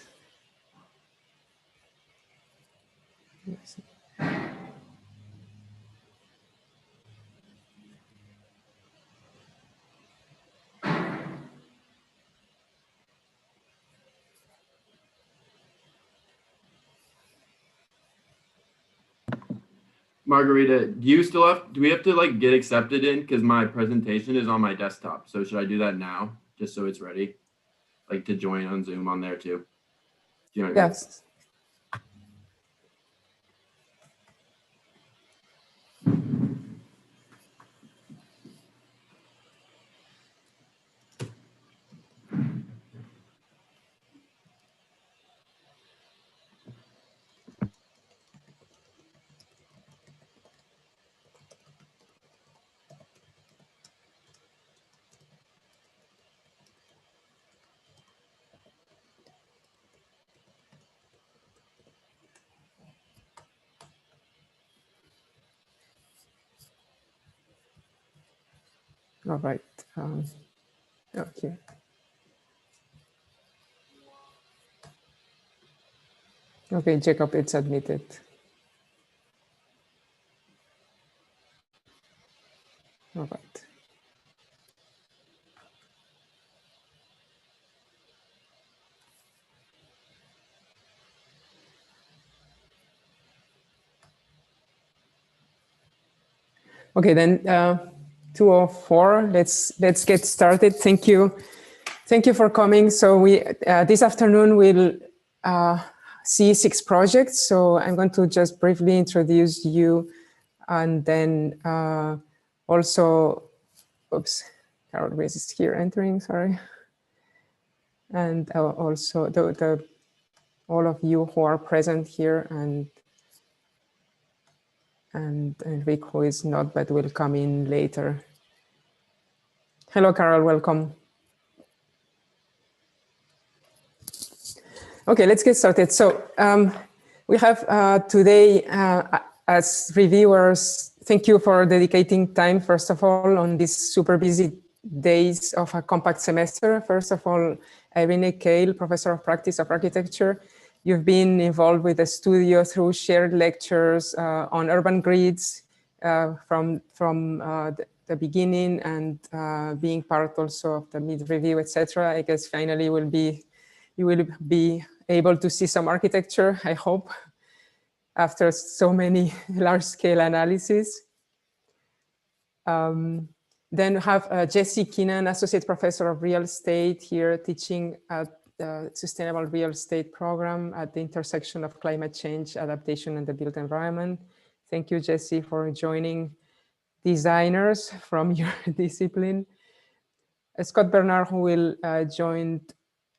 Margarita, do we have to like get accepted in? Because my presentation is on my desktop. So should I do that now, just so it's ready? Like to join on Zoom on there too? Do you know what I mean? Yes. All right. Okay. Okay, Jacob, it's admitted. All right. Okay, then 2:04. Let's get started. Thank you for coming. So we this afternoon we'll see 6 projects. So I'm going to just briefly introduce you, and then also, oops, Carol Rees is here entering. Sorry, and also all of you who are present here, and Enrico is not, but will come in later. Hello, Carol, welcome. Okay, let's get started. So we have today, as reviewers, thank you for dedicating time, first of all, on these super busy days of a compact semester. First of all, Irene Kale, Professor of Practice of Architecture. You've been involved with the studio through shared lectures on urban grids from the beginning, and being part also of the mid-review, etc. I guess finally you will be able to see some architecture, I hope, after so many large-scale analyses. Then we have Jesse Keenan, Associate Professor of Real Estate, here teaching at the Sustainable Real Estate Program at the intersection of climate change, adaptation, and the built environment. Thank you, Jesse, for joining designers from your discipline. Scott Bernard, who will join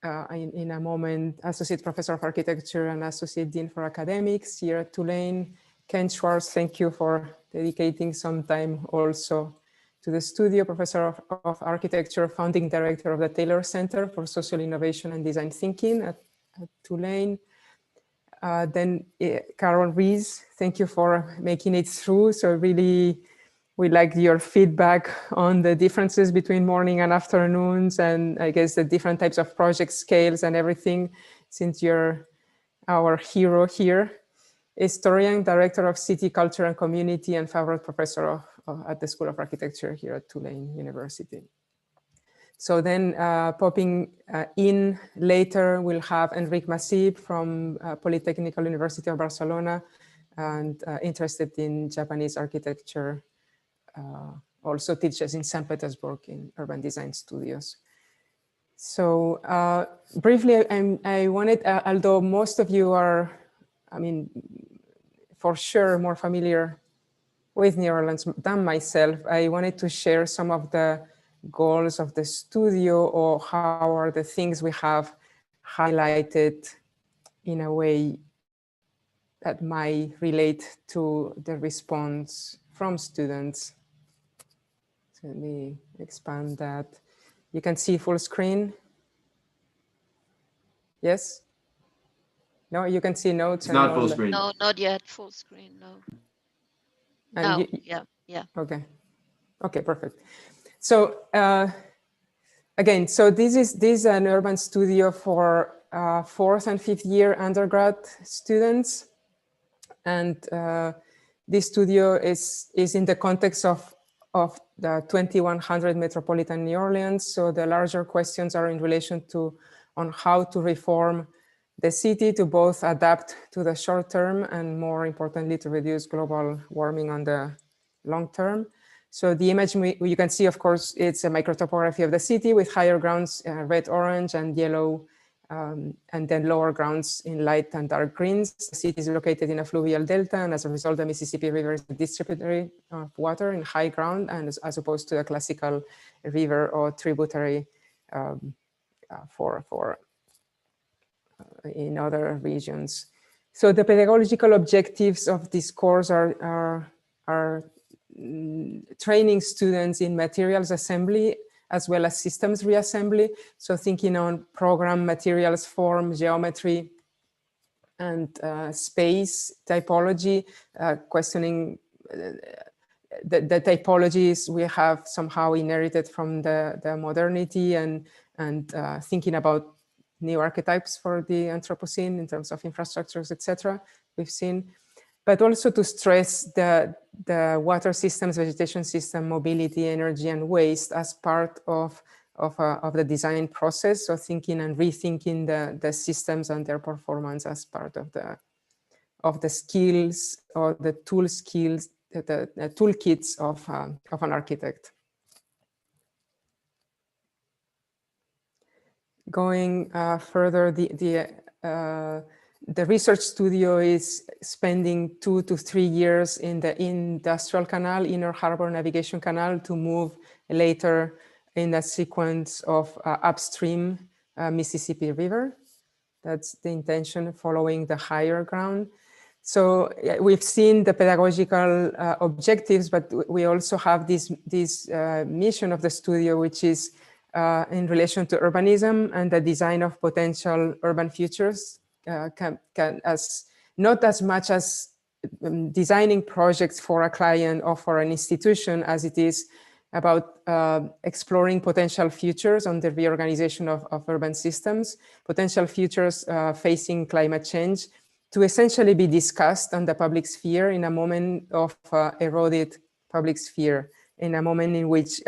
in a moment, Associate Professor of Architecture and Associate Dean for Academics here at Tulane. Ken Schwartz, thank you for dedicating some time also to the studio, Professor of Architecture, Founding Director of the Taylor Center for Social Innovation and Design Thinking at Tulane. Then Carol Rees, thank you for making it through. So really, we like your feedback on the differences between morning and afternoons, and I guess the different types of project scales and everything, since you're our hero here. Historian, Director of City Culture and Community, and favorite professor at the School of Architecture here at Tulane University. So then popping in later, we'll have Enric Masip from Polytechnical University of Barcelona, and interested in Japanese architecture. Also teaches in St. Petersburg in urban design studios. So briefly, I wanted, although most of you are, I mean, for sure more familiar with New Orleans than myself, I wanted to share some of the goals of the studio, or how are the things we have highlighted in a way that might relate to the response from students. So let me expand that. You can see full screen. Yes? No, you can see notes. It's not full screen. No, not yet full screen, no. And Yeah. Okay. Okay, perfect. So again, so this is an urban studio for 4th and 5th year undergrad students. And this studio is in the context of the 2100 metropolitan New Orleans. So the larger questions are in relation to on how to reform the city to both adapt to the short term and, more importantly, to reduce global warming on the long term. So the image you can see, of course, it's a microtopography of the city with higher grounds, red, orange, and yellow, and then lower grounds in light and dark greens. The city is located in a fluvial delta, and as a result, the Mississippi River is a distributary of water in high ground, and as opposed to a classical river or tributary in other regions. So the pedagogical objectives of this course are training students in materials assembly as well as systems reassembly. So thinking on program, materials, form, geometry, and space typology, questioning the typologies we have somehow inherited from the modernity, and thinking about new archetypes for the Anthropocene in terms of infrastructures, etc. we've seen. But also to stress the water systems, vegetation system, mobility, energy, and waste as part of the design process. So thinking and rethinking the systems and their performance as part of the skills or the tool skills, the toolkits of an architect. Going further, the research studio is spending 2 to 3 years in the Industrial Canal, Inner Harbor Navigation Canal, to move later in a sequence of upstream Mississippi River. That's the intention, following the higher ground. So we've seen the pedagogical objectives, but we also have this mission of the studio, which is in relation to urbanism and the design of potential urban futures, not as much as designing projects for a client or for an institution as it is about exploring potential futures on the reorganization of urban systems, potential futures facing climate change, to essentially be discussed on the public sphere in a moment of eroded public sphere, in a moment in which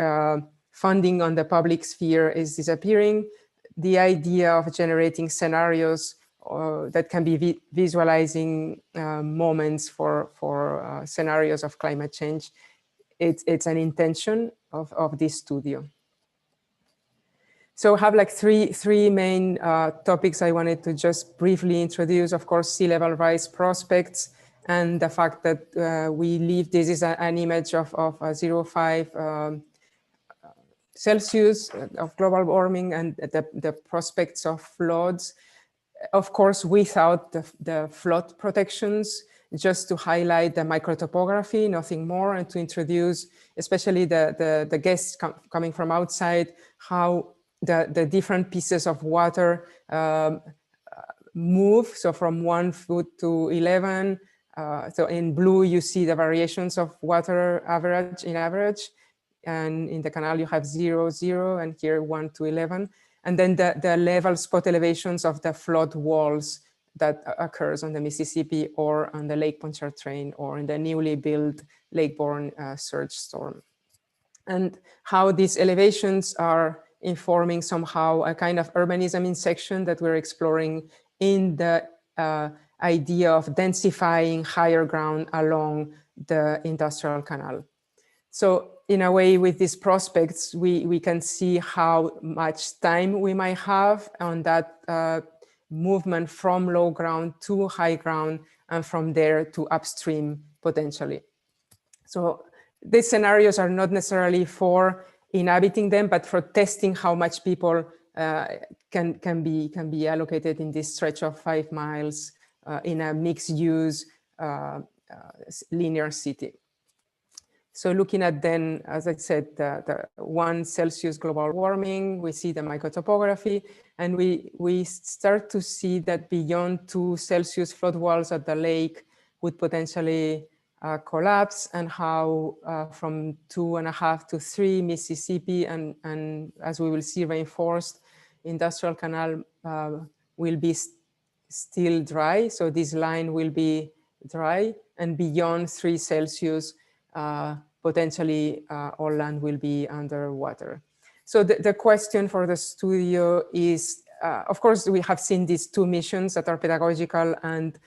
funding on the public sphere is disappearing. The idea of generating scenarios that can be visualizing moments for scenarios of climate change, it's an intention of this studio. So I have like three main topics I wanted to just briefly introduce. Of course, sea level rise prospects, and the fact that we leave, this is an image of 0.5 Celsius of global warming, and the prospects of floods. Of course, without the flood protections, just to highlight the microtopography, nothing more, and to introduce, especially the guests coming from outside, how the different pieces of water move. So from 1 foot to 11. So in blue, you see the variations of water average, and in the canal you have 0, 0, and here 1 to 11. And then the level spot elevations of the flood walls that occurs on the Mississippi or on the Lake Pontchartrain or in the newly built Lake Borgne surge storm. And how these elevations are informing somehow a kind of urbanism in section that we're exploring in the idea of densifying higher ground along the industrial canal. So in a way, with these prospects, we can see how much time we might have on that movement from low ground to high ground, and from there to upstream potentially. So these scenarios are not necessarily for inhabiting them, but for testing how much people can be allocated in this stretch of 5 miles in a mixed use linear city. So looking at then, as I said, the 1 Celsius global warming, we see the microtopography, and we start to see that beyond 2 Celsius flood walls at the lake would potentially collapse, and how from 2.5 to 3 Mississippi, and as we will see, reinforced industrial canal will be still dry. So this line will be dry, and beyond 3 Celsius, potentially all land will be underwater. So the question for the studio is of course, we have seen these two missions that are pedagogical and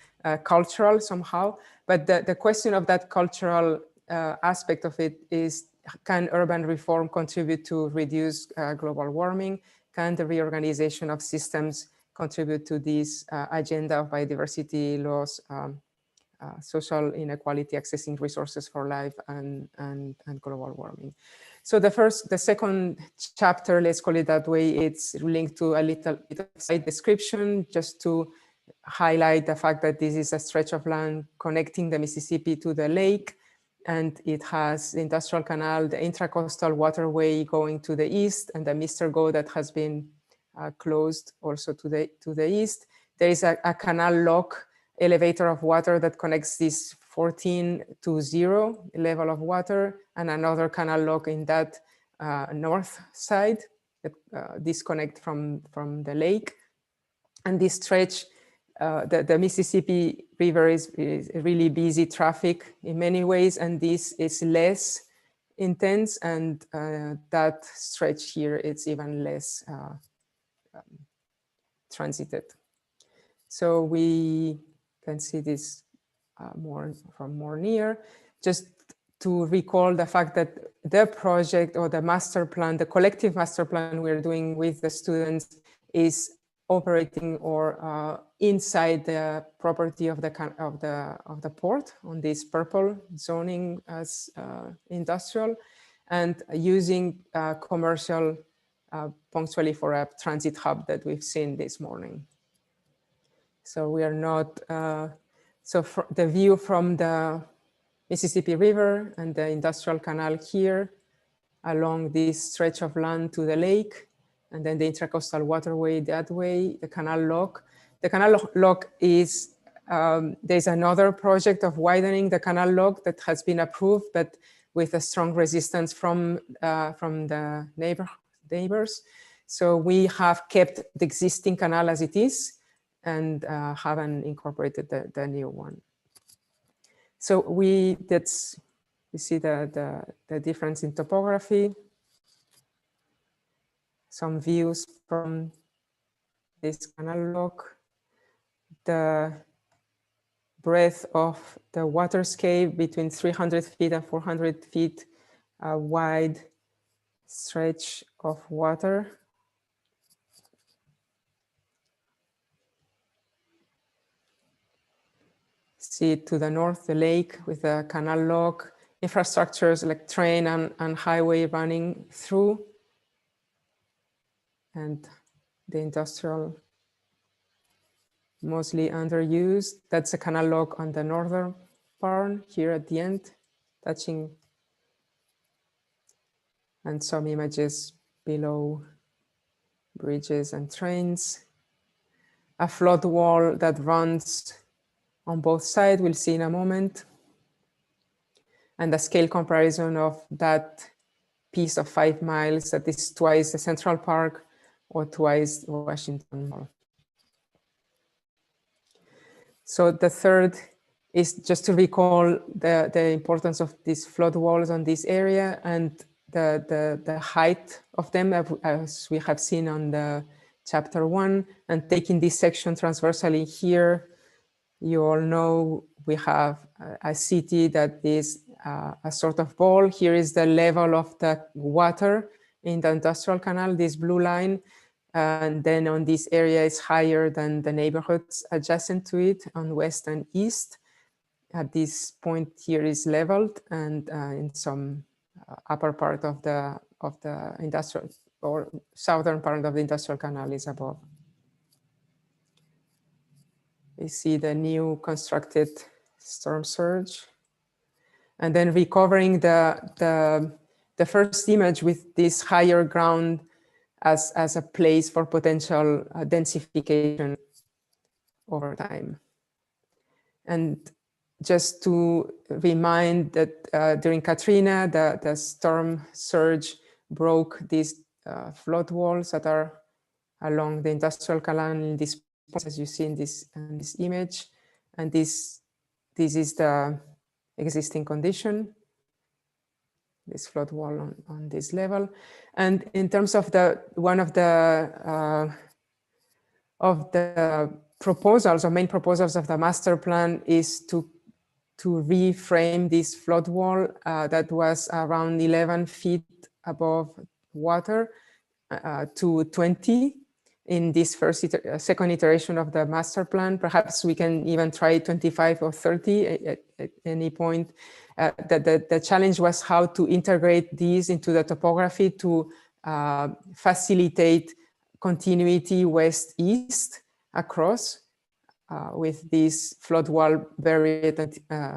cultural somehow. But the question of that cultural aspect of it is, can urban reform contribute to reduce global warming? Can the reorganization of systems contribute to this agenda of biodiversity loss, social inequality, accessing resources for life, and global warming? So the second chapter, let's call it that way, it's linked to a little bit of site description, just to highlight the fact that this is a stretch of land connecting the Mississippi to the lake, and it has the industrial canal, the intracoastal waterway going to the east, and the Mr. Go that has been closed also to the east. There is a canal lock elevator of water that connects this 14 to 0 level of water, and another canal lock in that north side that disconnect from the lake. And this stretch, the Mississippi River is really busy traffic in many ways, and this is less intense, and that stretch here, it's even less transited. So we can see this from more near, just to recall the fact that the project or the master plan, the collective master plan we're doing with the students, is operating or inside the property of the port on this purple zoning as industrial, and using commercial punctually for a transit hub that we've seen this morning. So we are not, the view from the Mississippi River and the industrial canal here along this stretch of land to the lake, and then the intracoastal waterway that way, the canal lock. The canal lock is, there's another project of widening the canal lock that has been approved, but with a strong resistance from the neighbors. So we have kept the existing canal as it is, and haven't incorporated the new one. So we see the difference in topography. Some views from this canal lock. The breadth of the waterscape between 300 feet and 400 feet, a wide stretch of water. See to the north, the lake with the canal lock, infrastructures like train and highway running through, and the industrial mostly underused. That's a canal lock on the northern part here at the end, touching, and some images below bridges and trains. A flood wall that runs on both sides, we'll see in a moment. And the scale comparison of that piece of 5 miles that is twice the Central Park or twice Washington Mall. So the third is just to recall the importance of these flood walls on this area and the height of them, as we have seen on the chapter 1, and taking this section transversally here. You all know we have a city that is a sort of ball. Here is the level of the water in the industrial canal, this blue line. And then on this area is higher than the neighborhoods adjacent to it on west and east. At this point here is leveled, and in some upper part of the industrial or southern part of the industrial canal is above. We see the new constructed storm surge, and then recovering the first image with this higher ground as a place for potential densification over time. And just to remind that during Katrina, the storm surge broke these flood walls that are along the industrial canal in this, as you see in this image. And this is the existing condition, this flood wall on this level. And in terms of one of the of the proposals or main proposals of the master plan is to reframe this flood wall that was around 11 feet above water to 20 in this second iteration of the master plan. Perhaps we can even try 25 or 30 at any point. The challenge was how to integrate these into the topography to facilitate continuity west-east across with this flood wall buried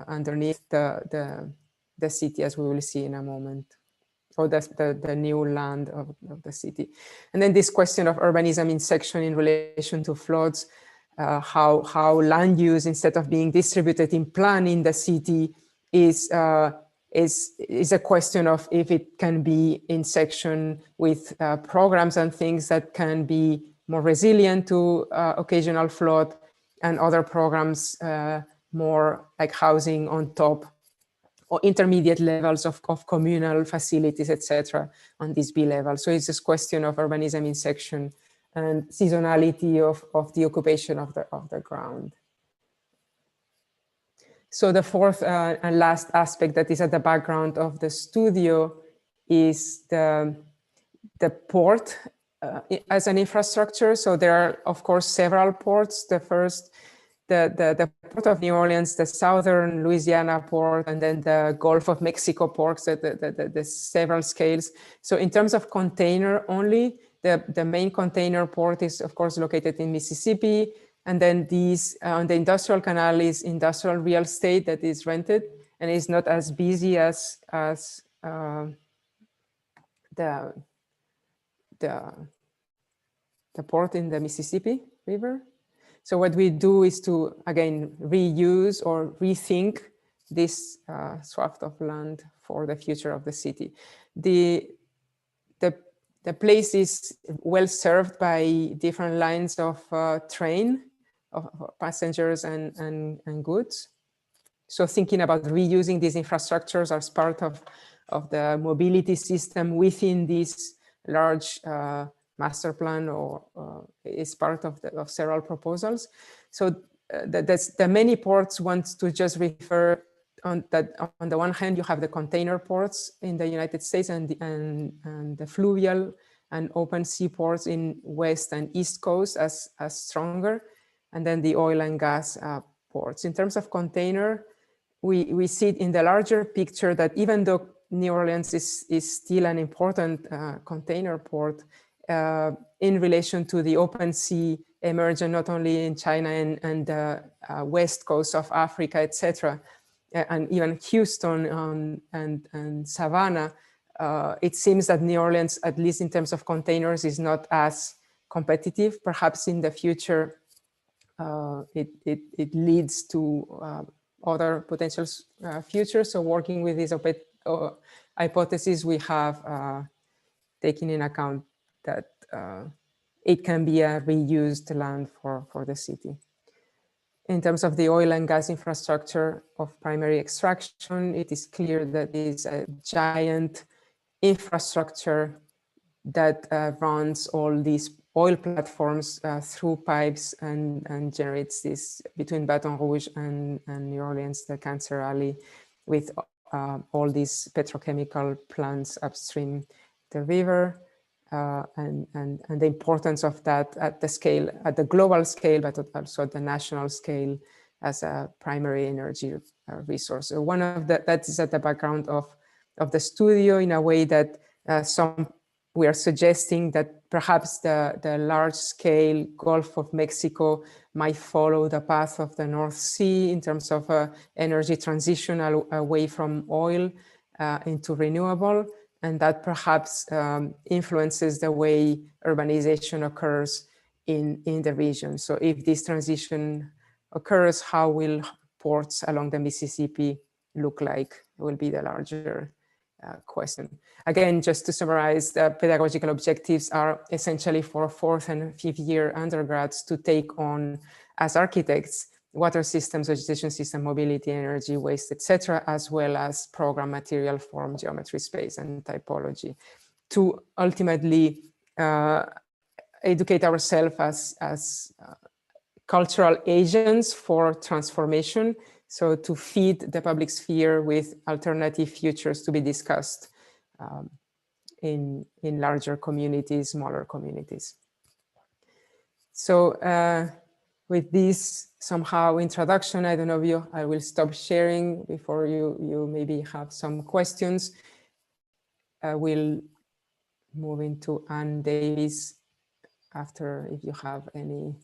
underneath the city, as we will see in a moment, or the new land of the city. And then this question of urbanism in section in relation to floods, how land use, instead of being distributed in plan in the city, is a question of if it can be in section with programs and things that can be more resilient to occasional flood, and other programs more like housing on top or intermediate levels of communal facilities, etc., on this B level. So it's this question of urbanism in section and seasonality of the occupation of the ground. So the fourth and last aspect that is at the background of the studio is the port as an infrastructure. So there are, of course, several ports. The first, the Port of New Orleans, the Southern Louisiana port, and then the Gulf of Mexico ports, the several scales. So in terms of container only, the main container port is, of course, located in Mississippi. And then these, on the industrial canal is industrial real estate that is rented and is not as busy as the port in the Mississippi River. So what we do is to, again, reuse or rethink this swath of land for the future of the city. The place is well served by different lines of train, of passengers and goods. So thinking about reusing these infrastructures as part of the mobility system within this large master plan, or is part of several proposals. So the many ports want to just refer on that. On the one hand, you have the container ports in the United States and the fluvial and open sea ports in West and East Coast as stronger, and then the oil and gas ports. In terms of container, we see in the larger picture that even though New Orleans is still an important container port, in relation to the open sea emergent not only in China and the west coast of Africa, etc., and even Houston and Savannah, it seems that New Orleans, at least in terms of containers, is not as competitive. Perhaps in the future, it leads to other potential futures. So working with this hypothesis, we have taken in account that it can be a reused land for the city. In terms of the oil and gas infrastructure of primary extraction, it is clear that it is a giant infrastructure that runs all these oil platforms through pipes and generates this between Baton Rouge and New Orleans, the Cancer Alley, with all these petrochemical plants upstream the river. And the importance of that at the scale, at the global scale, but also at the national scale as a primary energy resource. So one of that is at the background of the studio, in a way that we are suggesting that perhaps the large scale Gulf of Mexico might follow the path of the North Sea in terms of energy transition away from oil into renewable. And that perhaps influences the way urbanization occurs in the region. So if this transition occurs, how will ports along the Mississippi look like? Will be the larger question. Again, just to summarize, the pedagogical objectives are essentially for 4th and 5th year undergrads to take on, as architects, water systems, vegetation system, mobility, energy, waste, etc., as well as program material, form, geometry, space, and typology, to ultimately educate ourselves as cultural agents for transformation. So to feed the public sphere with alternative futures to be discussed in larger communities, smaller communities. So with this somehow introduction, I don't know if I will stop sharing before you maybe have some questions. I will move into Ann Davis after, if you have any.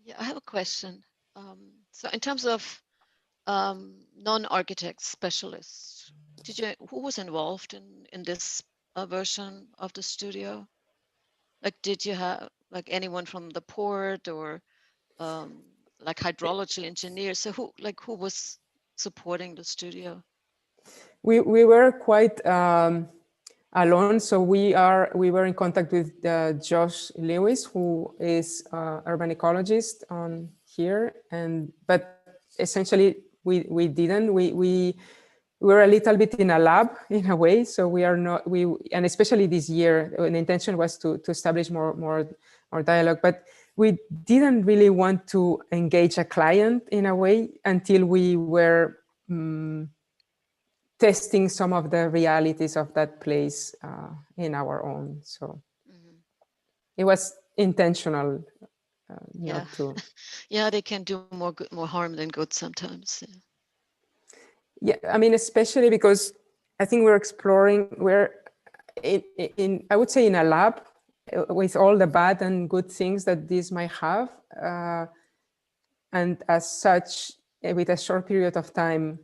Yeah, I have a question. So in terms of non-architect specialists, who was involved in this version of the studio? Like, did you have like anyone from the port or like hydrology engineers? So who was supporting the studio? We were quite alone, so we were in contact with Josh Lewis, who is urban ecologist on here, but essentially we didn't. We were a little bit in a lab in a way, so we are not and especially this year, the intention was to establish more dialogue, but we didn't really want to engage a client in a way until we were testing some of the realities of that place in our own. So it was intentional, not to. Yeah, they can do more harm than good sometimes. Yeah, I mean, especially because I think we're exploring, I would say in a lab with all the bad and good things that this might have. And as such, with a short period of time,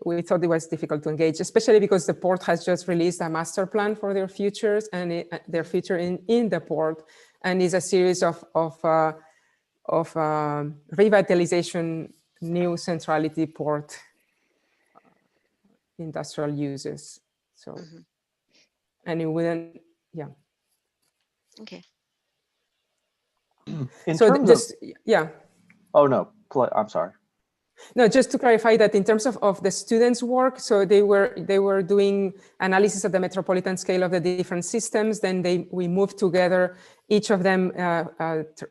we thought it was difficult to engage, especially because the port has just released a master plan for their futures and their future in the port, and is a series of revitalization, new centrality port industrial uses. So, and it wouldn't, yeah. Okay. In so terms just, of, yeah. Oh no, I'm sorry. No, just to clarify that in terms of the students' work, so they were doing analysis of the metropolitan scale of the different systems. Then we moved together, each of them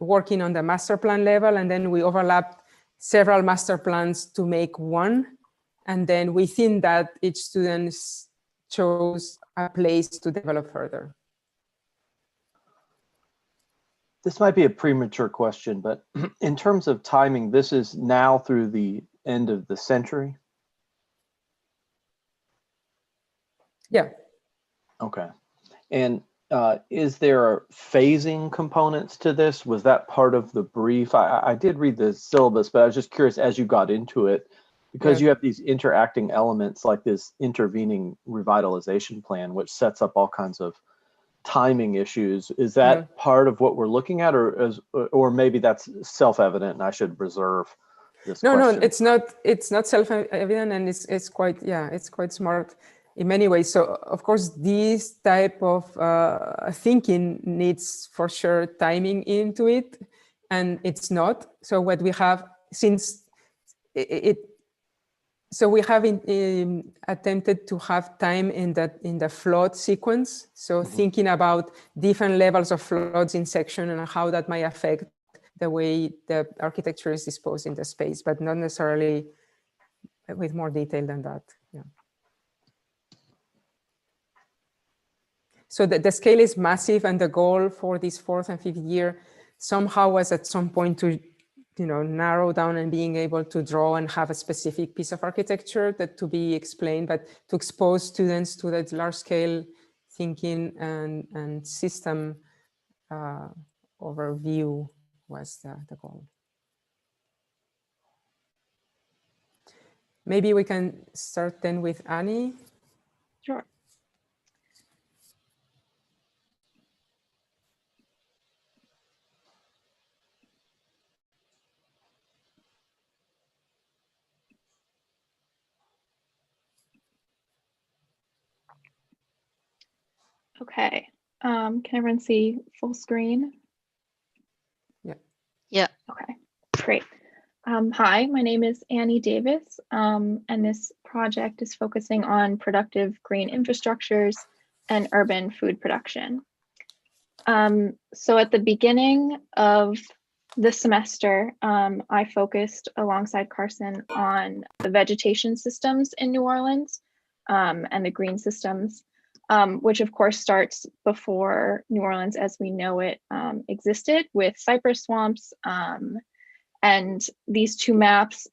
working on the master plan level, and then we overlapped several master plans to make one. And then within that, each student chose a place to develop further. This might be a premature question, but in terms of timing, this is now through the end of the century? Yeah. Okay. And is there phasing components to this? Was that part of the brief? I did read the syllabus, but I was just curious as you got into it, because you have these interacting elements like this intervening revitalization plan, which sets up all kinds of timing issues. Is that part of what we're looking at, or maybe that's self-evident and I should reserve this question? No, it's not self-evident, and it's quite smart in many ways. So of course, this type of thinking needs for sure timing into it, and it's not. So what we have, so we have attempted to have time in the flood sequence. So thinking about different levels of floods in section and how that might affect the way the architecture is disposed in the space, but not necessarily with more detail than that. Yeah. So the scale is massive, and the goal for this 4th and 5th year somehow was at some point to narrow down and being able to draw and have a specific piece of architecture that to be explained, but to expose students to that large scale thinking and system overview was the goal. Maybe we can start then with Annie. Sure. Okay. Can everyone see full screen? Yeah. Yeah. Okay, great. Hi, my name is Annie Davis, and this project is focusing on productive green infrastructures and urban food production. So at the beginning of the semester, I focused alongside Carson on the vegetation systems in New Orleans and the green systems, which of course starts before New Orleans as we know it existed, with cypress swamps. And these two maps,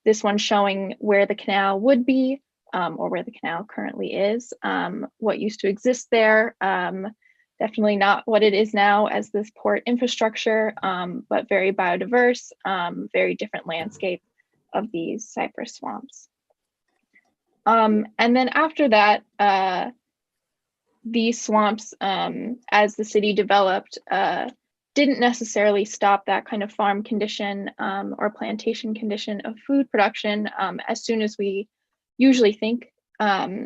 this one showing where the canal would be, or where the canal currently is, what used to exist there. Definitely not what it is now as this port infrastructure, but very biodiverse, very different landscape of these cypress swamps. And then after that, these swamps, as the city developed, didn't necessarily stop that kind of farm condition or plantation condition of food production as soon as we usually think.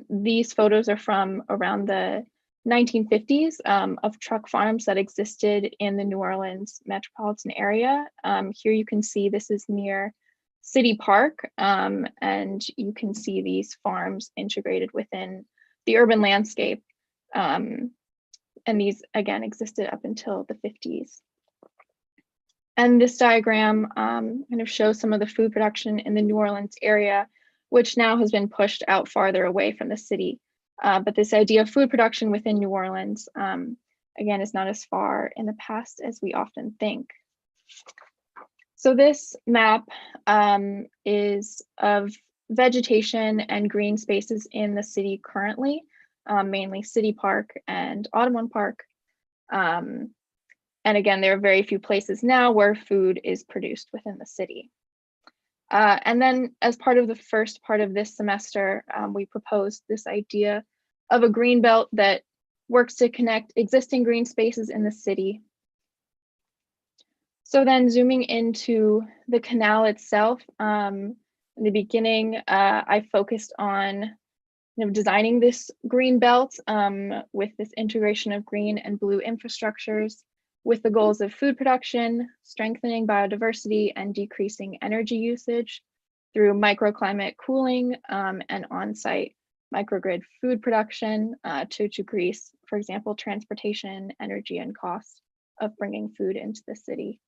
These photos are from around the 1950s of truck farms that existed in the New Orleans metropolitan area. Here you can see this is near City Park, and you can see these farms integrated within the urban landscape. And these again existed up until the 50s. And this diagram kind of shows some of the food production in the New Orleans area, which now has been pushed out farther away from the city. But this idea of food production within New Orleans, again, is not as far in the past as we often think. So this map is of vegetation and green spaces in the city currently, mainly City Park and Audubon Park. And again, there are very few places now where food is produced within the city. And then as part of the first part of this semester, we proposed this idea of a green belt that works to connect existing green spaces in the city. So then zooming into the canal itself, in the beginning, I focused on designing this green belt with this integration of green and blue infrastructures with the goals of food production, strengthening biodiversity, and decreasing energy usage through microclimate cooling and on-site microgrid food production to decrease, for example, transportation, energy, and cost of bringing food into the city,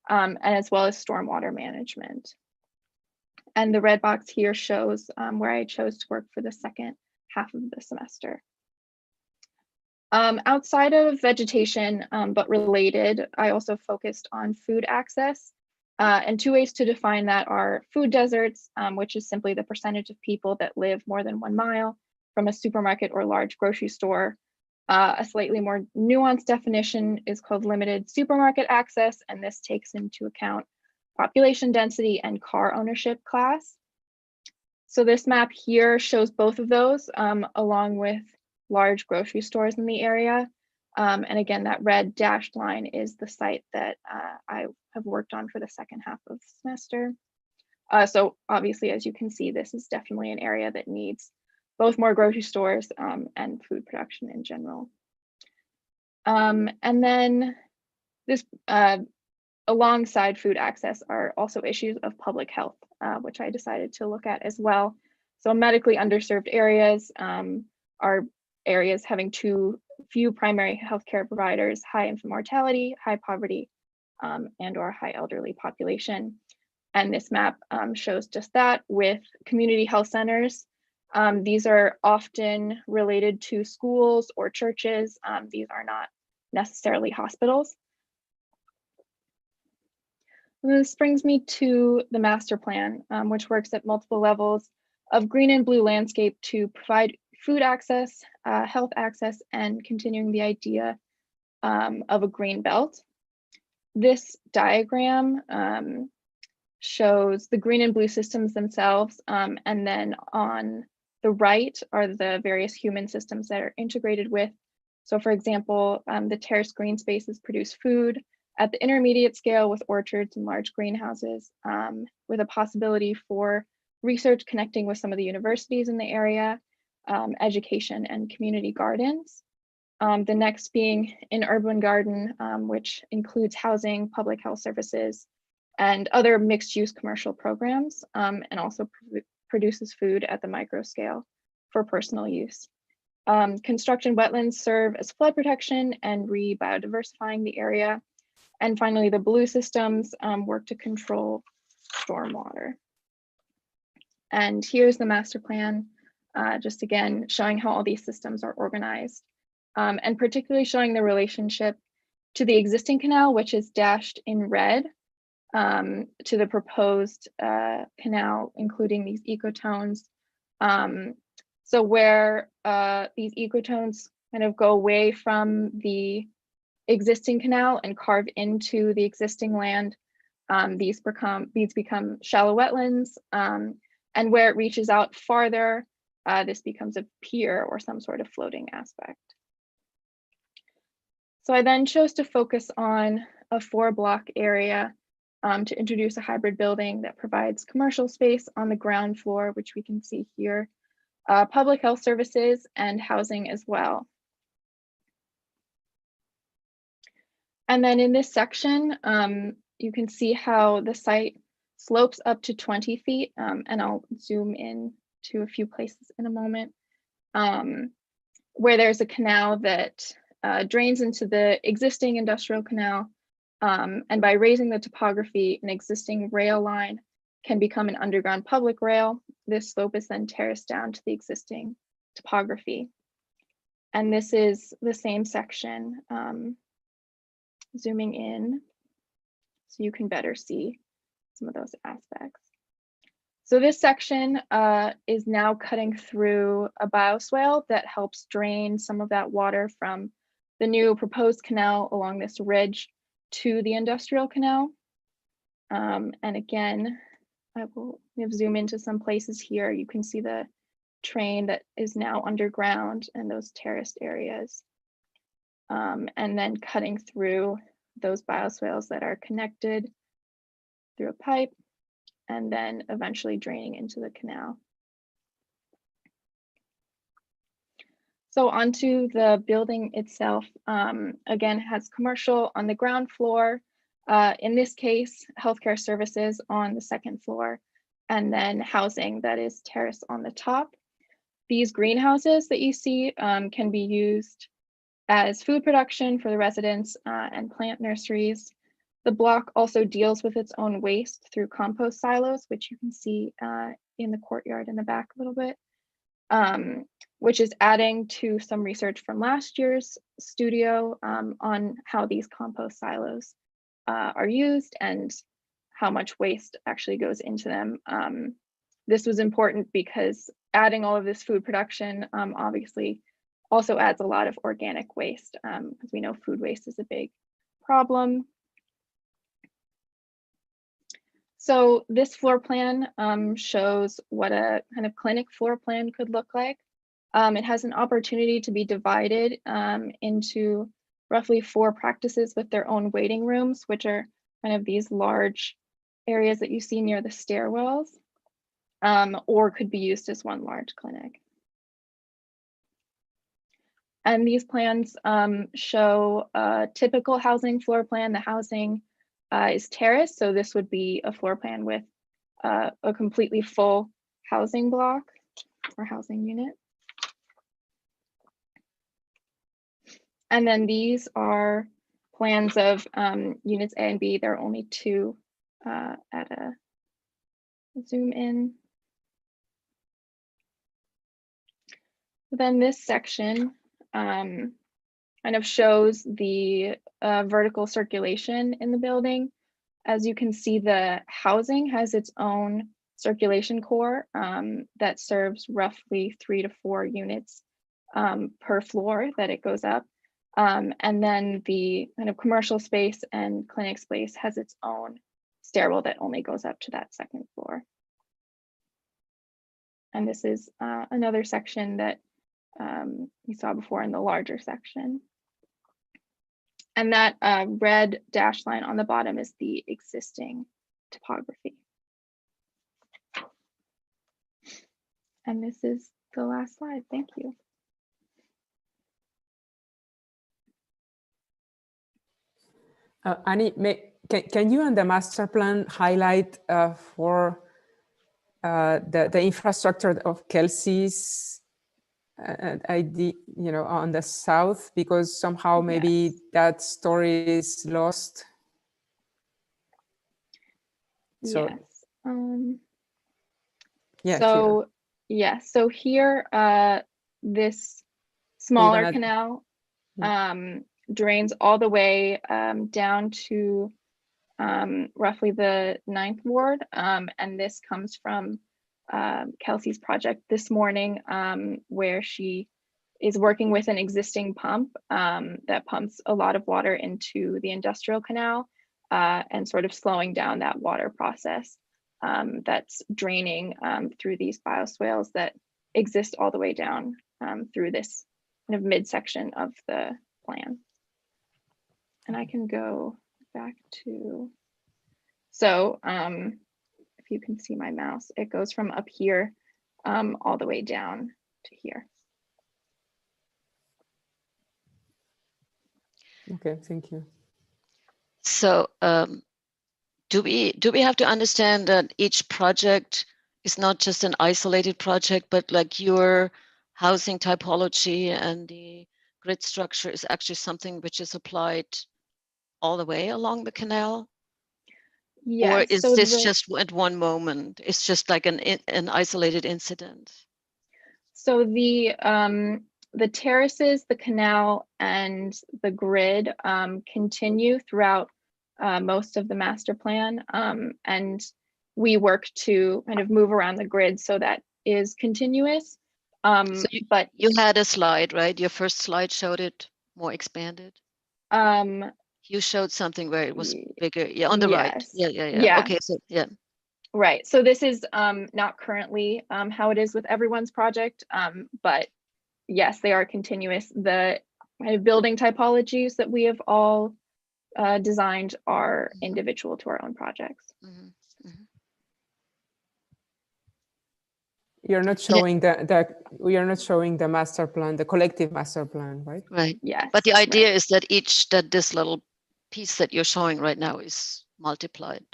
and as well as stormwater management. And the red box here shows where I chose to work for the second half of the semester. Outside of vegetation, but related, I also focused on food access. And two ways to define that are food deserts, which is simply the percentage of people that live more than 1 mile from a supermarket or large grocery store. A slightly more nuanced definition is called limited supermarket access, and this takes into account population density and car ownership class. So this map here shows both of those along with large grocery stores in the area. And again, that red dashed line is the site that I have worked on for the second half of the semester. So obviously, as you can see, this is definitely an area that needs both more grocery stores and food production in general. And then this, alongside food access are also issues of public health, which I decided to look at as well. So medically underserved areas are areas having too few primary healthcare providers, high infant mortality, high poverty, and or high elderly population. And this map shows just that with community health centers. These are often related to schools or churches. These are not necessarily hospitals. And this brings me to the master plan, which works at multiple levels of green and blue landscape to provide food access, health access, and continuing the idea of a green belt. This diagram shows the green and blue systems themselves, and then on the right are the various human systems that are integrated with. So for example, the terraced green spaces produce food at the intermediate scale with orchards and large greenhouses, with a possibility for research connecting with some of the universities in the area, education and community gardens. The next being an urban garden, which includes housing, public health services, and other mixed use commercial programs, and also produces food at the micro scale for personal use. Construction wetlands serve as flood protection and re-biodiversifying the area. And finally, the blue systems work to control stormwater. And here's the master plan, just again, showing how all these systems are organized, and particularly showing the relationship to the existing canal, which is dashed in red, to the proposed canal, including these ecotones. So where these ecotones kind of go away from the existing canal and carve into the existing land, these become shallow wetlands, and where it reaches out farther, this becomes a pier or some sort of floating aspect. So I then chose to focus on a 4-block area to introduce a hybrid building that provides commercial space on the ground floor, which we can see here, public health services and housing as well. And then in this section, you can see how the site slopes up to 20 feet, and I'll zoom in to a few places in a moment, where there's a canal that drains into the existing industrial canal, and by raising the topography, an existing rail line can become an underground public rail. This slope is then terraced down to the existing topography. And this is the same section, zooming in so you can better see some of those aspects. So this section is now cutting through a bioswale that helps drain some of that water from the new proposed canal along this ridge to the industrial canal. And again, I will zoom into some places here. You can see the train that is now underground and those terraced areas. And then cutting through those bioswales that are connected through a pipe and then eventually draining into the canal. So onto the building itself, again, has commercial on the ground floor. In this case, healthcare services on the second floor, and then housing that is terrace on the top. These greenhouses that you see can be used as food production for the residents and plant nurseries. The block also deals with its own waste through compost silos, which you can see in the courtyard in the back a little bit, which is adding to some research from last year's studio on how these compost silos are used and how much waste actually goes into them. This was important because adding all of this food production obviously also adds a lot of organic waste, because we know food waste is a big problem. So this floor plan shows what a kind of clinic floor plan could look like. It has an opportunity to be divided into roughly 4 practices with their own waiting rooms, which are kind of these large areas that you see near the stairwells, or could be used as one large clinic. And these plans show a typical housing floor plan. The housing is terraced, so this would be a floor plan with a completely full housing block or housing unit. And then these are plans of units A and B. There are only 2 at a zoom in. Then this section kind of shows the vertical circulation in the building. As you can see, the housing has its own circulation core that serves roughly 3 to 4 units per floor that it goes up. And then the kind of commercial space and clinic space has its own stairwell that only goes up to that 2nd floor. And this is another section that you saw before in the larger section. And that red dashed line on the bottom is the existing topography. And this is the last slide. Thank you. Annie, can you on the master plan highlight for the infrastructure of Kelsey's idea, on the south, because somehow maybe that story is lost. So, yes. Yeah. So yes. So here, this smaller gonna- canal drains all the way down to roughly the 9th ward, and this comes from Kelsey's project this morning, where she is working with an existing pump that pumps a lot of water into the industrial canal and sort of slowing down that water process that's draining through these bioswales that exist all the way down through this kind of midsection of the plan. And I can go back to, so if you can see my mouse, it goes from up here all the way down to here. Okay, thank you. So do we have to understand that each project is not just an isolated project, but like your housing typology and the grid structure is actually something which is applied all the way along the canal? Yes, or is so this just at one moment? It's just like an isolated incident. So the terraces, the canal, and the grid continue throughout most of the master plan, and we work to kind of move around the grid so that is continuous. So but you had a slide, right? Your first slide showed it more expanded. You showed something where it was bigger. Yeah, on the right. Yes. Yeah. Okay, so yeah. Right. So this is not currently how it is with everyone's project, but yes, they are continuous. The kind of building typologies that we have all designed are individual to our own projects. You're not showing we are not showing the master plan, the collective master plan, right? Right. Yes. But the idea is that this little piece that you're showing right now is multiplied.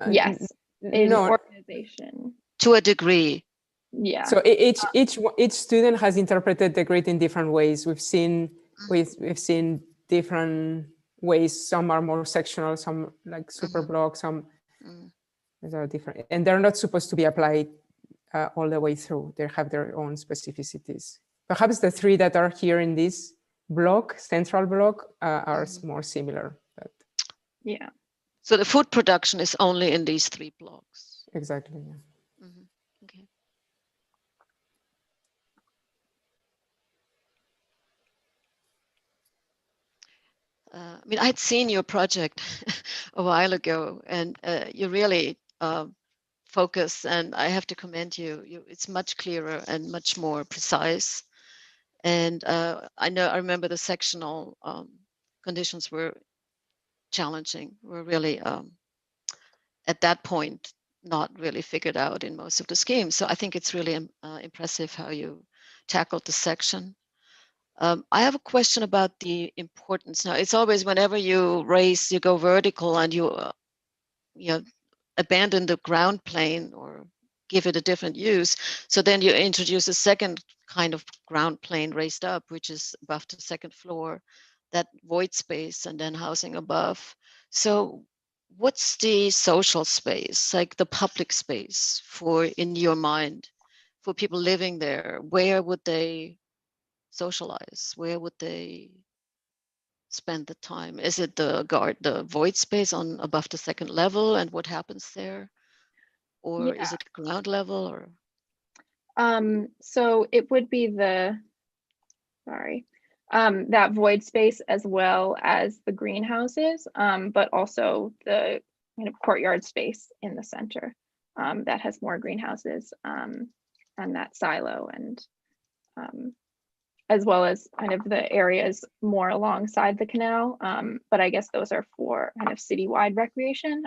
Yes. In No. organization. To a degree. Yeah. So each student has interpreted the grid in different ways. We've seen different ways. Some are more sectional, some like super blocks, some these are different, and they're not supposed to be applied all the way through. They have their own specificities. Perhaps the three that are here in this block, central block, are more similar. But yeah. So the food production is only in these 3 blocks. Exactly. Yeah. Okay. I mean, I had seen your project a while ago, and you really focus, and I have to commend you. It's much clearer and much more precise. And I remember the sectional conditions were challenging. Were really at that point not really figured out in most of the schemes. So I think it's really impressive how you tackled the section. I have a question about the importance. Now, it's always whenever you go vertical and you abandon the ground plane or give it a different use. So then you introduce a second kind of ground plane raised up, which is above the 2nd floor, that void space and then housing above. So what's the social space, like the public space in your mind, for people living there? Where would they socialize? Where would they spend the time? Is it the void space on above the 2nd level, and what happens there? Or is it ground level? Or so it would be that void space as well as the greenhouses, but also the kind of courtyard space in the center that has more greenhouses and that silo, and as well as kind of the areas more alongside the canal. But I guess those are for kind of citywide recreation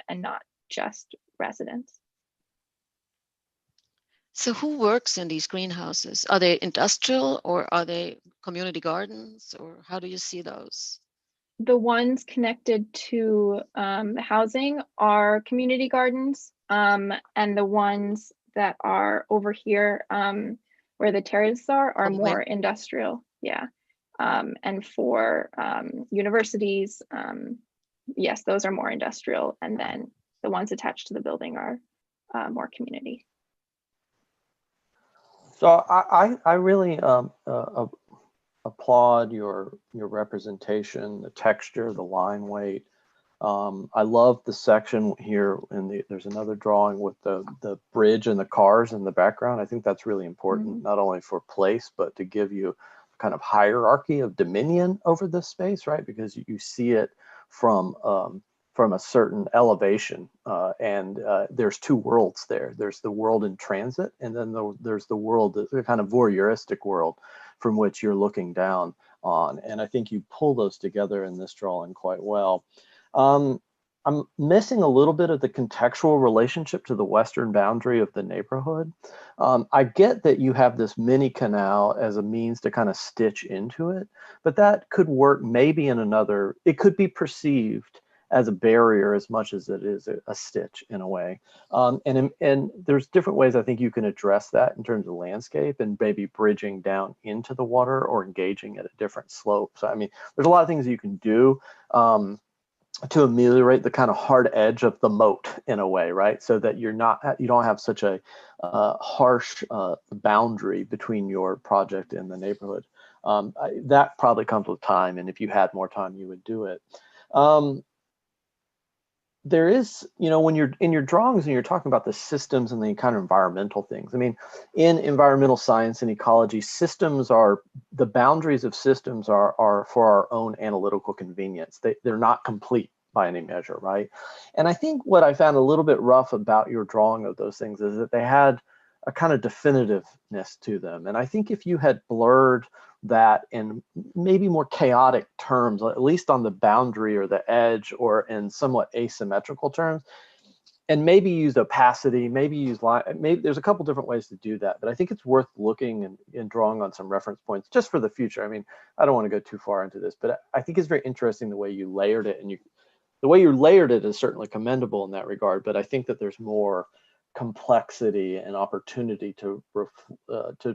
and not just residents. So who works in these greenhouses? Are they industrial or are they community gardens, or how do you see those? The ones connected to the housing are community gardens, and the ones that are over here where the terraces are the more main- industrial. Yeah. And for universities, yes, those are more industrial. And then the ones attached to the building are more community. So I really applaud your representation, the texture, the line weight. I love the section here there's another drawing with the bridge and the cars in the background. I think that's really important, not only for place, but to give you kind of hierarchy of dominion over this space, right? Because you see it from a certain elevation, and there's two worlds there. There's the world in transit, and then there's the world, the kind of voyeuristic world from which you're looking down on. And I think you pull those together in this drawing quite well. I'm missing a little bit of the contextual relationship to the western boundary of the neighborhood. I get that you have this mini canal as a means to kind of stitch into it, but that could work maybe in another, it could be perceived as a barrier as much as it is a stitch in a way. And there's different ways I think you can address that in terms of landscape and maybe bridging down into the water or engaging at a different slope. So, I mean, there's a lot of things you can do to ameliorate the kind of hard edge of the moat in a way, right? So that you don't have such a harsh boundary between your project and the neighborhood. That probably comes with time, and if you had more time, you would do it. There is, when you're in your drawings and you're talking about the systems and the kind of environmental things. I mean, in environmental science and ecology, the boundaries of systems are for our own analytical convenience. They're not complete by any measure, right? And I think what I found a little bit rough about your drawing of those things is that they had a kind of definitiveness to them. And I think if you had blurred that in maybe more chaotic terms, at least on the boundary or the edge, or in somewhat asymmetrical terms, and maybe use opacity, maybe use line, maybe there's a couple different ways to do that, but I think it's worth looking and drawing on some reference points just for the future. I mean, I don't want to go too far into this, but I think it's very interesting the way you layered it, and the way you layered it is certainly commendable in that regard, but I think that there's more complexity and opportunity to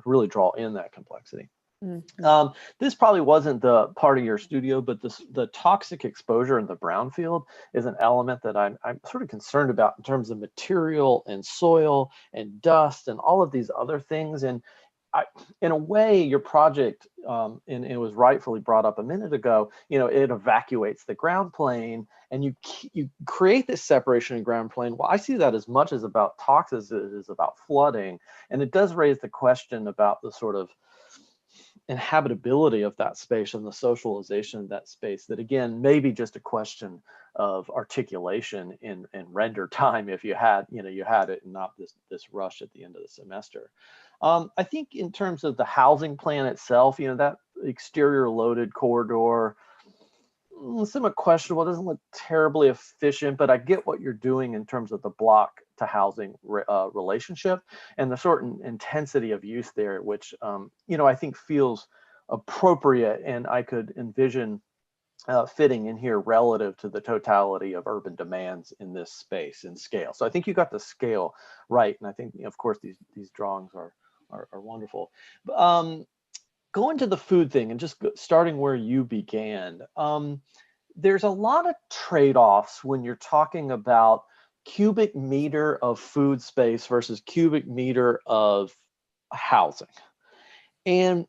really draw in that complexity. Mm-hmm. This probably wasn't the part of your studio, but the toxic exposure in the brownfield is an element that I'm sort of concerned about in terms of material and soil and dust and all of these other things. And in a way, your project, and it was rightfully brought up a minute ago, it evacuates the ground plane, and you create this separation in ground plane. Well, I see that as much as about toxins as it is about flooding. And it does raise the question about the sort of inhabitability of that space and the socialization of that space, that again may be just a question of articulation in render time if you had it and not this rush at the end of the semester. I think in terms of the housing plan itself, that exterior loaded corridor, somewhat questionable. It doesn't look terribly efficient, but I get what you're doing in terms of the block to housing relationship and the sort of intensity of use there, which I think feels appropriate, and I could envision fitting in here relative to the totality of urban demands in this space and scale. So I think you got the scale right, and I think of course these drawings are wonderful. Going to the food thing and just starting where you began, there's a lot of trade-offs when you're talking about cubic meter of food space versus cubic meter of housing. And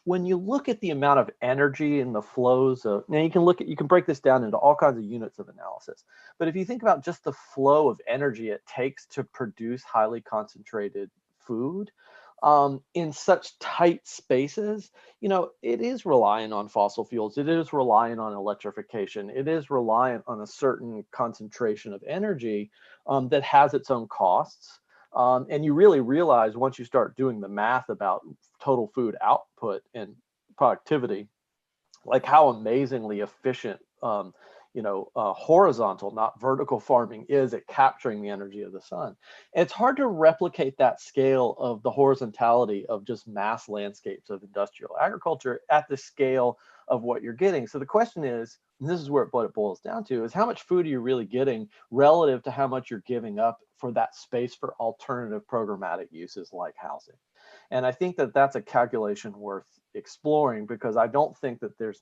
when you look at the amount of energy and the flows of, now you can break this down into all kinds of units of analysis, but if you think about just the flow of energy it takes to produce highly concentrated food, in such tight spaces, it is reliant on fossil fuels. It is reliant on electrification. It is reliant on a certain concentration of energy that has its own costs. And you really realize once you start doing the math about total food output and productivity, like how amazingly efficient horizontal, not vertical farming is at capturing the energy of the sun. And it's hard to replicate that scale of the horizontality of just mass landscapes of industrial agriculture at the scale of what you're getting. So the question is, and this is what it boils down to, is how much food are you really getting relative to how much you're giving up for that space for alternative programmatic uses like housing. And I think that that's a calculation worth exploring, because I don't think that there's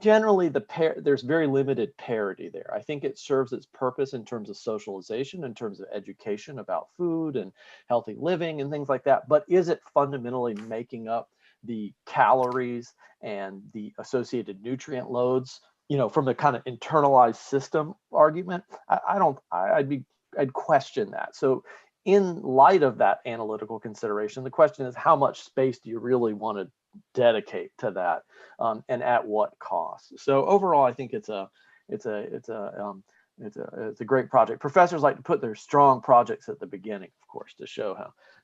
generally there's very limited parity there. I think it serves its purpose in terms of socialization, in terms of education about food and healthy living and things like that. But is it fundamentally making up the calories and the associated nutrient loads, you know, from the kind of internalized system argument? I'd question that. So in light of that analytical consideration, the question is, how much space do you really want to dedicate to that, and at what cost? So overall, I think it's a great project. Professors like to put their strong projects at the beginning, of course, to show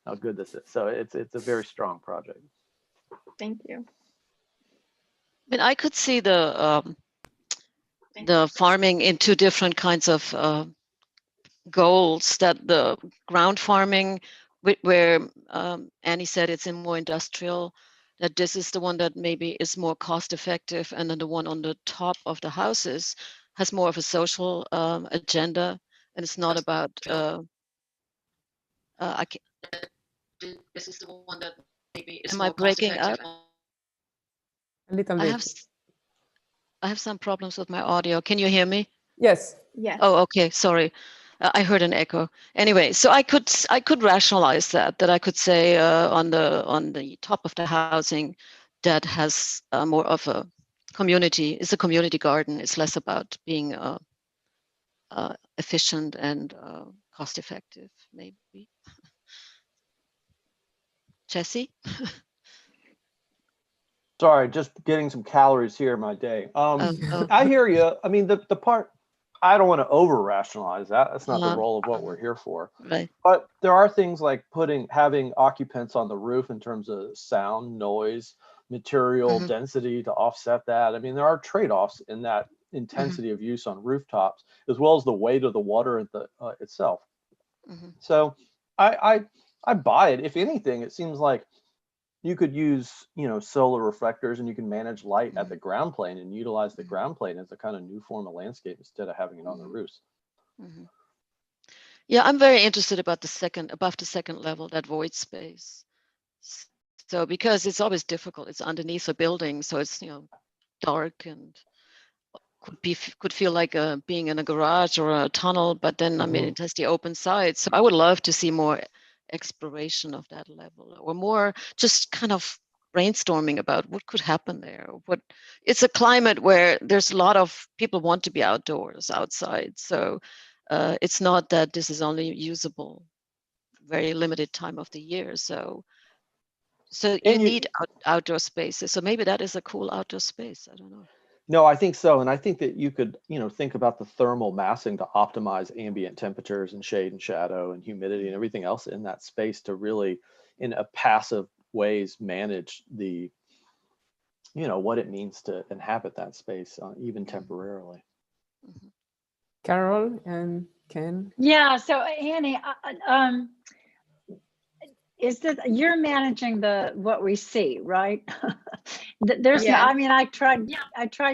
how good this is. So it's a very strong project. Thank you. I mean, I could see the farming in two different kinds of goals. That the ground farming, where Annie said it's in more industrial, that this is the one that maybe is more cost effective, and then the one on the top of the houses has more of a social agenda, and it's not about this is the one that maybe is am I breaking up? A little bit. I have some problems with my audio. Can you hear me? Yes. Yes. Oh, okay. Sorry. I heard an echo. Anyway, so I could rationalize that I could say on the top of the housing that has more of a community. It's a community garden. It's less about being efficient and cost effective, maybe. Jesse? Sorry, just getting some calories here in my day. I hear you. I mean, the part, I don't want to over rationalize that. That's not the role of what we're here for. Right. But there are things like having occupants on the roof in terms of sound, noise, material density to offset that. I mean, there are trade-offs in that intensity of use on rooftops, as well as the weight of the water itself. So I buy it. If anything, it seems like you could use, you know, solar reflectors, and you can manage light at the ground plane and utilize the ground plane as a kind of new form of landscape instead of having it on the roofs. Yeah, I'm very interested about above the second level, that void space. So because it's always difficult, it's underneath a building, so it's, you know, dark and could feel like being in a garage or a tunnel, but then I mean it has the open side. So I would love to see more exploration of that level, or more just kind of brainstorming about what could happen there. It's a climate where there's a lot of people want to be outdoors, outside. So it's not that this is only usable very limited time of the year. So you need outdoor spaces. So maybe that is a cool outdoor space. I don't know. No, I think so. And I think that you could, you know, think about the thermal massing to optimize ambient temperatures and shade and shadow and humidity and everything else in that space to really, in a passive ways, manage the, you know, what it means to inhabit that space, even temporarily. Carol and Ken? Yeah, so Annie, is that you're managing what we see, right? There's no, I mean, I tried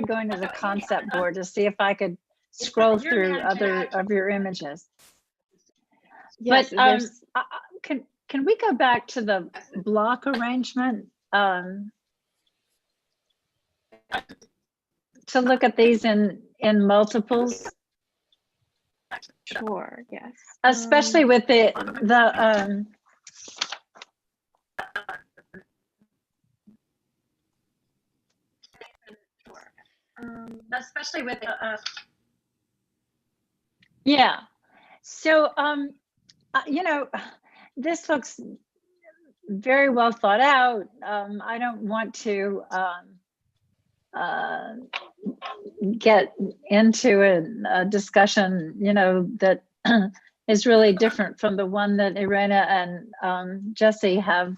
going to the concept board to see if I could scroll through other of your images. Yes, but can we go back to the block arrangement to look at these in multiples? Sure, yes. Especially with the especially with yeah. So you know, this looks very well thought out. I don't want to get into a discussion, you know, that is really different from the one that Irena and Jesse have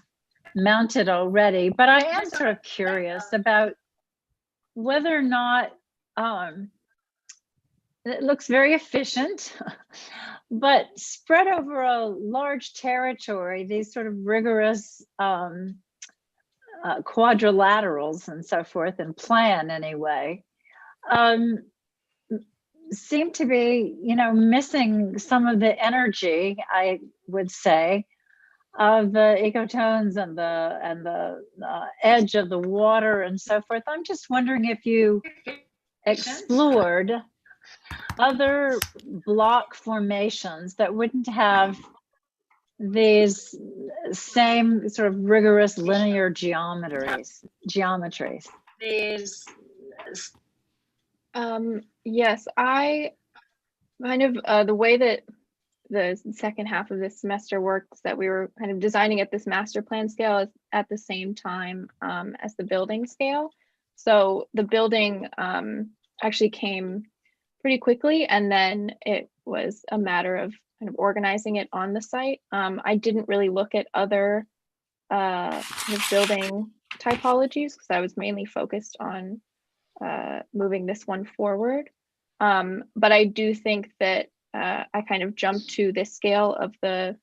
mounted already. But I am sort of curious about whether or not it looks very efficient, but spread over a large territory, these sort of rigorous quadrilaterals and so forth, and plan anyway, seem to be, missing some of the energy, I would say, of the ecotones and the edge of the water and so forth. I'm just wondering if you explored other block formations that wouldn't have these same sort of rigorous linear geometries. Yes, I kind of the way that the second half of this semester works, that we were kind of designing at this master plan scale at the same time as the building scale. So the building actually came pretty quickly, and then it was a matter of kind of organizing it on the site. I didn't really look at other kind of building typologies because I was mainly focused on moving this one forward. But I do think that I kind of jumped to this scale of the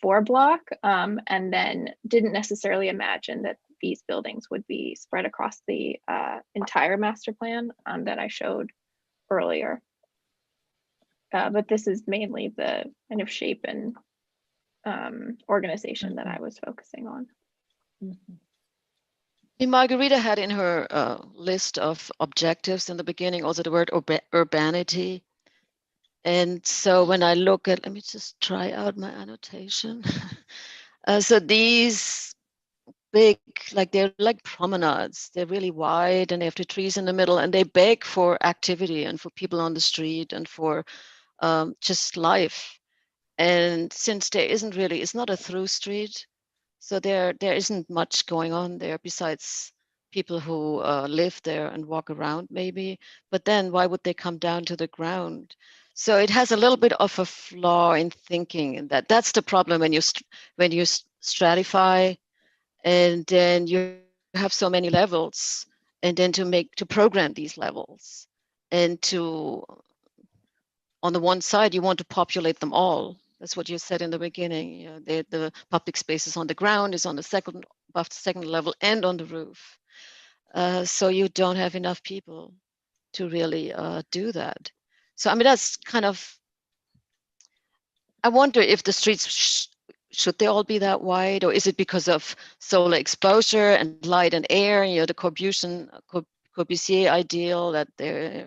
4 block and then didn't necessarily imagine that these buildings would be spread across the entire master plan that I showed earlier. But this is mainly the kind of shape and organization that I was focusing on. Margarita had in her list of objectives in the beginning also the word urbanity. And so when I look at, let me just try out my annotation. So these big, like they're like promenades, they're really wide and they have the trees in the middle, and they beg for activity and for people on the street and for just life. And since there isn't really, it's not a through street, so there isn't much going on there besides people who live there and walk around maybe. But then why would they come down to the ground? So it has a little bit of a flaw in thinking, and that's the problem when you stratify, and then you have so many levels, and then to program these levels, and to on the one side you want to populate them all. That's what you said in the beginning. You know, the public spaces on the ground is on the second, above the second level, and on the roof. So you don't have enough people to really do that. So I mean, that's kind of. I wonder if the streets should they all be that wide, or is it because of solar exposure and light and air? You know, the Corbusier ideal that they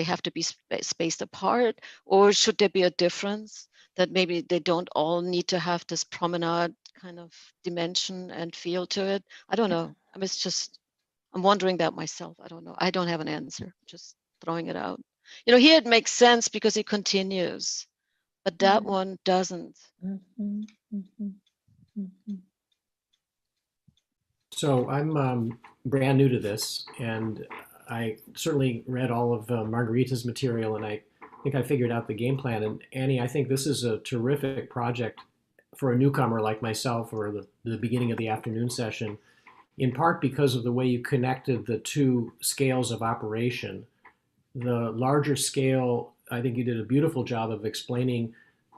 have to be spaced apart, or should there be a difference that maybe they don't all need to have this promenade kind of dimension and feel to it? I don't know. I mean, it's just, I'm wondering that myself. I don't know. I don't have an answer, just throwing it out. You know, here it makes sense because it continues, but that one doesn't. So I'm brand new to this, and I certainly read all of Margarita's material, and I think I figured out the game plan. And Annie, I think this is a terrific project for a newcomer like myself, or the beginning of the afternoon session, in part because of the way you connected the two scales of operation. The larger scale, I think you did a beautiful job of explaining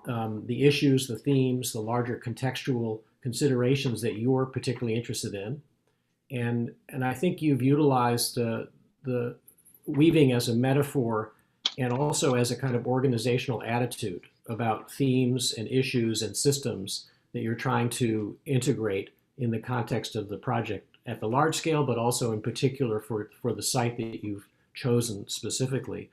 the issues, the themes, the larger contextual considerations that you're particularly interested in. And I think you've utilized the weaving as a metaphor and also as a kind of organizational attitude about themes and issues and systems that you're trying to integrate in the context of the project at the large scale, but also in particular for the site that you've chosen specifically.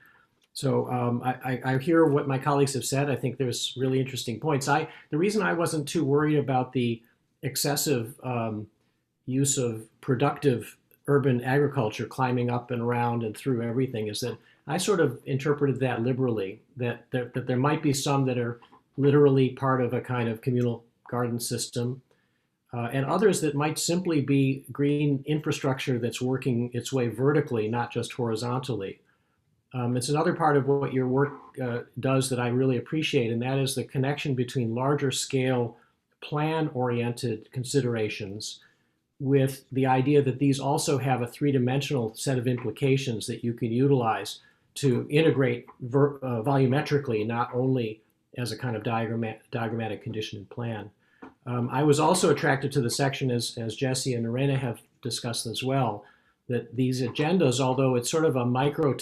So I hear what my colleagues have said. I think there's really interesting points. The reason I wasn't too worried about the excessive use of productive urban agriculture climbing up and around and through everything is that I sort of interpreted that liberally, that there might be some that are literally part of a kind of communal garden system, and others that might simply be green infrastructure that's working its way vertically, not just horizontally. It's another part of what your work does that I really appreciate, and that is the connection between larger scale plan-oriented considerations with the idea that these also have a three-dimensional set of implications that you can utilize to integrate volumetrically, not only as a kind of diagrammatic conditioned plan. I was also attracted to the section, as Jesse and Irena have discussed as well, that these agendas, although it's sort of a micro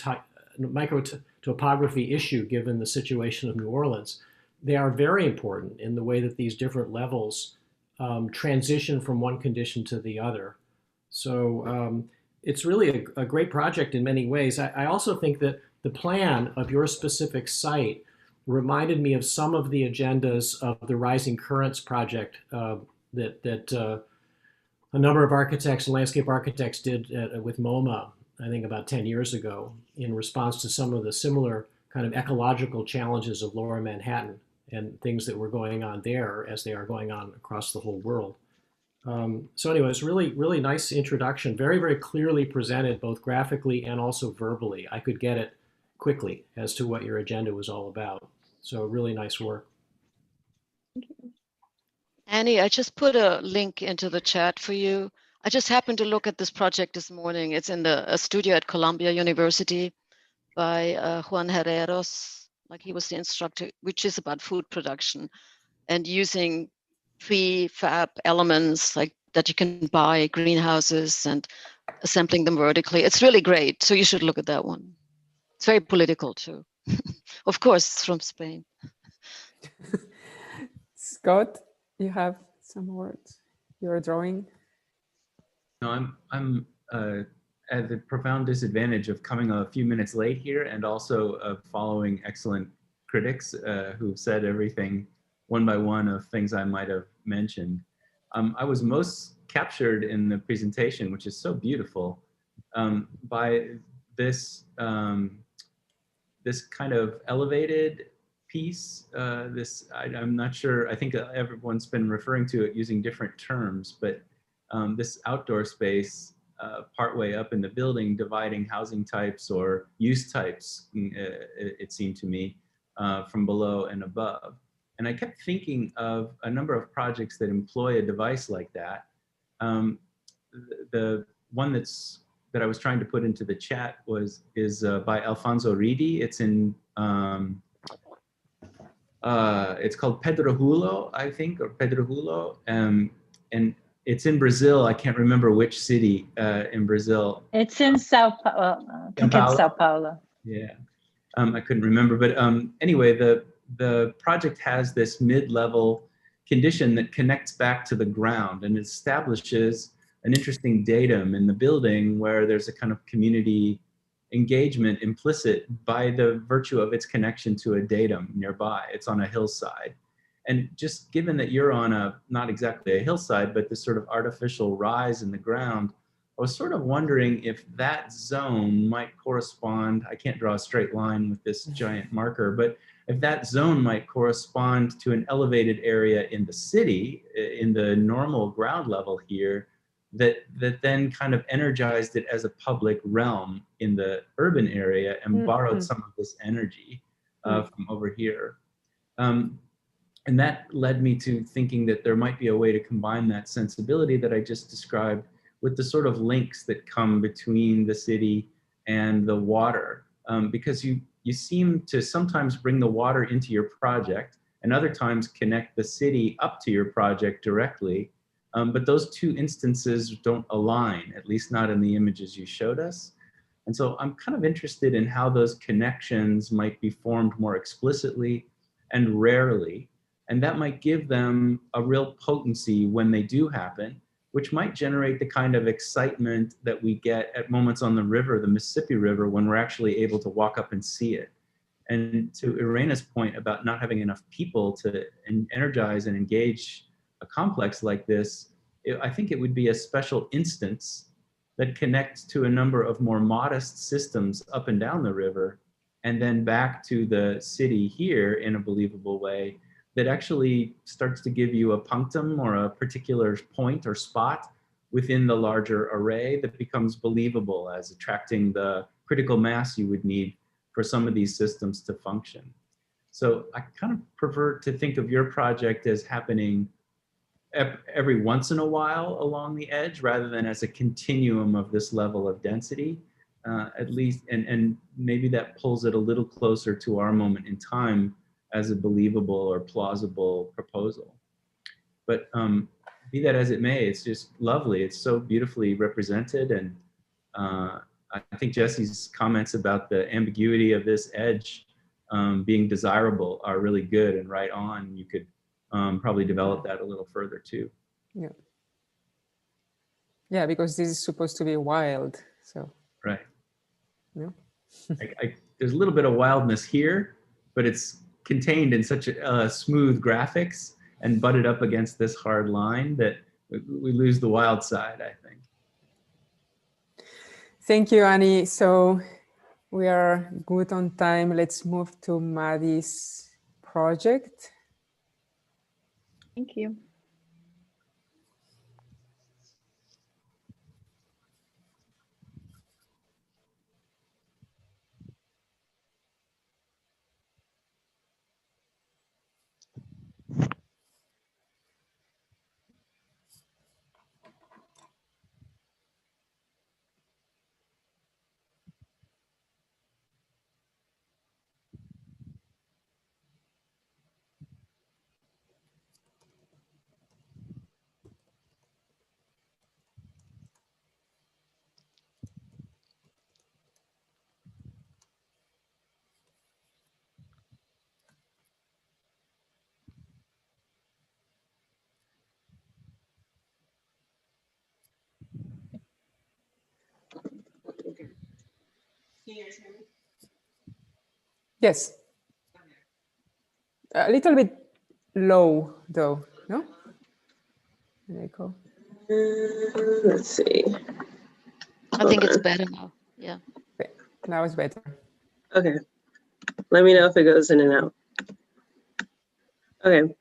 topography issue given the situation of New Orleans. They are very important in the way that these different levels transition from one condition to the other. So it's really a great project in many ways. I also think that the plan of your specific site reminded me of some of the agendas of the Rising Currents project that a number of architects and landscape architects did with MoMA, I think about 10 years ago, in response to some of the similar kind of ecological challenges of Lower Manhattan and things that were going on there as they are going on across the whole world. So anyway, it's really, really nice introduction, very, very clearly presented both graphically and also verbally. I could get it quickly as to what your agenda was all about. So really nice work. Annie, I just put a link into the chat for you. I just happened to look at this project this morning. It's in a studio at Columbia University by Juan Herreros. Like he was the instructor, which is about food production and using prefab elements like that you can buy, greenhouses, and assembling them vertically. It's really great. So you should look at that one. It's very political too. Of course, it's from Spain. Scott, you have some words. You're drawing. No, I'm at the profound disadvantage of coming a few minutes late here, and also of following excellent critics who've said everything one by one of things I might have mentioned. I was most captured in the presentation, which is so beautiful, by this this kind of elevated piece. I'm not sure, I think everyone's been referring to it using different terms, but this outdoor space partway up in the building, dividing housing types or use types, it seemed to me, from below and above. And I kept thinking of a number of projects that employ a device like that. The one that I was trying to put into the chat is by Alfonso Ridi. It's in it's called Pedro Hulo, I think, or Pedro Hulo, and it's in Brazil. I can't remember which city in Brazil. It's in Sao Paulo. I think it's Sao Paulo. Yeah, I couldn't remember, but anyway, the project has this mid-level condition that connects back to the ground and establishes an interesting datum in the building where there's a kind of community engagement implicit by the virtue of its connection to a datum nearby. It's on a hillside. And just given that you're on not exactly a hillside, but this sort of artificial rise in the ground, I was sort of wondering if that zone might correspond, I can't draw a straight line with this giant marker, but if that zone might correspond to an elevated area in the city, in the normal ground level here, that then kind of energized it as a public realm in the urban area and borrowed some of this energy from over here. And that led me to thinking that there might be a way to combine that sensibility that I just described with the sort of links that come between the city and the water. Because you seem to sometimes bring the water into your project and other times connect the city up to your project directly. But those two instances don't align, at least not in the images you showed us. And so I'm kind of interested in how those connections might be formed more explicitly and rarely. And that might give them a real potency when they do happen, which might generate the kind of excitement that we get at moments on the river, the Mississippi River, when we're actually able to walk up and see it. And to Irena's point about not having enough people to energize and engage a complex like this, I think it would be a special instance that connects to a number of more modest systems up and down the river, and then back to the city here in a believable way that actually starts to give you a punctum or a particular point or spot within the larger array that becomes believable as attracting the critical mass you would need for some of these systems to function. So I kind of prefer to think of your project as happening every once in a while along the edge rather than as a continuum of this level of density, at least, and maybe that pulls it a little closer to our moment in time as a believable or plausible proposal. But be that as it may, it's just lovely. It's so beautifully represented, and I think Jesse's comments about the ambiguity of this edge being desirable are really good and right on. You could probably develop that a little further too. Yeah. Yeah, because this is supposed to be wild, so. Right. Yeah. There's a little bit of wildness here, but it's contained in such a smooth graphics and butted up against this hard line that we lose the wild side, I think. Thank you, Annie. So we are good on time. Let's move to Maddie's project. Thank you. Yes. A little bit low, though, no? Echo. Let's see. I think it's better now. Yeah. Now it's better. Okay. Let me know if it goes in and out. Okay.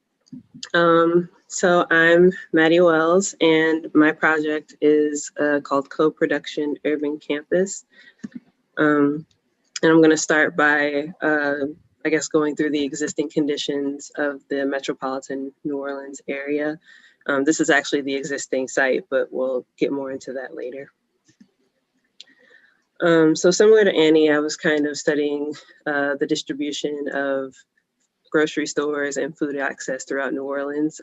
So I'm Maddie Wells, and my project is called Co-Production Urban Campus. And I'm going to start by, I guess, going through the existing conditions of the metropolitan New Orleans area. This is actually the existing site, but we'll get more into that later. So similar to Annie, I was kind of studying the distribution of grocery stores and food access throughout New Orleans.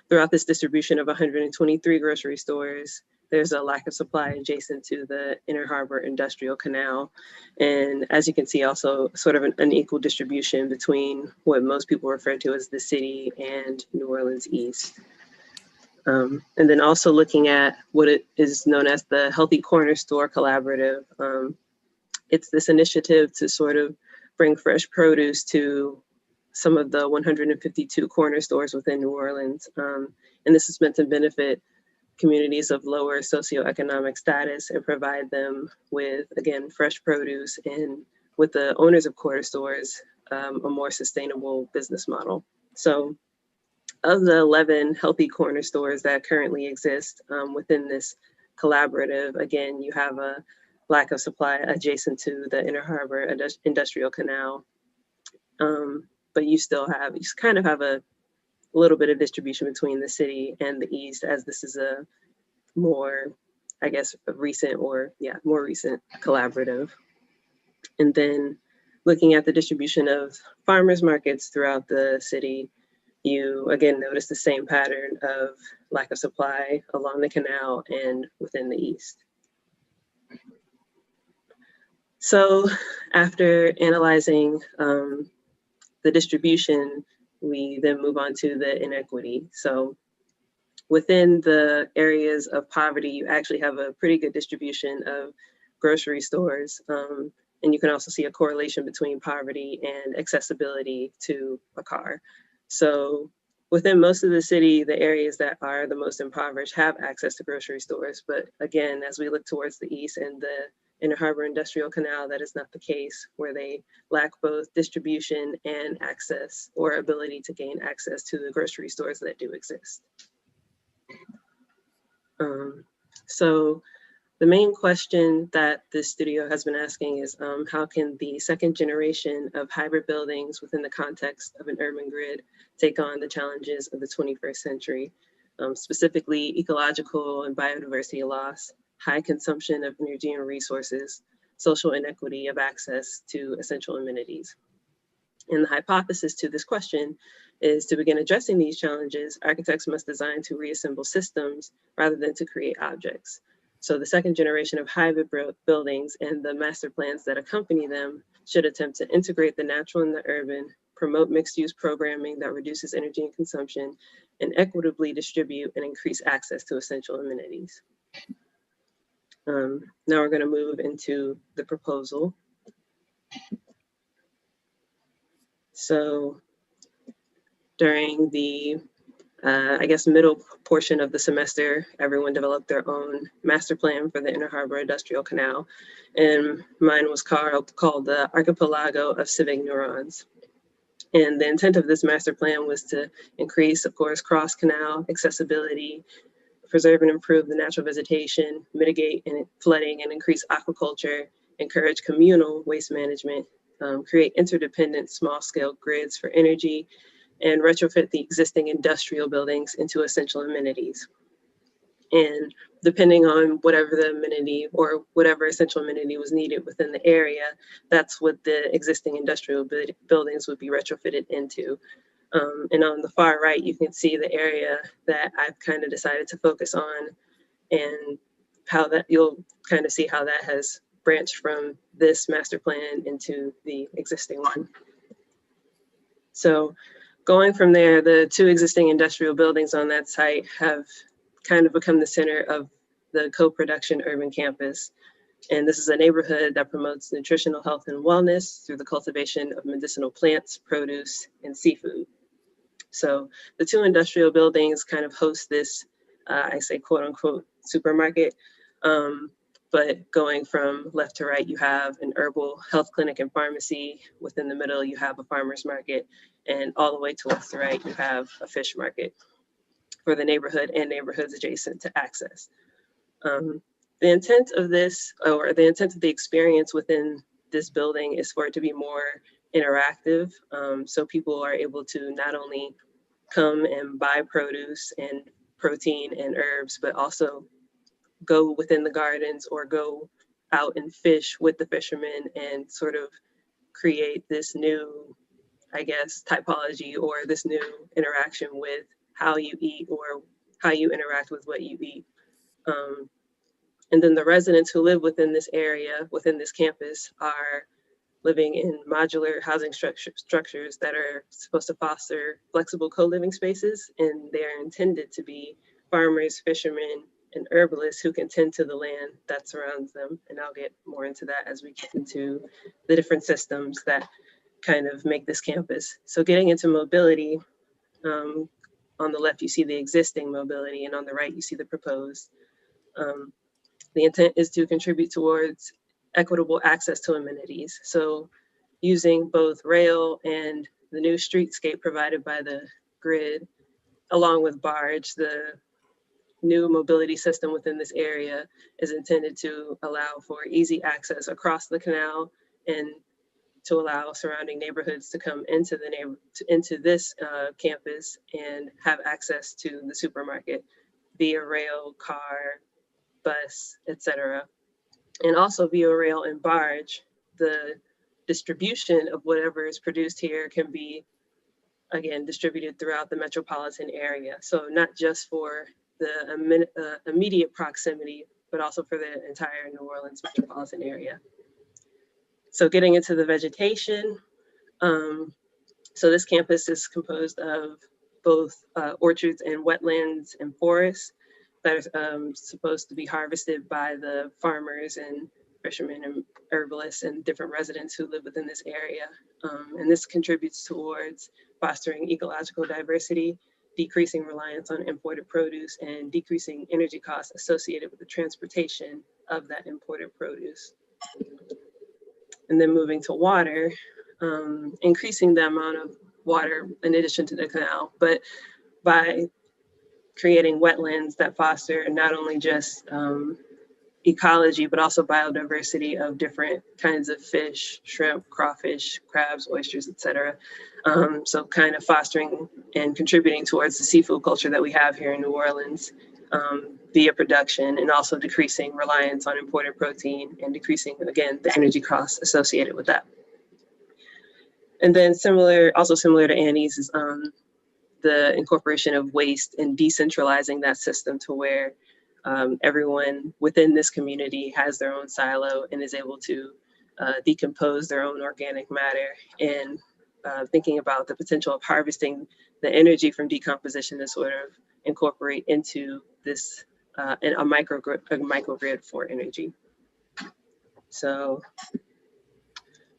Throughout this distribution of 123 grocery stores, there's a lack of supply adjacent to the Inner Harbor Industrial Canal. And as you can see, also sort of an unequal distribution between what most people refer to as the city and New Orleans East. And then also looking at what it is known as the Healthy Corner Store Collaborative. It's this initiative to sort of bring fresh produce to some of the 152 corner stores within New Orleans. And this is meant to benefit communities of lower socioeconomic status and provide them with, again, fresh produce, and with the owners of corner stores, a more sustainable business model. So of the 11 healthy corner stores that currently exist within this collaborative, again, you have a lack of supply adjacent to the Inner Harbor Industrial Canal. But you kind of have a little bit of distribution between the city and the east, as this is a more, I guess, more recent collaborative. And then looking at the distribution of farmers markets throughout the city, you again notice the same pattern of lack of supply along the canal and within the east. So after analyzing the distribution, we then move on to the inequity. So within the areas of poverty, you actually have a pretty good distribution of grocery stores. And you can also see a correlation between poverty and accessibility to a car. So within most of the city, the areas that are the most impoverished have access to grocery stores. But again, as we look towards the east and the Inner Harbor Industrial Canal, that is not the case, where they lack both distribution and access, or ability to gain access to the grocery stores that do exist. So the main question that this studio has been asking is, how can the second generation of hybrid buildings within the context of an urban grid take on the challenges of the 21st century, specifically ecological and biodiversity loss, high consumption of energy and resources, social inequity of access to essential amenities. And the hypothesis to this question is, to begin addressing these challenges, architects must design to reassemble systems rather than to create objects. So the second generation of hybrid buildings and the master plans that accompany them should attempt to integrate the natural and the urban, promote mixed-use programming that reduces energy and consumption, and equitably distribute and increase access to essential amenities. Now we're going to move into the proposal. So during the I guess middle portion of the semester, everyone developed their own master plan for the Inner Harbor Industrial Canal. And mine was called the Archipelago of Civic Neurons. And the intent of this master plan was to increase, of course, cross-canal accessibility, preserve and improve the natural vegetation, mitigate flooding and increase aquaculture, encourage communal waste management, create interdependent small-scale grids for energy, and retrofit the existing industrial buildings into essential amenities. And depending on whatever the amenity or whatever essential amenity was needed within the area, that's what the existing industrial buildings would be retrofitted into. And on the far right, you can see the area that I've kind of decided to focus on, and how that you'll kind of see how that has branched from this master plan into the existing one. So going from there, the two existing industrial buildings on that site have kind of become the center of the co-production urban campus. And this is a neighborhood that promotes nutritional health and wellness through the cultivation of medicinal plants, produce, and seafood. So the two industrial buildings kind of host this, I say quote unquote, supermarket. But going from left to right, you have an herbal health clinic and pharmacy. Within the middle, you have a farmer's market. And all the way towards the right, you have a fish market for the neighborhood and neighborhoods adjacent to access. The intent of this, or the intent of the experience within this building, is for it to be more interactive. So people are able to not only come and buy produce and protein and herbs, but also go within the gardens or go out and fish with the fishermen and sort of create this new, I guess, typology or this new interaction with how you eat or how you interact with what you eat. And then the residents who live within this area, within this campus, are living in modular housing structures that are supposed to foster flexible co-living spaces, and they're intended to be farmers, fishermen, and herbalists who can tend to the land that surrounds them. And I'll get more into that as we get into the different systems that kind of make this campus. So getting into mobility, on the left, you see the existing mobility, and on the right, you see the proposed. The intent is to contribute towards equitable access to amenities. So using both rail and the new streetscape provided by the grid, along with barge, the new mobility system within this area is intended to allow for easy access across the canal and to allow surrounding neighborhoods to come into this campus and have access to the supermarket via rail, car, bus, etc. And also via rail and barge, the distribution of whatever is produced here can be, again, distributed throughout the metropolitan area. So not just for the immediate proximity, but also for the entire New Orleans metropolitan area. So getting into the vegetation, so this campus is composed of both orchards and wetlands and forests that are supposed to be harvested by the farmers and fishermen and herbalists and different residents who live within this area. And this contributes towards fostering ecological diversity, decreasing reliance on imported produce, and decreasing energy costs associated with the transportation of that imported produce. And then moving to water, increasing the amount of water in addition to the canal, but by creating wetlands that foster not only just ecology, but also biodiversity of different kinds of fish, shrimp, crawfish, crabs, oysters, etc. So kind of fostering and contributing towards the seafood culture that we have here in New Orleans via production, and also decreasing reliance on imported protein and decreasing, again, the energy costs associated with that. And then also similar to Annie's is the incorporation of waste and decentralizing that system to where everyone within this community has their own silo and is able to decompose their own organic matter, and thinking about the potential of harvesting the energy from decomposition to sort of incorporate into this in a microgrid for energy. So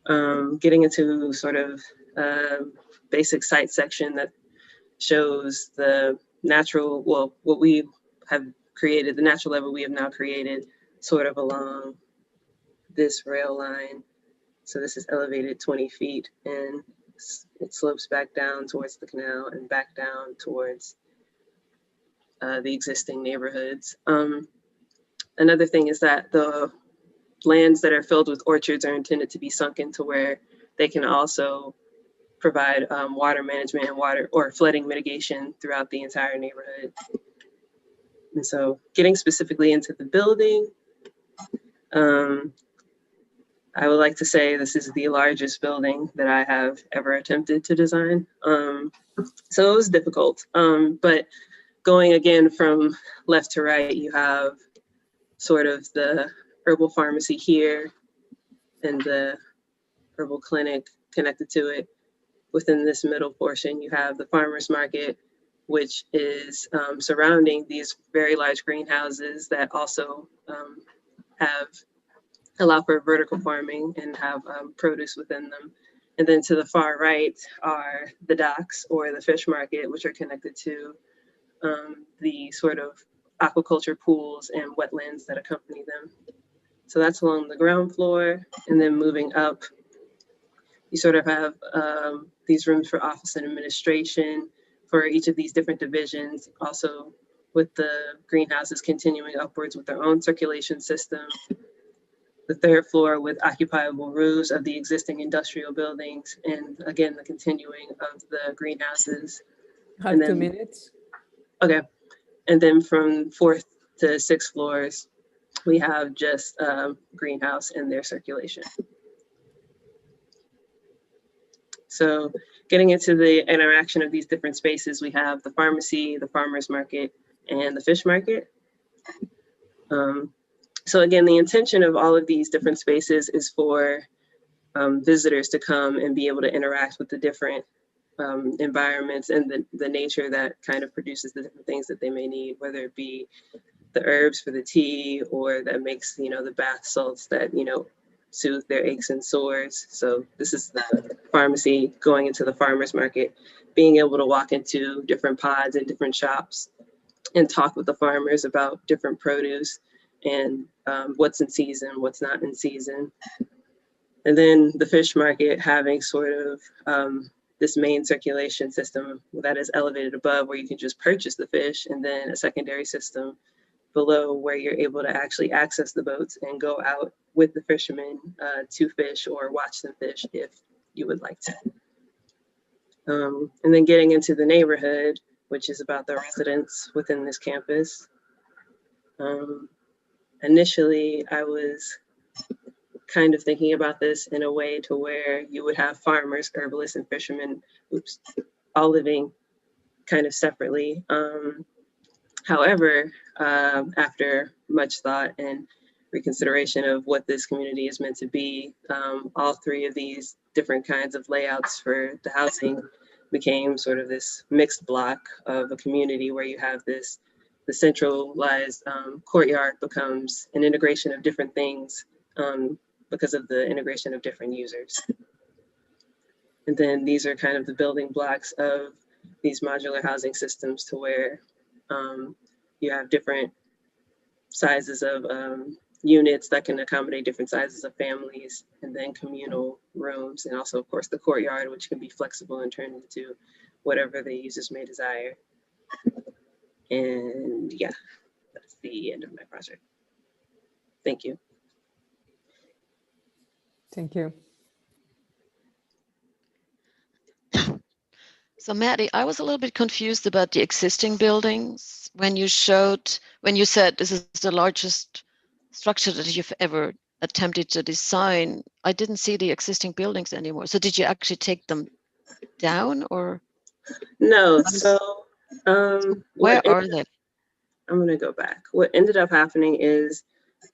getting into sort of basic site section that shows the natural, well, what we have created, the natural level we have now created sort of along this rail line. So this is elevated 20 feet, and it slopes back down towards the canal and back down towards the existing neighborhoods. Another thing is that the lands that are filled with orchards are intended to be sunk into where they can also provide water management and water or flooding mitigation throughout the entire neighborhood. And so getting specifically into the building, I would like to say this is the largest building that I have ever attempted to design. So it was difficult, but going again from left to right, you have sort of the herbal pharmacy here and the herbal clinic connected to it. Within this middle portion, you have the farmer's market, which is surrounding these very large greenhouses that also allow for vertical farming and have produce within them. And then to the far right are the docks or the fish market, which are connected to the sort of aquaculture pools and wetlands that accompany them. So that's along the ground floor. And then moving up, you sort of have these rooms for office and administration for each of these different divisions, also with the greenhouses continuing upwards with their own circulation system. The third floor with occupiable roofs of the existing industrial buildings, and again, the continuing of the greenhouses. Have 2 minutes. Okay. And then from 4th to 6th floors, we have just greenhouse and their circulation. So getting into the interaction of these different spaces, we have the pharmacy, the farmer's market, and the fish market. So again, the intention of all of these different spaces is for visitors to come and be able to interact with the different environments and the nature that kind of produces the different things that they may need, whether it be the herbs for the tea or that makes, the bath salts that, soothe their aches and sores. So this is the pharmacy going into the farmer's market, being able to walk into different pods and different shops and talk with the farmers about different produce and what's in season, what's not in season. And then the fish market having sort of this main circulation system that is elevated above where you can just purchase the fish, and then a secondary system below where you're able to actually access the boats and go out with the fishermen to fish or watch them fish if you would like to. And then getting into the neighborhood, which is about the residents within this campus. Initially, I was kind of thinking about this in a way to where you would have farmers, herbalists, and fishermen, all living kind of separately. However, after much thought and reconsideration of what this community is meant to be, all three of these different kinds of layouts for the housing became sort of this mixed block of a community where you have the centralized courtyard becomes an integration of different things because of the integration of different users. And then these are kind of the building blocks of these modular housing systems to where you have different sizes of units that can accommodate different sizes of families, and then communal rooms, and also, of course, the courtyard, which can be flexible and turned into whatever the users may desire. And yeah, that's the end of my project. Thank you. Thank you. So Maddie, I was a little bit confused about the existing buildings when you said this is the largest structure that you've ever attempted to design. I didn't see the existing buildings anymore. So did you actually take them down, or? No, so where are they? I'm gonna go back. What ended up happening is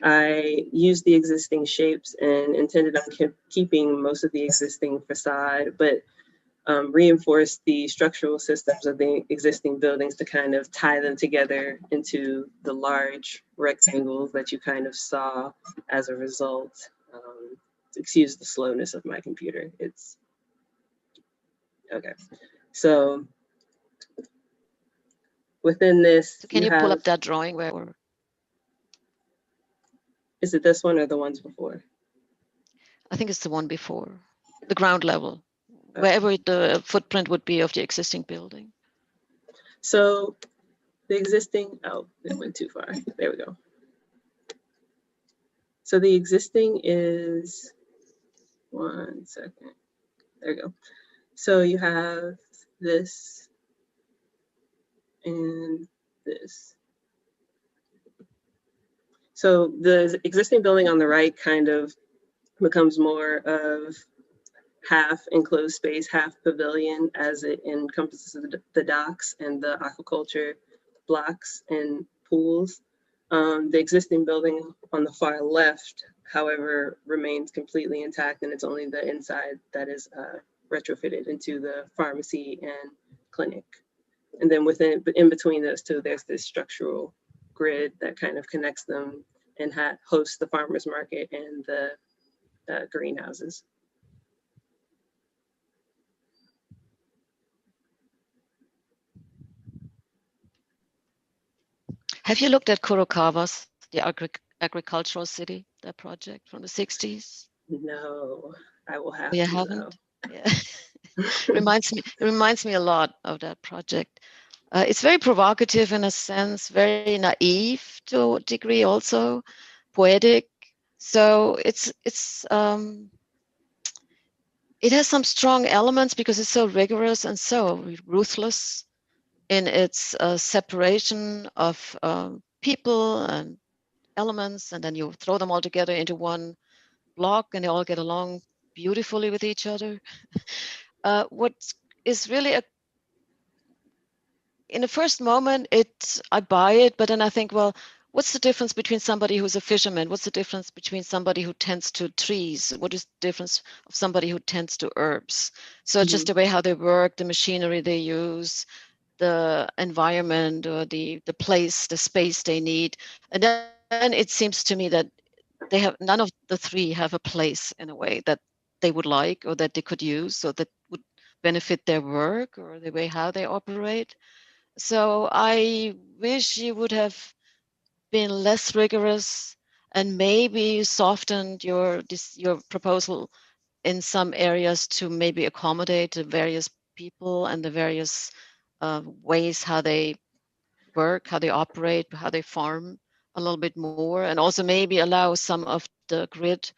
I used the existing shapes and intended on keeping most of the existing facade, but reinforced the structural systems of the existing buildings to kind of tie them together into the large rectangles that you kind of saw as a result. Excuse the slowness of my computer. It's okay. So within this, So can you pull up that drawing where? Is it this one or the ones before? I think it's the one before, the ground level, wherever the footprint would be of the existing building. So the existing, oh, it went too far. There we go. So the existing is, one second, there you go. So you have this and this. So the existing building on the right kind of becomes more of half enclosed space, half pavilion, as it encompasses the docks and the aquaculture blocks and pools. The existing building on the far left, however, remains completely intact, and it's only the inside that is retrofitted into the pharmacy and clinic. And then in between those two, there's this structural grid that kind of connects them and hosts the farmers market and the greenhouses. Have you looked at Kurokawa's, the agricultural city, that project from the 60s? No, I will have You to. haven't? Yeah. It reminds me a lot of that project. It's very provocative in a sense, very naive to a degree, also poetic. So it has some strong elements because it's so rigorous and so ruthless in its separation of people and elements, and then you throw them all together into one block and they all get along beautifully with each other. What is really in the first moment, I buy it, but then I think, well, what's the difference between somebody who's a fisherman? What's the difference between somebody who tends to trees? What is the difference of somebody who tends to herbs? So just the way how they work, the machinery they use, the environment or the place, the space they need. And then it seems to me that none of the three have a place in a way that they would like or that they could use or that would benefit their work or the way how they operate. So I wish you would have been less rigorous and maybe softened your proposal in some areas to maybe accommodate the various people and the various ways how they work, how they operate, how they farm a little bit more, and also maybe allow some of the grid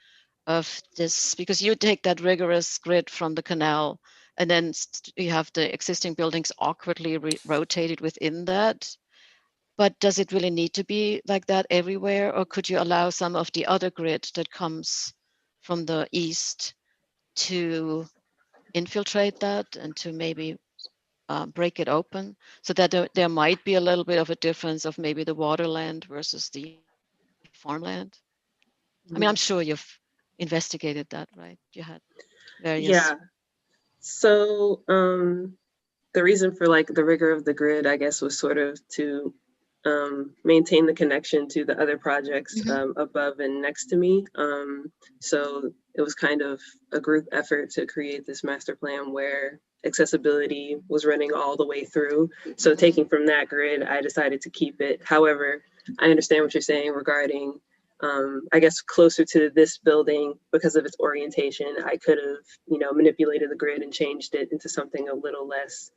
of this, because you take that rigorous grid from the canal and then you have the existing buildings awkwardly rotated within that. But does it really need to be like that everywhere? Or could you allow some of the other grid that comes from the east to infiltrate that and to maybe break it open so that there might be a little bit of a difference of maybe the waterland versus the farmland? I mean, I'm sure you've investigated that, right? You had various. Yeah. So the reason for like the rigor of the grid, I guess, was sort of to maintain the connection to the other projects above and next to me. So it was kind of a group effort to create this master plan where accessibility was running all the way through. So taking from that grid, I decided to keep it. However, I understand what you're saying regarding, I guess, closer to this building because of its orientation. I could have, manipulated the grid and changed it into something a little less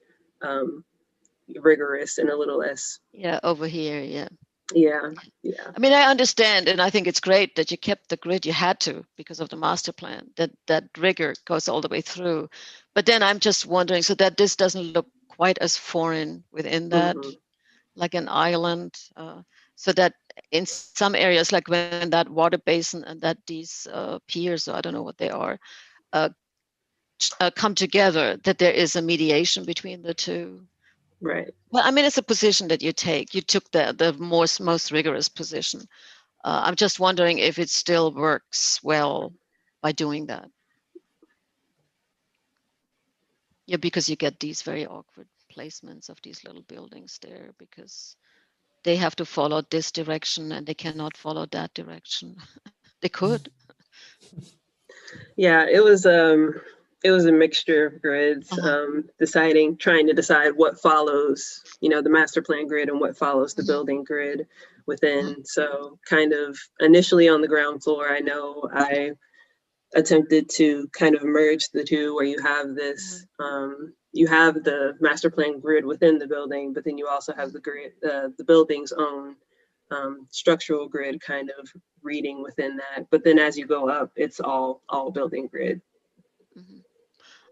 rigorous and a little less. Yeah, over here, yeah. Yeah. I mean, I understand, and I think it's great that you kept the grid. You had to because of the master plan. That rigor goes all the way through. But then I'm just wondering, so that this doesn't look quite as foreign within that, like an island. So that in some areas, like when that water basin and that these piers, or I don't know what they are, come together, that there is a mediation between the two. Right. Well, I mean, it's a position that you take. You took the most rigorous position. I'm just wondering if it still works well by doing that. Yeah, because you get these very awkward placements of these little buildings there because they have to follow this direction and they cannot follow that direction. They could. Yeah, it was a mixture of grids, trying to decide what follows, the master plan grid and what follows the building grid within. So kind of initially on the ground floor, I know I attempted to kind of merge the two where you have this, you have the master plan grid within the building, but then you also have the grid, the building's own structural grid kind of reading within that. But then as you go up, it's all building grid.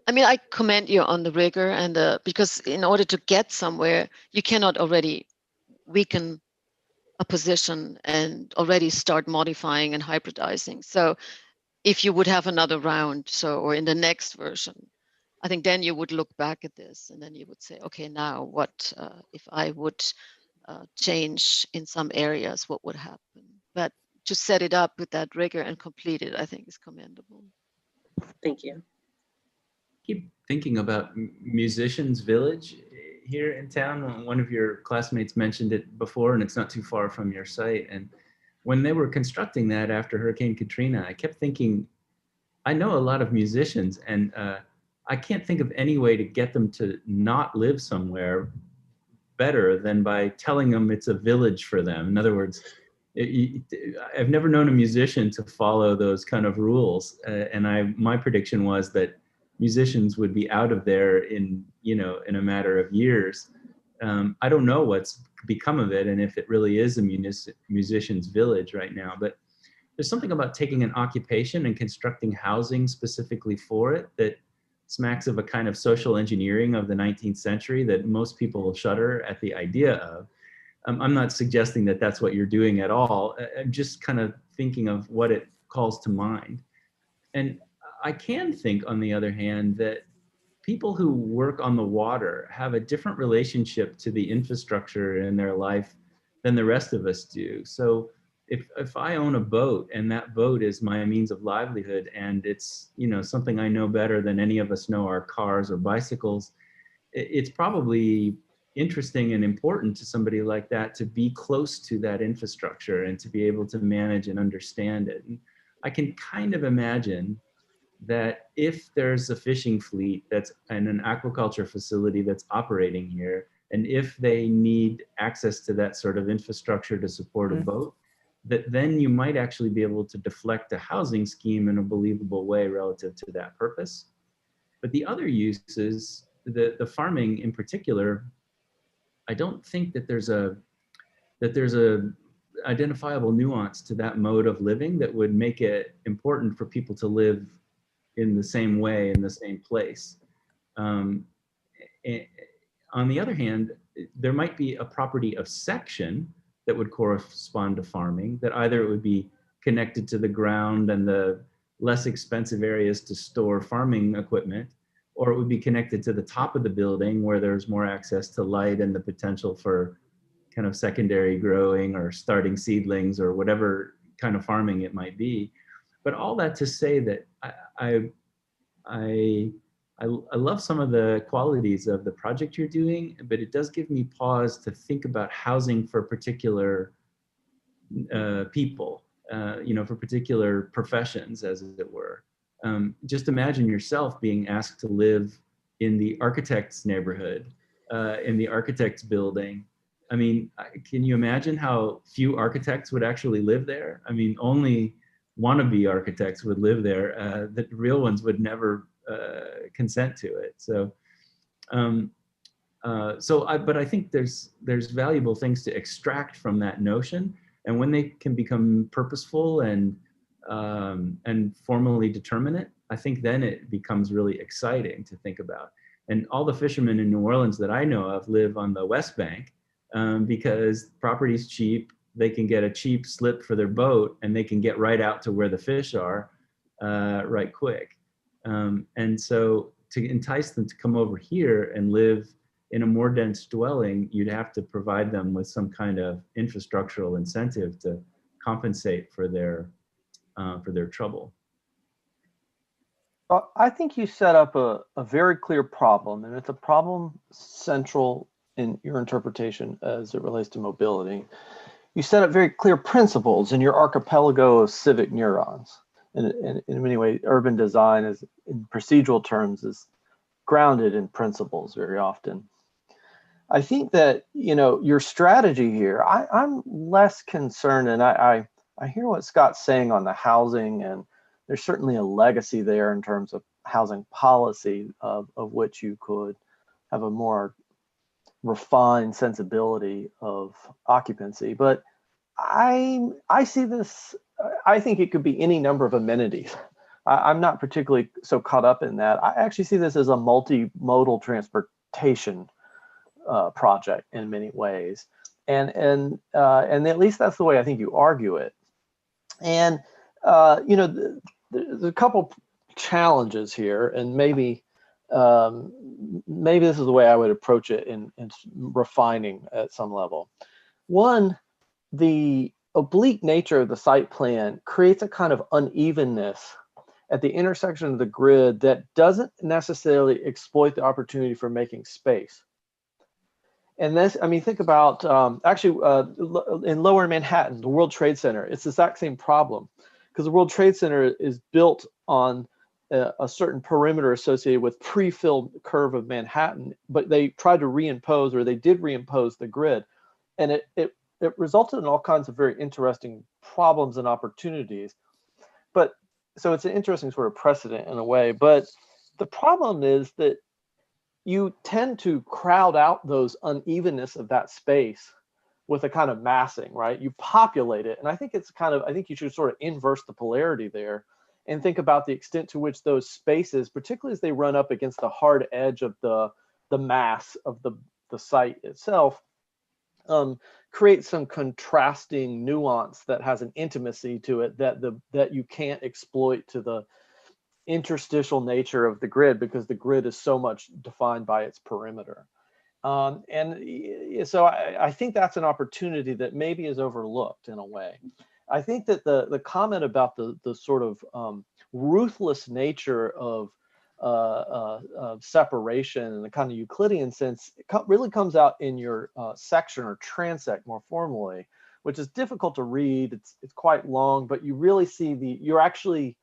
I mean, I commend you on the rigor and because in order to get somewhere, you cannot already weaken a position and already start modifying and hybridizing. So if you would have another round, or in the next version, I think then you would look back at this and then you would say, okay, now what if I would change in some areas, what would happen? But to set it up with that rigor and complete it, I think is commendable. Thank you. Keep thinking about Musicians Village here in town. One of your classmates mentioned it before, and it's not too far from your site. And when they were constructing that after Hurricane Katrina, I kept thinking, I know a lot of musicians, and I can't think of any way to get them to not live somewhere better than by telling them it's a village for them. In other words, I've never known a musician to follow those kind of rules. And my prediction was that musicians would be out of there in a matter of years. I don't know what's become of it and if it really is a musician's village right now, but there's something about taking an occupation and constructing housing specifically for it that smacks of a kind of social engineering of the 19th century that most people shudder at the idea of. I'm not suggesting that that's what you're doing at all. I'm just kind of thinking of what it calls to mind. And I can think, on the other hand, that people who work on the water have a different relationship to the infrastructure in their life than the rest of us do. So if I own a boat and that boat is my means of livelihood and it's something I know better than any of us know our cars or bicycles, it's probably interesting and important to somebody like that to be close to that infrastructure and to be able to manage and understand it. And I can kind of imagine that if there's a fishing fleet that's and an aquaculture facility that's operating here, and if they need access to that sort of infrastructure to support a boat, that then you might actually be able to deflect a housing scheme in a believable way relative to that purpose. But the other uses, the farming in particular, I don't think that there's a identifiable nuance to that mode of living that would make it important for people to live in the same way, in the same place. On the other hand, there might be a property of section that would correspond to farming, that either it would be connected to the ground and the less expensive areas to store farming equipment, or it would be connected to the top of the building where there's more access to light and the potential for kind of secondary growing or starting seedlings or whatever kind of farming it might be. But all that to say that I love some of the qualities of the project you're doing, but it does give me pause to think about housing for particular people, for particular professions, as it were. Just imagine yourself being asked to live in the architect's neighborhood, in the architect's building. I mean, can you imagine how few architects would actually live there? I mean, only wannabe architects would live there. The real ones would never consent to it. But I think there's valuable things to extract from that notion, and when they can become purposeful and formally determinate, I think then it becomes really exciting to think about. And all the fishermen in New Orleans that I know of live on the West Bank because property's cheap. They can get a cheap slip for their boat and they can get right out to where the fish are right quick. And so to entice them to come over here and live in a more dense dwelling, you'd have to provide them with some kind of infrastructural incentive to compensate for their trouble. I think you set up a very clear problem, and it's a problem central in your interpretation as it relates to mobility. You set up very clear principles in your archipelago of civic neurons. And in many ways, urban design is, in procedural terms, is grounded in principles very often. I think that, you know, your strategy here, I'm less concerned, and I hear what Scott's saying on the housing, and there's certainly a legacy there in terms of housing policy of which you could have a more refined sensibility of occupancy. But I see this, I think it could be any number of amenities. I'm not particularly so caught up in that. I actually see this as a multimodal transportation project in many ways. And at least that's the way I think you argue it. And, you know, there's a couple challenges here, and maybe this is the way I would approach it in refining at some level. One, the oblique nature of the site plan creates a kind of unevenness at the intersection of the grid that doesn't necessarily exploit the opportunity for making space. And this, I mean, think about in Lower Manhattan, the World Trade Center, it's the exact same problem, because the World Trade Center is built on a certain perimeter associated with pre-filled curve of Manhattan, but they tried to reimpose, or they did reimpose, the grid. And it resulted in all kinds of very interesting problems and opportunities. But so it's an interesting sort of precedent in a way. But the problem is that you tend to crowd out those unevenness of that space with a kind of massing, right? You populate it. And I think it's kind of, I think you should sort of inverse the polarity there and think about the extent to which those spaces, particularly as they run up against the hard edge of the mass of the site itself, create some contrasting nuance that has an intimacy to it that you can't exploit to the interstitial nature of the grid, because the grid is so much defined by its perimeter. And so I think that's an opportunity that maybe is overlooked in a way. I think that the comment about the sort of ruthless nature of separation in the kind of Euclidean sense, it really comes out in your section or transect more formally, which is difficult to read. It's quite long, but you really see you're actually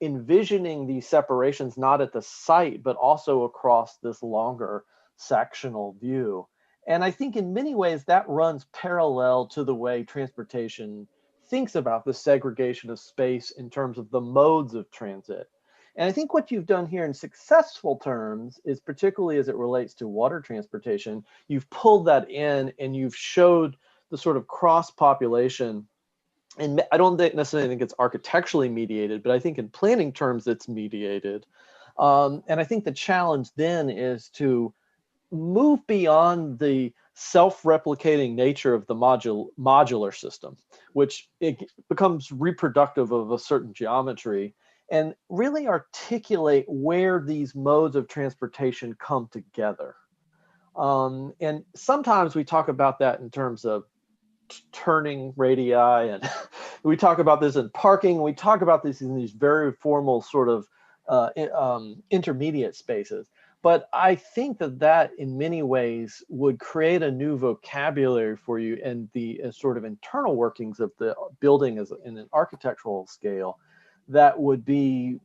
envisioning these separations not at the site, but also across this longer sectional view. And I think in many ways that runs parallel to the way transportation thinks about the segregation of space in terms of the modes of transit. And I think what you've done here in successful terms is, particularly as it relates to water transportation, you've pulled that in and you've showed the sort of cross-population. And I don't necessarily think it's architecturally mediated, but I think in planning terms it's mediated. And I think the challenge then is to move beyond the self-replicating nature of the modular system, which it becomes reproductive of a certain geometry, and really articulate where these modes of transportation come together. And sometimes we talk about that in terms of turning radii, and we talk about this in parking, we talk about this in these very formal sort of intermediate spaces. But I think that in many ways would create a new vocabulary for you, and the sort of internal workings of the building as in an architectural scale that would be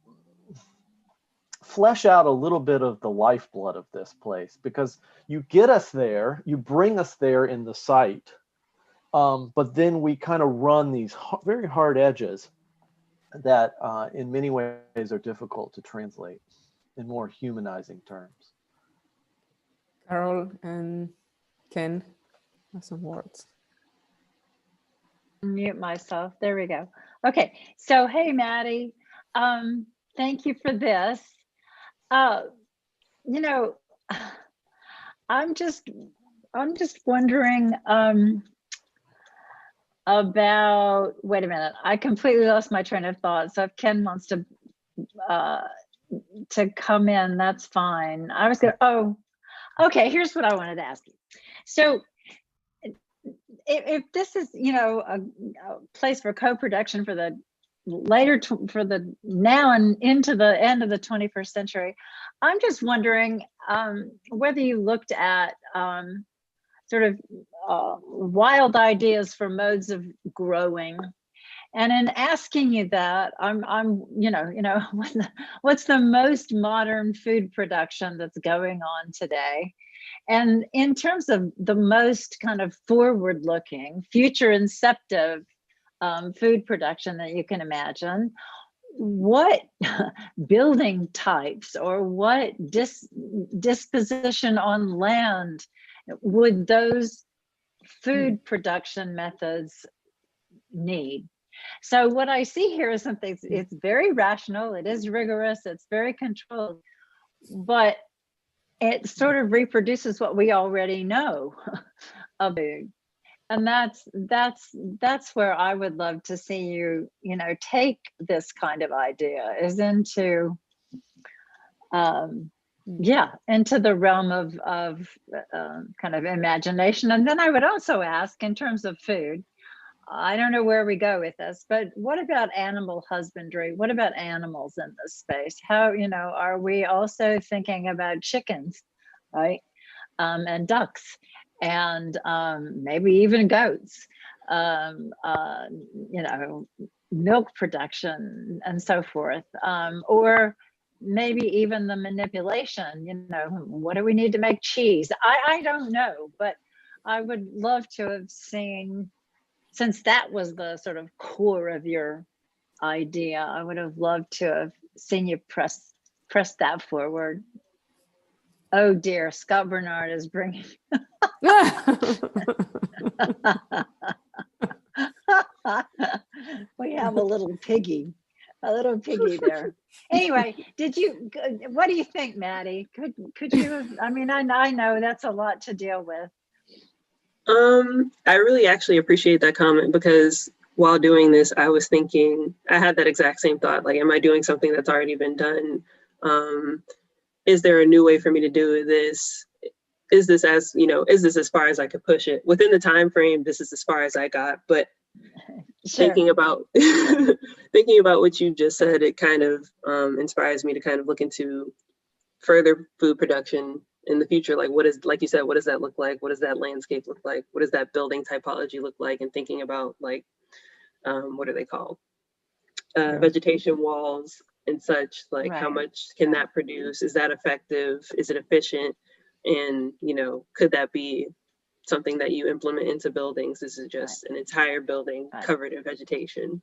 flesh out a little bit of the lifeblood of this place, because you get us there, you bring us there in the site, but then we kind of run these very hard edges that in many ways are difficult to translate in more humanizing terms. Carol and Ken have some words. Mute myself. There we go. Okay. So, hey, Maddie, thank you for this. You know, I'm just wondering about, wait a minute, I completely lost my train of thought. So if Ken wants to come in, that's fine. I was gonna, Okay, here's what I wanted to ask you. So if this is, you know, a place for co-production for the for the now and into the end of the 21st century, I'm just wondering whether you looked at sort of wild ideas for modes of growing. And in asking you that, I'm what's the most modern food production that's going on today? And in terms of the most kind of forward-looking, future-inceptive food production that you can imagine, what building types or what disposition on land would those food production methods need? So what I see here is something, it's very rational, it is rigorous, it's very controlled, but it sort of reproduces what we already know of food. And that's where I would love to see you, you know, take this kind of idea, is into into the realm of kind of imagination. And then I would also ask, in terms of food, I don't know where we go with this, but what about animal husbandry? What about animals in this space? How, you know, are we also thinking about chickens, right? And ducks, and maybe even goats, you know, milk production and so forth, or maybe even the manipulation, you know, what do we need to make cheese? I don't know, but I would love to have seen, since that was the sort of core of your idea, I would have loved to have seen you press that forward. Oh dear, Scott Bernard is bringing. We have a little piggy there. Anyway, what do you think, Maddie? Could you have, I mean, I know that's a lot to deal with. I really actually appreciate that comment, because while doing this, I was thinking, I had that exact same thought, like, am I doing something that's already been done? Is there a new way for me to do this? Is this as, you know, is this as far as I could push it? Within the time frame, this is as far as I got, but sure. Thinking about thinking about what you just said, it kind of inspires me to kind of look into further food production in the future. Like, what is, like you said, what does that look like? What does that landscape look like? What does that building typology look like? And thinking about, like, what are they called? Vegetation walls and such, like, Right. How much can that produce? Is that effective? Is it efficient? And, you know, could that be something that you implement into buildings? This is just an entire building covered in vegetation.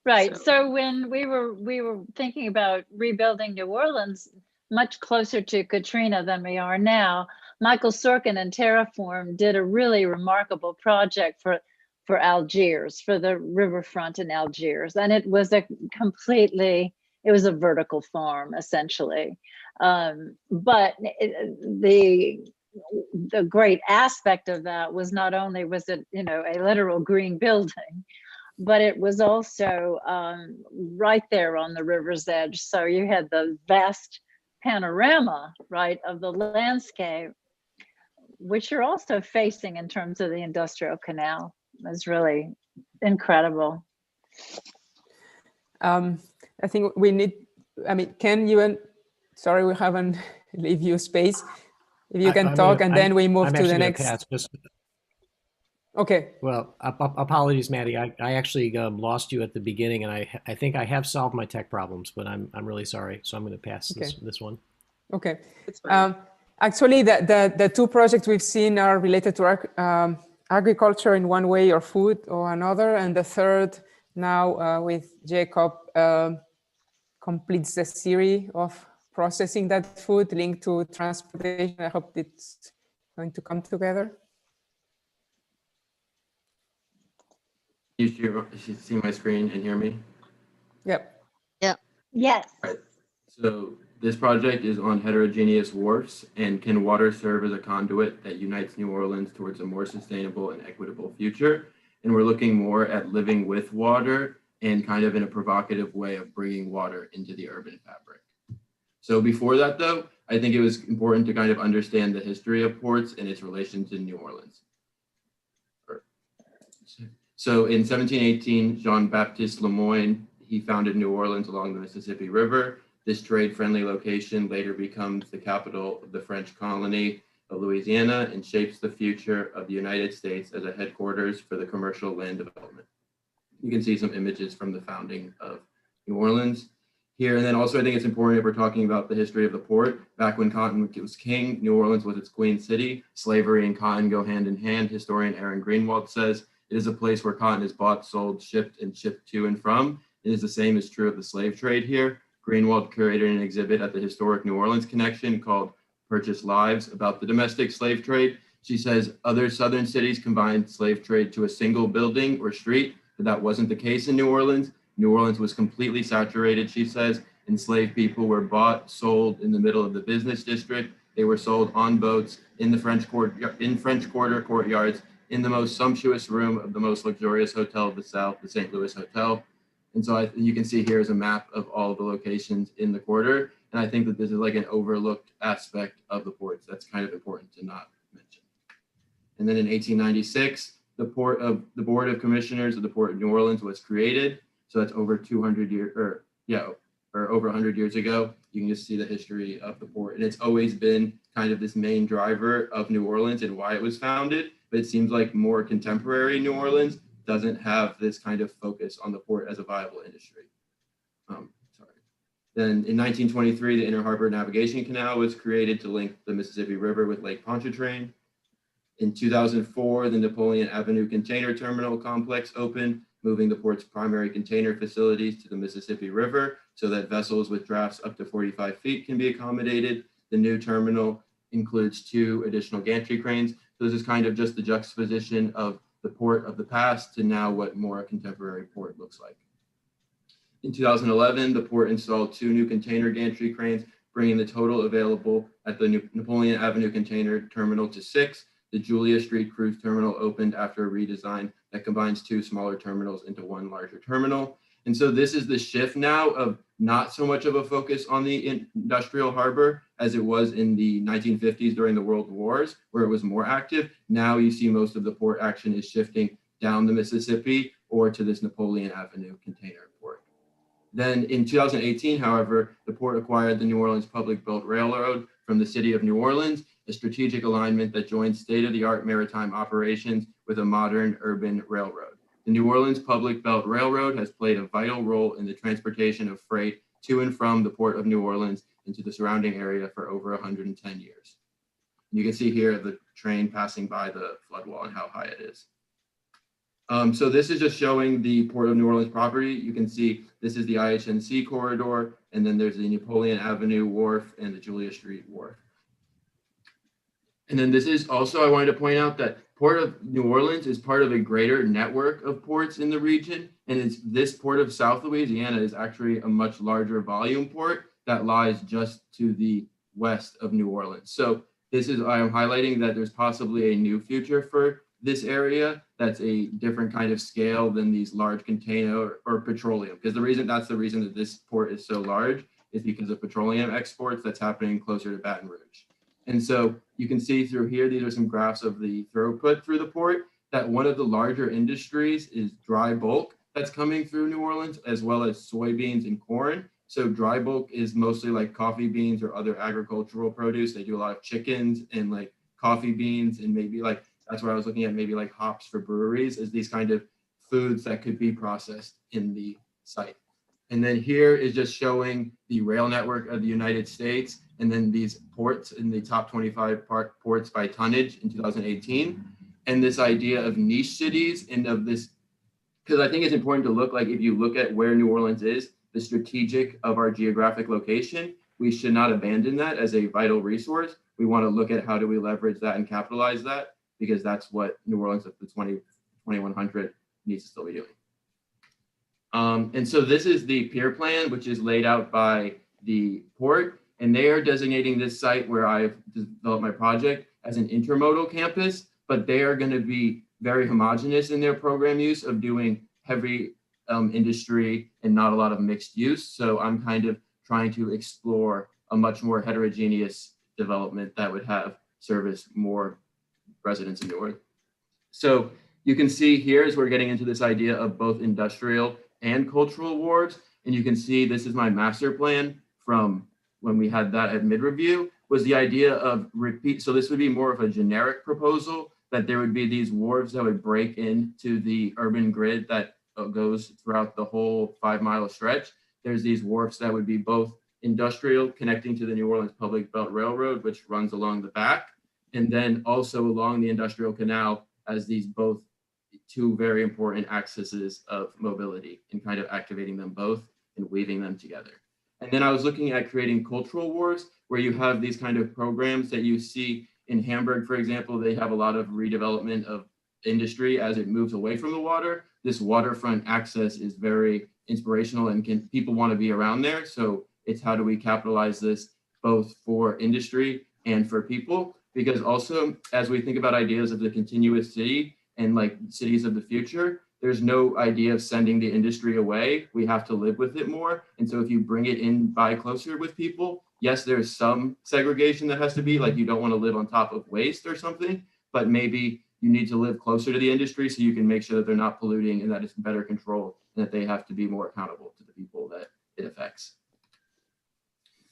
Right. So when we were thinking about rebuilding New Orleans, much closer to Katrina than we are now, Michael Sorkin and Terraform did a really remarkable project for Algiers, for the riverfront in Algiers, and it was a vertical farm essentially. But the great aspect of that was, not only was it, you know, a literal green building, but it was also right there on the river's edge. So you had the vast panorama, right, of the landscape, which you're also facing in terms of the industrial canal. It was really incredible. I think we need, I mean, Ken, sorry, we haven't leave you space. If you can talk, and then we move to the next. Okay. Well, apologies, Maddie. I actually lost you at the beginning, and I think I have solved my tech problems, but I'm really sorry. So I'm going to pass this one. Okay. Actually, the two projects we've seen are related to agriculture in one way, or food or another, and the third now with Jacob completes the series of processing that food linked to transportation. I hope it's going to come together. You see my screen and hear me? Yep. Yep. Yes. Right. So this project is on heterogeneous wharfs, and can water serve as a conduit that unites New Orleans towards a more sustainable and equitable future? And we're looking more at living with water, and kind of in a provocative way of bringing water into the urban fabric. So before that though, I think it was important to kind of understand the history of ports and its relation to New Orleans. So in 1718, Jean-Baptiste Lemoyne, he founded New Orleans along the Mississippi River. This trade-friendly location later becomes the capital of the French colony of Louisiana and shapes the future of the United States as a headquarters for the commercial land development. You can see some images from the founding of New Orleans here. And then also I think it's important if we're talking about the history of the port. Back when cotton was king, New Orleans was its queen city. Slavery and cotton go hand in hand. Historian Aaron Greenwald says, it is a place where cotton is bought, sold, shipped, and shipped to and from. It is the same as true of the slave trade here. Greenwald curated an exhibit at the Historic New Orleans Connection called Purchased Lives about the domestic slave trade. She says other southern cities combined slave trade to a single building or street, but that wasn't the case in New Orleans. New Orleans was completely saturated, she says. Enslaved people were bought, sold in the middle of the business district. They were sold on boats in the French Quarter courtyards, in the most sumptuous room of the most luxurious hotel of the South, the St. Louis Hotel. And so you can see here is a map of all of the locations in the quarter. And I think that this is like an overlooked aspect of the ports that's kind of important to not mention. And then in 1896, the Board of Commissioners of the Port of New Orleans was created. So that's over 200 years, or over 100 years ago. You can just see the history of the port. And it's always been kind of this main driver of New Orleans and why it was founded. But it seems like more contemporary New Orleans doesn't have this kind of focus on the port as a viable industry. Then in 1923, the Inner Harbor Navigation Canal was created to link the Mississippi River with Lake Pontchartrain. In 2004, the Napoleon Avenue Container Terminal Complex opened, moving the port's primary container facilities to the Mississippi River so that vessels with drafts up to 45 feet can be accommodated. The new terminal includes 2 additional gantry cranes. So this is kind of just the juxtaposition of the port of the past to now what more a contemporary port looks like. In 2011, the port installed 2 new container gantry cranes, bringing the total available at the Napoleon Avenue Container Terminal to 6. The Julia Street Cruise Terminal opened after a redesign that combines 2 smaller terminals into 1 larger terminal. And so this is the shift now of not so much of a focus on the industrial harbor as it was in the 1950s during the World Wars, where it was more active. Now you see most of the port action is shifting down the Mississippi or to this Napoleon Avenue container port. Then in 2018, however, the port acquired the New Orleans Public Belt Railroad from the city of New Orleans, a strategic alignment that joins state-of-the-art maritime operations with a modern urban railroad. The New Orleans Public Belt Railroad has played a vital role in the transportation of freight to and from the Port of New Orleans into the surrounding area for over 110 years. You can see here the train passing by the floodwall and how high it is. So this is just showing the Port of New Orleans property. You can see this is the IHNC corridor, and then there's the Napoleon Avenue Wharf and the Julia Street Wharf. And then this is also, I wanted to point out that Port of New Orleans is part of a greater network of ports in the region. And this port of South Louisiana is actually a much larger volume port that lies just to the west of New Orleans. So this is, I'm highlighting that there's possibly a new future for this area that's a different kind of scale than these large container or petroleum. Because that's the reason that this port is so large is because of petroleum exports that's happening closer to Baton Rouge. And so you can see through here, these are some graphs of the throughput through the port, that one of the larger industries is dry bulk that's coming through New Orleans, as well as soybeans and corn. So dry bulk is mostly like coffee beans or other agricultural produce. They do a lot of chickens and like coffee beans, and maybe like, that's what I was looking at, maybe like hops for breweries, as these kind of foods that could be processed in the site. And then here is just showing the rail network of the United States, and then these ports in the top 25 ports by tonnage in 2018. And this idea of niche cities and of this, because I think it's important to look like, if you look at where New Orleans is, the strategic of our geographic location, we should not abandon that as a vital resource. We want to look at how do we leverage that and capitalize that, because that's what New Orleans at the 2100 needs to still be doing. And so this is the pier plan, which is laid out by the port, and they are designating this site where I've developed my project as an intermodal campus, but they are going to be very homogeneous in their program use of doing heavy industry and not a lot of mixed use. So I'm kind of trying to explore a much more heterogeneous development that would have service more residents in New Orleans. So you can see here as we're getting into this idea of both industrial and cultural wards, and you can see this is my master plan from when we had that at mid-review, was the idea of repeat. So this would be more of a generic proposal, that there would be these wharves that would break into the urban grid that goes throughout the whole 5-mile stretch. There's these wharves that would be both industrial, connecting to the New Orleans Public Belt Railroad, which runs along the back, and then also along the Industrial Canal as these both two very important accesses of mobility, and kind of activating them both and weaving them together. And then I was looking at creating cultural wars, where you have these kind of programs that you see in Hamburg, for example. They have a lot of redevelopment of industry as it moves away from the water. This waterfront access is very inspirational, and people want to be around there. So it's how do we capitalize this both for industry and for people? Because also, as we think about ideas of the continuous city and like cities of the future, there's no idea of sending the industry away. We have to live with it more. And so if you bring it in by closer with people, yes, there's some segregation that has to be, like you don't want to live on top of waste or something, but maybe you need to live closer to the industry so you can make sure that they're not polluting and that it's better controlled, and that they have to be more accountable to the people that it affects.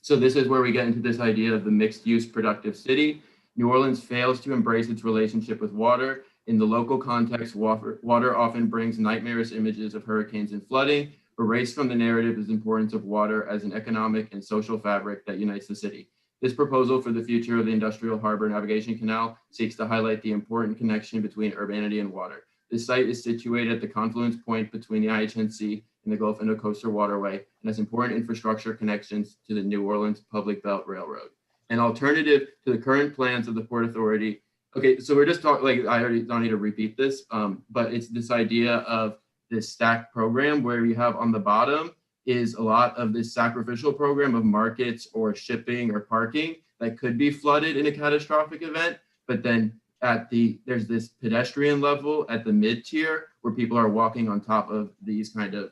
So this is where we get into this idea of the mixed use productive city. New Orleans fails to embrace its relationship with water. In the local context, water often brings nightmarish images of hurricanes and flooding. Erased from the narrative is the importance of water as an economic and social fabric that unites the city. This proposal for the future of the Industrial Harbor Navigation Canal seeks to highlight the important connection between urbanity and water. This site is situated at the confluence point between the IHNC and the Gulf Intracoastal Waterway, and has important infrastructure connections to the New Orleans Public Belt Railroad. An alternative to the current plans of the Port Authority. Okay, so we're just talking, like, I already don't need to repeat this, but it's this idea of this stacked program where you have on the bottom is a lot of this sacrificial program of markets or shipping or parking that could be flooded in a catastrophic event. But then there's this pedestrian level at the mid tier where people are walking on top of these kind of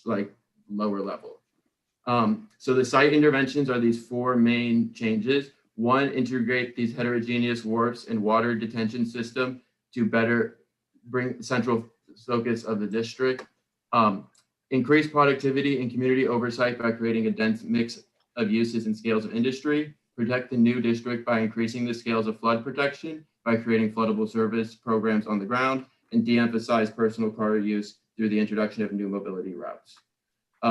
like lower level. So the site interventions are these 4 main changes. 1, integrate these heterogeneous wharfs and water detention system to better bring central focus of the district. Increase productivity and community oversight by creating a dense mix of uses and scales of industry. Protect the new district by increasing the scales of flood protection by creating floodable service programs on the ground, and de-emphasize personal car use through the introduction of new mobility routes.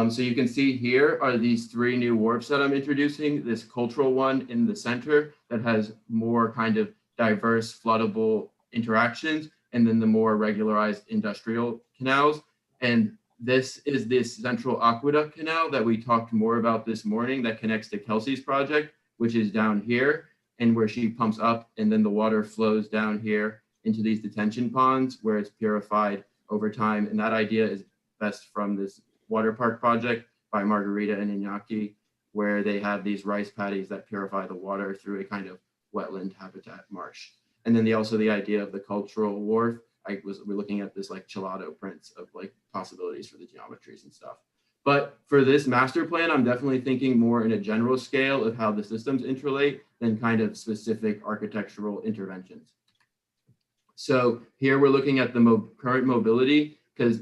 So you can see here are these 3 new wharfs that I'm introducing. This cultural one in the center that has more kind of diverse floodable interactions, and then the more regularized industrial canals. And this is this central aqueduct canal that we talked more about this morning that connects to Kelsey's project, which is down here, and where she pumps up, and then the water flows down here into these detention ponds where it's purified over time. And that idea is best from this water park project by Margarita and Iñaki, where they have these rice paddies that purify the water through a kind of wetland habitat marsh. And then also the idea of the cultural wharf. We're looking at this like gelato prints of like possibilities for the geometries and stuff. But for this master plan, I'm definitely thinking more in a general scale of how the systems interrelate than kind of specific architectural interventions. So here we're looking at the current mobility, because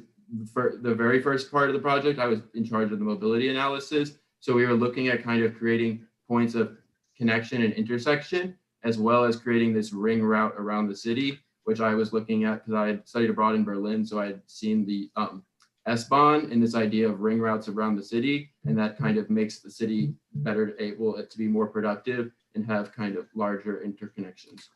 for the very first part of the project, I was in charge of the mobility analysis. So we were looking at kind of creating points of connection and intersection, as well as creating this ring route around the city, which I was looking at because I had studied abroad in Berlin. So I had seen the S-Bahn and this idea of ring routes around the city, and that kind of makes the city better able to be more productive and have kind of larger interconnections.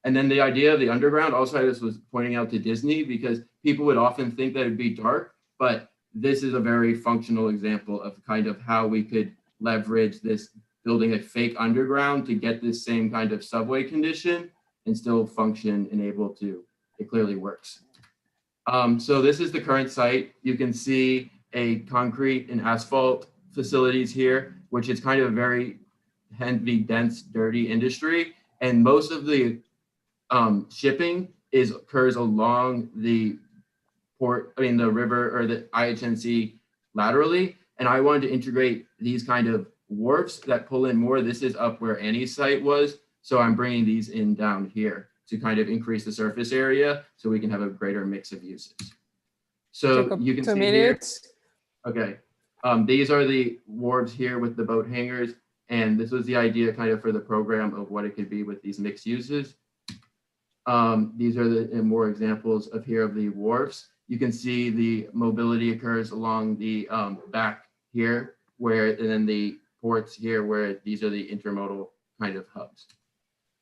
And then the idea of the underground, also I just was pointing out to Disney, because people would often think that it'd be dark, but this is a very functional example of kind of how we could leverage this building a fake underground to get this same kind of subway condition and still function and able to, it clearly works. So this is the current site. You can see a concrete and asphalt facilities here, which is kind of a very heavy, dense, dirty industry. And most of the shipping occurs along the the river or the IHNC laterally. And I wanted to integrate these kind of wharfs that pull in more. This is up where Annie's site was. So I'm bringing these in down here to kind of increase the surface area so we can have a greater mix of uses. So Jacob, you can 2 see minutes. here, okay. These are the wharves here with the boat hangers. And this was the idea kind of for the program of what it could be with these mixed uses. These are the more examples of here of the wharfs. You can see the mobility occurs along the back here, where, and then the ports here, where these are the intermodal kind of hubs.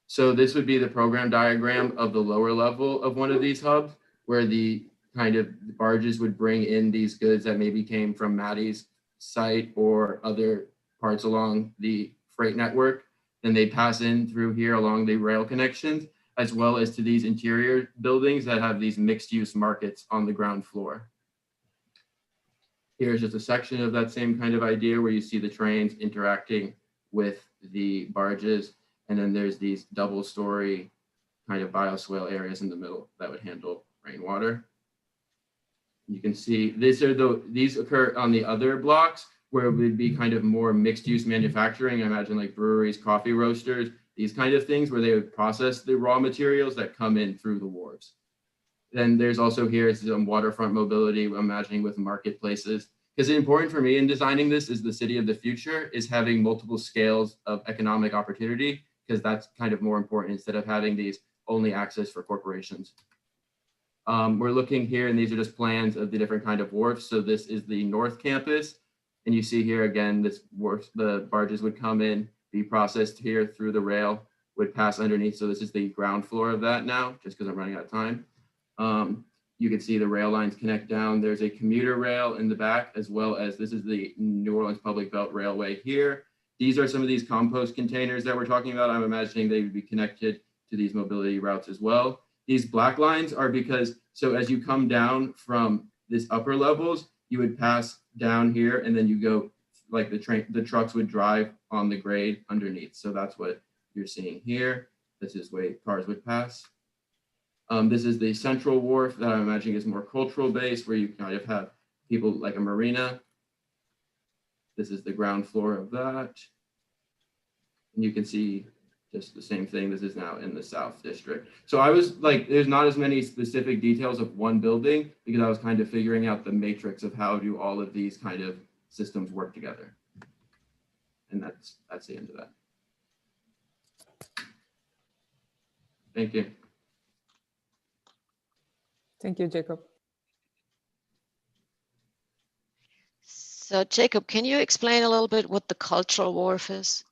So this would be the program diagram of the lower level of one of these hubs, where the kind of barges would bring in these goods that maybe came from Maddie's site or other parts along the freight network. Then they pass in through here along the rail connections, as well as to these interior buildings that have these mixed use markets on the ground floor. Here's just a section of that same kind of idea where you see the trains interacting with the barges. And then there's these double story kind of bioswale areas in the middle that would handle rainwater. You can see these occur on the other blocks where it would be kind of more mixed use manufacturing. I imagine like breweries, coffee roasters, these kind of things where they would process the raw materials that come in through the wharves. Then there's also here some waterfront mobility, I'm imagining with marketplaces. Because important for me in designing this is the city of the future is having multiple scales of economic opportunity, because that's kind of more important instead of having these only access for corporations. We're looking here, and these are just plans of the different kind of wharfs. So this is the North Campus. And you see here again, this wharf, the barges would come in, be processed here through the rail, would pass underneath. So this is the ground floor of that now, just because I'm running out of time. You can see the rail lines connect down. There's a commuter rail in the back, as well as this is the New Orleans Public Belt Railway here. These are some of these compost containers that we're talking about. I'm imagining they would be connected to these mobility routes as well. These black lines are because, so as you come down from this upper levels, you would pass down here and then you go, like the trucks would drive on the grade underneath. So that's what you're seeing here. This is where cars would pass. This is the central wharf that I'm imagining is more cultural based, where you kind of have people like a marina. This is the ground floor of that. And you can see just the same thing. This is now in the South District. So I was like, there's not as many specific details of one building because I was kind of figuring out the matrix of how do all of these kind of systems work together. And that's the end of that. Thank you. Thank you, Jacob. So Jacob, can you explain a little bit what the cultural wharf is?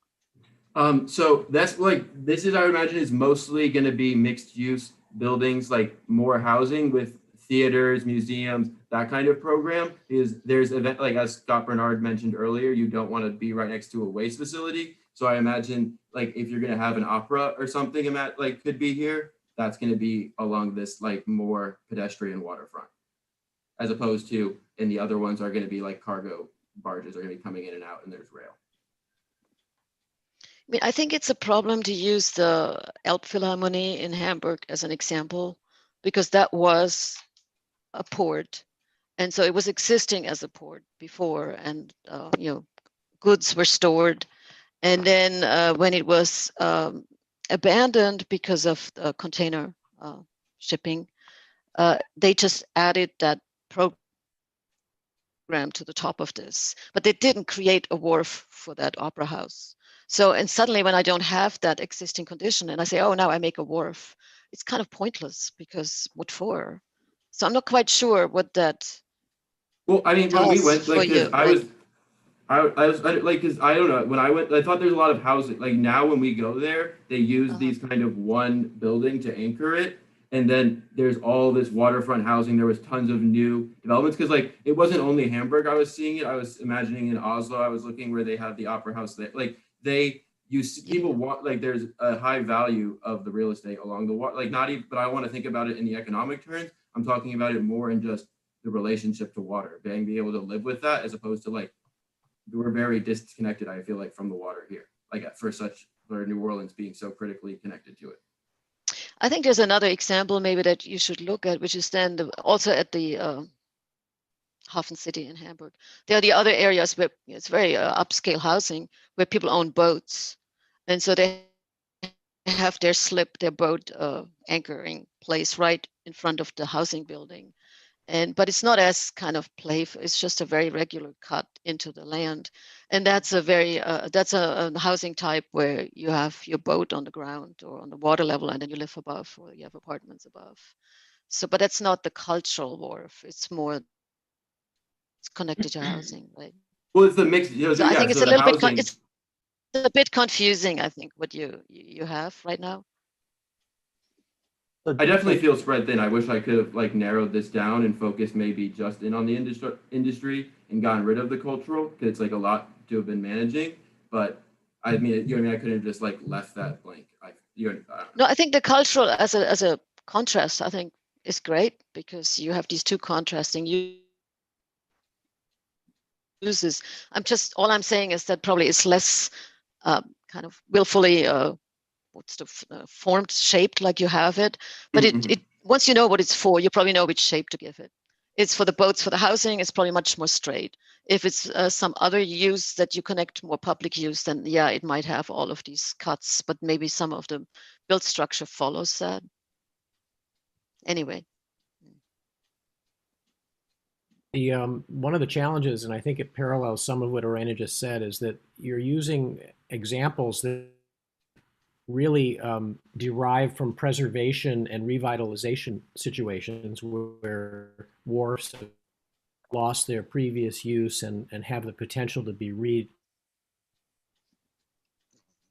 So that's like, this is, I would imagine, is mostly going to be mixed use buildings, like more housing with theaters, museums, that kind of program. Is there's event, like as Scott Bernard mentioned earlier, you don't want to be right next to a waste facility. So I imagine like if you're going to have an opera or something and that like could be here, that's going to be along this like more pedestrian waterfront, as opposed to, and the other ones are going to be like cargo barges are going to be coming in and out and there's rail. I mean, I think it's a problem to use the Elbphilharmonie in Hamburg as an example, because that was a port. And so it was existing as a port before, and you know, goods were stored. And then when it was abandoned because of container shipping, they just added that program to the top of this, but they didn't create a wharf for that opera house. So, and suddenly when I don't have that existing condition and I say, oh, now I make a wharf, it's kind of pointless because what for? So I'm not quite sure what that. Well, I mean, when we went, like, you, I was like, cause I don't know, when I went, I thought there's a lot of housing, like now when we go there, they use these kind of one building to anchor it. And then there's all this waterfront housing. There was tons of new developments. Cause like, it wasn't only Hamburg I was seeing it. I was imagining in Oslo, I was looking where they have the opera house there. Like they use, people want, like there's a high value of the real estate along the water, like not even, but I want to think about it in the economic terms. I'm talking about it more in just the relationship to water, being able to live with that as opposed to like, we're very disconnected, I feel like, from the water here, like for New Orleans being so critically connected to it. I think there's another example maybe that you should look at, which is then also at the Hafen City in Hamburg. There are the other areas where it's very upscale housing where people own boats, and so they have their boat anchoring place right in front of the housing building. But it's not as kind of playful. It's just a very regular cut into the land, and that's a housing type where you have your boat on the ground or on the water level, and then you live above, or you have apartments above. So, but that's not the cultural wharf. It's more connected to housing, right? Well, it's the mix. So I think it's so a the little bit housing. it's a bit confusing. I think what you have right now. I definitely feel spread thin. I wish I could have like narrowed this down and focused maybe just in on the industry and gotten rid of the cultural, because it's like a lot to have been managing. But I mean, I couldn't have just like left that blank. No, I think the cultural as a contrast, I think, is great because you have these two contrasting uses. All I'm saying is that probably it's less kind of willfully formed, shaped like you have it. But it once you know what it's for, you probably know which shape to give it. It's for the boats, for the housing, it's probably much more straight. If it's some other use that you connect more public use, then yeah, it might have all of these cuts, but maybe some of the built structure follows that. Anyway. One of the challenges, and I think it parallels some of what Irena just said, is that you're using examples that really derive from preservation and revitalization situations where wharfs have lost their previous use and have the potential to be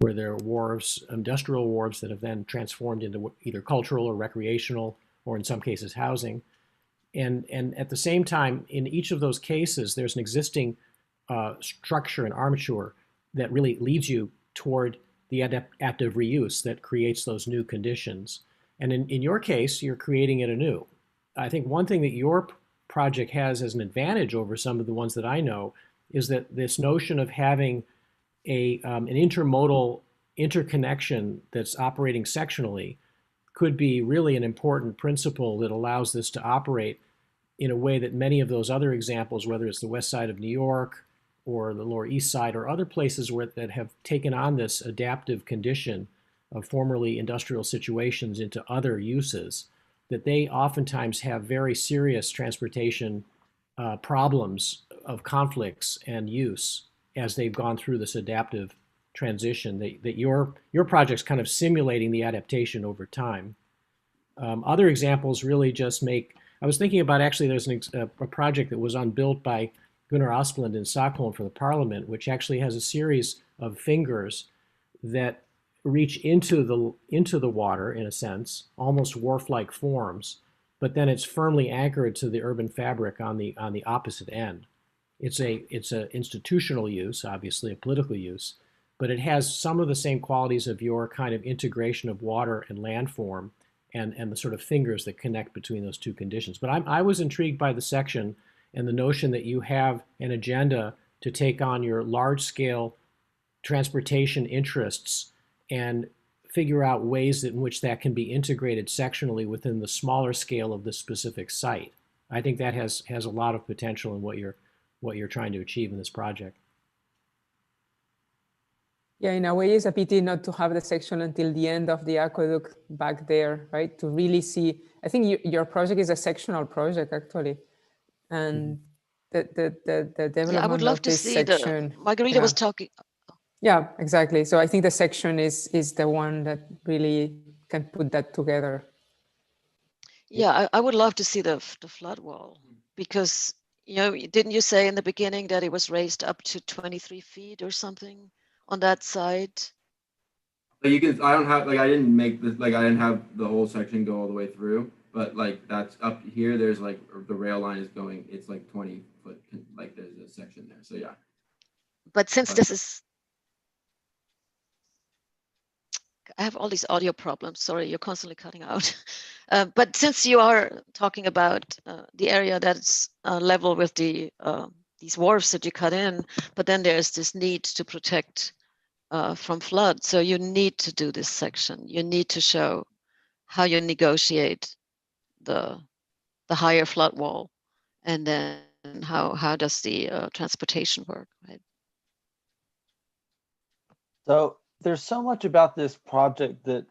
where there are wharves, industrial wharves that have then transformed into either cultural or recreational, or in some cases housing. And at the same time, in each of those cases, there's an existing structure and armature that really leads you toward the adaptive reuse that creates those new conditions. And in your case, you're creating it anew. I think one thing that your project has as an advantage over some of the ones that I know is that this notion of having an intermodal interconnection that's operating sectionally could be really an important principle that allows this to operate in a way that many of those other examples, whether it's the west side of New York or the Lower East Side or other places that have taken on this adaptive condition of formerly industrial situations into other uses, that they oftentimes have very serious transportation problems of conflicts and use as they've gone through this adaptive transition, that your project's kind of simulating the adaptation over time. Other examples really just make, I was thinking about actually there's a project that was unbuilt by Gunnar Asplund in Stockholm for the Parliament, which actually has a series of fingers that reach into the water in a sense, almost wharf-like forms, but then it's firmly anchored to the urban fabric on the opposite end. It's a institutional use, obviously a political use, but it has some of the same qualities of your kind of integration of water and landform and the sort of fingers that connect between those two conditions. But I was intrigued by the section and the notion that you have an agenda to take on your large-scale transportation interests and figure out ways in which that can be integrated sectionally within the smaller scale of the specific site. I think that has a lot of potential in what you're trying to achieve in this project. Yeah, in a way, it's a pity not to have the section until the end of the aqueduct back there, right? To really see, I think your project is a sectional project actually, and the development Yeah, I would love of to this see section. Margarita was talking. Yeah, exactly. So I think the section is the one that really can put that together. Yeah, I would love to see the flood wall because, didn't you say in the beginning that it was raised up to 23 feet or something on that side? You can. I don't have I didn't make this. I didn't have the whole section go all the way through. But that's up here. There's the rail line is going. It's 20 foot. There's a section there. So yeah. But since this is, I have all these audio problems. Sorry, you're constantly cutting out. But since you are talking about the area that's level with these wharfs that you cut in, but then there's this need to protect from flood. So you need to do this section. You need to show how you negotiate the higher flood wall, and then and how does the transportation work, right? So there's so much about this project that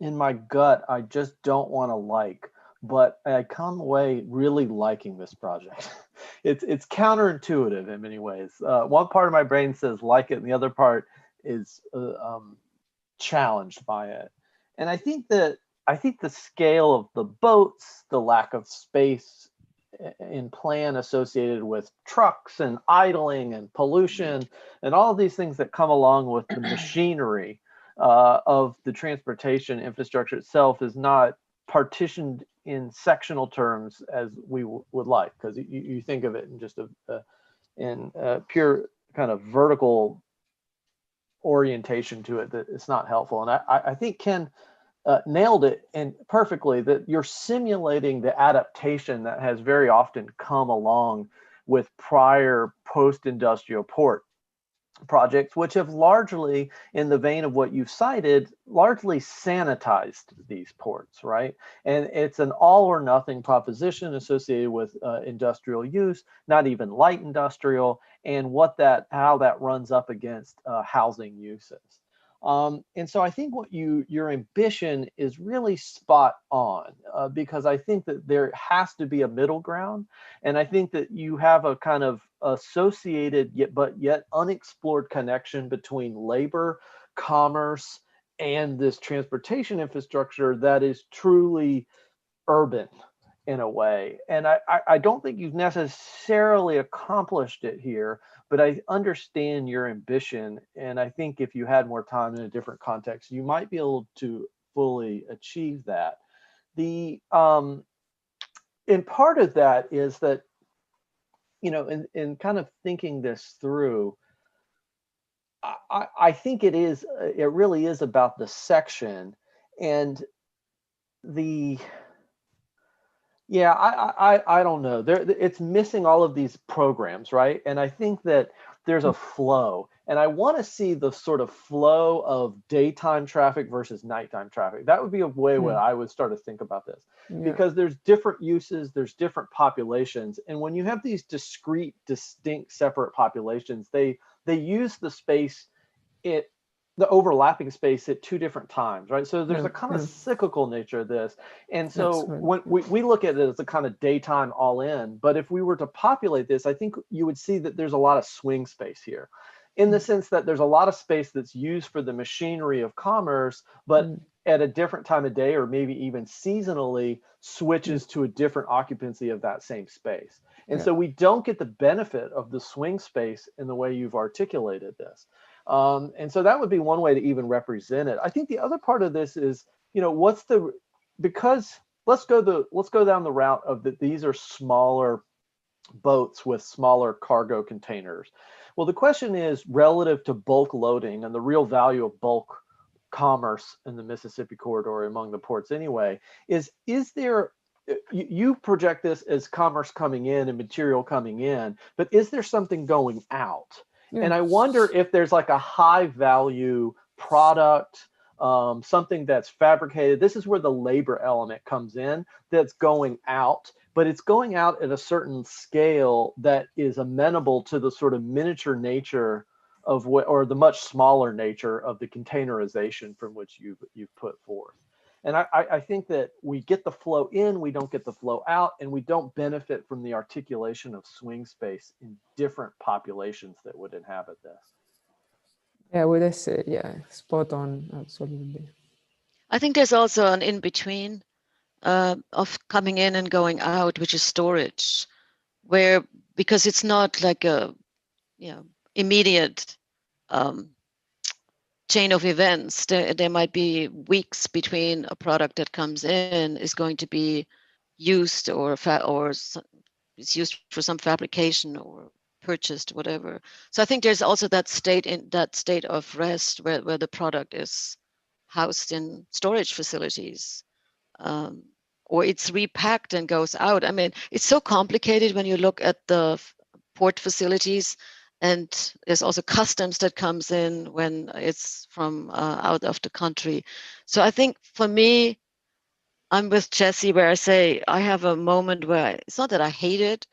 in my gut, I just don't want to like, but I come away really liking this project. It's counterintuitive in many ways. One part of my brain says like it, and the other part is challenged by it. And I think the scale of the boats, the lack of space in plan associated with trucks and idling and pollution and all of these things that come along with the machinery of the transportation infrastructure itself is not partitioned in sectional terms as we would like, because you think of it in just a pure kind of vertical orientation to it that it's not helpful. And I think Ken nailed it and perfectly, that you're simulating the adaptation that has very often come along with prior post-industrial port projects, which have largely, in the vein of what you've cited, largely sanitized these ports, right? And it's an all or nothing proposition associated with industrial use, not even light industrial, and how that runs up against housing uses. And so I think your ambition is really spot on, because I think that there has to be a middle ground. And I think that you have a kind of associated yet unexplored connection between labor, commerce, and this transportation infrastructure that is truly urban in a way. And I don't think you've necessarily accomplished it here, but I understand your ambition. And I think if you had more time in a different context, you might be able to fully achieve that. And part of that is that, in kind of thinking this through, I think it really is about the section and I don't know. It's missing all of these programs, right? And I think that there's a flow, and I want to see the sort of flow of daytime traffic versus nighttime traffic. That would be a way where I would start to think about this, because there's different uses, there's different populations, and when you have these discrete, distinct, separate populations, they use the space the overlapping space at two different times, right? So there's a kind of cyclical nature of this. And so when we look at it as a kind of daytime all in, but if we were to populate this, I think you would see that there's a lot of swing space here, in the sense that there's a lot of space that's used for the machinery of commerce, but at a different time of day, or maybe even seasonally, switches to a different occupancy of that same space. And so we don't get the benefit of the swing space in the way you've articulated this. And so that would be one way to even represent it. I think the other part of this is, because let's go down the route of that these are smaller boats with smaller cargo containers. Well, the question is, relative to bulk loading and the real value of bulk commerce in the Mississippi corridor among the ports anyway, is there, you project this as commerce coming in and material coming in, but is there something going out? And I wonder if there's like a high value product, something that's fabricated. This is where the labor element comes in, that's going out, but it's going out at a certain scale that is amenable to the sort of miniature nature of or the much smaller nature of the containerization from which you've put forth. And I think that we get the flow in, we don't get the flow out, and we don't benefit from the articulation of swing space in different populations that would inhabit this. Yeah, well, that's spot on, absolutely. I think there's also an in-between of coming in and going out, which is storage, because it's not like a immediate chain of events. There might be weeks between a product that comes in is going to be used or it's used for some fabrication or purchased, whatever. So I think there's also that state of rest where the product is housed in storage facilities, or it's repacked and goes out. I mean, it's so complicated when you look at the port facilities. And there's also customs that comes in when it's from out of the country. So I think for me, I'm with Jesse where I say I have a moment where it's not that I hate it,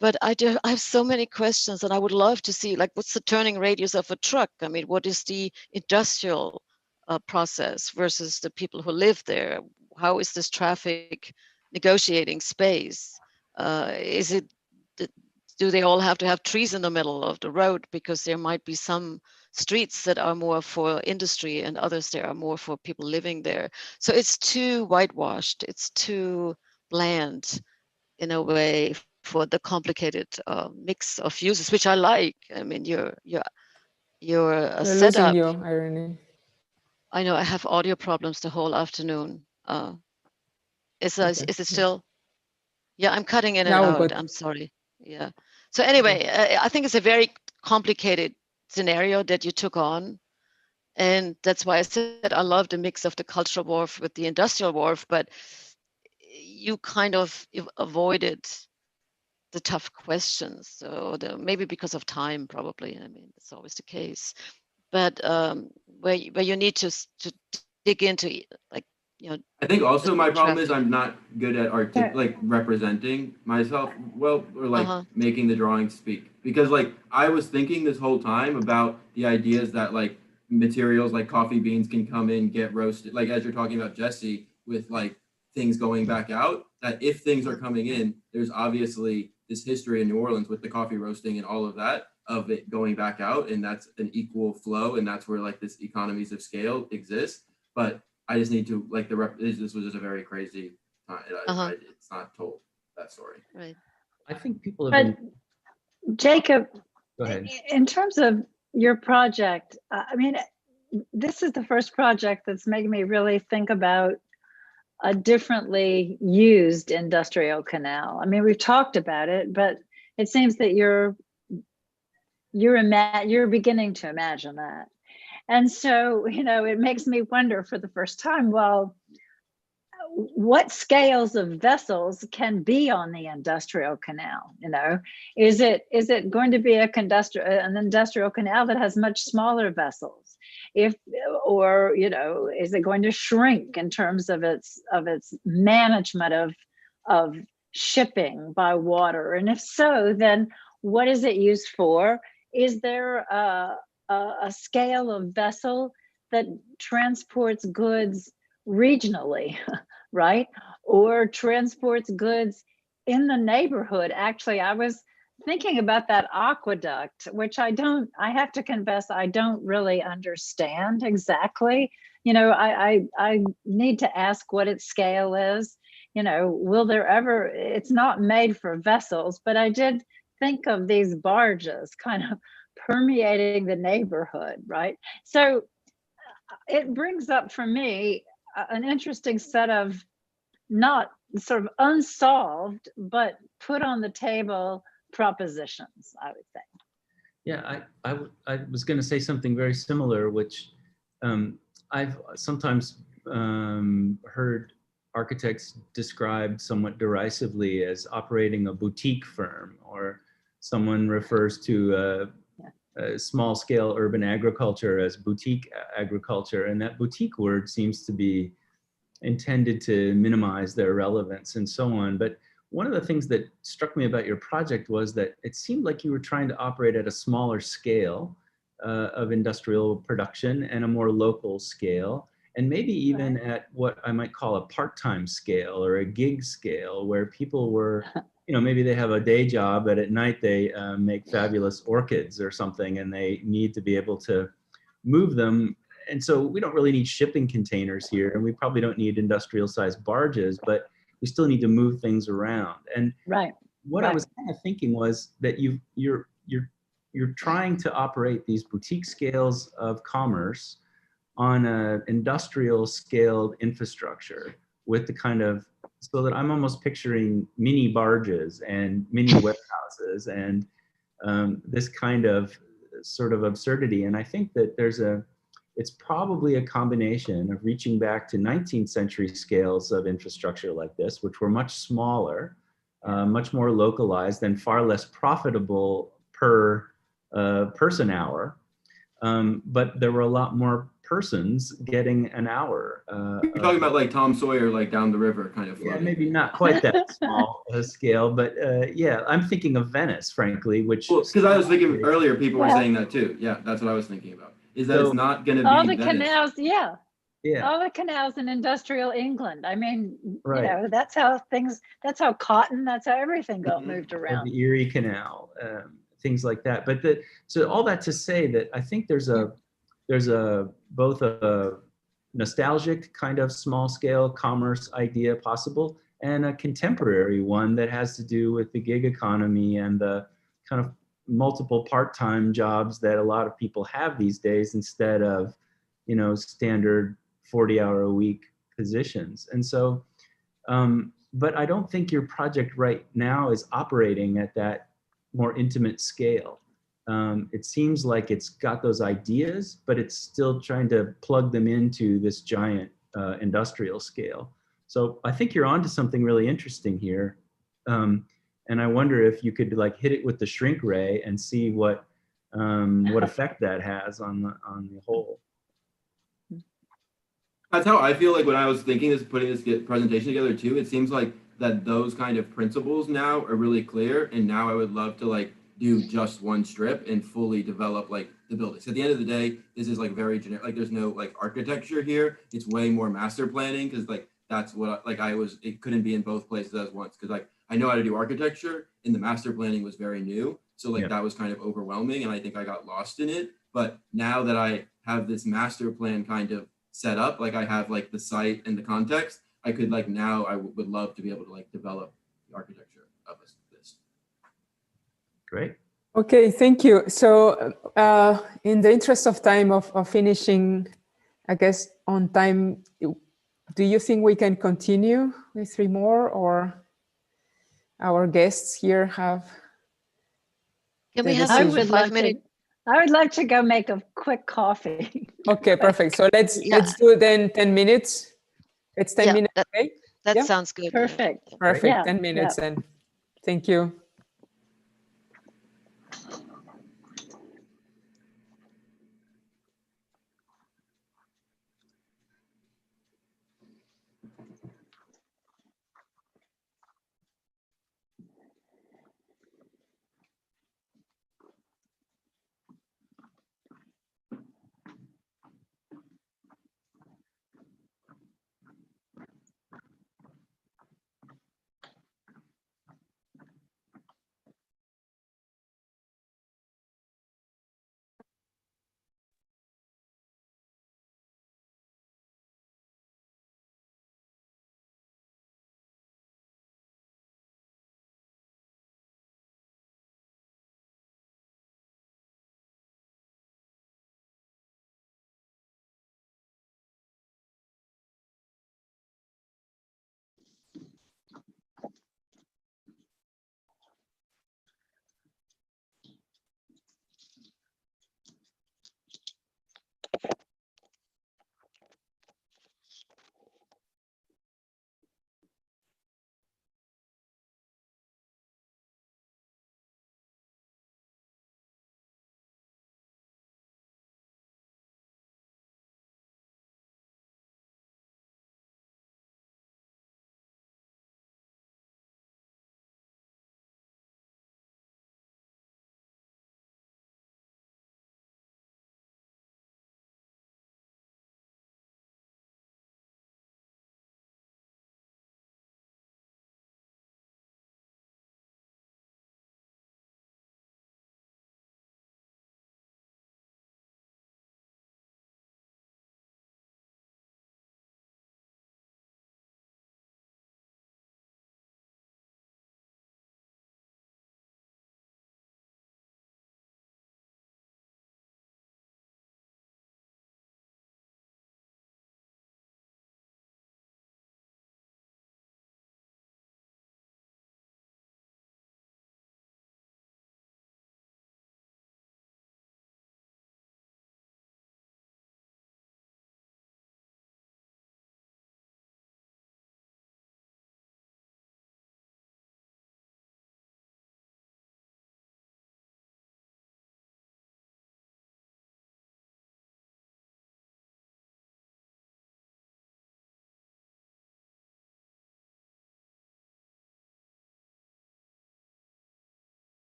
but I have so many questions, and I would love to see, like, what's the turning radius of a truck? I mean, what is the industrial process versus the people who live there? How is this traffic negotiating space? Is it, do they all have to have trees in the middle of the road? Because there might be some streets that are more for industry and others that are more for people living there. So it's too whitewashed. It's too bland in a way for the complicated mix of uses, which I like. I mean, your We're losing setup. you, Irene. I know I have audio problems the whole afternoon. Is Okay. it still? Yeah, I'm cutting in and Now we're out. good. I'm sorry. Yeah. So anyway, I think it's a very complicated scenario that you took on. And that's why I said I love the mix of the cultural wharf with the industrial wharf, but you kind of avoided the tough questions. So maybe because of time, probably. I mean, it's always the case. But where you need to dig into, like, you know. I think also my problem is traffic. I'm not good at like representing myself well, or like making the drawings speak, because like I was thinking this whole time about the ideas that like materials like coffee beans can come in, get roasted, like as you're talking about Jesse with like things going back out, that if things are coming in, there's obviously this history in New Orleans with the coffee roasting and all of that, of it going back out, and that's an equal flow, and that's where like this economies of scale exist. But I just need to like this was just a very crazy time. It's not told, that story. Right. I think people have been. Jacob, Go ahead. in terms of your project, I mean, this is the first project that's making me really think about a differently used industrial canal. I mean, we've talked about it, but it seems that you're beginning to imagine that. And so, you know, it makes me wonder for the first time, well, what scales of vessels can be on the industrial canal? You know, is it going to be an industrial canal that has much smaller vessels? Or you know, is it going to shrink in terms of its management of shipping by water? And if so, then what is it used for? Is there a scale of vessel that transports goods regionally, right? Or transports goods in the neighborhood? Actually, I was thinking about that aqueduct, which I have to confess, I don't really understand exactly. You know, I need to ask what its scale is. You know, will there ever, it's not made for vessels, but I did think of these barges kind of permeating the neighborhood, right? So it brings up for me an interesting set of not sort of unsolved, but put on the table propositions, I would say. Yeah, I was going to say something very similar, which I've sometimes heard architects described somewhat derisively as operating a boutique firm, or someone refers to a small-scale urban agriculture as boutique agriculture, and that boutique word seems to be intended to minimize their relevance and so on. But one of the things that struck me about your project was that it seemed like you were trying to operate at a smaller scale of industrial production and a more local scale, and maybe even at what I might call a part-time scale or a gig scale, where people were, you know, maybe they have a day job, but at night they make fabulous orchids or something, and they need to be able to move them. And so we don't really need shipping containers here, and we probably don't need industrial sized barges, but we still need to move things around. And what I was kind of thinking was that you're trying to operate these boutique scales of commerce on an industrial scaled infrastructure with the kind of, so that I'm almost picturing mini barges and mini warehouses and this kind of sort of absurdity. And I think that it's probably a combination of reaching back to 19th century scales of infrastructure like this, which were much smaller, much more localized, and far less profitable per person hour. but there were a lot more persons getting an hour. You're talking about like Tom Sawyer, like down the river kind of floating. Yeah, maybe not quite that small scale, but yeah, I'm thinking of Venice, frankly, which. Because I was thinking earlier, people were saying that too. Yeah, that's what I was thinking about. Is that it's not going to be all the Venice. canals, yeah. Yeah. All the canals in industrial England. I mean, Right. you know, that's how things, that's how cotton, that's how everything got moved Or around. the Erie Canal, things like that. But so all that to say that I think there's both a nostalgic kind of small scale commerce idea possible and a contemporary one that has to do with the gig economy and the kind of multiple part-time jobs that a lot of people have these days instead of, you know, standard 40-hour-a-week positions. And so, but I don't think your project right now is operating at that more intimate scale. It seems like it's got those ideas, but it's still trying to plug them into this giant industrial scale. So I think you're onto something really interesting here. And I wonder if you could like hit it with the shrink ray and see what effect that has on the whole. That's how I feel like when I was thinking this, putting this presentation together too. It seems like that those kind of principles now are really clear, and now I would love to like do just one strip and fully develop like the building. So at the end of the day, this is like very generic. Like there's no like architecture here. It's way more master planning because like that's what like it couldn't be in both places at once because like I know how to do architecture and the master planning was very new. So like that was kind of overwhelming and I think I got lost in it. But now that I have this master plan kind of set up, like I have like the site and the context, I could like now I would love to be able to like develop the architecture of this. Great. Okay, thank you. So in the interest of time of finishing, I guess on time, do you think we can continue with 3 more or our guests here have? Can we have I a would 5 minute? I would like to go make a quick coffee. Okay, perfect. So let's do then 10 minutes. It's 10 minutes, okay? That sounds good. Perfect. Perfect, Yeah, 10 minutes then. Thank you.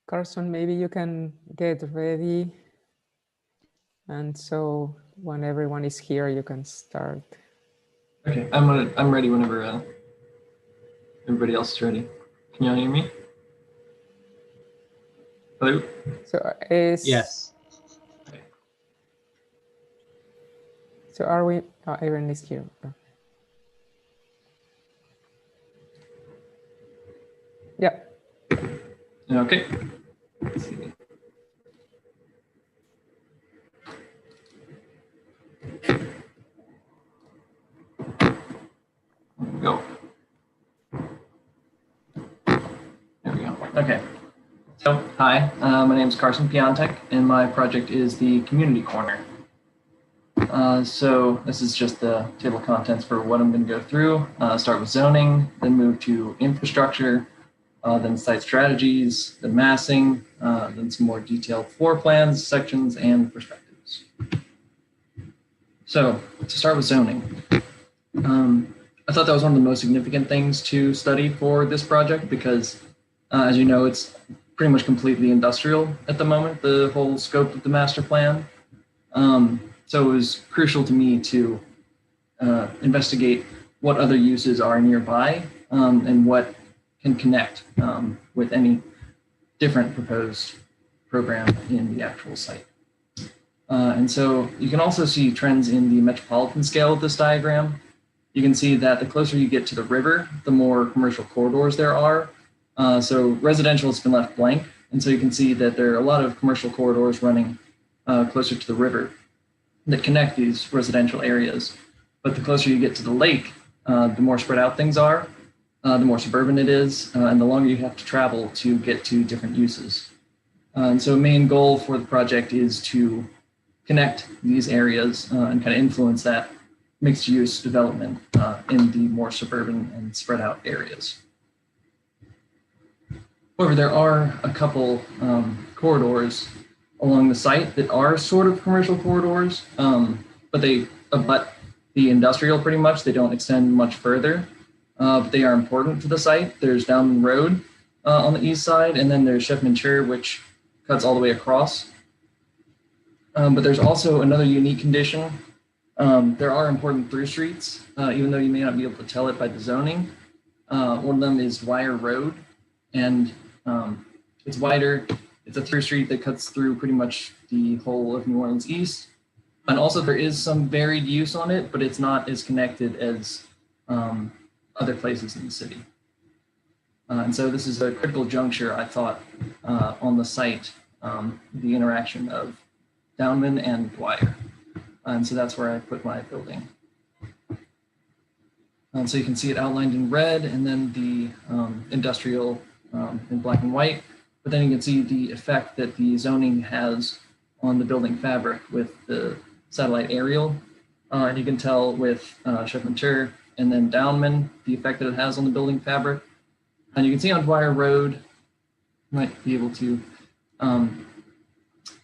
Carson, maybe you can get ready. And so when everyone is here, you can start. Okay, I'm ready whenever everybody else is ready. Can y'all hear me? Hello? So is Yes. So are we? Oh, Aaron is here. Yeah. Okay. Let's see. Go. There we go. Okay. So, hi, my name is Carson Piantek, and my project is the Community Corner. So this is just the table of contents for what I'm going to go through. Start with zoning, then move to infrastructure, then site strategies, then massing, then some more detailed floor plans, sections, and perspectives. So to start with zoning, I thought that was one of the most significant things to study for this project because, as you know, it's pretty much completely industrial at the moment, the whole scope of the master plan. So it was crucial to me to investigate what other uses are nearby and what can connect with any different proposed program in the actual site. And so you can also see trends in the metropolitan scale of this diagram. You can see that the closer you get to the river, the more commercial corridors there are. So residential has been left blank. And so you can see that there are a lot of commercial corridors running closer to the river that connect these residential areas. But the closer you get to the lake, the more spread out things are, the more suburban it is, and the longer you have to travel to get to different uses. And so a main goal for the project is to connect these areas and kind of influence that mixed use development in the more suburban and spread out areas. However, there are a couple corridors along the site that are sort of commercial corridors, but they abut the industrial pretty much. They don't extend much further, but they are important to the site. There's Downman Road on the east side, and then there's Chef Mature, which cuts all the way across. But there's also another unique condition. There are important through streets, even though you may not be able to tell it by the zoning. One of them is Dwyer Road, and it's wider. It's a through street that cuts through pretty much the whole of New Orleans East. And also there is some varied use on it, but it's not as connected as other places in the city. And so this is a critical juncture, I thought, on the site, the interaction of Downman and Dwyer. And so that's where I put my building. And so you can see it outlined in red and then the industrial in black and white. But then you can see the effect that the zoning has on the building fabric with the satellite aerial. And you can tell with Chef Mature and then Downman, the effect that it has on the building fabric. And you can see on Dwyer Road, you might be able to,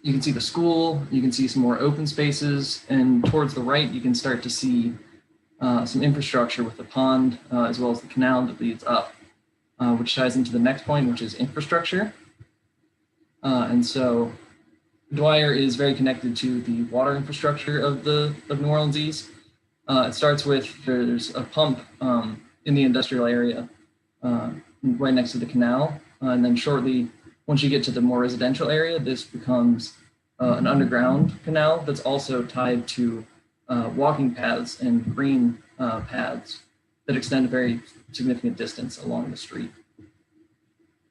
you can see the school, you can see some more open spaces, and towards the right, you can start to see some infrastructure with the pond, as well as the canal that leads up, which ties into the next point, which is infrastructure. And so Dwyer is very connected to the water infrastructure of New Orleans East. It starts with, there's a pump in the industrial area right next to the canal. And then shortly, once you get to the more residential area, this becomes an underground canal that's also tied to walking paths and green paths that extend a very significant distance along the street.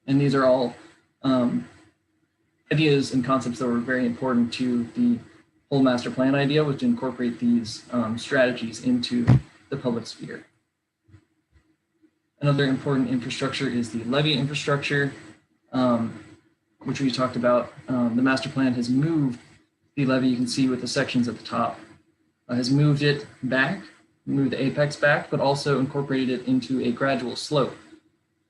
And these are all ideas and concepts that were very important to the whole master plan idea, was to incorporate these strategies into the public sphere. Another important infrastructure is the levee infrastructure, which we talked about. The master plan has moved the levee, you can see with the sections at the top, has moved it back, moved the apex back, but also incorporated it into a gradual slope.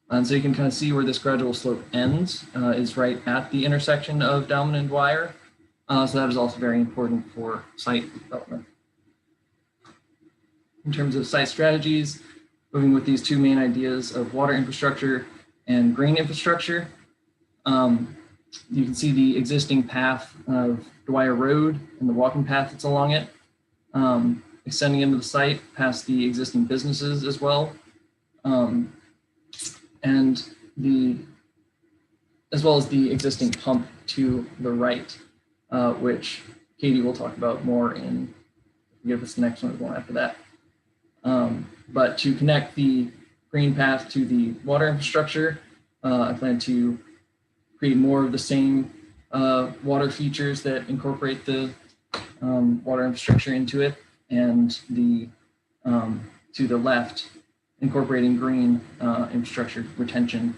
And so you can kind of see where this gradual slope ends, is right at the intersection of Downman and Dwyer. So that is also very important for site development. In terms of site strategies, moving with these two main ideas of water infrastructure and green infrastructure. you can see the existing path of Dwyer Road and the walking path that's along it, extending into the site past the existing businesses as well, and as well as the existing pump to the right, which Katie will talk about more in, give us the next one, going after that. But to connect the green path to the water infrastructure, I plan to create more of the same water features that incorporate the water infrastructure into it, and the to the left, incorporating green infrastructure, retention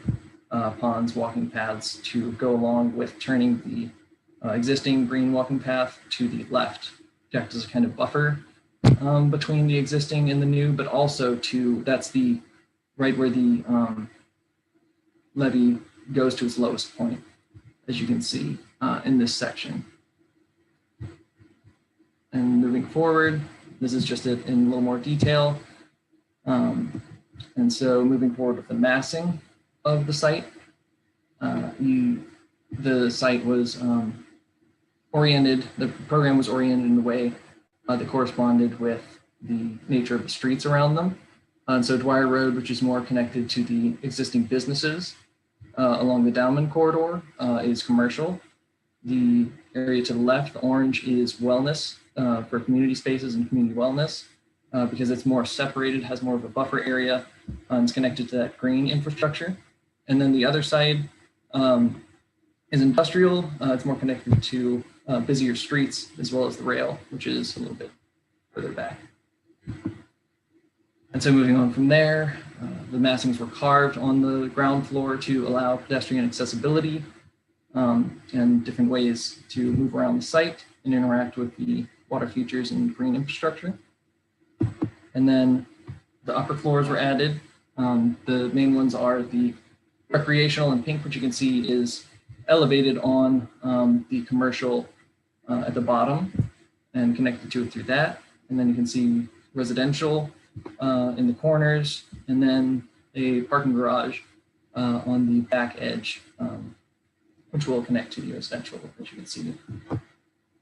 ponds, walking paths to go along with turning the existing green walking path to the left to act as a kind of buffer between the existing and the new, but also that's the right where the levee goes to its lowest point, as you can see in this section. And moving forward, this is just it in a little more detail. And so moving forward with the massing of the site, the site was oriented, the program was oriented in a way that corresponded with the nature of the streets around them. And so Dwyer Road, which is more connected to the existing businesses along the Dowman corridor, is commercial. The area to the left, the orange, is wellness for community spaces and community wellness because it's more separated, has more of a buffer area, and it's connected to that green infrastructure. And then the other side is industrial. It's more connected to busier streets as well as the rail, which is a little bit further back. And so moving on from there, the massings were carved on the ground floor to allow pedestrian accessibility and different ways to move around the site and interact with the water features and green infrastructure. And then the upper floors were added. The main ones are the recreational in pink, which you can see is elevated on the commercial at the bottom and connected to it through that. And then you can see residential in the corners, and then a parking garage on the back edge, which will connect to the residential, as you can see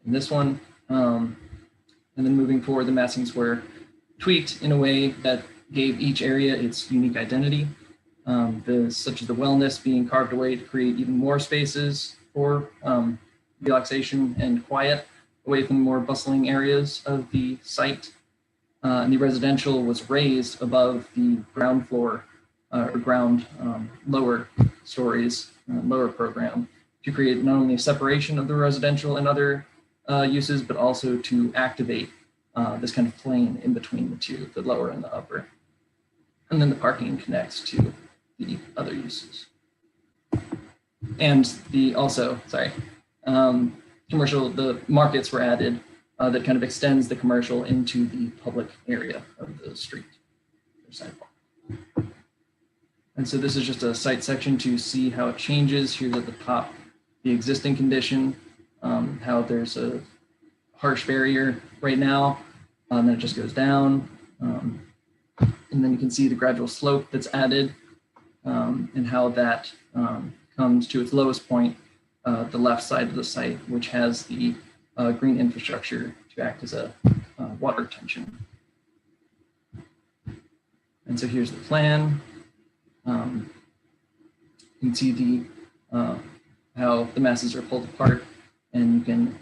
in this one. And then moving forward, the massings were tweaked in a way that gave each area its unique identity, such as the wellness being carved away to create even more spaces for relaxation and quiet away from the more bustling areas of the site. And the residential was raised above the ground floor or ground lower stories, lower program, to create not only a separation of the residential and other uses, but also to activate this kind of plane in between the two, the lower and the upper. And then the parking connects to the other uses. And commercial, the markets were added that kind of extends the commercial into the public area of the street or sidewalk. And so this is just a site section to see how it changes. Here's at the top, the existing condition, how there's a harsh barrier right now, and then it just goes down. And then you can see the gradual slope that's added and how that comes to its lowest point, the left side of the site, which has the green infrastructure to act as a water retention. And so here's the plan. You can see the how the masses are pulled apart, and you can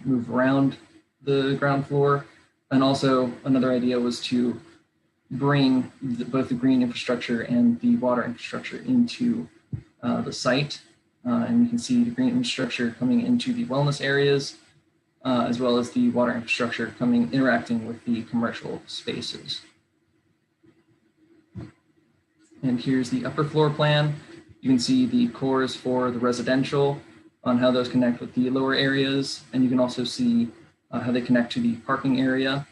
move around the ground floor. And also another idea was to bring both the green infrastructure and the water infrastructure into the site. And you can see the green infrastructure coming into the wellness areas, as well as the water infrastructure interacting with the commercial spaces. And here's the upper floor plan. You can see the cores for the residential on how those connect with the lower areas. And you can also see how they connect to the parking area.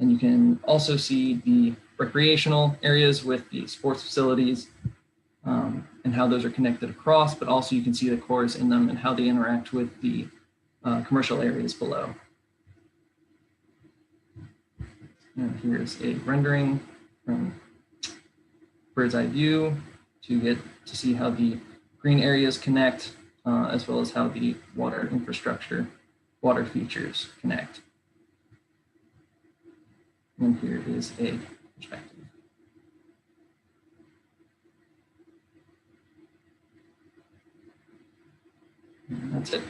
And you can also see the recreational areas with the sports facilities and how those are connected across, but also you can see the cores in them and how they interact with the commercial areas below. And here's a rendering from bird's eye view to get to see how the green areas connect as well as how the water infrastructure, water features connect. And here is a perspective. And that's it.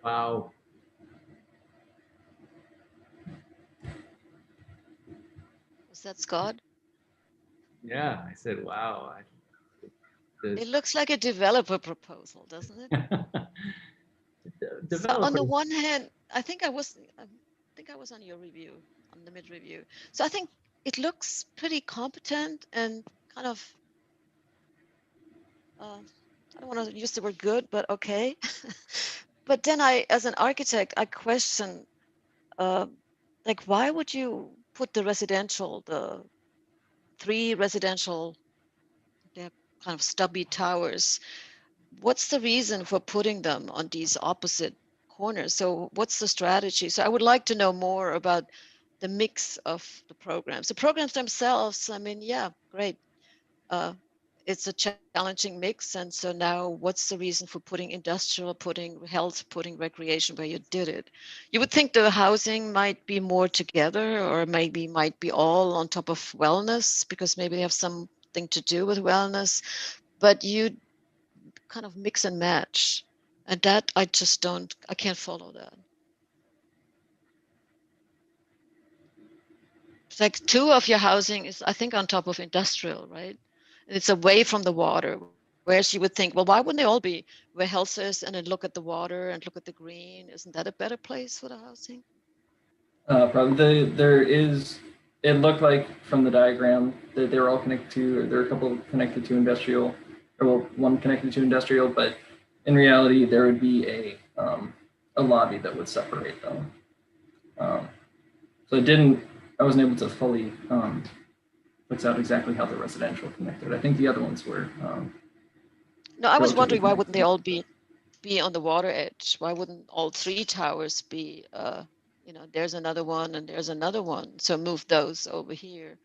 Wow. Was that Scott? Yeah, I said, wow. It looks like a developer proposal, doesn't it? So on the Developers. one hand, I think I was on your review, on the mid review. So I think it looks pretty competent and kind of, I don't want to use the word good, but okay. But then as an architect, I question, like, why would you put the 3 residential, they're kind of stubby towers? What's the reason for putting them on these opposite corners? So what's the strategy? So I would like to know more about the mix of the programs. The programs themselves, I mean, yeah, great. It's a challenging mix. And so now what's the reason for putting industrial, putting health, putting recreation where you did it? You would think the housing might be more together, or maybe might be all on top of wellness, because maybe they have something to do with wellness, but you kind of mix and match. And that I can't follow that. It's like 2 of your housing is, I think, on top of industrial, right? And it's away from the water. Whereas you would think, well, why wouldn't they all be where health is, and then look at the water and look at the green? Isn't that a better place for the housing? Probably it looked like from the diagram that they were all connected to, or there are a couple connected to industrial, or well, one connected to industrial, but in reality, there would be a lobby that would separate them. So I wasn't able to fully fix out exactly how the residential connected. I think the other ones were. No, I was wondering, why wouldn't they all be on the water edge? Why wouldn't all 3 towers be, there's another one and there's another one. So move those over here,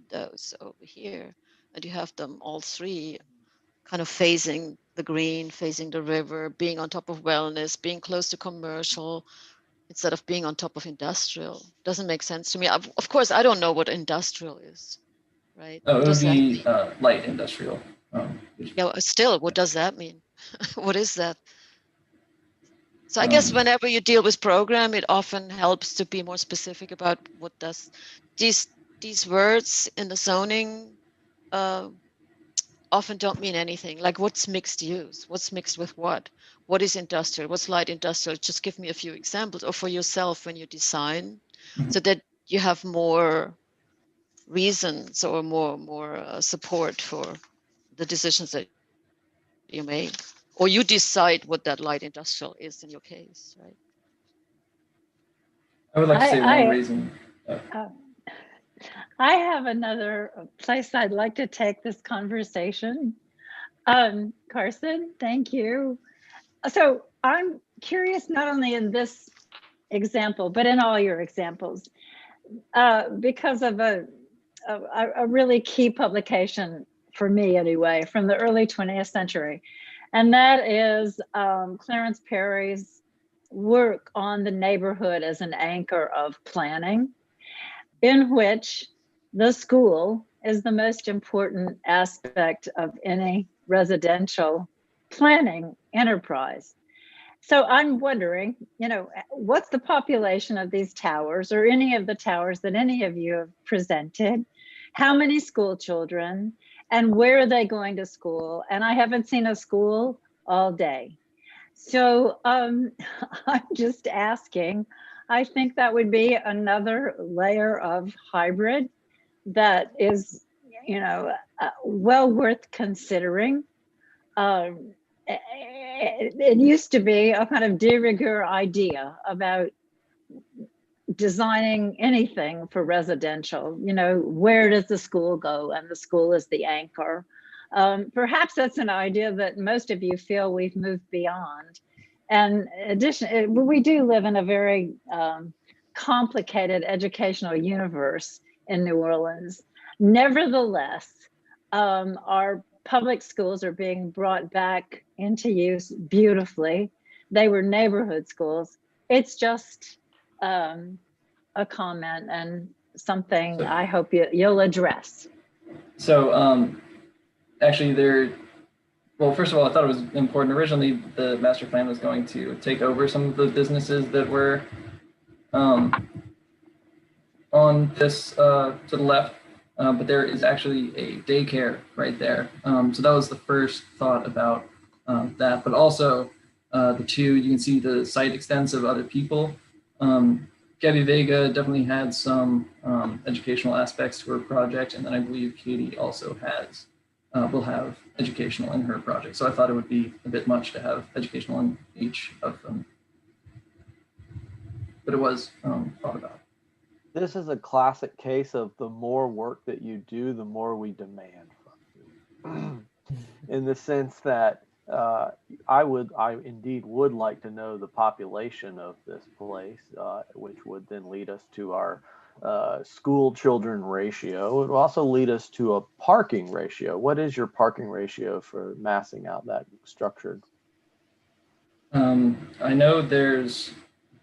those over here. And you have them all 3 kind of facing the green, facing the river, being on top of wellness, being close to commercial, instead of being on top of industrial. Doesn't make sense to me. Of course, I don't know what industrial is, right? Oh, What it would does that be mean? light industrial. Yeah, still, what does that mean? What is that? So I guess Um, whenever you deal with program, it often helps to be more specific about what does these words in the zoning often don't mean anything. Like, what's mixed use? What's mixed with what? What is industrial? What's light industrial? Just give me a few examples, or for yourself when you design, so that you have more reasons or more support for the decisions that you make, or you decide what that light industrial is in your case, right? I would like to say one reason. I have another place I'd like to take this conversation. Carson, thank you. So I'm curious, not only in this example, but in all your examples, because of a really key publication for me anyway, from the early 20th century. And that is Clarence Perry's work on the neighborhood as an anchor of planning, in which the school is the most important aspect of any residential planning enterprise. So I'm wondering, what's the population of these towers, or any of the towers that any of you have presented? How many school children, and where are they going to school? And I haven't seen a school all day. So I'm just asking, I think that would be another layer of hybrid that is, well worth considering. It used to be a kind of de rigueur idea about designing anything for residential. Where does the school go? And the school is the anchor. Perhaps that's an idea that most of you feel we've moved beyond. And we do live in a very complicated educational universe in New Orleans. Nevertheless, our public schools are being brought back into use beautifully. They were neighborhood schools. It's just a comment and something I hope you'll address. So actually well, first of all, I thought it was important. Originally, the master plan was going to take over some of the businesses that were on this to the left, but there is actually a daycare right there. So that was the first thought about that. But also the two, you can see the site extents of other people. Gabby Vega definitely had some educational aspects to her project, and then I believe Katie also will have educational in her project. So I thought it would be a bit much to have educational in each of them, but it was thought about. This is a classic case of the more work that you do, the more we demand from you. In the sense that I indeed would like to know the population of this place, which would then lead us to our school children ratio. It would also lead us to a parking ratio. What is your parking ratio for massing out that structured? I know there's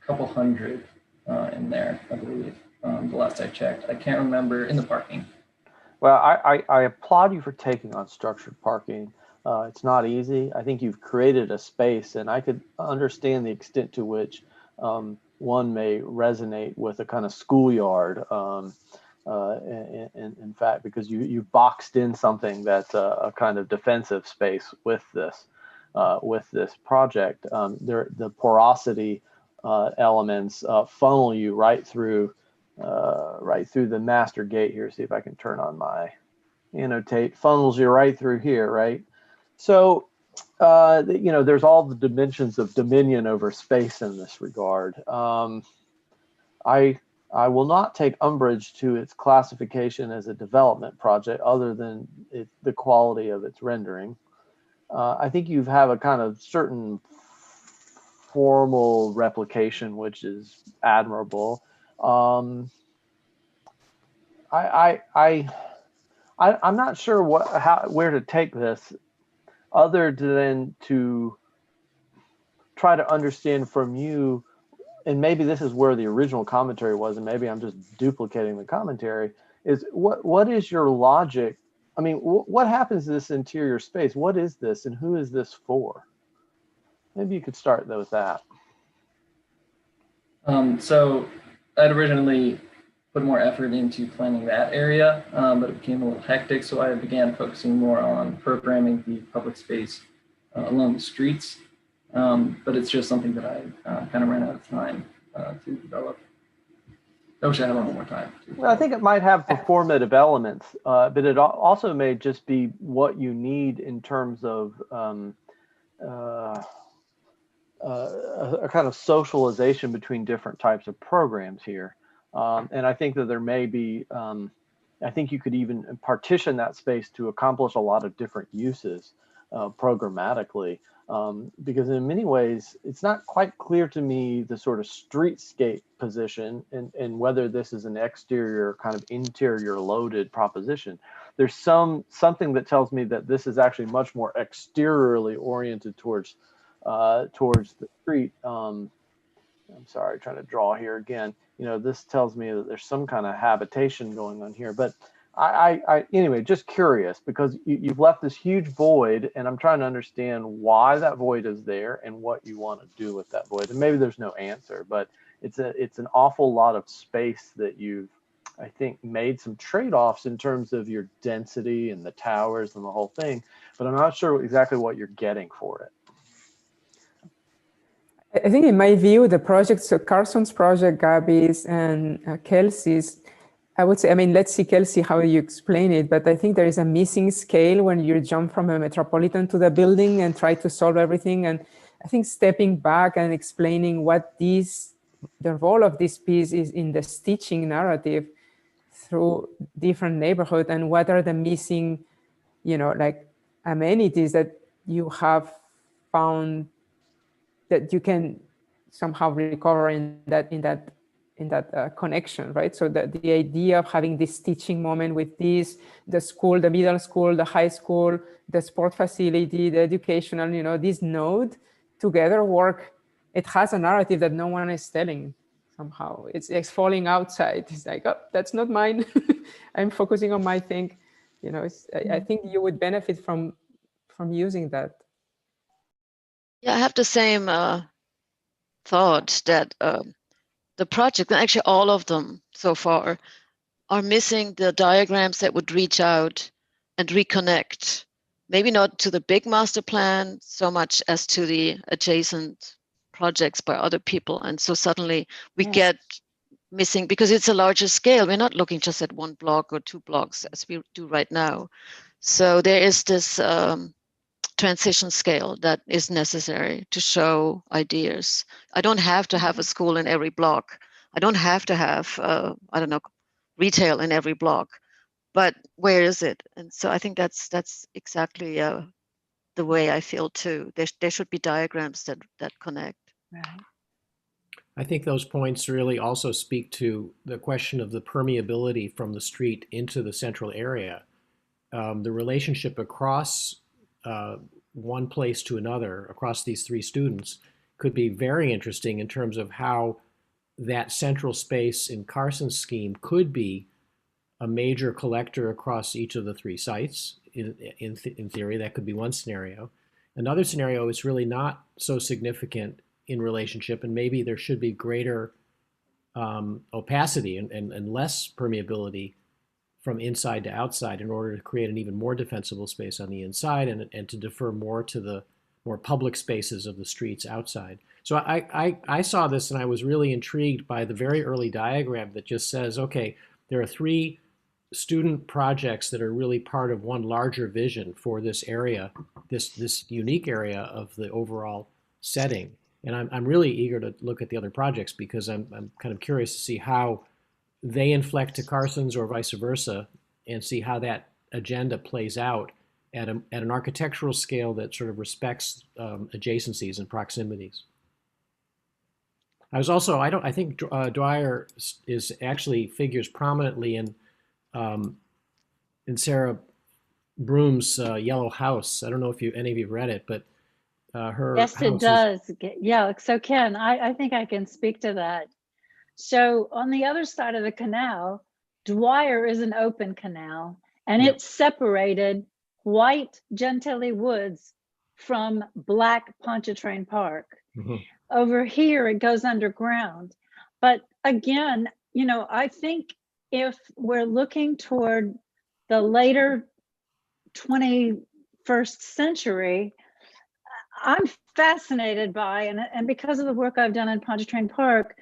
a couple hundred in there, I believe. The last I checked, I can't remember in the parking. Well, I applaud you for taking on structured parking. It's not easy. I think you've created a space, and I could understand the extent to which one may resonate with a kind of schoolyard. In fact, because you've boxed in something that's a kind of defensive space with this project. The porosity elements funnel you right through the master gate here. See if I can turn on my annotate. Funnels you right through here, right? So, there's all the dimensions of dominion over space in this regard. I will not take umbrage to its classification as a development project other than the quality of its rendering. I think you have a kind of certain formal replication, which is admirable. I'm not sure where to take this, other than to try to understand from you, and maybe this is where the original commentary was, and maybe I'm just duplicating the commentary, is what is your logic? I mean, what happens to this interior space? What is this, and who is this for? Maybe you could start with that. So I'd originally put more effort into planning that area, but it became a little hectic, so I began focusing more on programming the public space along the streets. But it's just something that I kind of ran out of time to develop. I wish I had a little more time. Well, I think it might have performative elements, but it also may just be what you need in terms of a kind of socialization between different types of programs here. And I think that there may be, I think you could even partition that space to accomplish a lot of different uses programmatically. Because in many ways, it's not quite clear to me the sort of streetscape position and whether this is an exterior kind of interior loaded proposition. There's something that tells me that this is actually much more exteriorly oriented towards the street. I'm sorry, trying to draw here again. This tells me that there's some kind of habitation going on here, but anyway, just curious, because you've left this huge void, and I'm trying to understand why that void is there and what you want to do with that void. And maybe there's no answer, but it's an awful lot of space that you've, I think, made some trade-offs in terms of your density and the towers and the whole thing, but I'm not sure exactly what you're getting for it. I think in my view, the projects, so Carson's project, Gabby's, and Kelsey's, I would say, I mean, let's see, Kelsey, how you explain it, but I think there is a missing scale when you jump from a metropolitan to the building and try to solve everything. And I think stepping back and explaining what the role of this piece is in the stitching narrative through different neighborhoods, and what are the missing, like amenities that you have found that you can somehow recover in that connection, right? So the idea of having this teaching moment with this, the school, the middle school, the high school, the sport facility, the educational, you know, this node together work. It has a narrative that no one is telling somehow. It's falling outside. It's like, oh, that's not mine. I'm focusing on my thing. You know, I think you would benefit from using that. Yeah, I have the same thought that the project, and actually all of them so far, are missing the diagrams that would reach out and reconnect. Maybe not to the big master plan so much as to the adjacent projects by other people. And so suddenly we get missing, because it's a larger scale. We're not looking just at one block or two blocks as we do right now. So there is this transition scale that is necessary to show ideas. I don't have to have a school in every block. I don't have to have, I don't know, retail in every block, but where is it? And so I think that's exactly the way I feel too. There should be diagrams that connect. Right. I think those points really also speak to the question of the permeability from the street into the central area. The relationship across one place to another, across these three students, could be very interesting in terms of how that central space in Carson's scheme could be a major collector across each of the three sites. In theory, that could be one scenario. Another scenario is really not so significant in relationship, and maybe there should be greater opacity and less permeability from inside to outside in order to create an even more defensible space on the inside and to defer more to the more public spaces of the streets outside. So I saw this and I was really intrigued by the very early diagram that just says, okay, there are three student projects that are really part of one larger vision for this area, this unique area of the overall setting. And I'm really eager to look at the other projects because I'm kind of curious to see how they inflect to Carson's or vice versa, and see how that agenda plays out at an architectural scale that sort of respects adjacencies and proximities. I think Dwyer is actually figures prominently in Sarah Broom's Yellow House. I don't know if any of you read it, but her yes, house it does. Yeah, so Ken, I think I can speak to that. So on the other side of the canal, Dwyer is an open canal, and it's separated white Gentilly Woods from black Pontchartrain Park. Mm-hmm. Over here, it goes underground. But again, you know, I think if we're looking toward the later 21st century, I'm fascinated by, and because of the work I've done in Pontchartrain Park,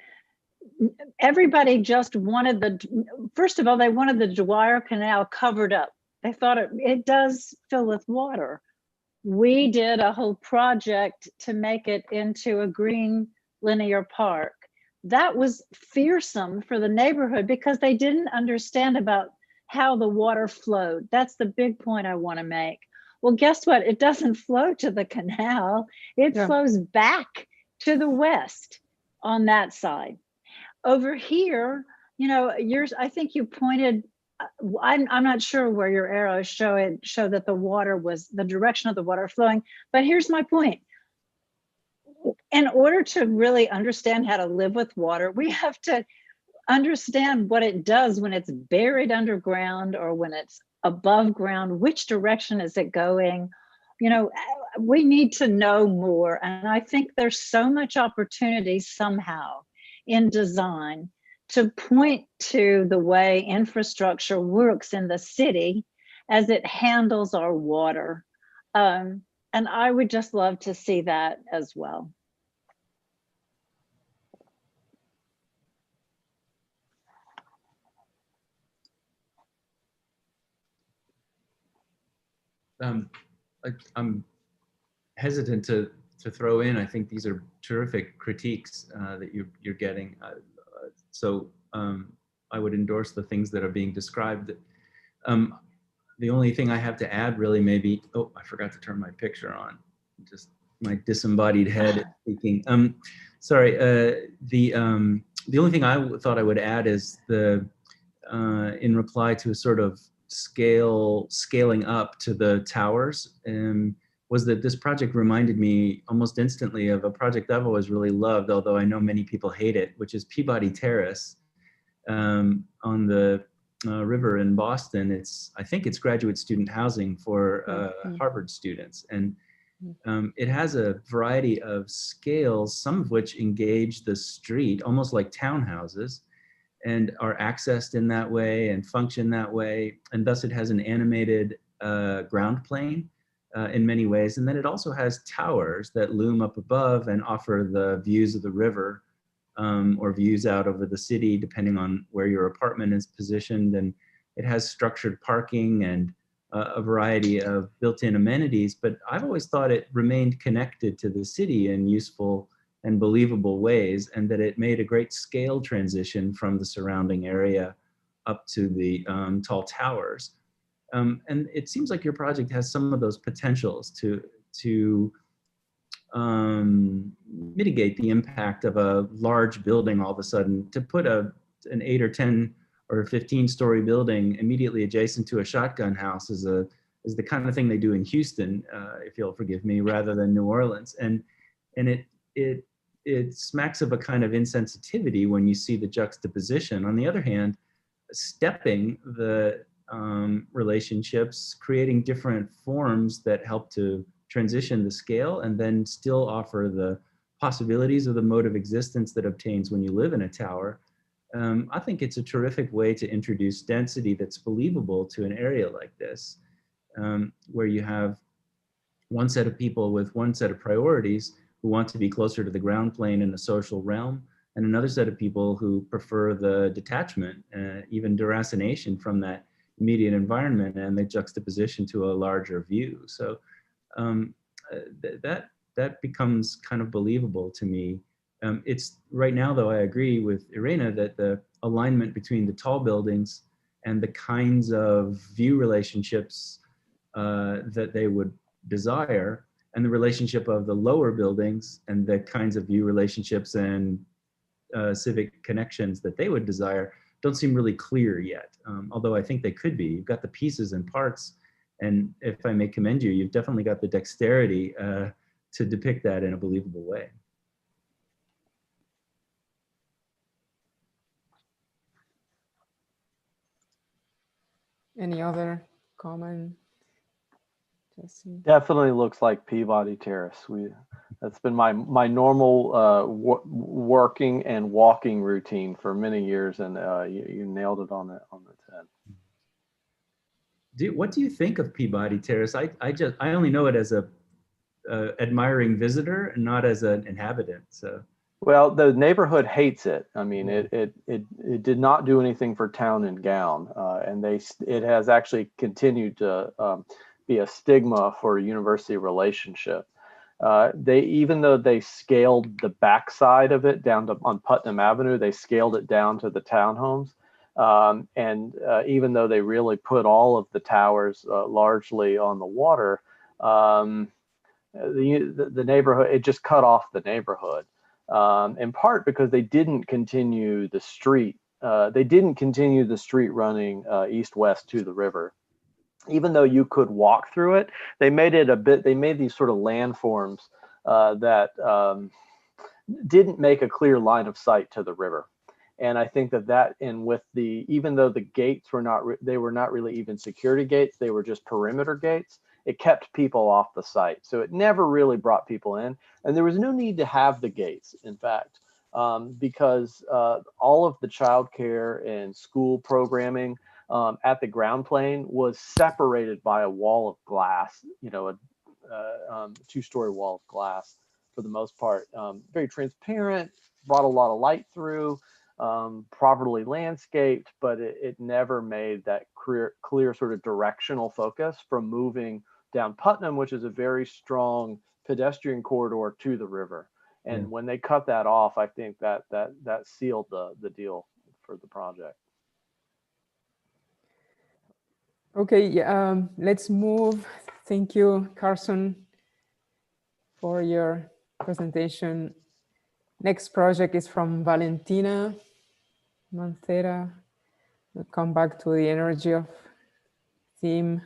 everybody just wanted first of all, they wanted the Dwyer Canal covered up. They thought it does fill with water. We did a whole project to make it into a green linear park. That was fearsome for the neighborhood because they didn't understand about how the water flowed. That's the big point I want to make. Well, guess what? It doesn't flow to the canal. It flows back to the west on that side. Over here, you know, I think you pointed, I'm not sure where your arrows show that the water was the direction of the water flowing, but here's my point. In order to really understand how to live with water, we have to understand what it does when it's buried underground or when it's above ground. Which direction is it going? You know, we need to know more. And I think there's so much opportunity somehow in design to point to the way infrastructure works in the city as it handles our water. And I would just love to see that as well. I'm hesitant to throw in. I think these are terrific critiques that you're getting. So I would endorse the things that are being described. The only thing I have to add really maybe, oh, I forgot to turn my picture on. Just my disembodied head speaking. Sorry, the only thing I thought I would add is in reply to a sort of scaling up to the towers, was that this project reminded me almost instantly of a project I've always really loved, although I know many people hate it, which is Peabody Terrace on the river in Boston. I think it's graduate student housing for Harvard students. And it has a variety of scales, some of which engage the street, almost like townhouses, and are accessed in that way and function that way. And thus it has an animated ground plane in many ways. And then it also has towers that loom up above and offer the views of the river or views out over the city, depending on where your apartment is positioned. And it has structured parking and a variety of built-in amenities, but I've always thought it remained connected to the city in useful and believable ways, and that it made a great scale transition from the surrounding area up to the tall towers. And it seems like your project has some of those potentials to mitigate the impact of a large building all of a sudden. To put an 8 or 10 or 15-story building immediately adjacent to a shotgun house is the kind of thing they do in Houston, if you'll forgive me, rather than New Orleans. And it smacks of a kind of insensitivity when you see the juxtaposition. On the other hand, stepping the relationships, creating different forms that help to transition the scale and then still offer the possibilities of the mode of existence that obtains when you live in a tower. I think it's a terrific way to introduce density that's believable to an area like this, where you have one set of people with one set of priorities who want to be closer to the ground plane in the social realm, and another set of people who prefer the detachment, even deracination from that immediate environment and the juxtaposition to a larger view. So that becomes kind of believable to me. It's right now, though, I agree with Irena that the alignment between the tall buildings and the kinds of view relationships that they would desire, and the relationship of the lower buildings and the kinds of view relationships and civic connections that they would desire don't seem really clear yet, although I think they could be. You've got the pieces and parts, and if I may commend you, you've definitely got the dexterity to depict that in a believable way. Any other comment? Definitely looks like Peabody Terrace. That's been my normal working and walking routine for many years, and you nailed it on the head. What do you think of Peabody Terrace? I only know it as a admiring visitor and not as an inhabitant. So. Well, the neighborhood hates it. I mean, it did not do anything for Town and Gown, and it has actually continued to be a stigma for a university relationship. Even though they scaled the backside of it down on Putnam Avenue, they scaled it down to the townhomes. And even though they really put all of the towers largely on the water, the neighborhood, it just cut off the neighborhood. In part because they didn't continue the street. They didn't continue the street running east-west to the river. Even though you could walk through it, they made these sort of landforms that didn't make a clear line of sight to the river. And I think even though the gates were not really even security gates, they were just perimeter gates, it kept people off the site. So it never really brought people in. And there was no need to have the gates, in fact, because all of the childcare and school programming at the ground plane was separated by a wall of glass, a two-story wall of glass for the most part. Very transparent, brought a lot of light through, properly landscaped, but it never made that clear sort of directional focus from moving down Putnam, which is a very strong pedestrian corridor to the river. And when they cut that off, I think that sealed the deal for the project. Okay, let's move. Thank you, Carson, for your presentation. Next project is from Valentina Mancera. We'll come back to the energy of theme.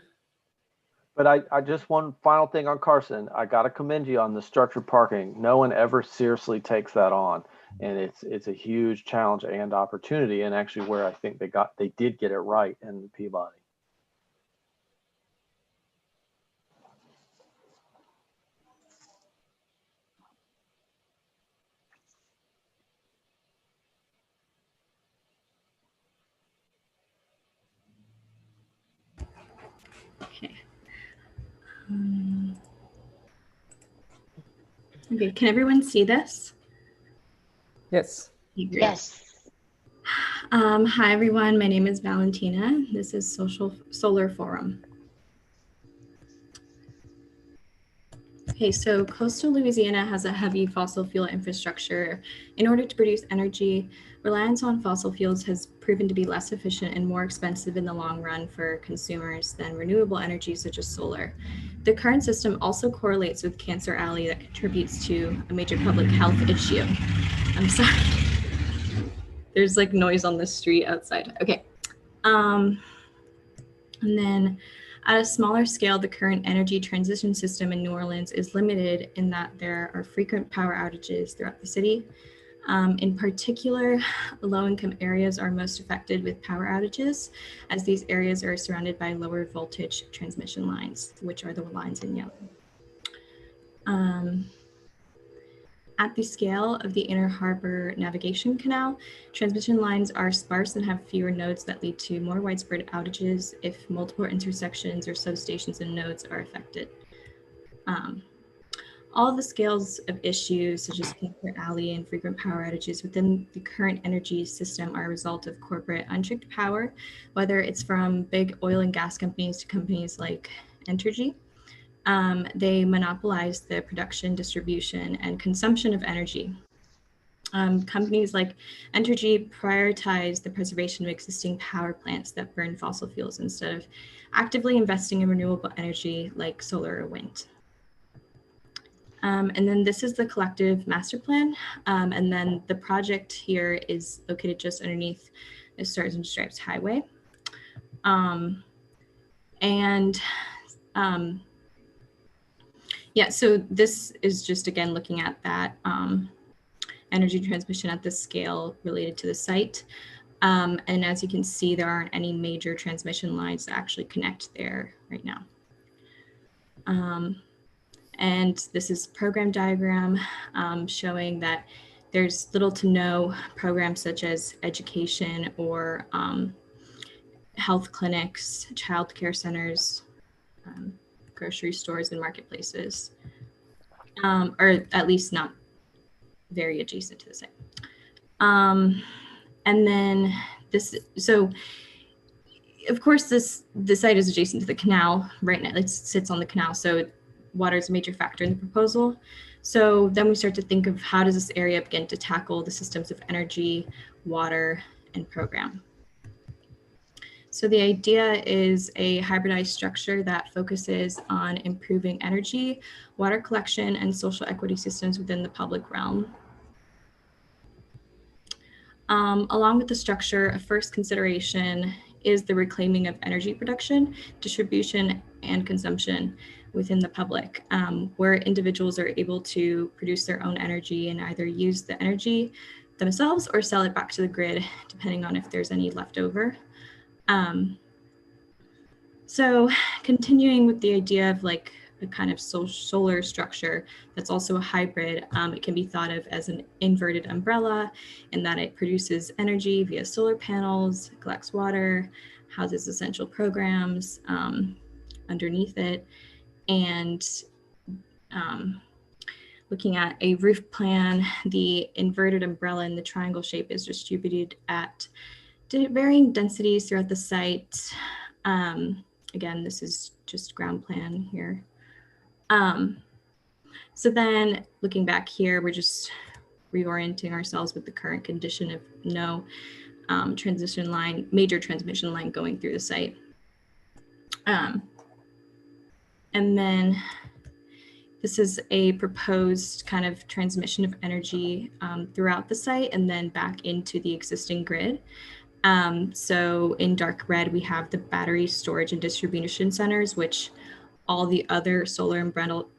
But I just one final thing on Carson. I got to commend you on the structured parking. No one ever seriously takes that on, and it's a huge challenge and opportunity, and actually where I think they did get it right in Peabody. Okay. Okay, can everyone see this? Yes. Okay, great. Yes. Hi, everyone. My name is Valentina. This is Solar Forum. Okay, so coastal Louisiana has a heavy fossil fuel infrastructure. In order to produce energy, reliance on fossil fuels has proven to be less efficient and more expensive in the long run for consumers than renewable energy such as solar. The current system also correlates with Cancer Alley that contributes to a major public health issue. I'm sorry. There's like noise on the street outside. Okay. And then at a smaller scale, the current energy transition system in New Orleans is limited in that there are frequent power outages throughout the city. In particular, low-income areas are most affected with power outages, as these areas are surrounded by lower voltage transmission lines, which are the lines in yellow. At the scale of the Inner Harbor Navigation Canal, transmission lines are sparse and have fewer nodes that lead to more widespread outages if multiple intersections or substations and nodes are affected. All of the scales of issues, such as Cancer Alley and frequent power outages within the current energy system, are a result of corporate unchecked power, whether it's from big oil and gas companies to companies like Entergy. They monopolize the production, distribution, and consumption of energy. Companies like Entergy prioritize the preservation of existing power plants that burn fossil fuels instead of actively investing in renewable energy like solar or wind. And then this is the collective master plan. And then the project here is located just underneath the Stars and Stripes Highway. Yeah, so this is just, again, looking at that energy transmission at this scale related to the site. And as you can see, there aren't any major transmission lines that actually connect there right now. And this is program diagram showing that there's little to no programs such as education or health clinics, child care centers, grocery stores and marketplaces, or at least not very adjacent to the site. And then this, so of course the site is adjacent to the canal right now. It sits on the canal, so water is a major factor in the proposal. So then we start to think of how does this area begin to tackle the systems of energy, water, and program. So the idea is a hybridized structure that focuses on improving energy, water collection, and social equity systems within the public realm. Along with the structure, a first consideration is the reclaiming of energy production, distribution, and consumption within the public, where individuals are able to produce their own energy and either use the energy themselves or sell it back to the grid, depending on if there's any left over. So continuing with the idea of like a kind of solar structure that's also a hybrid, it can be thought of as an inverted umbrella in that it produces energy via solar panels, collects water, houses essential programs underneath it, and looking at a roof plan, the inverted umbrella in the triangle shape is distributed at varying densities throughout the site. Again, this is just ground plan here. So then looking back here, we're just reorienting ourselves with the current condition of no transition line, major transmission line going through the site. And then This is a proposed kind of transmission of energy throughout the site and then back into the existing grid. So in dark red, we have the battery storage and distribution centers, which all the other solar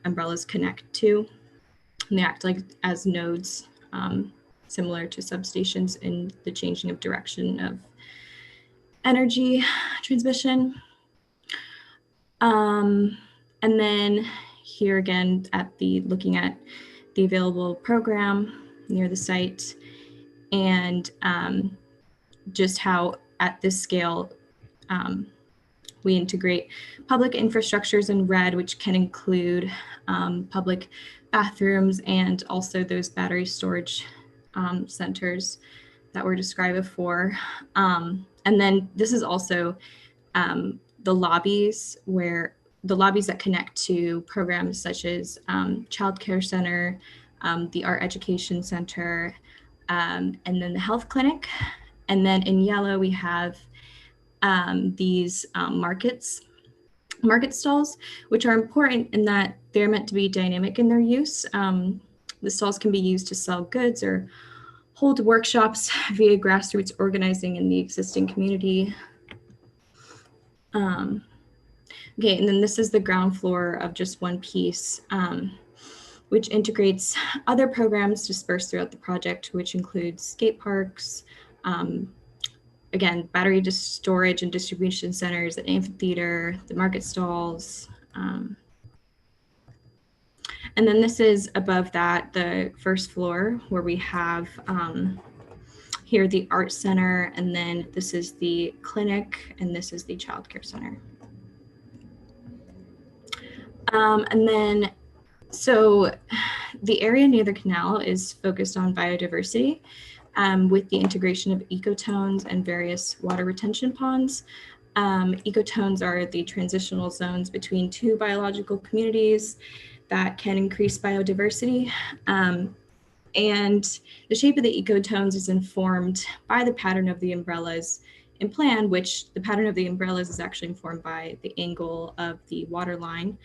umbrellas connect to. And they act like as nodes, similar to substations in the changing of direction of energy transmission. And then here again looking at the available program near the site, and just how at this scale we integrate public infrastructures in red, which can include public bathrooms and also those battery storage centers that were described before. And then this is also the lobbies that connect to programs such as Child Care Center, the Art Education Center, and then the health clinic. And then in yellow, we have these market stalls, which are important in that they're meant to be dynamic in their use. The stalls can be used to sell goods or hold workshops via grassroots organizing in the existing community. Okay, and then this is the ground floor of just one piece, which integrates other programs dispersed throughout the project, which includes skate parks, again, battery storage and distribution centers, an amphitheater, the market stalls. And then this is above that, the first floor, where we have here the art center, and then this is the clinic, and this is the child care center. And then, so the area near the canal is focused on biodiversity with the integration of ecotones and various water retention ponds. Ecotones are the transitional zones between two biological communities that can increase biodiversity. And the shape of the ecotones is informed by the pattern of the umbrellas in plan, which the pattern of the umbrellas is actually informed by the angle of the water line.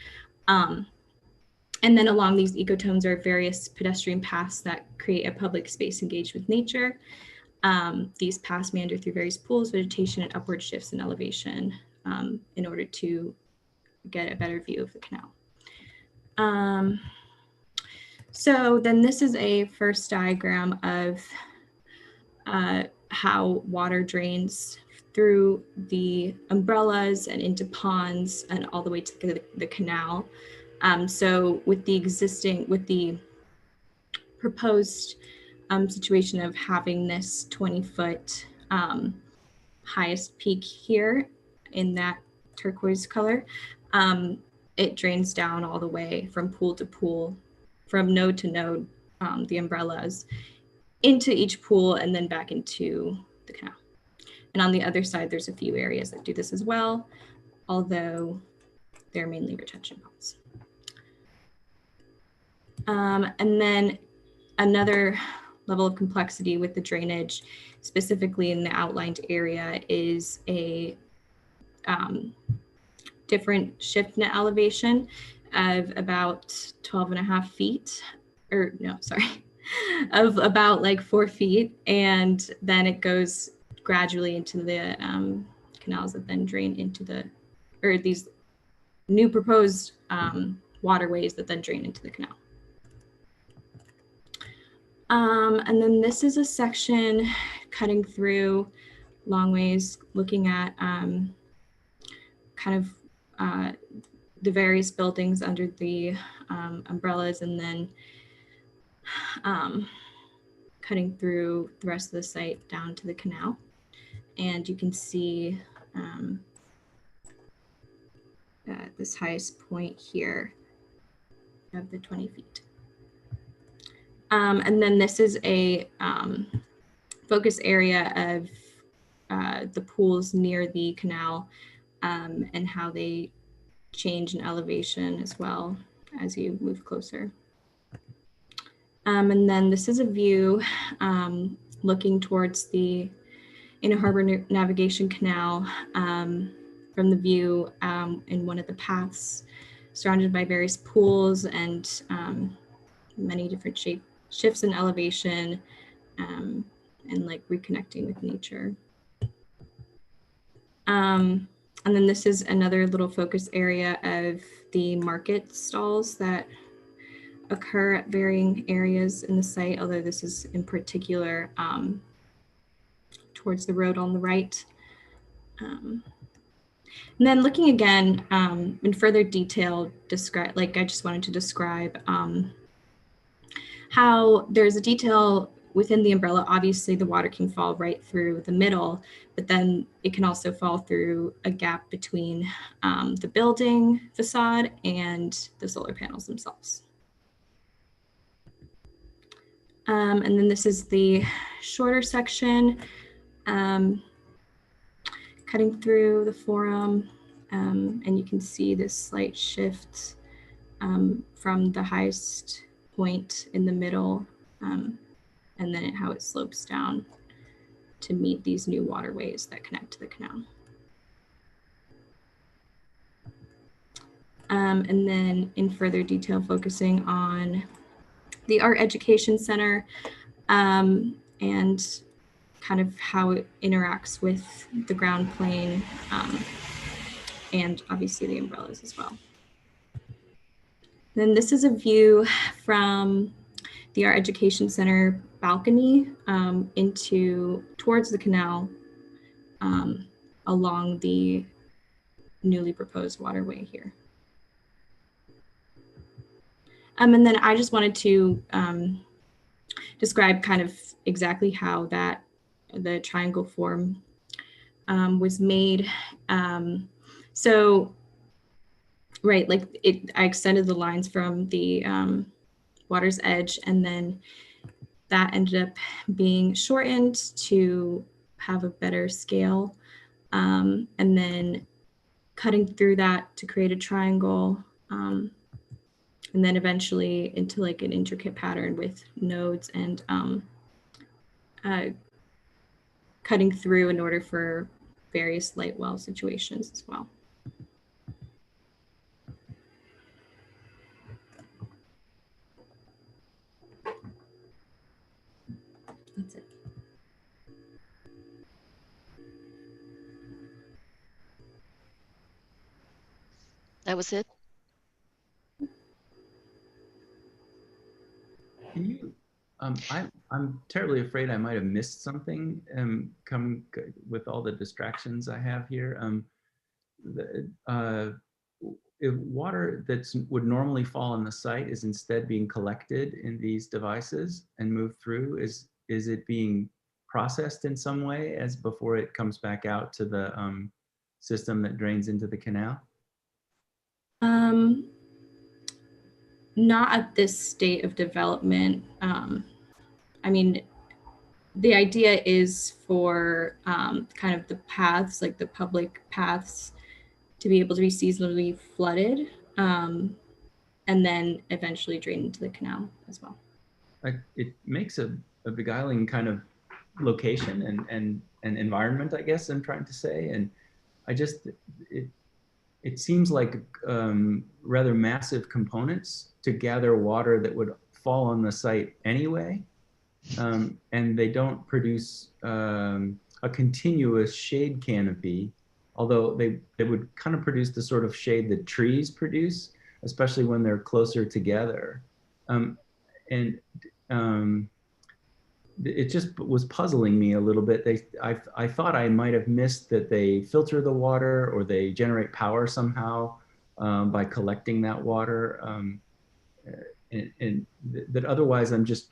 And then along these ecotones are various pedestrian paths that create a public space engaged with nature. These paths meander through various pools, vegetation, and upward shifts in elevation in order to get a better view of the canal. So then this is a first diagram of how water drains through the umbrellas and into ponds and all the way to the canal. So with the proposed situation of having this 20-foot highest peak here in that turquoise color, it drains down all the way from pool to pool, from node to node, the umbrellas, into each pool and then back into the canal. And on the other side, there's a few areas that do this as well, although they're mainly retention ponds. And then another level of complexity with the drainage, specifically in the outlined area, is a different shift net elevation of about 12.5 feet, or no, sorry, of about like 4 feet. And then it goes gradually into the canals that then drain into these new proposed waterways that then drain into the canal. And then this is a section cutting through long ways, looking at kind of the various buildings under the umbrellas, and then cutting through the rest of the site down to the canal. And you can see this highest point here of the 20 feet. And then this is a focus area of the pools near the canal and how they change in elevation as well as you move closer. And then this is a view looking towards the Inner Harbor Navigation Canal from the view in one of the paths. surrounded by various pools and many different shifts in elevation, and like reconnecting with nature. And then this is another little focus area of the market stalls that occur at varying areas in the site, although this is in particular towards the road on the right. And then looking again in further detail, I just wanted to describe how there's a detail within the umbrella. Obviously the water can fall right through the middle, but then it can also fall through a gap between the building facade and the solar panels themselves. And then this is the shorter section, cutting through the forum, and you can see this slight shift from the highest point in the middle, and then how it slopes down to meet these new waterways that connect to the canal. And then in further detail, focusing on the Art Education Center and kind of how it interacts with the ground plane and obviously the umbrellas as well. Then this is a view from the Art Education Center balcony towards the canal along the newly proposed waterway here. And then I just wanted to describe kind of exactly how the triangle form was made. So, right, like I extended the lines from the water's edge, and then that ended up being shortened to have a better scale. And then cutting through that to create a triangle. And then eventually into like an intricate pattern with nodes and cutting through in order for various light well situations as well. That's it. That was it? Can you, I'm terribly afraid I might have missed something with all the distractions I have here. If water that would normally fall on the site is instead being collected in these devices and moved through, is it being processed in some way as before it comes back out to the system that drains into the canal? Not at this state of development. I mean, the idea is for kind of the paths, like the public paths, to be able to be seasonally flooded and then eventually drain into the canal as well. It makes a beguiling kind of location and environment, I guess I'm trying to say. And I just, it seems like rather massive components to gather water that would fall on the site anyway. And they don't produce a continuous shade canopy, although they would kind of produce the sort of shade that trees produce, especially when they're closer together. It just was puzzling me a little bit. I thought I might have missed that they filter the water or they generate power somehow by collecting that water. And that otherwise I'm just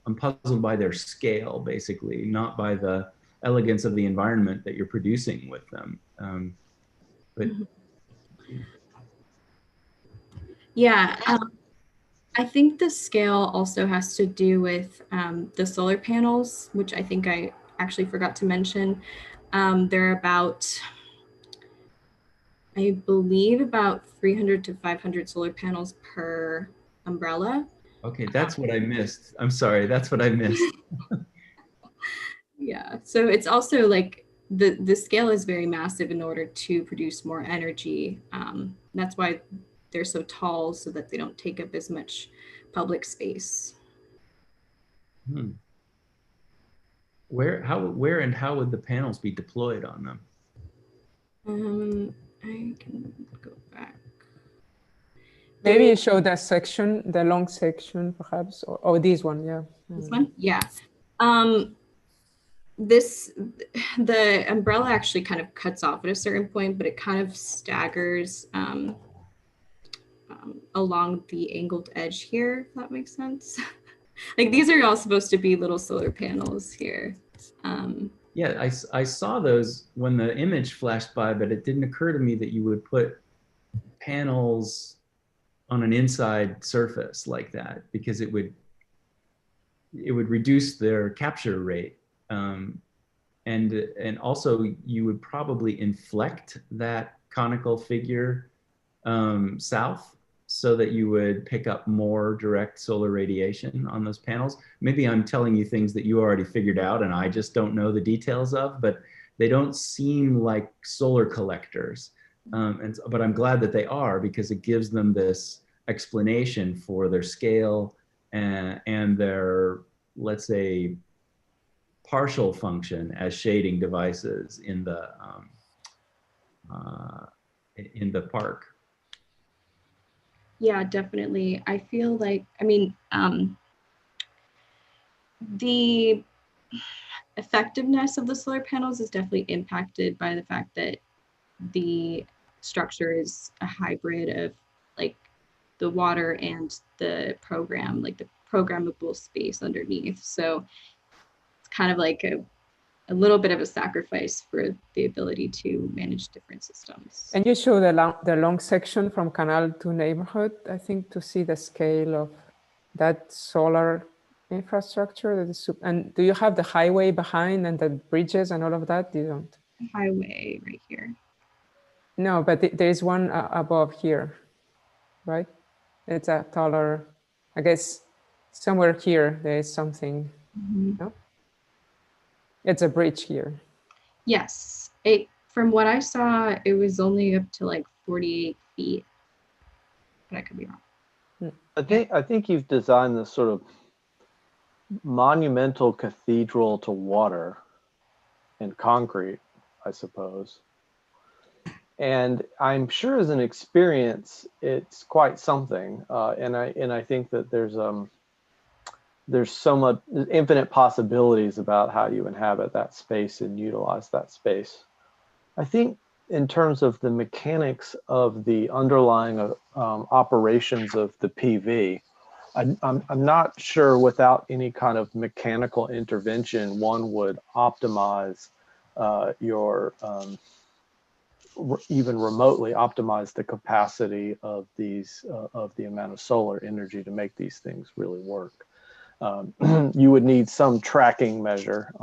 I'm puzzled by their scale, basically, not by the elegance of the environment that you're producing with them. But yeah, I think the scale also has to do with the solar panels, which I think I actually forgot to mention. They're about, I believe, about 300 to 500 solar panels per umbrella. Okay, that's what I missed. I'm sorry, that's what I missed. Yeah, so it's also like the scale is very massive in order to produce more energy. That's why they're so tall so that they don't take up as much public space. Where and how would the panels be deployed on them? I can go back. Maybe you show that section, the long section, perhaps, or this one, yeah. This one, yeah. The umbrella actually kind of cuts off at a certain point, but it kind of staggers along the angled edge here, if that makes sense. Like these are all supposed to be little solar panels here. Yeah, I saw those when the image flashed by, but it didn't occur to me that you would put panels on an inside surface like that, because it would reduce their capture rate. And also you would probably inflect that conical figure south so that you would pick up more direct solar radiation on those panels. Maybe I'm telling you things that you already figured out and I just don't know the details of, but they don't seem like solar collectors. But I'm glad that they are, because it gives them this explanation for their scale and their, let's say, partial function as shading devices in the park. Yeah, definitely. I feel like, I mean, the effectiveness of the solar panels is definitely impacted by the fact that the structure is a hybrid of like the water and the program, like the programmable space underneath. So it's kind of like a little bit of a sacrifice for the ability to manage different systems. And you show the long section from canal to neighborhood, I think, to see the scale of that solar infrastructure. And do you have the highway behind and the bridges and all of that? You don't? Highway right here. No, but there is one above here, right? It's a taller, I guess somewhere here there is something, no? It's a bridge here. Yes, from what I saw, it was only up to like 48 feet, but I could be wrong. I think you've designed this sort of monumental cathedral to water and concrete, I suppose. And I'm sure as an experience, it's quite something. And I think that there's so much, infinite possibilities about how you inhabit that space and utilize that space. I think in terms of the mechanics of the underlying operations of the PV, I'm not sure without any kind of mechanical intervention, one would optimize even remotely optimize the capacity of these, of the amount of solar energy to make these things really work. You would need some tracking measure,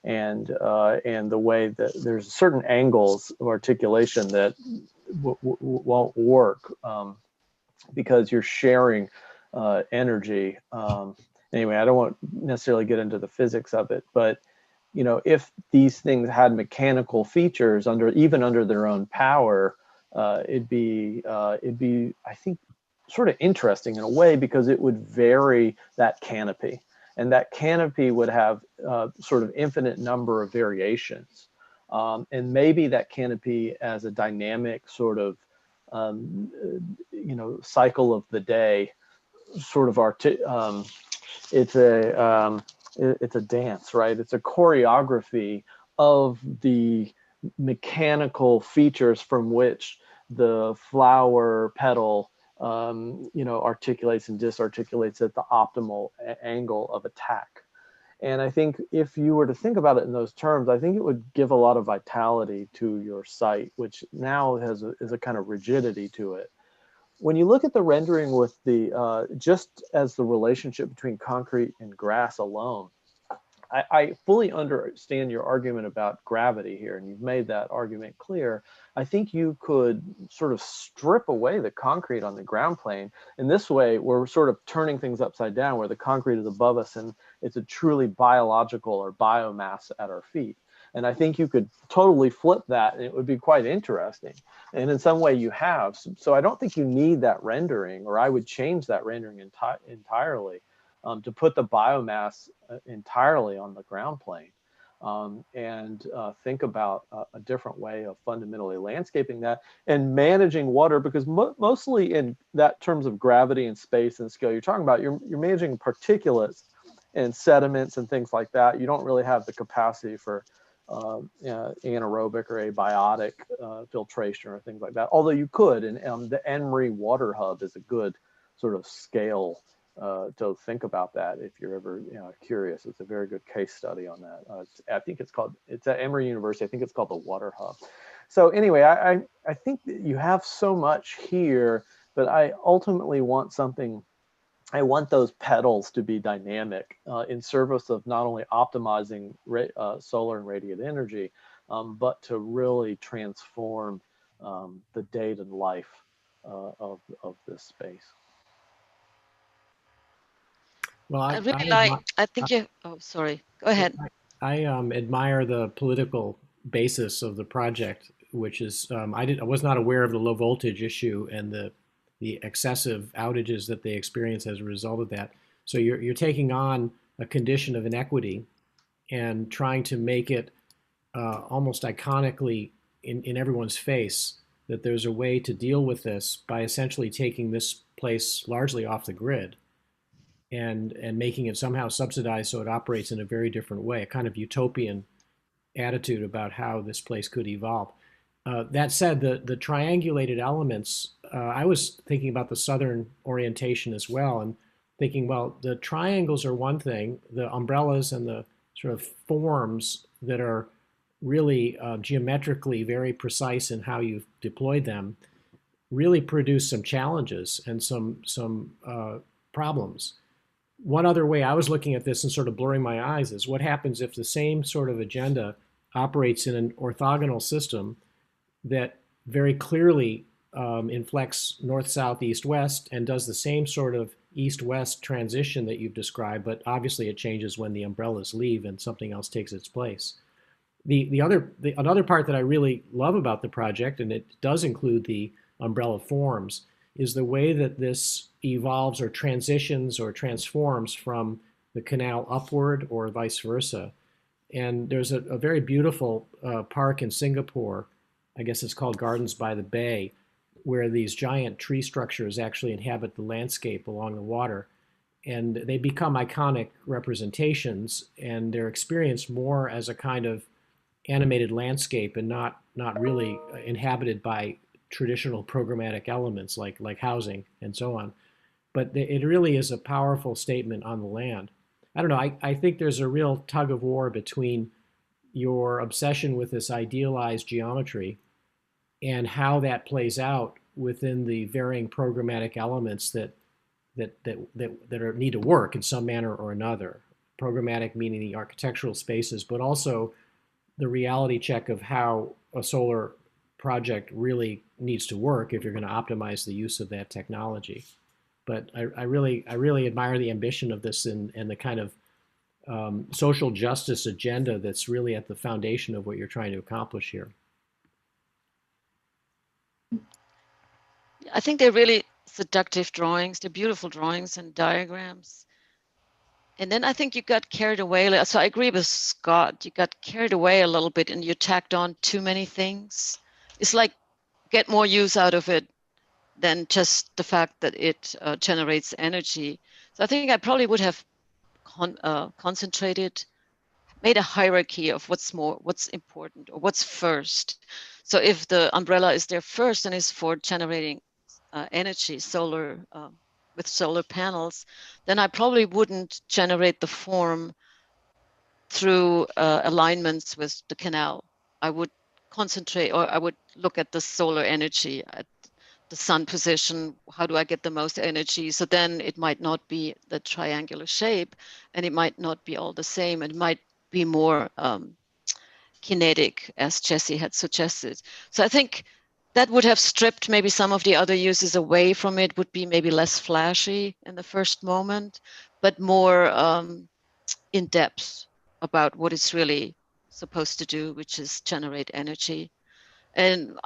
and the way that there's certain angles of articulation that won't work because you're sharing energy. Anyway, I don't want to necessarily get into the physics of it, but you know, if these things had mechanical features even under their own power, it'd be I think sort of interesting in a way, because it would vary that canopy, and that canopy would have sort of infinite number of variations, and maybe that canopy as a dynamic sort of you know, cycle of the day, sort of it's a dance, right? It's a choreography of the mechanical features from which the flower petal, you know, articulates and disarticulates at the optimal angle of attack. And I think if you were to think about it in those terms, I think it would give a lot of vitality to your site, which now is a kind of rigidity to it. When you look at the rendering with the, just as the relationship between concrete and grass alone, I fully understand your argument about gravity here, and you've made that argument clear. I think you could sort of strip away the concrete on the ground plane. In this way, we're sort of turning things upside down, where the concrete is above us and it's a truly biological or biomass at our feet. And I think you could totally flip that and it would be quite interesting. And in some way you have. So I don't think you need that rendering, or I would change that rendering entirely to put the biomass entirely on the ground plane. And think about a different way of fundamentally landscaping that and managing water, because mostly in that terms of gravity and space and scale you're talking about, you're managing particulates and sediments and things like that. You don't really have the capacity for anaerobic or abiotic filtration or things like that, although you could. And the Emory Water Hub is a good sort of scale to think about that if you're ever curious. It's a very good case study on that. I think it's at Emory University. I think it's called the Water Hub. So anyway, I think that you have so much here, but I ultimately want something. I want those pedals to be dynamic in service of not only optimizing solar and radiant energy, but to really transform the date and life of this space. Well, I really like, I think you, oh, sorry, go ahead. I admire the political basis of the project, which is, I was not aware of the low voltage issue and the excessive outages that they experience as a result of that. So you're taking on a condition of inequity and trying to make it almost iconically in everyone's face that there's a way to deal with this by essentially taking this place largely off the grid and making it somehow subsidized so it operates in a very different way, a kind of utopian attitude about how this place could evolve. That said, the triangulated elements, I was thinking about the southern orientation as well, and thinking, well, the triangles are one thing, the umbrellas and the sort of forms that are really geometrically very precise in how you've deployed them really produce some challenges and some problems. One other way I was looking at this and sort of blurring my eyes is what happens if the same sort of agenda operates in an orthogonal system that very clearly inflects north, south, east, west, and does the same sort of east-west transition that you've described, but obviously it changes when the umbrellas leave and something else takes its place. Another part that I really love about the project, and it does include the umbrella forms, is the way that this evolves or transitions or transforms from the canal upward or vice versa. And there's a very beautiful park in Singapore, I guess it's called Gardens by the Bay, where these giant tree structures actually inhabit the landscape along the water. And they become iconic representations, and they're experienced more as a kind of animated landscape and not really inhabited by traditional programmatic elements like housing and so on. But it really is a powerful statement on the land. I don't know, I think there's a real tug of war between your obsession with this idealized geometry and how that plays out within the varying programmatic elements that need to work in some manner or another. Programmatic meaning the architectural spaces, but also the reality check of how a solar project really needs to work if you're going to optimize the use of that technology. But I really admire the ambition of this and the kind of social justice agenda that's really at the foundation of what you're trying to accomplish here. I think they're really seductive drawings. They're beautiful drawings and diagrams. And then I think you got carried away. So I agree with Scott. You got carried away a little bit and you tacked on too many things. It's like get more use out of it than just the fact that it generates energy. So I think I probably would have concentrated, made a hierarchy of what's important or what's first. So if the umbrella is there first and is for generating energy, solar, with solar panels, then I probably wouldn't generate the form through alignments with the canal. I would concentrate, or I would look at the solar energy, at the sun position. How do I get the most energy? So then it might not be the triangular shape, and it might not be all the same. It might be more kinetic, as Jesse had suggested. So I think that would have stripped maybe some of the other uses away from it, would be maybe less flashy in the first moment, but more in depth about what it's really supposed to do, which is generate energy. And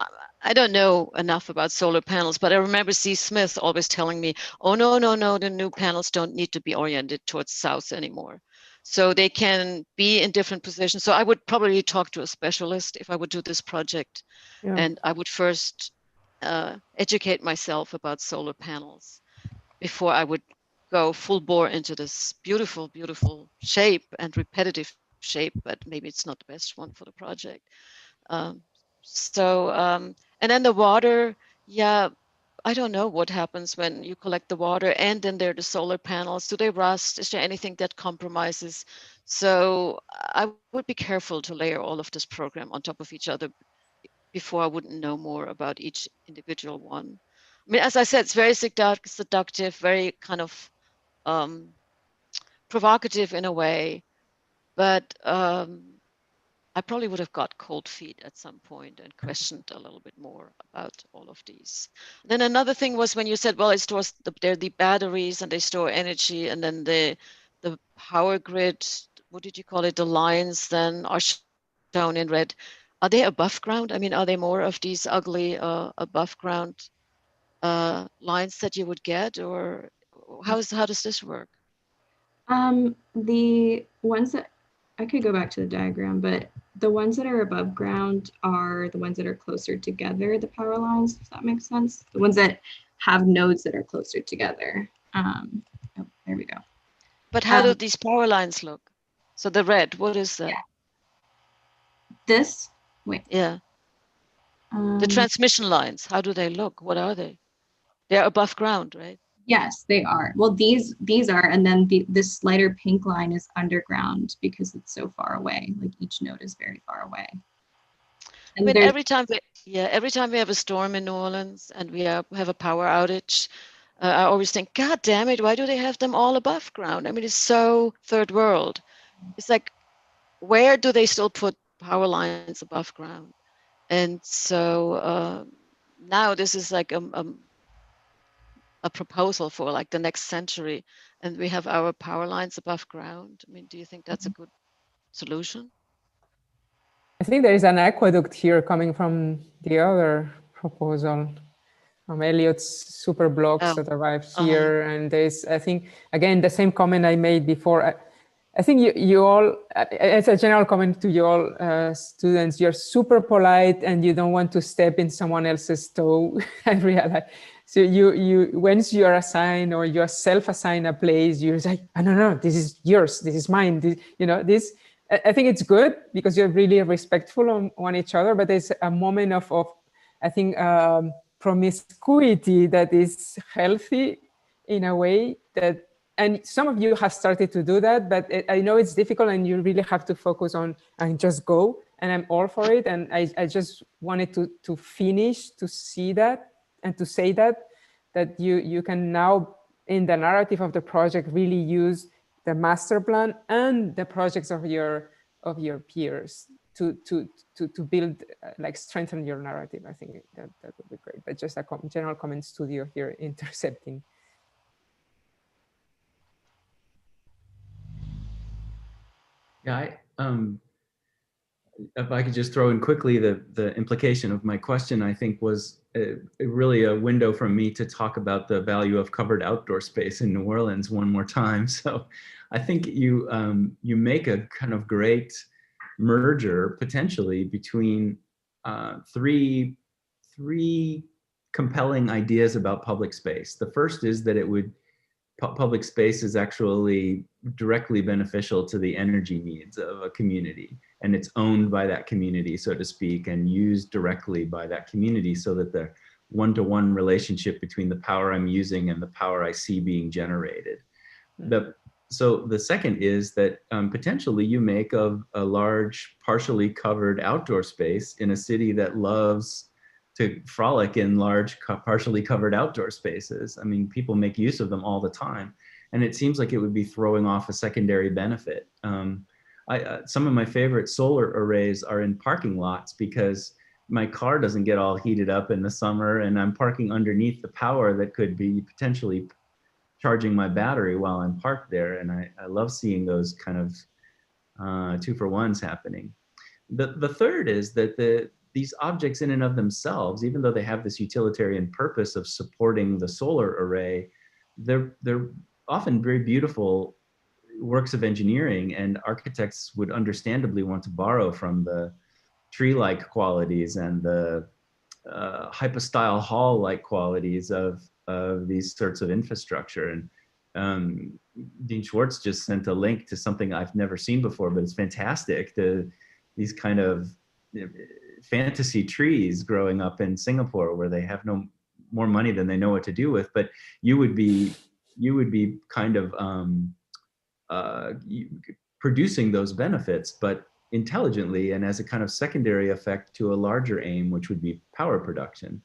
I don't know enough about solar panels, but I remember C. Smith always telling me, oh, no, no, no, the new panels don't need to be oriented towards south anymore. So they can be in different positions. So I would probably talk to a specialist if I would do this project. Yeah. And I would first educate myself about solar panels before I would go full bore into this beautiful, beautiful shape and repetitive shape, but maybe it's not the best one for the project. Um, and then the water, yeah, I don't know what happens when you collect the water and then there are the solar panels. Do they rust? Is there anything that compromises? So I would be careful to layer all of this program on top of each other before I wouldn't know more about each individual one. I mean, as I said, it's very seductive, very kind of provocative in a way, but I probably would have got cold feet at some point and questioned a little bit more about all of these. Then another thing was when you said, well, it stores they're the batteries and they store energy, and then the power grid, what did you call it? The lines then are shown in red. Are they above ground? I mean, are they more of these ugly above ground lines that you would get, or how does this work? The ones that I could go back to the diagram, but the ones that are above ground are the ones that are closer together, the power lines, if that makes sense. The ones that have nodes that are closer together. Oh, there we go. But how do these power lines look? So the red, what is that? This, wait. Yeah. The transmission lines, how do they look? What are they? They're above ground, right? Yes, they are. Well, these are, and then this lighter pink line is underground because it's so far away. Like each node is very far away. And I mean, every time we have a storm in New Orleans and we have a power outage, I always think, God damn it, why do they have them all above ground? I mean, it's so third world. It's like, where do they still put power lines above ground? And so now this is like a proposal for like the next century, and we have our power lines above ground. I mean, do you think that's a good solution? I think there is an aqueduct here coming from the other proposal, from Elliott's super blocks that arrives here. And there's, I think, again, the same comment I made before. I think you all, as a general comment to you all students, you're super polite and you don't want to step in someone else's toe. I realize. So you once you are assigned or you are self-assigned a place, you're like, oh, no, this is yours, this is mine. This, this. I think it's good because you're really respectful on each other, but there's a moment of I think, promiscuity that is healthy in a way that, and some of you have started to do that, but I know it's difficult and you really have to focus on and just go, and I'm all for it. And I just wanted to finish to see that and to say that you can now in the narrative of the project really use the master plan and the projects of your peers to build, like, strengthen your narrative. I think that would be great. But just a general comment, studio here intercepting. Yeah, if I could just throw in quickly, the implication of my question, I think, was really a window from me to talk about the value of covered outdoor space in New Orleans one more time. So I think you make a kind of great merger potentially between three compelling ideas about public space. The first is that public space is actually directly beneficial to the energy needs of a community, and it's owned by that community, so to speak, and used directly by that community, so that the one-to-one relationship between the power I'm using and the power I see being generated. So the second is that potentially you make a large, partially covered outdoor space in a city that loves to frolic in large, partially covered outdoor spaces. I mean, people make use of them all the time. And it seems like it would be throwing off a secondary benefit. Some of my favorite solar arrays are in parking lots because my car doesn't get all heated up in the summer and I'm parking underneath the power that could be potentially charging my battery while I'm parked there. And I love seeing those kind of 2-for-1s happening. The third is that these objects in and of themselves, even though they have this utilitarian purpose of supporting the solar array, they're often very beautiful works of engineering, and architects would understandably want to borrow from the tree-like qualities and the hypostyle hall-like qualities of these sorts of infrastructure. And Dean Schwartz just sent a link to something I've never seen before, but it's fantastic. These kind of fantasy trees growing up in Singapore, where they have no more money than they know what to do with, but you would be kind of producing those benefits, but intelligently and as a kind of secondary effect to a larger aim, which would be power production.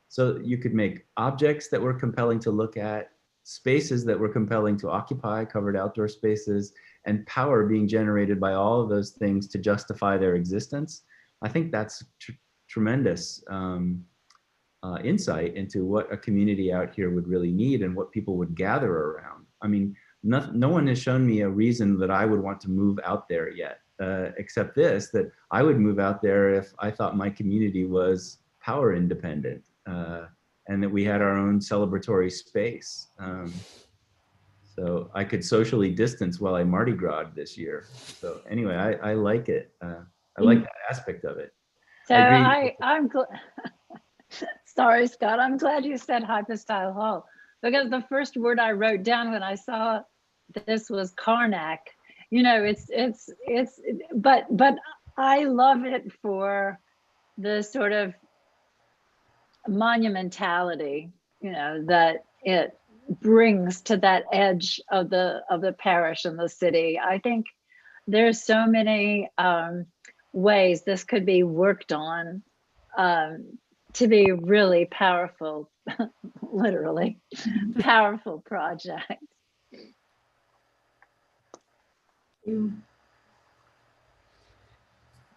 So you could make objects that were compelling to look at, spaces that were compelling to occupy, covered outdoor spaces, and power being generated by all of those things to justify their existence. I think that's tremendous insight into what a community out here would really need and what people would gather around. I mean, no one has shown me a reason that I would want to move out there yet, except this, that I would move out there if I thought my community was power independent and that we had our own celebratory space. So I could socially distance while I Mardi Gras this year. So anyway, I like it. I like that aspect of it. So I'm glad. Sorry, Scott. I'm glad you said hypostyle hall, because the first word I wrote down when I saw this was Karnak. You know, but I love it for the sort of monumentality, you know, that it brings to that edge of the parish and the city. I think there's so many ways this could be worked on to be really powerful, literally powerful project.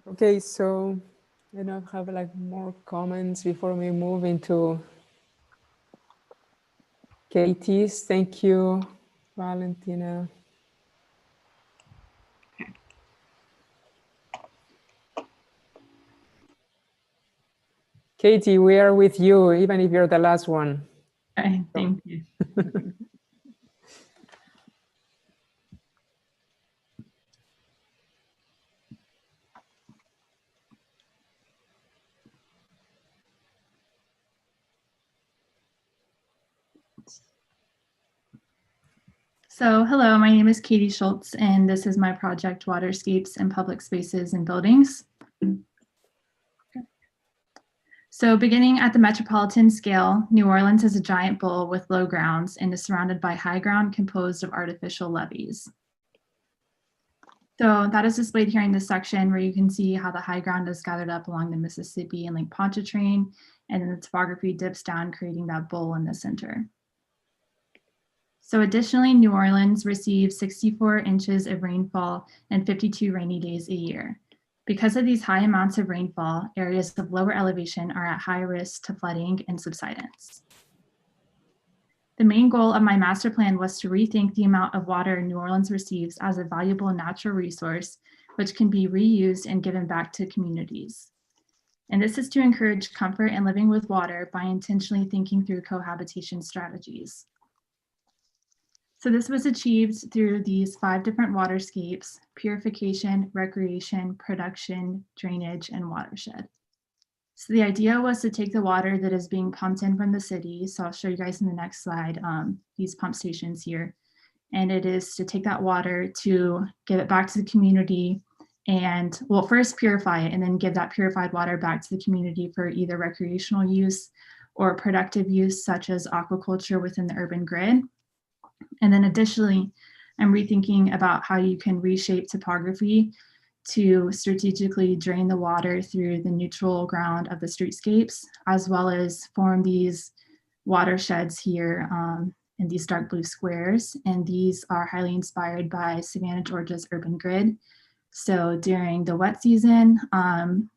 Okay, so I don't have like more comments before we move into Katie's. Thank you, Valentina. Katie, we are with you, even if you're the last one. Okay, thank you. So hello, my name is Katie Schultz, and this is my project, Waterscapes and Public Spaces and Buildings. So beginning at the metropolitan scale, New Orleans is a giant bowl with low grounds and is surrounded by high ground composed of artificial levees. So that is displayed here in this section, where you can see how the high ground is gathered up along the Mississippi and Lake Pontchartrain, and then the topography dips down, creating that bowl in the center. So additionally, New Orleans receives 64 inches of rainfall and 52 rainy days a year. Because of these high amounts of rainfall, areas of lower elevation are at high risk to flooding and subsidence. The main goal of my master plan was to rethink the amount of water New Orleans receives as a valuable natural resource, which can be reused and given back to communities. And this is to encourage comfort in living with water by intentionally thinking through cohabitation strategies. So this was achieved through these 5 different waterscapes: purification, recreation, production, drainage, and watershed. So the idea was to take the water that is being pumped in from the city. So I'll show you guys in the next slide, these pump stations here. And it is to take that water to give it back to the community and, well, first purify it and then give that purified water back to the community for either recreational use or productive use, such as aquaculture within the urban grid. And then additionally, I'm rethinking about how you can reshape topography to strategically drain the water through the neutral ground of the streetscapes, as well as form these watersheds here in these dark blue squares. And these are highly inspired by Savannah, Georgia's urban grid. So during the wet season,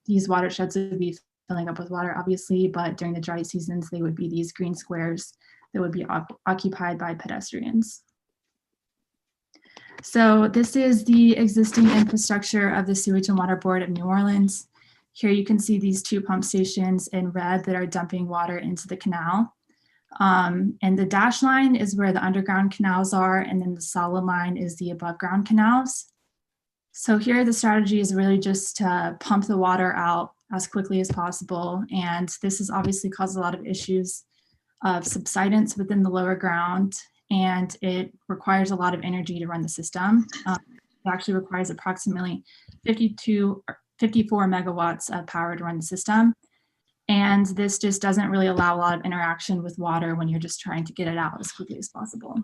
these watersheds would be filling up with water, obviously, but during the dry seasons, they would be these green squares that would be occupied by pedestrians. So this is the existing infrastructure of the Sewage and Water Board of New Orleans. Here you can see these two pump stations in red that are dumping water into the canal. And the dashed line is where the underground canals are, and then the solid line is the above ground canals. So here the strategy is really just to pump the water out as quickly as possible. And this has obviously caused a lot of issues of subsidence within the lower ground, and it requires a lot of energy to run the system. It actually requires approximately 54 megawatts of power to run the system. And this just doesn't really allow a lot of interaction with water when you're just trying to get it out as quickly as possible.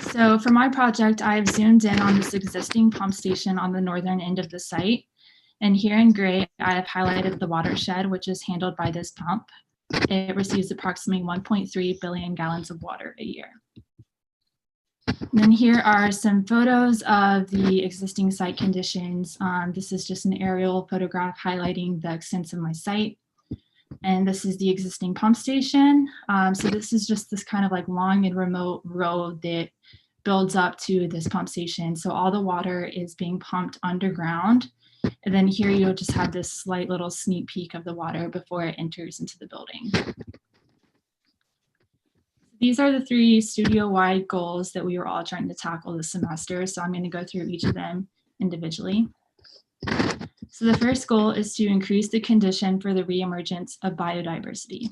So for my project, I've zoomed in on this existing pump station on the northern end of the site. And here in gray, I have highlighted the watershed, which is handled by this pump. It receives approximately 1.3 billion gallons of water a year. And then here are some photos of the existing site conditions. This is just an aerial photograph highlighting the extent of my site. And this is the existing pump station. So this is just this kind of like long and remote road that builds up to this pump station. So all the water is being pumped underground. And then here you'll just have this slight little sneak peek of the water before it enters into the building. These are the 3 studio-wide goals that we were all trying to tackle this semester. So I'm going to go through each of them individually. So the first goal is to increase the condition for the reemergence of biodiversity.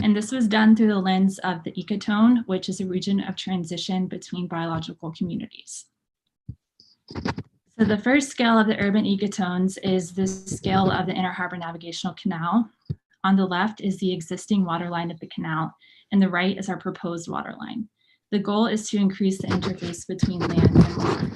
And this was done through the lens of the ecotone, which is a region of transition between biological communities. So the first scale of the urban ecotones is this scale of the Inner Harbor Navigational Canal. On the left is the existing water line of the canal, and the right is our proposed water line. The goal is to increase the interface between land and water.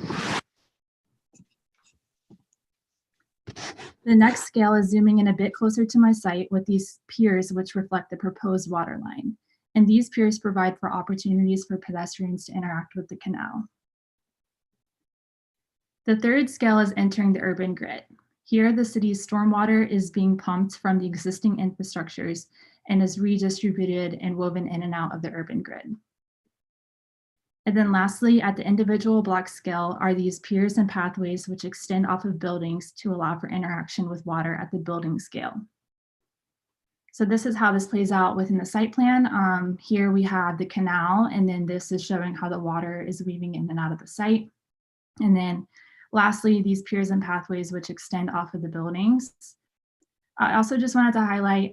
The next scale is zooming in a bit closer to my site with these piers which reflect the proposed water line. And these piers provide for opportunities for pedestrians to interact with the canal. The third scale is entering the urban grid. Here, the city's stormwater is being pumped from the existing infrastructures and is redistributed and woven in and out of the urban grid. And then lastly, at the individual block scale are these piers and pathways which extend off of buildings to allow for interaction with water at the building scale. So this is how this plays out within the site plan. Here we have the canal, and then this is showing how the water is weaving in and out of the site. And then lastly, these piers and pathways which extend off of the buildings. I also just wanted to highlight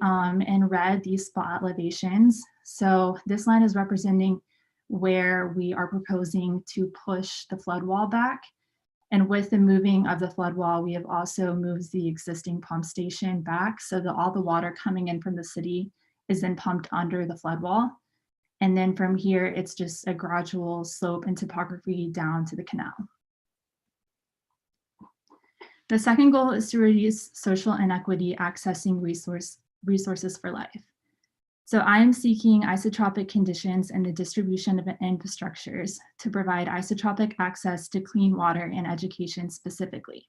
in red these spot elevations. So this line is representing where we are proposing to push the flood wall back. And with the moving of the flood wall, we have also moved the existing pump station back so that all the water coming in from the city is then pumped under the flood wall. And then from here, it's just a gradual slope in topography down to the canal. The second goal is to reduce social inequity accessing resources for life. So I am seeking isotropic conditions in the distribution of infrastructures to provide isotropic access to clean water and education specifically.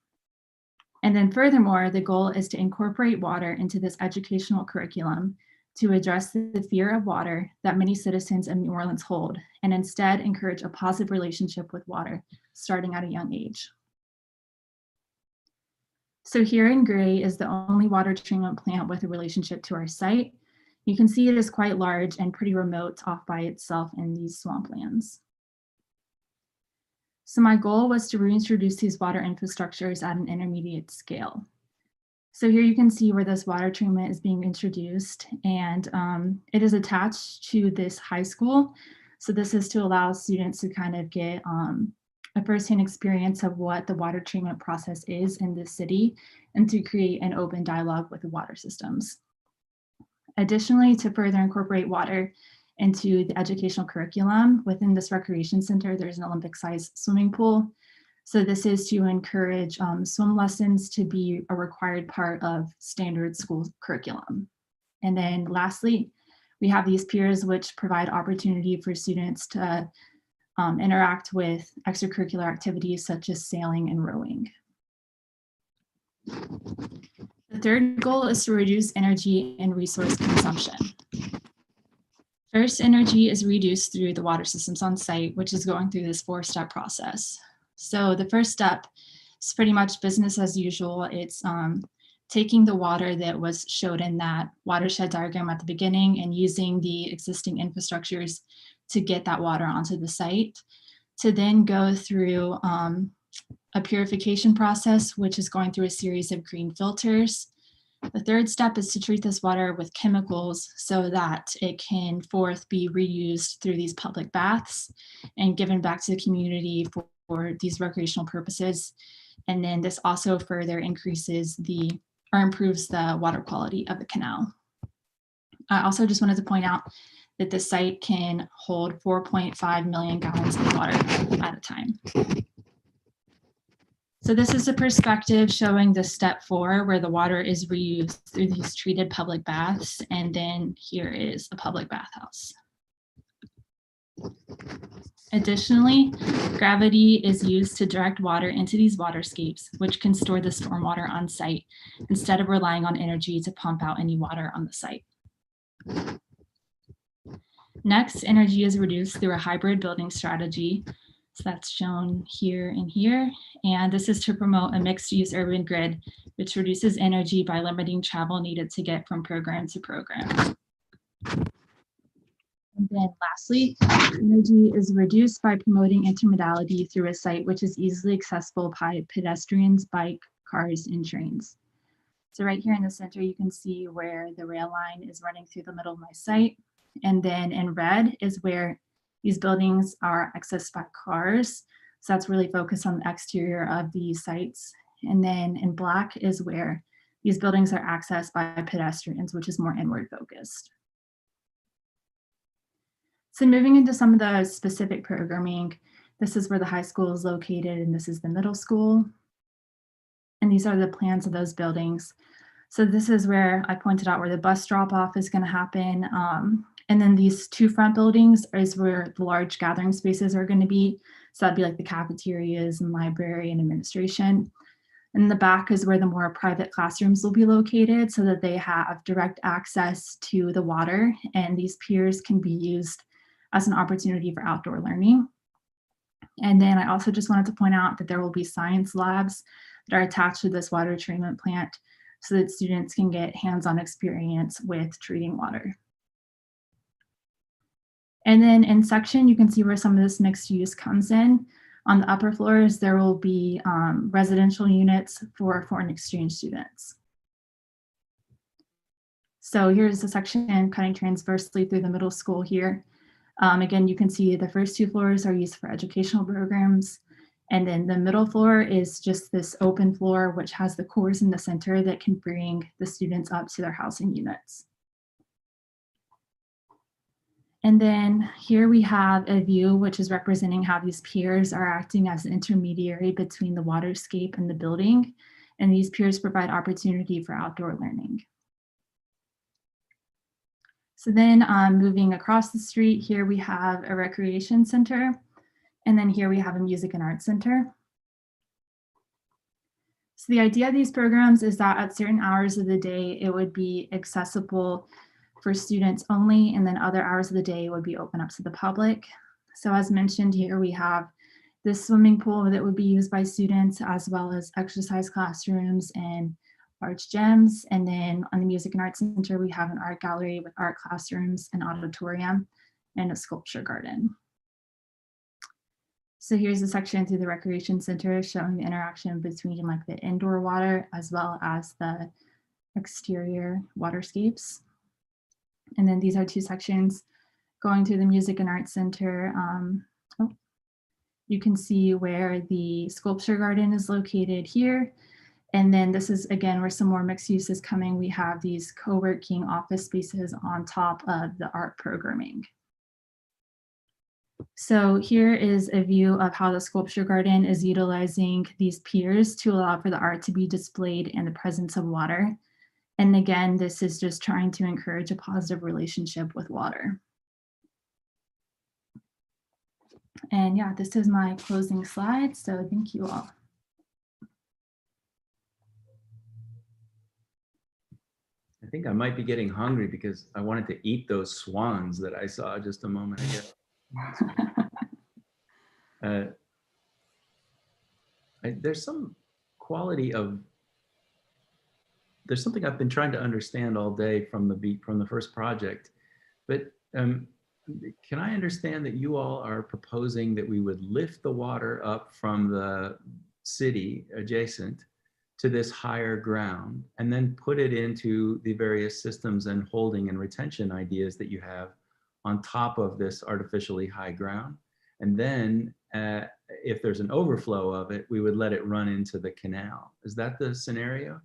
And then furthermore, the goal is to incorporate water into this educational curriculum to address the fear of water that many citizens of New Orleans hold, and instead encourage a positive relationship with water starting at a young age. So here in gray is the only water treatment plant with a relationship to our site. You can see it is quite large and pretty remote off by itself in these swamplands. So my goal was to reintroduce these water infrastructures at an intermediate scale. So here you can see where this water treatment is being introduced, and it is attached to this high school. So this is to allow students to kind of get a firsthand experience of what the water treatment process is in this city and to create an open dialogue with the water systems. Additionally, to further incorporate water into the educational curriculum, within this recreation center, there's an Olympic-sized swimming pool. So this is to encourage swim lessons to be a required part of standard school curriculum. And then lastly, we have these piers which provide opportunity for students to interact with extracurricular activities such as sailing and rowing. The third goal is to reduce energy and resource consumption. First, energy is reduced through the water systems on site, which is going through this 4-step process. So the first step is pretty much business as usual. It's taking the water that was showed in that watershed diagram at the beginning and using the existing infrastructures to get that water onto the site, to then go through a purification process, which is going through a series of green filters. The third step is to treat this water with chemicals so that it can fourth be reused through these public baths and given back to the community for these recreational purposes. And then this also further increases or improves the water quality of the canal. I also just wanted to point out that the site can hold 4.5 million gallons of water at a time. So this is a perspective showing the step 4 where the water is reused through these treated public baths. And then here is a public bathhouse. Additionally, gravity is used to direct water into these waterscapes, which can store the stormwater on site instead of relying on energy to pump out any water on the site. Next, energy is reduced through a hybrid building strategy. So that's shown here and here. And this is to promote a mixed-use urban grid, which reduces energy by limiting travel needed to get from program to program. And then lastly, energy is reduced by promoting intermodality through a site which is easily accessible by pedestrians, bike, cars, and trains. So right here in the center, you can see where the rail line is running through the middle of my site. And then in red is where these buildings are accessed by cars. So that's really focused on the exterior of these sites. And then in black is where these buildings are accessed by pedestrians, which is more inward focused. So moving into some of the specific programming, this is where the high school is located and this is the middle school. And these are the plans of those buildings. So this is where I pointed out where the bus drop off is going to happen. And then these 2 front buildings is where the large gathering spaces are going to be. So that'd be like the cafeterias and library and administration. And the back is where the more private classrooms will be located so that they have direct access to the water. And these piers can be used as an opportunity for outdoor learning. And then I also just wanted to point out that there will be science labs that are attached to this water treatment plant so that students can get hands-on experience with treating water. And then in section, you can see where some of this mixed use comes in. On the upper floors, there will be residential units for foreign exchange students. So here's a section cutting transversely through the middle school here. Again, you can see the first 2 floors are used for educational programs. And then the middle floor is just this open floor, which has the cores in the center that can bring the students up to their housing units. And then here we have a view which is representing how these piers are acting as an intermediary between the waterscape and the building. And these piers provide opportunity for outdoor learning. So then moving across the street, here we have a recreation center. And then here we have a music and arts center. So the idea of these programs is that at certain hours of the day, it would be accessible for students only, and then other hours of the day would be open up to the public. So as mentioned here, we have this swimming pool that would be used by students, as well as exercise classrooms and large gyms. And then on the Music and Arts Center, we have an art gallery with art classrooms, an auditorium, and a sculpture garden. So here's a section through the recreation center showing the interaction between like the indoor water as well as the exterior waterscapes. And then these are 2 sections going through the Music and Arts Center. You can see where the sculpture garden is located here. And then this is again where some more mixed use is coming. We have these co-working office spaces on top of the art programming. So here is a view of how the sculpture garden is utilizing these piers to allow for the art to be displayed in the presence of water. And again, this is just trying to encourage a positive relationship with water. And yeah, this is my closing slide. So thank you all. think I might be getting hungry because I wanted to eat those swans that I saw just a moment ago. There's some quality of, there's something I've been trying to understand all day from the first project, but can I understand that you all are proposing that we would lift the water up from the city adjacent to this higher ground and then put it into the various systems and holding and retention ideas that you have on top of this artificially high ground? And then if there's an overflow of it, we would let it run into the canal. Is that the scenario?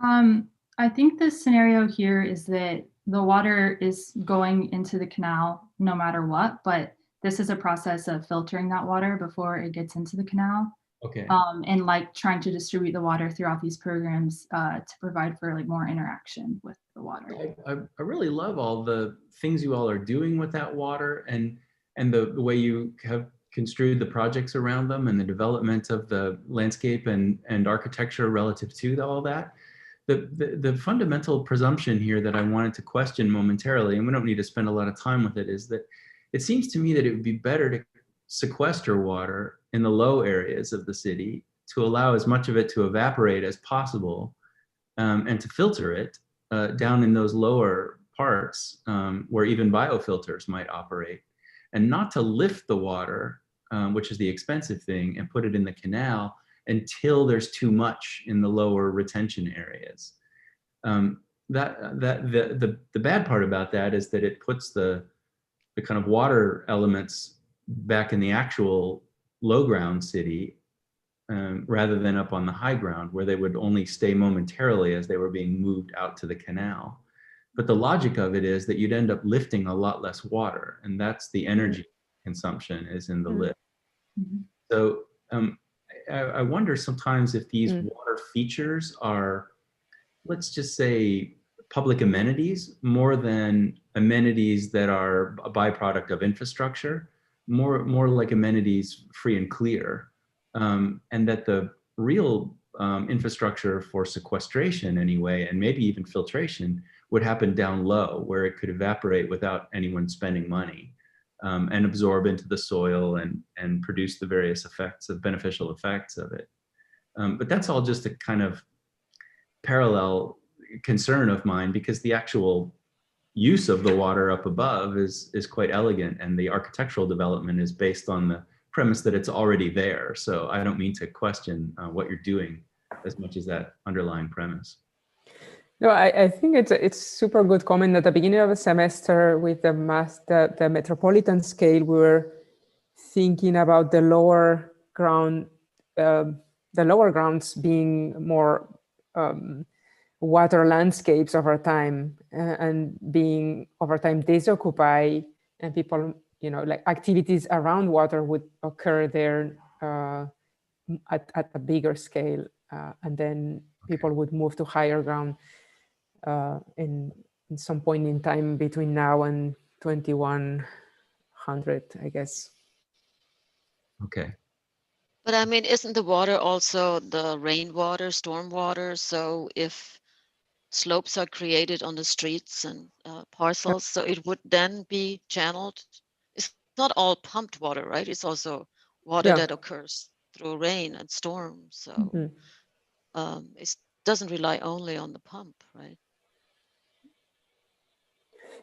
I think the scenario here is that the water is going into the canal no matter what, but this is a process of filtering that water before it gets into the canal. Okay. And like trying to distribute the water throughout these programs to provide for like more interaction with the water. I really love all the things you all are doing with that water and the way you have construed the projects around them and the development of the landscape and architecture relative to all that. The fundamental presumption here that I wanted to question momentarily, and we don't need to spend a lot of time with it, is that it seems to me that it would be better to sequester water in the low areas of the city to allow as much of it to evaporate as possible and to filter it down in those lower parts where even biofilters might operate, and not to lift the water, which is the expensive thing, and put it in the canal until there's too much in the lower retention areas. The bad part about that is that it puts the kind of water elements back in the actual low ground city rather than up on the high ground where they would only stay momentarily as they were being moved out to the canal. But the logic of it is that you'd end up lifting a lot less water, and that's the energy consumption is in the lift. So I wonder sometimes if these water features are, let's just say, public amenities more than amenities that are a byproduct of infrastructure, more like amenities free and clear, and that the real infrastructure for sequestration anyway, and maybe even filtration, would happen down low where it could evaporate without anyone spending money. And absorb into the soil and produce the various beneficial effects of it. But that's all just a kind of parallel concern of mine, because the actual use of the water up above is quite elegant, and the architectural development is based on the premise that it's already there. So I don't mean to question what you're doing as much as that underlying premise. No, I think it's super good comment. At the beginning of the semester with the metropolitan scale, we were thinking about the lower ground, the lower grounds being more water landscapes over time and being over time disoccupied, and people, like activities around water would occur there at a bigger scale, and then people would move to higher ground. In some point in time between now and 2100, I guess. Okay. But I mean, isn't the water also the rainwater, stormwater? So if slopes are created on the streets and parcels, so it would then be channeled. It's not all pumped water, right? It's also water that occurs through rain and storm. So it doesn't rely only on the pump, right?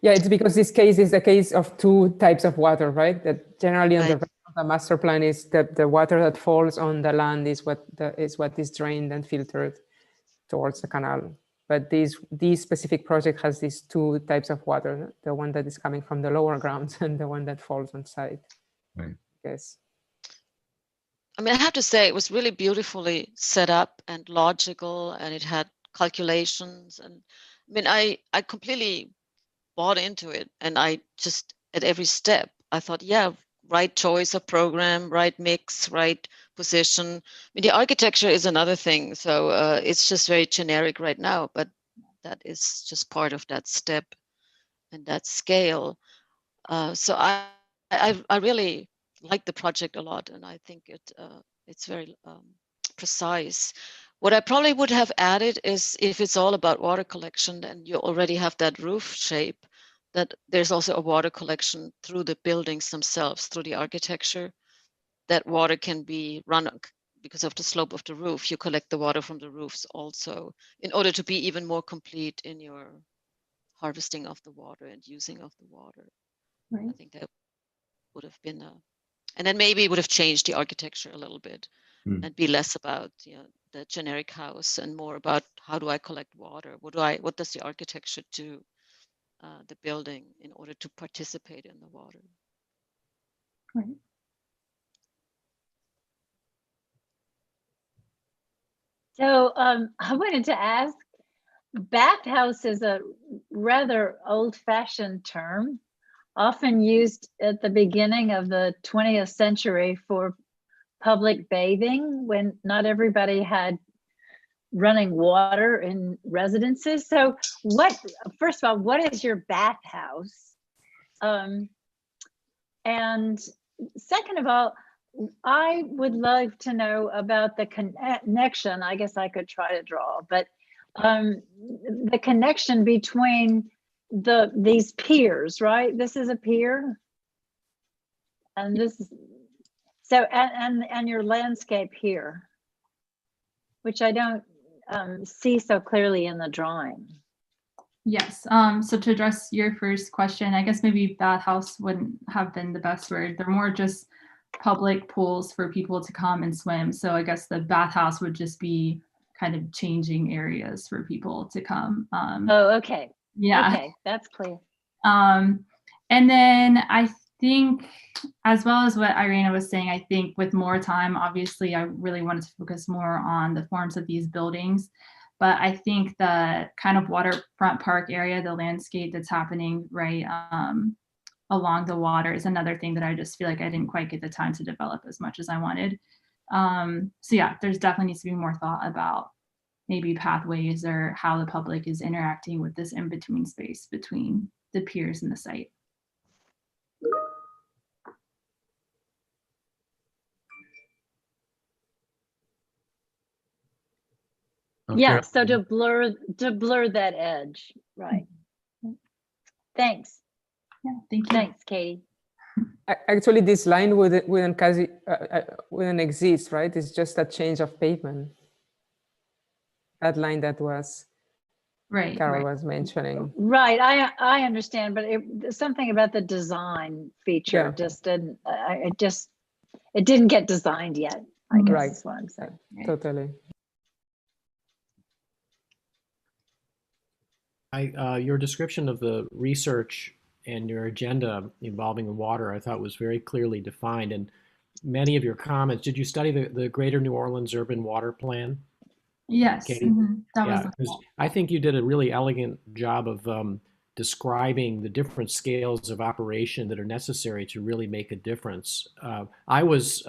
Yeah, it's because this case is a case of two types of water, right? That generally on the master plan is the water that falls on the land is what is drained and filtered towards the canal. But this specific project has these two types of water: the one that is coming from the lower grounds and the one that falls on site. Right. Yes. I mean, I have to say it was really beautifully set up and logical, and it had calculations. And I mean, I completely bought into it, and I just at every step I thought, yeah, right choice of program, right mix, right position. I mean, the architecture is another thing, so it's just very generic right now, but that is just part of that step and that scale. So I really like the project a lot, and I think it's very precise. What I probably would have added is if it's all about water collection and you already have that roof shape, that there's also a water collection through the buildings themselves, through the architecture, that water can be run because of the slope of the roof. You collect the water from the roofs also in order to be even more complete in your harvesting of the water and using of the water. Right. I think that would have been and then maybe it would have changed the architecture a little bit and be less about the generic house and more about how do I collect water? What does the architecture do, the building, in order to participate in the water? Right. So I wanted to ask, bathhouse is a rather old-fashioned term, often used at the beginning of the 20th century for public bathing when not everybody had running water in residences. So first of all, what is your bathhouse? And second of all, I would love to know about the connection. I guess I could try to draw, but the connection between these piers, right? This is a pier, and this is so, and your landscape here, which I don't see so clearly in the drawing. Yes. So to address your first question, I guess maybe bathhouse wouldn't have been the best word. They're more just public pools for people to come and swim. So I guess the bathhouse would just be kind of changing areas for people to come. Oh, okay. Yeah. Okay, that's clear. And then I think, as well as what Irina was saying, I think with more time, obviously, I really wanted to focus more on the forms of these buildings. But I think the kind of waterfront park area, the landscape that's happening right along the water is another thing that I just feel like I didn't quite get the time to develop as much as I wanted. So yeah, there's definitely needs to be more thought about maybe pathways or how the public is interacting with this in-between space between the piers and the site. Okay. Yeah, so to blur that edge, right? Thanks. Yeah, thank you. Thanks, Katie. Actually, this line wouldn't exist, right? It's just a change of pavement. That line that was Carol was mentioning. Right, I understand, but something about the design feature just didn't. It didn't get designed yet. I guess is what I'm saying. Totally. Your description of the research and your agenda involving the water, I thought was very clearly defined. And many of your comments, did you study the Greater New Orleans Urban Water Plan? Yes, that was the I think you did a really elegant job of describing the different scales of operation that are necessary to really make a difference. I was,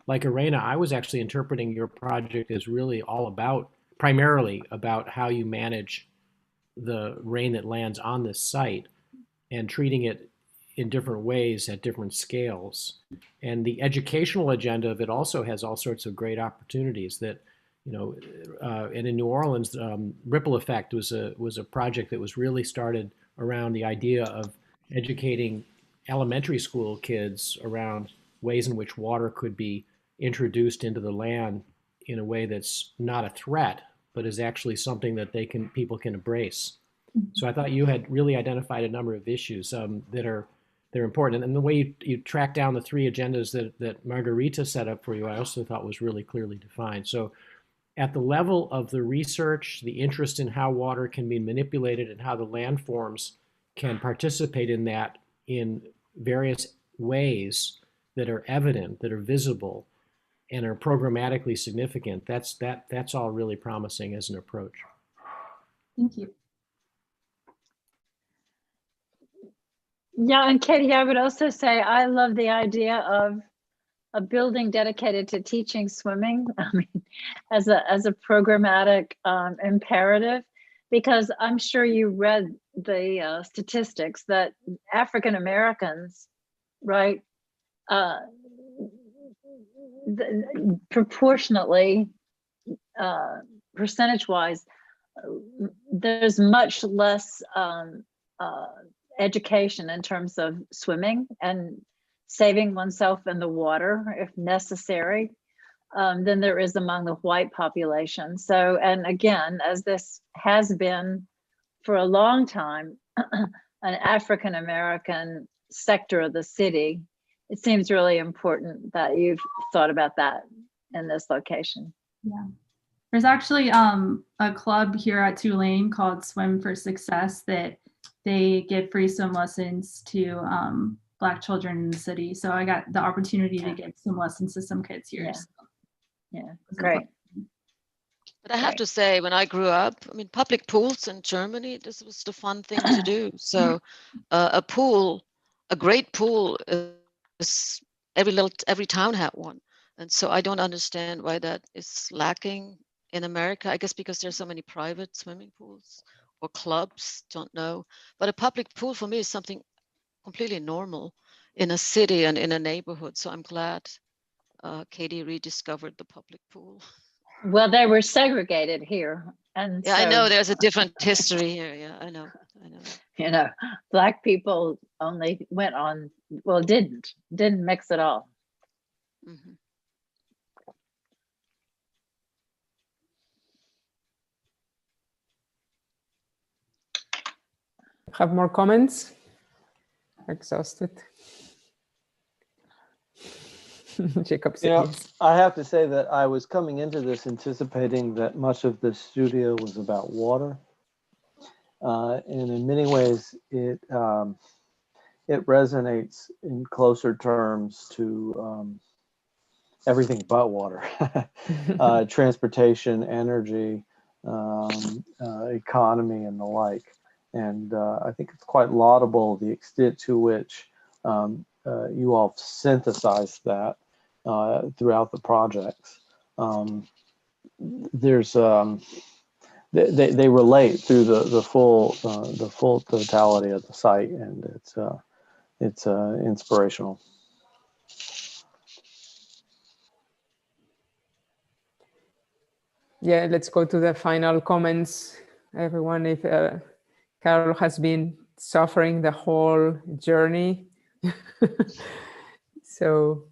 like Irena, I was actually interpreting your project as really all about, primarily about how you manage the rain that lands on this site and treating it in different ways at different scales. And the educational agenda of it also has all sorts of great opportunities that, and in New Orleans, Ripple Effect was a project that was really started around the idea of educating elementary school kids around ways in which water could be introduced into the land in a way that's not a threat, but is actually something that people can embrace. So I thought you had really identified a number of issues that they're important. And the way you track down the three agendas that Margarita set up for you, I also thought was really clearly defined. So at the level of the research, the interest in how water can be manipulated and how the landforms can participate in that in various ways that are evident, that are visible, and are programmatically significant, that's all really promising as an approach. Thank you. Yeah, and Katie, I would also say I love the idea of a building dedicated to teaching swimming. I mean, as a programmatic imperative, because I'm sure you read the statistics that African Americans, right, proportionately percentage-wise, there's much less education in terms of swimming and saving oneself in the water if necessary than there is among the white population. So, and again, as this has been for a long time, an African-American sector of the city, it seems really important that you've thought about that in this location. Yeah. There's actually a club here at Tulane called Swim for Success that they give free swim lessons to Black children in the city. So I got the opportunity to give swim lessons to some kids here. Yeah, So yeah. Great. But I have to say, when I grew up, I mean, public pools in Germany, this was the fun thing to do. So a pool, a great pool is every town had one. And so I don't understand why that is lacking in America. I guess because there's so many private swimming pools or clubs, don't know. But a public pool for me is something completely normal in a city and in a neighborhood. So I'm glad Katie rediscovered the public pool. Well, they were segregated here. And Yeah, so, I know there's a different history here. Yeah, I know. you know, Black people only went on, well, didn't mix at all. Mm-hmm. Have more comments? Exhausted. Jacob said Yeah, yes. I have to say that I was coming into this anticipating that much of the studio was about water. And in many ways, it resonates in closer terms to everything but water. Transportation, energy, economy, and the like. And I think it's quite laudable the extent to which you all synthesized that throughout the projects. There's they relate through the full totality of the site, and it's inspirational. Yeah, let's go to the final comments. Everyone, if Carol has been suffering the whole journey. So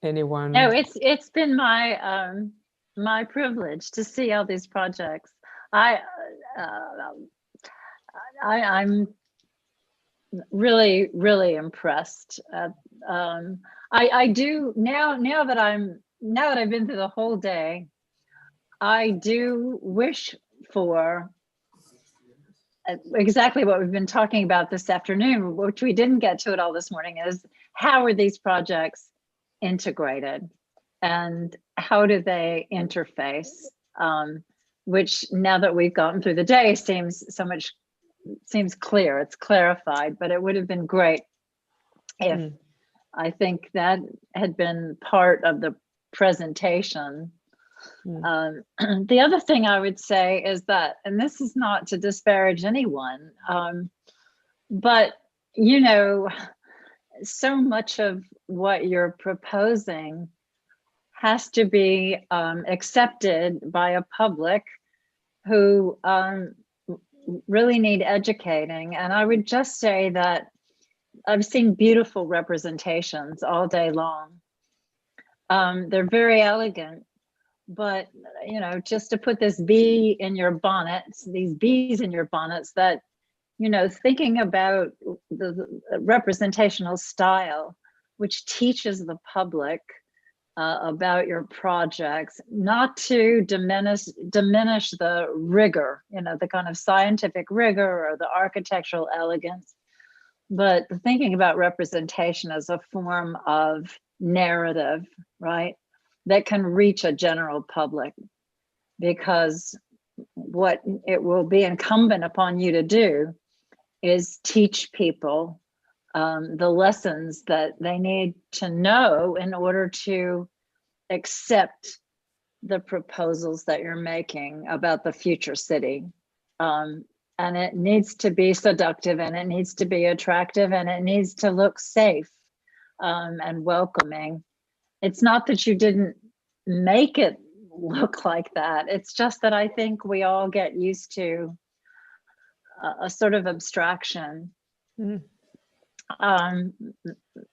anyone? No, it's been my my privilege to see all these projects. I'm really impressed. I do now that I've been through the whole day, I do wish for exactly what we've been talking about this afternoon, which we didn't get to it all this morning, is how are these projects integrated and how do they interface? Which now that we've gotten through the day seems clear, it's clarified, but it would have been great if I think that had been part of the presentation. The other thing I would say is that, and this is not to disparage anyone, but you know, so much of what you're proposing has to be accepted by a public who really need educating. And I would just say that I've seen beautiful representations all day long. They're very elegant, but you know, just to put this bee in your bonnets, these bees in your bonnets, that, you know, thinking about the representational style, which teaches the public about your projects, not to diminish the rigor, you know, the kind of scientific rigor or the architectural elegance, but thinking about representation as a form of narrative, right, that can reach a general public. Because what it will be incumbent upon you to do is teach people the lessons that they need to know in order to accept the proposals that you're making about the future city. And it needs to be seductive, and it needs to be attractive, and it needs to look safe and welcoming. It's not that you didn't make it look like that. It's just that I think we all get used to a sort of abstraction. Mm.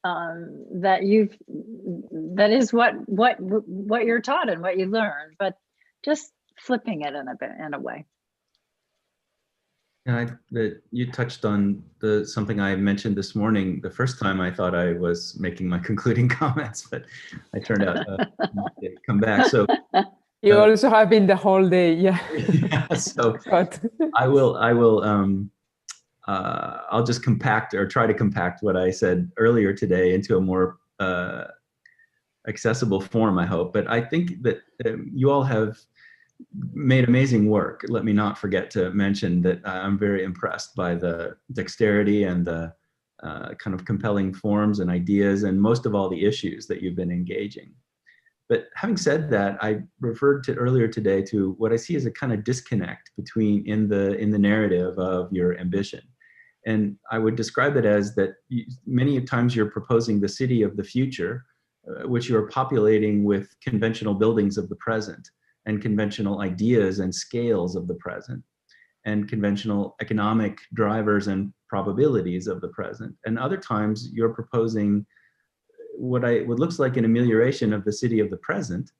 That is what you're taught and what you learn, but just flipping it in a way. And you touched on something I mentioned this morning. The first time I thought I was making my concluding comments, but I turned out to come back. So you also have been the whole day, yeah. Yeah, so I'll just compact or try to compact what I said earlier today into a more accessible form, I hope. But I think that you all have made amazing work. Let me not forget to mention that I'm very impressed by the dexterity and the kind of compelling forms and ideas, and most of all the issues that you've been engaging. But having said that, I referred to earlier today to what I see as a kind of disconnect between in the narrative of your ambition. And I would describe it as that many times you're proposing the city of the future, which you are populating with conventional buildings of the present and conventional ideas and scales of the present and conventional economic drivers and probabilities of the present. And other times you're proposing what looks like an amelioration of the city of the present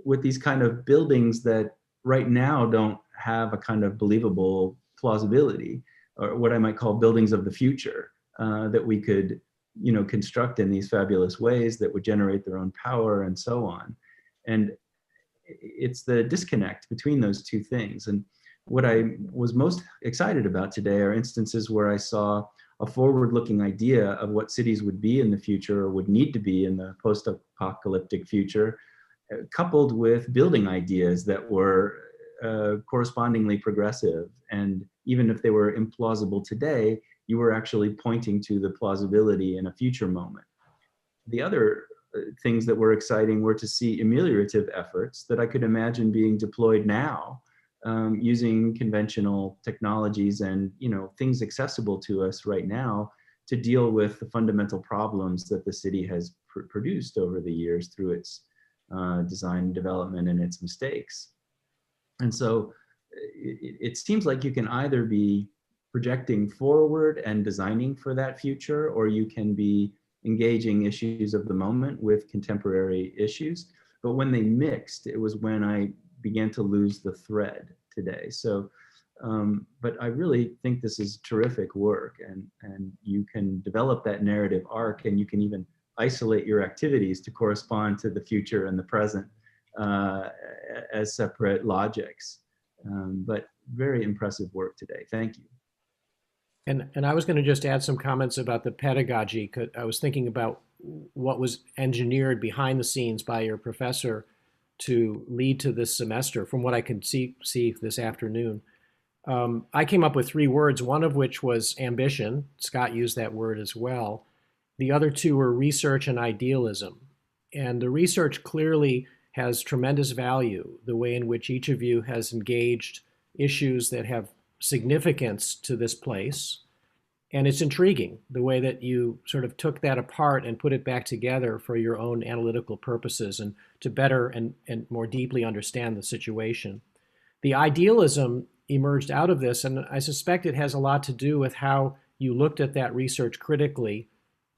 with these kind of buildings that right now don't have a kind of believable plausibility, or what I might call buildings of the future that we could, construct in these fabulous ways that would generate their own power and so on. And it's the disconnect between those two things. And what I was most excited about today are instances where I saw a forward-looking idea of what cities would be in the future or would need to be in the post-apocalyptic future, coupled with building ideas that were correspondingly progressive. And even if they were implausible today, you were actually pointing to the plausibility in a future moment. The other things that were exciting were to see ameliorative efforts that I could imagine being deployed now using conventional technologies and things accessible to us right now to deal with the fundamental problems that the city has produced over the years through its design development and its mistakes. And so it seems like you can either be projecting forward and designing for that future, or you can be engaging issues of the moment with contemporary issues. But when they mixed, it was when I began to lose the thread today. So, but I really think this is terrific work, and you can develop that narrative arc, and you can even isolate your activities to correspond to the future and the present as separate logics. But very impressive work today. Thank you. And I was going to just add some comments about the pedagogy, because I was thinking about what was engineered behind the scenes by your professor to lead to this semester, from what I could see this afternoon. I came up with 3 words, one of which was ambition. Scott used that word as well. The other 2 were research and idealism. And the research clearly has tremendous value, the way in which each of you has engaged issues that have significance to this place. And it's intriguing the way that you sort of took that apart and put it back together for your own analytical purposes and to better and more deeply understand the situation. The idealism emerged out of this, and I suspect it has a lot to do with how you looked at that research critically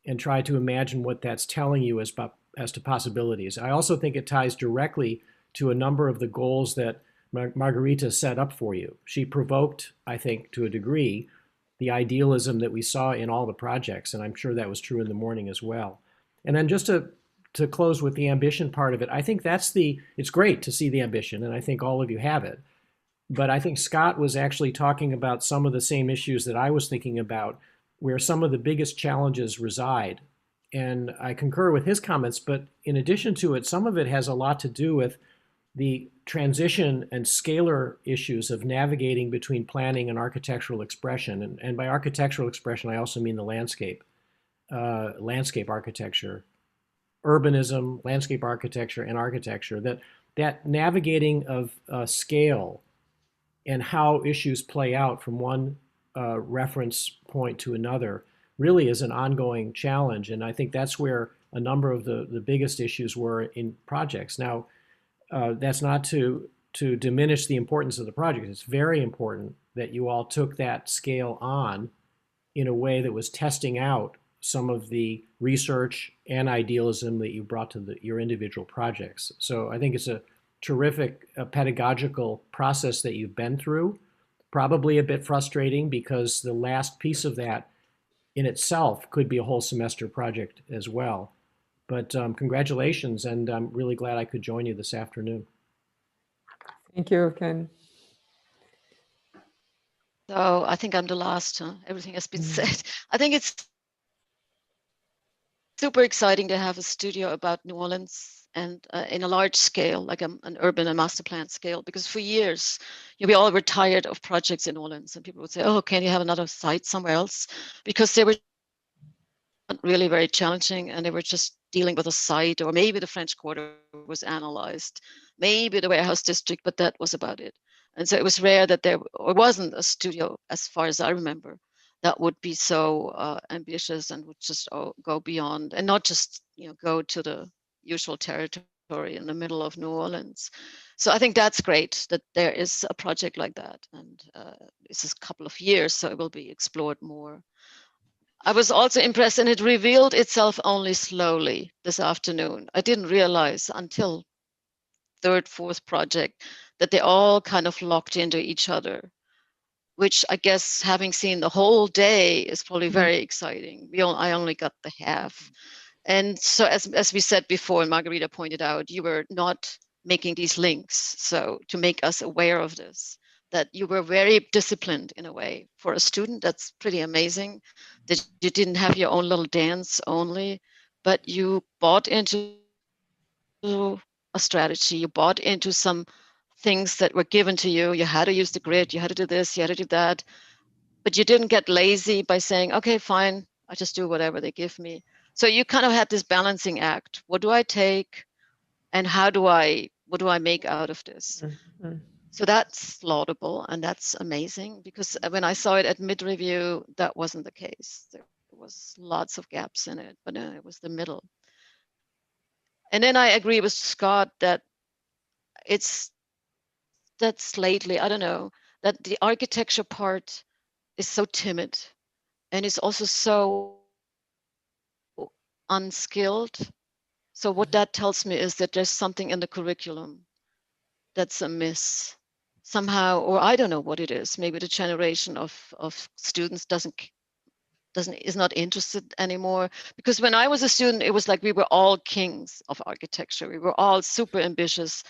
and tried to imagine what that's telling you as to possibilities. I also think it ties directly to a number of the goals that Margarita set up for you. She provoked, I think, to a degree, the idealism that we saw in all the projects, and I'm sure that was true in the morning as well. And then just to close with the ambition part of it, I think it's great to see the ambition, and I think all of you have it. But I think Scott was actually talking about some of the same issues that I was thinking about, where some of the biggest challenges reside. And I concur with his comments, but in addition to it, some of it has a lot to do with the transition and scalar issues of navigating between planning and architectural expression. And by architectural expression, I also mean the landscape architecture, urbanism, landscape architecture, and architecture, that navigating of scale and how issues play out from one reference point to another really is an ongoing challenge. And I think that's where a number of the biggest issues were in projects. Now, that's not to diminish the importance of the project. It's very important that you all took that scale on in a way that was testing out some of the research and idealism that you brought to your individual projects. So I think it's a terrific pedagogical process that you've been through. Probably a bit frustrating because the last piece of that in itself could be a whole semester project as well. But congratulations, and I'm really glad I could join you this afternoon. Thank you, Ken. So I think I'm the last. Huh? Everything has been said. I think it's super exciting to have a studio about New Orleans and in a large scale, like an urban and master plan scale, because for years, we all were tired of projects in New Orleans, and people would say, oh, can you have another site somewhere else? Because they were really very challenging, and they were just dealing with a site, or maybe the French Quarter was analyzed, maybe the warehouse district, but that was about it. And so it was rare that there wasn't a studio, as far as I remember, that would be so ambitious and would just go beyond, and not just go to the usual territory in the middle of New Orleans. So I think that's great that there is a project like that, and this is a couple of years, so it will be explored more. I was also impressed, and it revealed itself only slowly this afternoon. I didn't realize until third, fourth project that they all kind of locked into each other, which I guess, having seen the whole day, is probably very exciting. I only got the half. And so as we said before, and Margarita pointed out, you were not making these links. So to make us aware of this, that you were very disciplined in a way. For a student, that's pretty amazing, that you didn't have your own little dance only, but you bought into a strategy, you bought into some things that were given to you. You had to use the grid, you had to do this, you had to do that, but you didn't get lazy by saying, okay, fine, I just do whatever they give me. So you kind of had this balancing act. What do I take, and what do I make out of this? Mm-hmm. So that's laudable, and that's amazing, because when I saw it at mid-review, that wasn't the case. There was lots of gaps in it, but it was the middle. And then I agree with Scott that that's lately, I don't know, that the architecture part is so timid, and it's also so unskilled. So what that tells me is that there's something in the curriculum that's amiss somehow, or I don't know what it is. Maybe the generation of students is not interested anymore. Because when I was a student, it was like we were all kings of architecture. We were all super ambitious,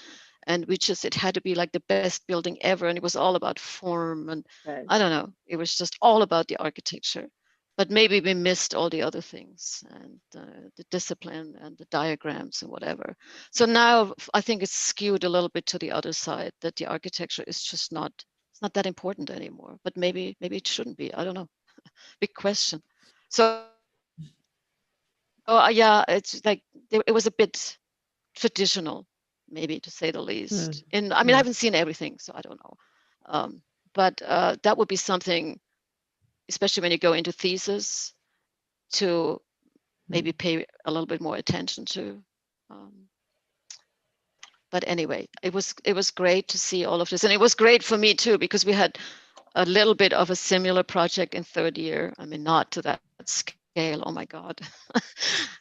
and it had to be like the best building ever, and it was all about form, and Right. I don't know, it was just all about the architecture. But maybe we missed all the other things, and the discipline and the diagrams and whatever. So now I think it's skewed a little bit to the other side, that the architecture is just not that important anymore. But maybe it shouldn't be. I don't know. Big question. So yeah, it's like it was a bit traditional, maybe, to say the least. And I mean, I haven't seen everything, so I don't know. But that would be something, especially when you go into thesis, to maybe pay a little bit more attention to. But anyway, it was great to see all of this, and it was great for me too, because we had a little bit of a similar project in third year. I mean, not to that scale. Oh my God,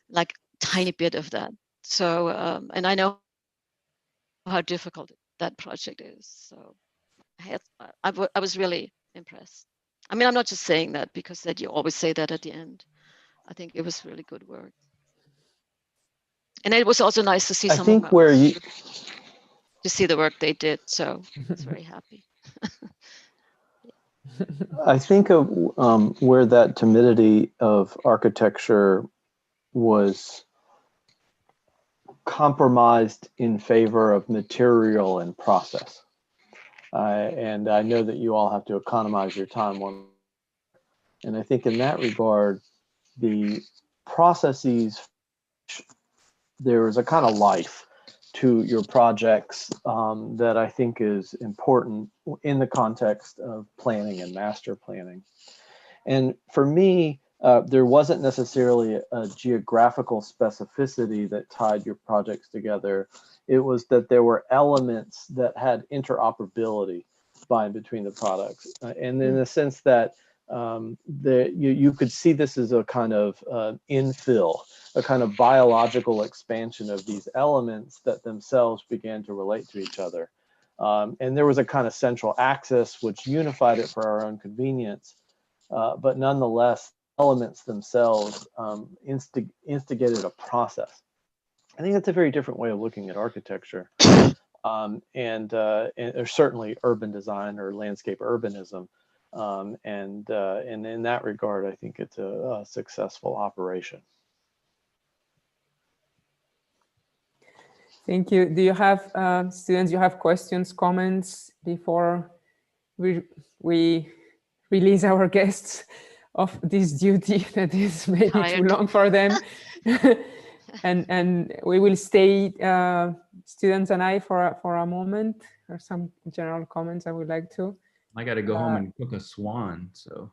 like tiny bit of that. So, and I know how difficult that project is. So I was really impressed. I mean, I'm not just saying that because that you always say that at the end. I think it was really good work. And it was also nice to see some of my to see the work they did. So I was very happy. I think of where that timidity of architecture was compromised in favor of material and process. And I know that you all have to economize your time on. And I think in that regard, the processes, there is a kind of life to your projects that I think is important in the context of planning and master planning. And for me, there wasn't necessarily a geographical specificity that tied your projects together. It was that there were elements that had interoperability by and between the products. And in the sense that you could see this as a kind of infill, a kind of biological expansion of these elements that themselves began to relate to each other. And there was a kind of central axis which unified it for our own convenience, but nonetheless, elements themselves instigated a process. I think that's a very different way of looking at architecture, and certainly urban design or landscape urbanism. And in that regard, I think it's a successful operation. Thank you. Do you have students? You have questions, comments before we release our guests of this duty that is maybe too long for them? and we will stay, students and I, for a moment, or some general comments I would like to. I got to go home and cook a swan, so.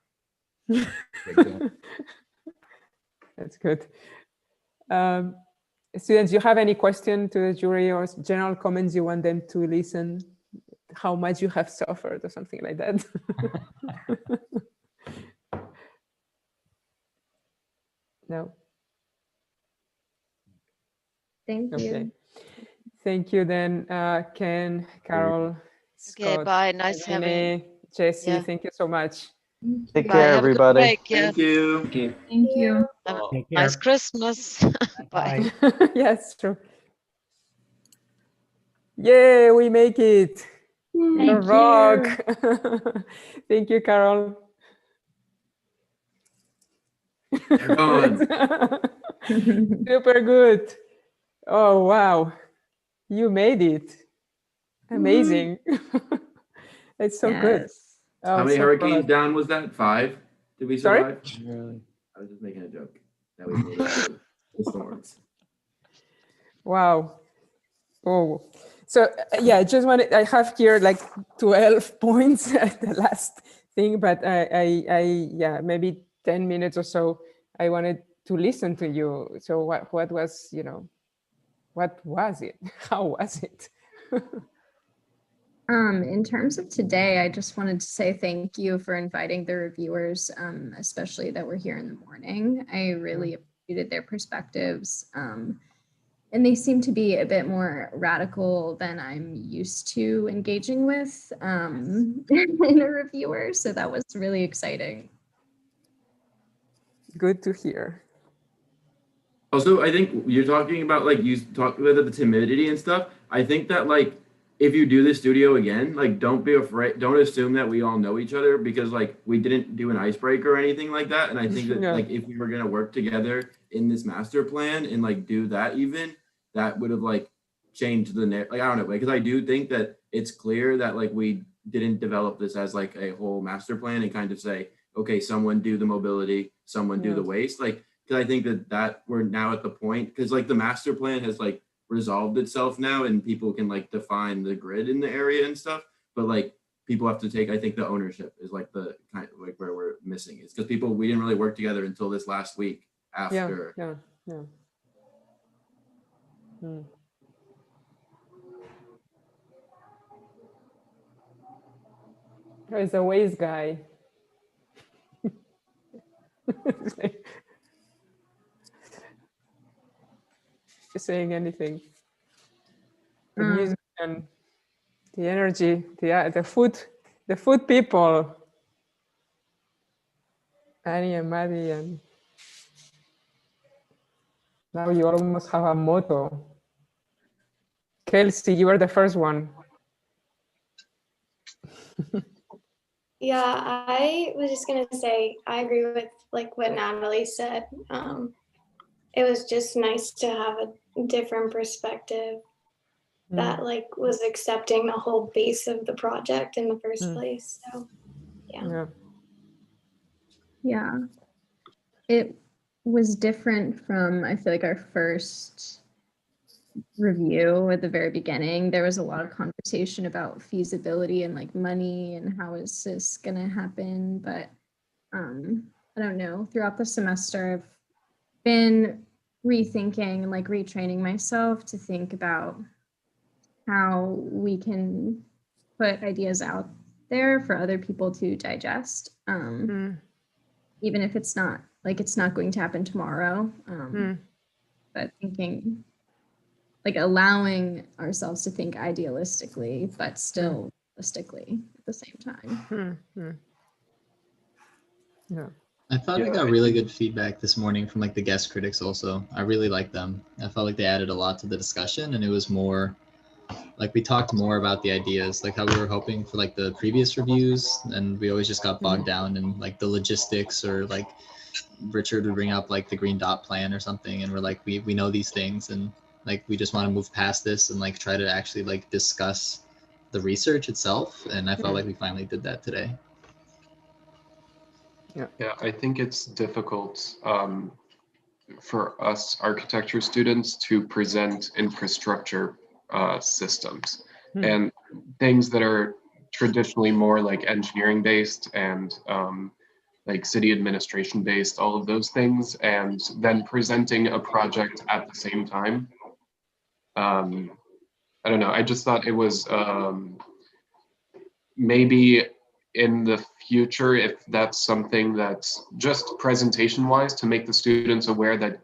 That's good. Students, you have any question to the jury or general comments you want them to listen? How much you have suffered or something like that? No. Thank you. Okay. Thank you then, Ken, Carol, Okay, Scott, bye. Nice having Jesse. Yeah. Thank you so much. Take Bye. care, Have a good everybody. break. Yeah. Thank you. Thank you. Have a Take care. nice Christmas. Bye. Yes, true. Yay, we make it. Thank You rock. Thank you, Carol. They're gone. Super good. Oh, wow. You made it. Amazing. It's so good. Oh, How many so hurricanes proud. down was that? 5? Did we Sorry? survive? I was just making a joke. That we made it out of the storms. Wow. Oh, so yeah, I just wanted, I have here like 12 points at the last thing, but yeah, maybe 10 minutes or so, I wanted to listen to you. So what was, what was it? How was it? In terms of today, I just wanted to say thank you for inviting the reviewers, especially that were here in the morning. I really appreciated their perspectives. And they seem to be a bit more radical than I'm used to engaging with in a reviewer. So that was really exciting. Good to hear. Also, I think you're talking about, like, you talked about the timidity and stuff. I think that, like, if you do the studio again, like, don't be afraid. Don't assume that we all know each other, because, like, we didn't do an icebreaker or anything like that. And I think that, like, if we were going to work together in this master plan and, like, do that, even that would have, like, changed the like, I don't know, because I do think that it's clear that, like, we didn't develop this as, like, a whole master plan and kind of say, okay, someone do the mobility, someone do the waste, like, because I think that we're now at the point, because, like, the master plan has, like, resolved itself now, and people can, like, define the grid in the area and stuff, but, like, people have to take, I think the ownership is, like, the kind of, like, where we're missing is, because we didn't really work together until this last week after. Yeah. There's a waste guy. Saying anything. The music and the energy, the food people. Annie and Maddie, and now you almost have a motto. Kelsey, you were the first one. Yeah, I was just gonna say I agree with like what Natalie said. It was just nice to have a different perspective that like was accepting the whole base of the project in the first place. So Yeah. It was different from, I feel like, our first review at the very beginning. There was a lot of conversation about feasibility and like money and how is this gonna happen, but I don't know, throughout the semester, I've been rethinking and like retraining myself to think about how we can put ideas out there for other people to digest. Even if it's not going to happen tomorrow. But thinking, like allowing ourselves to think idealistically, but still realistically at the same time. Yeah. I thought I got really good feedback this morning from like the guest critics also. I really liked them. I felt like they added a lot to the discussion, and it was more like we talked more about the ideas, like how we were hoping for like the previous reviews, and we always just got bogged down in like the logistics, or like Richard would bring up like the green dot plan or something, and we're like, we know these things, and like we just want to move past this and like try to actually like discuss the research itself. And I felt like we finally did that today. Yeah, I think it's difficult for us architecture students to present infrastructure systems and things that are traditionally more like engineering based and like city administration based, all of those things, and then presenting a project at the same time. I don't know, I just thought it was maybe in the future, if that's something that's just presentation wise to make the students aware that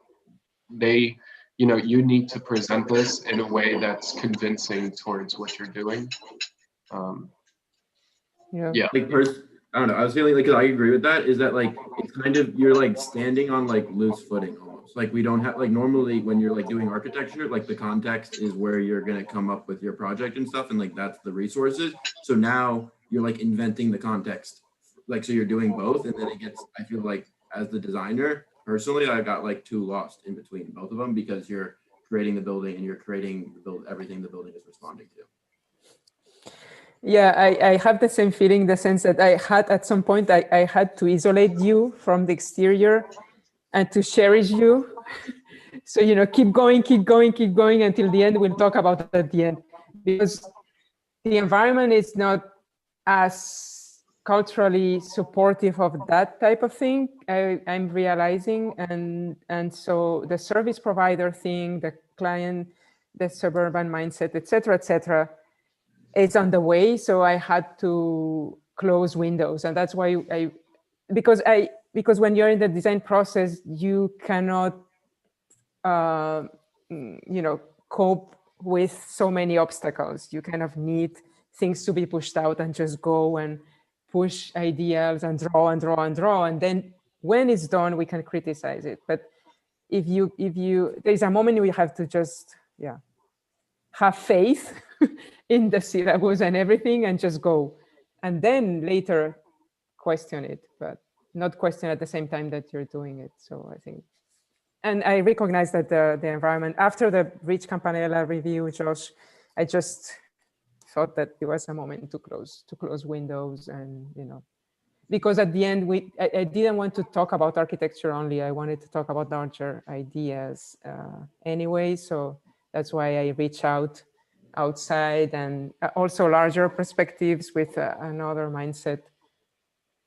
they, you know, you need to present this in a way that's convincing towards what you're doing. Yeah. Like I don't know. I was feeling like, 'cause I agree with that, is that like it's kind of, you're like standing on like loose footing almost. Like we don't have, like normally when you're like doing architecture, like the context is where you're gonna come up with your project and stuff, and like that's the resources. So now you're like inventing the context, like so you're doing both, and then it gets, I feel like as the designer personally, I got like too lost in between both of them, because you're creating the building and you're creating everything the building is responding to. Yeah, I have the same feeling, in the sense that I had at some point, I had to isolate you from the exterior and to cherish you. So, you know, keep going until the end. We'll talk about it at the end, because the environment is not as culturally supportive of that type of thing, I'm realizing. And so the service provider thing, the client, the suburban mindset, et cetera, it's on the way. So I had to close windows. And that's why because when you're in the design process, you cannot, you know, cope with so many obstacles. You kind of need things to be pushed out and just go and push ideas and draw. And then when it's done, we can criticize it. But if you, there's a moment we have to just, have faith in the syllabus and everything and just go. And then later question it, but not question at the same time that you're doing it. So I think, and I recognize that the environment, after the Rich Campanella review, Josh, I just thought that it was a moment to close windows, and, you know, because at the end, I didn't want to talk about architecture only. I wanted to talk about larger ideas anyway. So that's why I reach out outside, and also larger perspectives with another mindset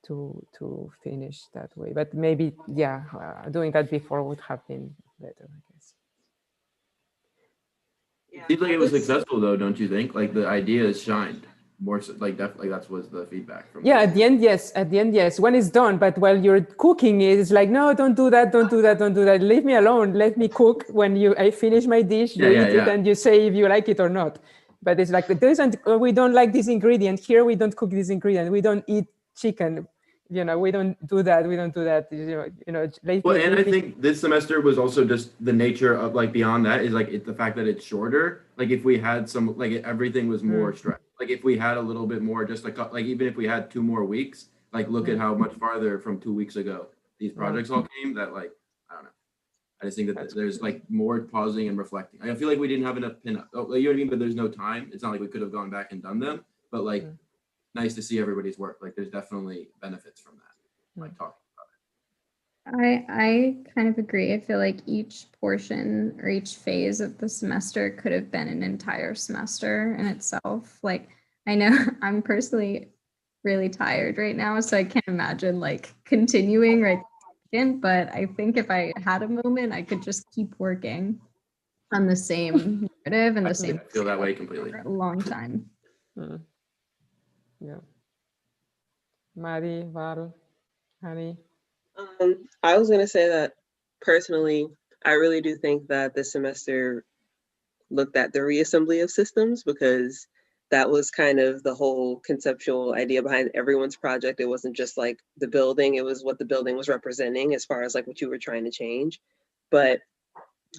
to finish that way. But maybe, doing that before would have been better, I guess. It seems like it was successful though, don't you think? Like the ideas shined more, so, like definitely that's was the feedback from. Yeah, at the end, yes. When it's done, but while you're cooking, it's like, no, don't do that. Leave me alone. Let me cook. When I finish my dish, you eat it, and you say if you like it or not. But it's like, we don't like this ingredient. Here, we don't cook this ingredient. We don't eat chicken. You know, we don't do that. You know. I think this semester was also just the nature of, like, beyond that is like the fact that it's shorter. Like if we had some, like everything was more stressed. Like if we had a little bit more, just like even if we had 2 more weeks, like look at how much farther from 2 weeks ago these projects all came. That, like, I don't know. I just think that there's like more pausing and reflecting. I feel like we didn't have enough pinup. Oh, you know what I mean? But there's no time. It's not like we could have gone back and done them. But like, nice to see everybody's work. Like there's definitely benefits from that. Like talking about it. I kind of agree. I feel like each portion or each phase of the semester could have been an entire semester in itself. Like, I know I'm personally really tired right now, so I can't imagine like continuing right second, but I think if I had a moment, I could just keep working on the same narrative and the same. I feel that way completely. For a long time. Yeah. Maddie, Val, Honey. I was going to say that personally, I really do think that this semester looked at the reassembly of systems, because that was kind of the whole conceptual idea behind everyone's project. It wasn't just like the building, it was what the building was representing as far as like what you were trying to change. But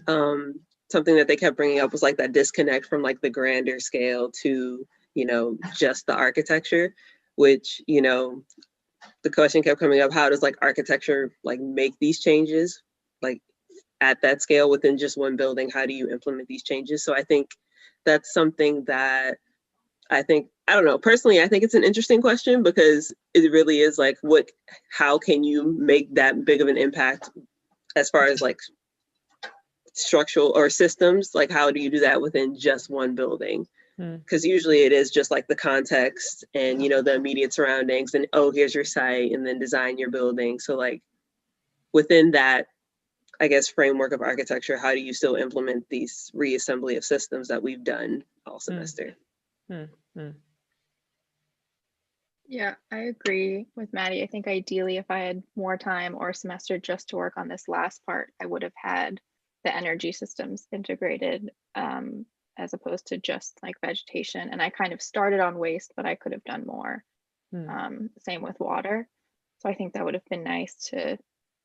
something that they kept bringing up was like that disconnect from like the grander scale to, you know, just the architecture, which, you know, the question kept coming up, how does like architecture like make these changes like at that scale within just one building? How do you implement these changes? So I think that's something that I don't know, personally, I think it's an interesting question, because it really is like, how can you make that big of an impact as far as like structural or systems? Like, how do you do that within just one building? Because usually it is just like the context and, you know, the immediate surroundings and, oh, here's your site, and then design your building. So like within that, I guess, framework of architecture, how do you still implement these reassembly of systems that we've done all semester? Yeah, I agree with Maddie. I think ideally, if I had more time or a semester just to work on this last part, I would have had the energy systems integrated, as opposed to just like vegetation. And I kind of started on waste, but I could have done more. Same with water. So I think that would have been nice to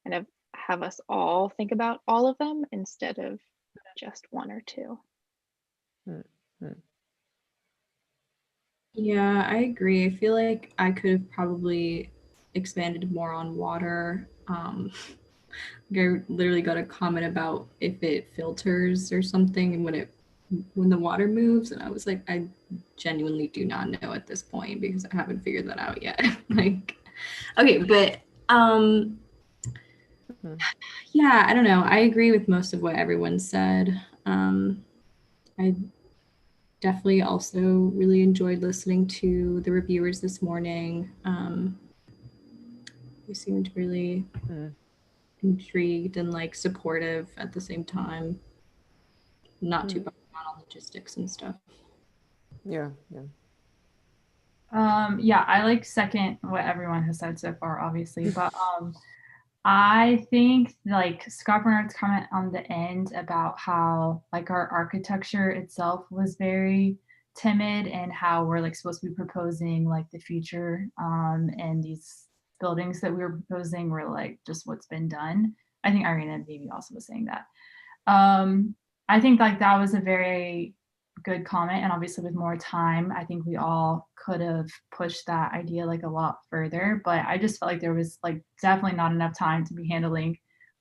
kind of have us all think about all of them instead of just one or two. Yeah, I agree. I feel like I could have probably expanded more on water. I literally got a comment about if it filters or something when the water moves, and I was like, I genuinely do not know at this point because I haven't figured that out yet. Like, okay, but yeah, I don't know. I agree with most of what everyone said. I definitely also really enjoyed listening to the reviewers this morning. They seemed really intrigued and like supportive at the same time. Not too bad on logistics and stuff. Yeah. Yeah, I like second what everyone has said so far, obviously, but I think like Scott Bernard's comment on the end about how like our architecture itself was very timid, and how we're like supposed to be proposing like the future, and these buildings that we were proposing were like just what's been done. I think Irina maybe also was saying that. I think like that was a very good comment, and obviously with more time, I think we all could have pushed that idea like a lot further, but I just felt like there was like definitely not enough time to be handling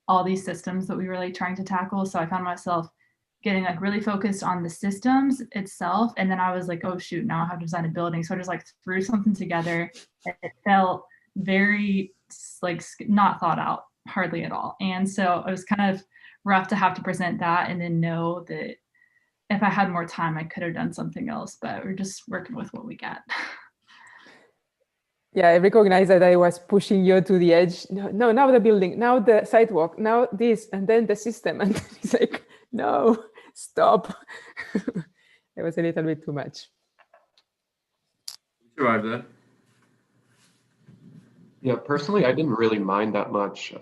all these systems that we were like trying to tackle. So I found myself getting like really focused on the systems itself, and then I was like, oh shoot, now I have to design a building. So I just like threw something together, and it felt very like not thought out hardly at all. And so it was kind of rough to have to present that and then know that if I had more time, I could have done something else, but we're just working with what we got. Yeah, I recognize that I was pushing you to the edge. No, now the building, now the sidewalk, now this, and then the system. And it's like, no, stop. It was a little bit too much. Survived that. Yeah, personally, I didn't really mind that much.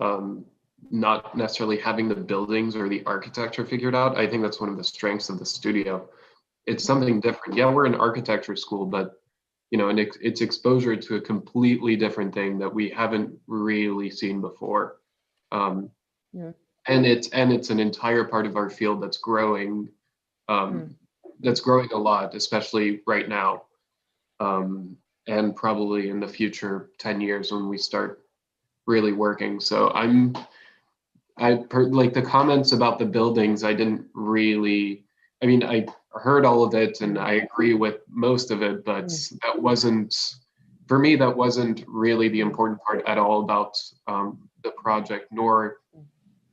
Not necessarily having the buildings or the architecture figured out. I think that's one of the strengths of the studio. It's something different. Yeah, we're an architecture school, but you know, and it's exposure to a completely different thing that we haven't really seen before. And it's an entire part of our field that's growing. That's growing a lot, especially right now, and probably in the future 10 years when we start really working. So like the comments about the buildings, I didn't really, I mean, I heard all of it and I agree with most of it, but that wasn't, for me, that wasn't really the important part at all about the project, nor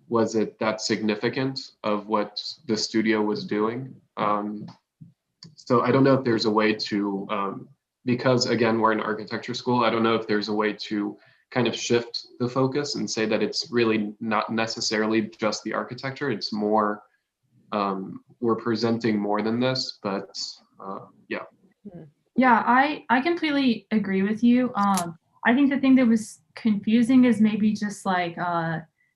was it that significant of what the studio was doing. So I don't know if there's a way to, because again, we're an architecture school, I don't know if there's a way to kind of shift the focus and say that it's really not necessarily just the architecture. It's more, we're presenting more than this, but yeah. Yeah, I completely agree with you. I think the thing that was confusing is maybe just like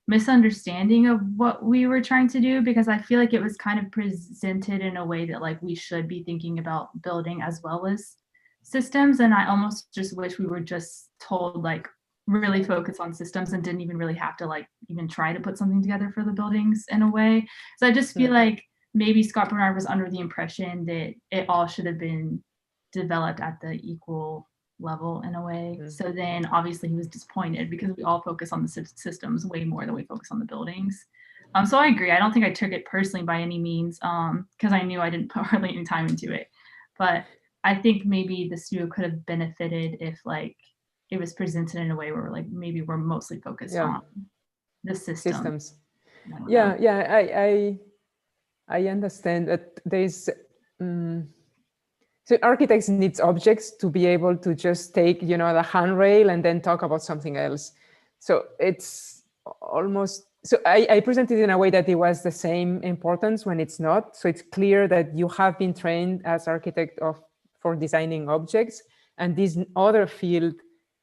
misunderstanding of what we were trying to do, because I feel like it was kind of presented in a way that like we should be thinking about building as well as systems. And I almost just wish we were just told like really focus on systems and didn't even really have to like even try to put something together for the buildings in a way. So I just feel like maybe Scott Bernard was under the impression that it all should have been developed at the equal level in a way. So then obviously he was disappointed because we all focus on the systems way more than we focus on the buildings. So I agree. I don't think I took it personally by any means because I knew I didn't put hardly any time into it. But I think maybe the studio could have benefited if like it was presented in a way where like maybe we're mostly focused on the systems. I understand that there's so architects needs objects to be able to just take, you know, the handrail and then talk about something else. So it's almost, so I presented in a way that it was the same importance when it's not. So it's clear that you have been trained as architect for designing objects, and this other field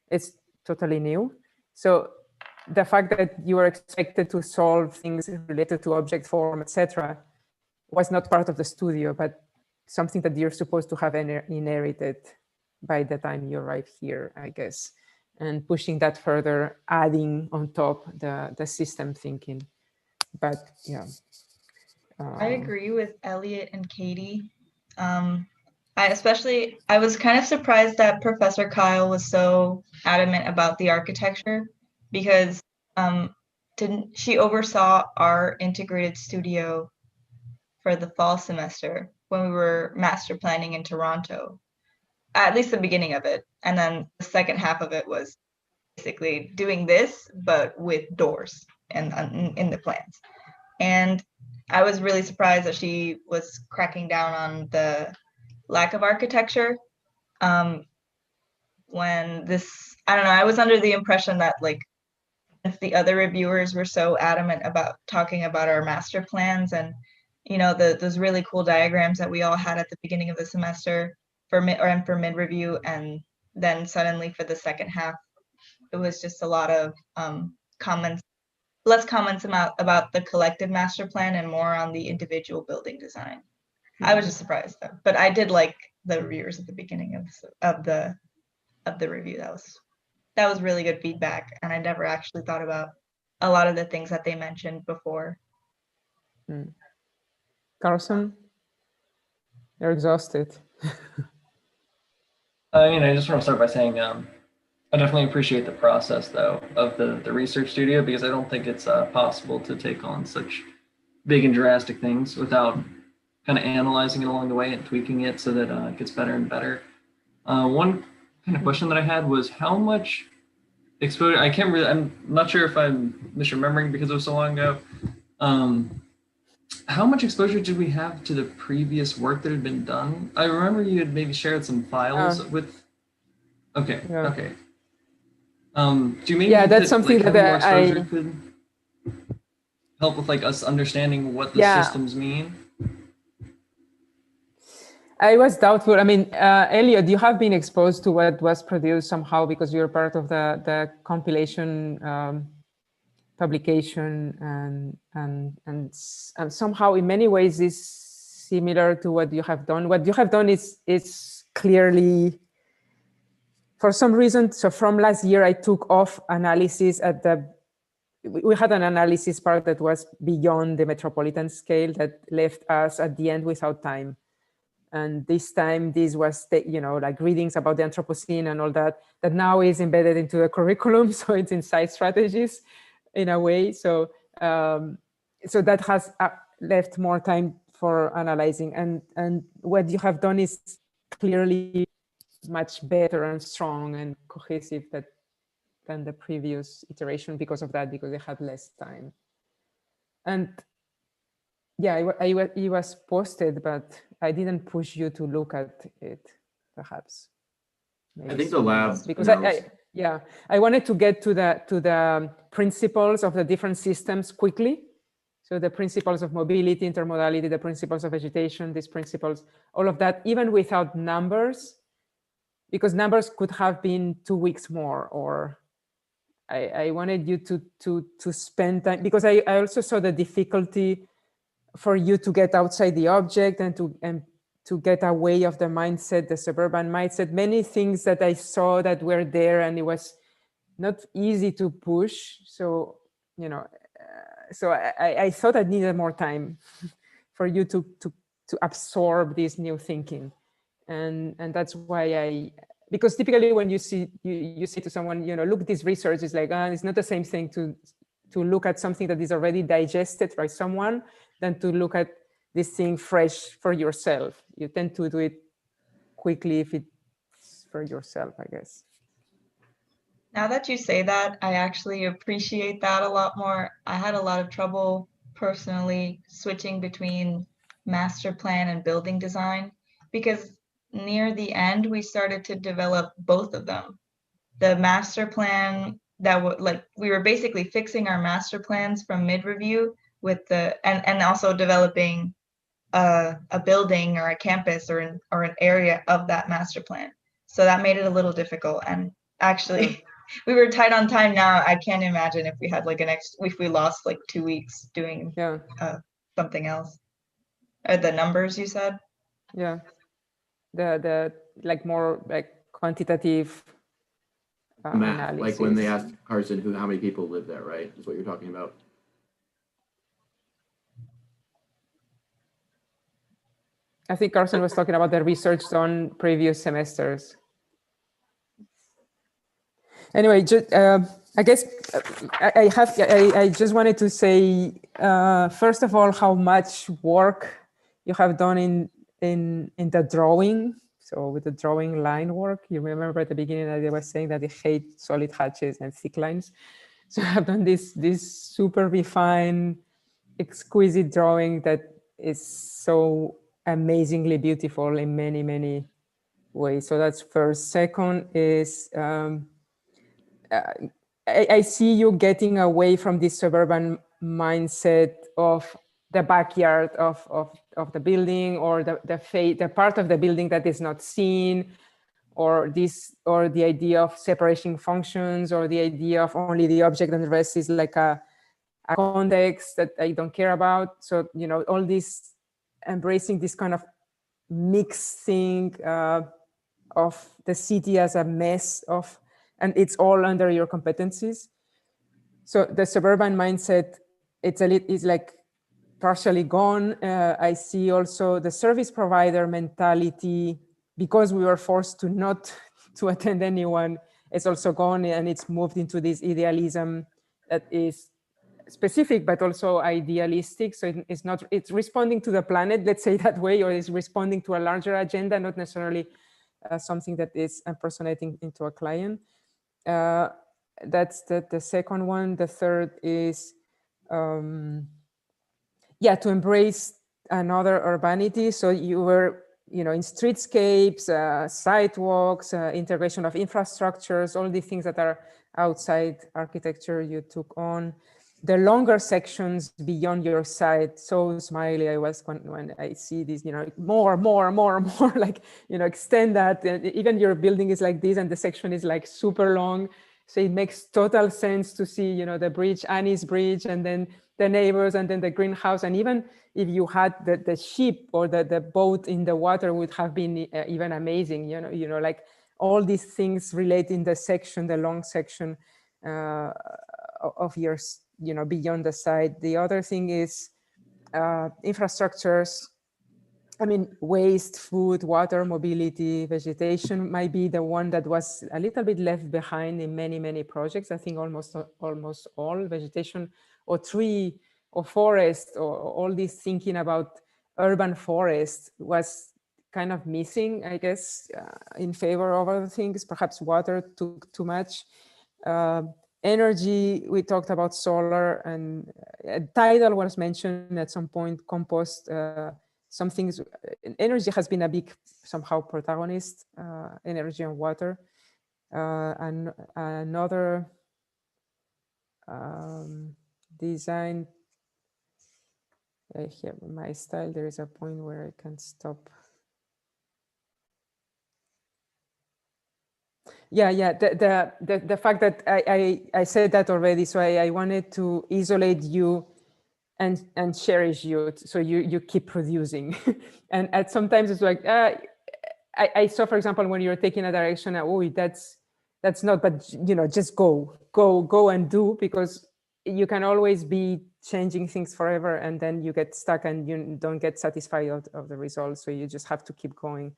is totally new. So the fact that you are expected to solve things related to object form, etc., was not part of the studio, but something that you're supposed to have inherited by the time you arrive here, I guess, and pushing that further, adding on top the system thinking. But yeah. I agree with Elliot and Katie. I was kind of surprised that Professor Kyle was so adamant about the architecture, because she oversaw our integrated studio for the fall semester when we were master planning in Toronto, at least the beginning of it. And then the second half of it was basically doing this, but with doors and in the plans. And I was really surprised that she was cracking down on the lack of architecture. When this, I don't know, I was under the impression that like if the other reviewers were so adamant about talking about our master plans and, you know, those really cool diagrams that we all had at the beginning of the semester for mid review, and then suddenly for the second half, it was just a lot of less comments about the collective master plan and more on the individual building design. I was just surprised though, but I did like the reviewers at the beginning of the review. That was really good feedback, and I never actually thought about a lot of the things that they mentioned before. Carson, you're exhausted. I mean, I just want to start by saying I definitely appreciate the process, though, of the research studio, because I don't think it's possible to take on such big and drastic things without kind of analyzing it along the way and tweaking it so that it gets better and better. One kind of question that I had was how much exposure, I'm not sure if I'm misremembering because it was so long ago. How much exposure did we have to the previous work that had been done? I remember you had maybe shared some files with. Okay. Yeah. Okay. Do you maybe that's something like, that more exposure could help with like us understanding what the systems mean? I was doubtful. I mean, Elliot, you have been exposed to what was produced somehow because you're part of the compilation publication, and somehow in many ways is similar to what you have done. What you have done is clearly, for some reason, so from last year, I took off analysis we had an analysis part that was beyond the metropolitan scale that left us at the end without time. And this time, this was, like readings about the Anthropocene and all that now is embedded into the curriculum. So it's inside strategies in a way. So so that has left more time for analyzing. And what you have done is clearly much better and strong and cohesive than the previous iteration because of that, because they had less time. And yeah, it was posted, but I didn't push you to look at it, perhaps. Maybe I think the lab because Yeah, I wanted to get to the principles of the different systems quickly. So the principles of mobility, intermodality, the principles of vegetation, these principles, all of that, even without numbers, because numbers could have been 2 weeks more, or I wanted you to spend time, because I also saw the difficulty for you to get outside the object and to get away of the mindset, the suburban mindset, many things that I saw that were there, and it was not easy to push. So, you know, so I thought I needed more time for you to absorb this new thinking. And that's why because typically when you say to someone, you know, look, this research is like, it's not the same thing to look at something that is already digested by someone than to look at this thing fresh for yourself. You tend to do it quickly if it's for yourself, I guess. Now that you say that, I actually appreciate that a lot more. I had a lot of trouble personally switching between master plan and building design, because near the end we started to develop both of them. The master plan that would, like, we were basically fixing our master plans from mid-review with and also developing a building or a campus or an area of that master plan. So that made it a little difficult. And actually, we were tight on time now. I can't imagine if we had like if we lost like 2 weeks doing something else. Or the numbers you said? Yeah, the like more like quantitative Math, analysis. like when they asked Carson how many people live there, right? Is what you're talking about. I think Carson was talking about the research done previous semesters. Anyway, I guess I just wanted to say, first of all, how much work you have done in the drawing. So with the drawing line work, you remember at the beginning that I was saying that I hate solid hatches and thick lines. So I've done this super refined, exquisite drawing that is so amazingly beautiful in many, many ways. So that's first. Second is, I see you getting away from this suburban mindset of the backyard of the building, or the part of the building that is not seen, or the idea of separation functions, or the idea of only the object and the rest is like a context that I don't care about. So, you know, all this embracing this kind of mixing of the city as a mess of, and it's all under your competencies. So the suburban mindset, is like partially gone. I see also the service provider mentality, because we were forced to not to attend anyone, it's also gone, and it's moved into this idealism that is specific but also idealistic. So it's responding to the planet, let's say that way, or it's responding to a larger agenda, not necessarily something that is impersonating into a client. That's the second one. The third is to embrace another urbanity. So you were, you know, in streetscapes, sidewalks, integration of infrastructures, all the things that are outside architecture you took on. The longer sections beyond your site, so smiley I was when I see this, you know, more, like, you know, extend that. And even your building is like this and the section is like super long. So it makes total sense to see, you know, the bridge, Annie's bridge, and then the neighbors, and then the greenhouse. And even if you had the ship or the boat in the water would have been even amazing, you know, like all these things relate in the section, the long section of yours, you know, beyond the site. The other thing is infrastructures. I mean, waste, food, water, mobility, vegetation might be the one that was a little bit left behind in many, many projects. I think almost all vegetation or tree or forest or all this thinking about urban forest was kind of missing, I guess, in favor of other things. Perhaps water took too much. Energy, we talked about solar, and tidal was mentioned at some point, compost, some things. Energy has been a big somehow protagonist, energy and water. Another design. Here, my style, there is a point where I can stop. Yeah. The fact that I said that already, so I wanted to isolate you and cherish you, so you keep producing. and sometimes it's like I saw, for example, when you're taking a direction, oh, that's not, but just go and do, because you can always be changing things forever, and then you get stuck and you don't get satisfied of the results. So you just have to keep going.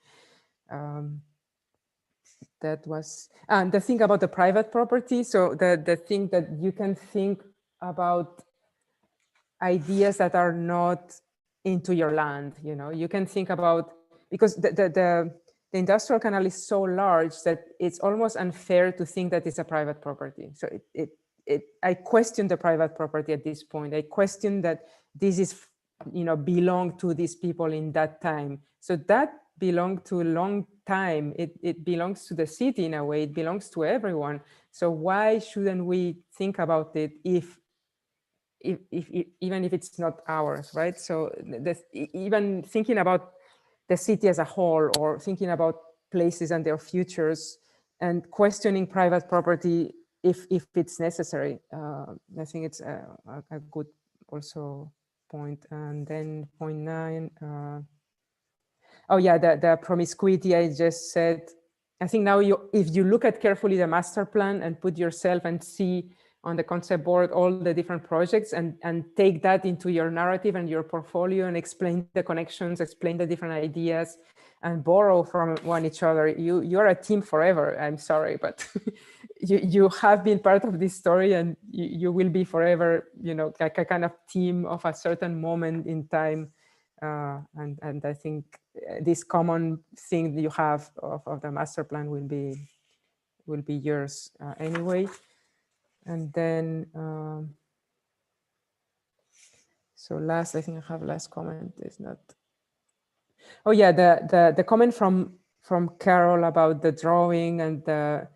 That was, and the thing about the private property. So the thing that you can think about ideas that are not into your land, you can think about, because the industrial canal is so large that it's almost unfair to think that it's a private property. So I question the private property at this point. I question that this is, belong to these people in that time. So that belonged to a long time. It belongs to the city in a way. It belongs to everyone. So why shouldn't we think about it even if it's not ours, right? So even thinking about the city as a whole, or thinking about places and their futures, and questioning private property if it's necessary. I think it's a good also point. And then point 9. Oh yeah, the promiscuity I just said. I think now if you look at carefully the master plan and put yourself and see on the concept board all the different projects, and take that into your narrative and your portfolio, and explain the connections, explain the different ideas, and borrow from one each other. You're a team forever. I'm sorry, but you have been part of this story, and you will be forever, like a kind of team of a certain moment in time. And I think this common thing that you have of the master plan will be yours anyway. And then, so last, I think I have last comment. Is not. Oh yeah, the comment from Carol about the drawing and the.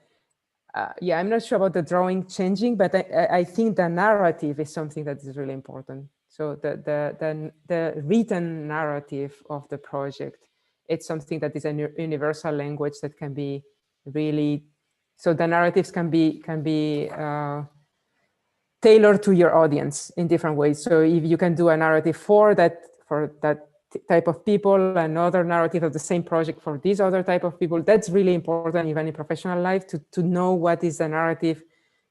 Yeah, I'm not sure about the drawing changing, but I think the narrative is something that is really important. So the written narrative of the project, it's something that is a universal language that can be really. So the narratives can be tailored to your audience in different ways. So if you can do a narrative for that type of people, another narrative of the same project for this other type of people, that's really important, even in professional life, to know what is the narrative,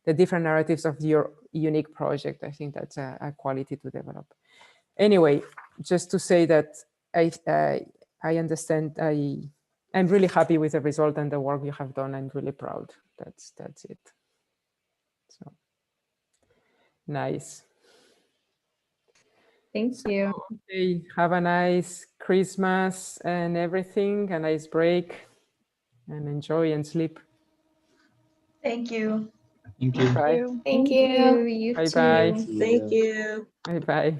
the different narratives of your unique project. I think that's a quality to develop. Anyway, just to say that I understand. I'm really happy with the result and the work you have done. I'm really proud. That's it. So. Nice. Thank you. Okay, have a nice Christmas and everything, a nice break, and enjoy and sleep. Thank you. Thank you. Bye. Thank you. You Bye too. bye. Thank you. Bye bye.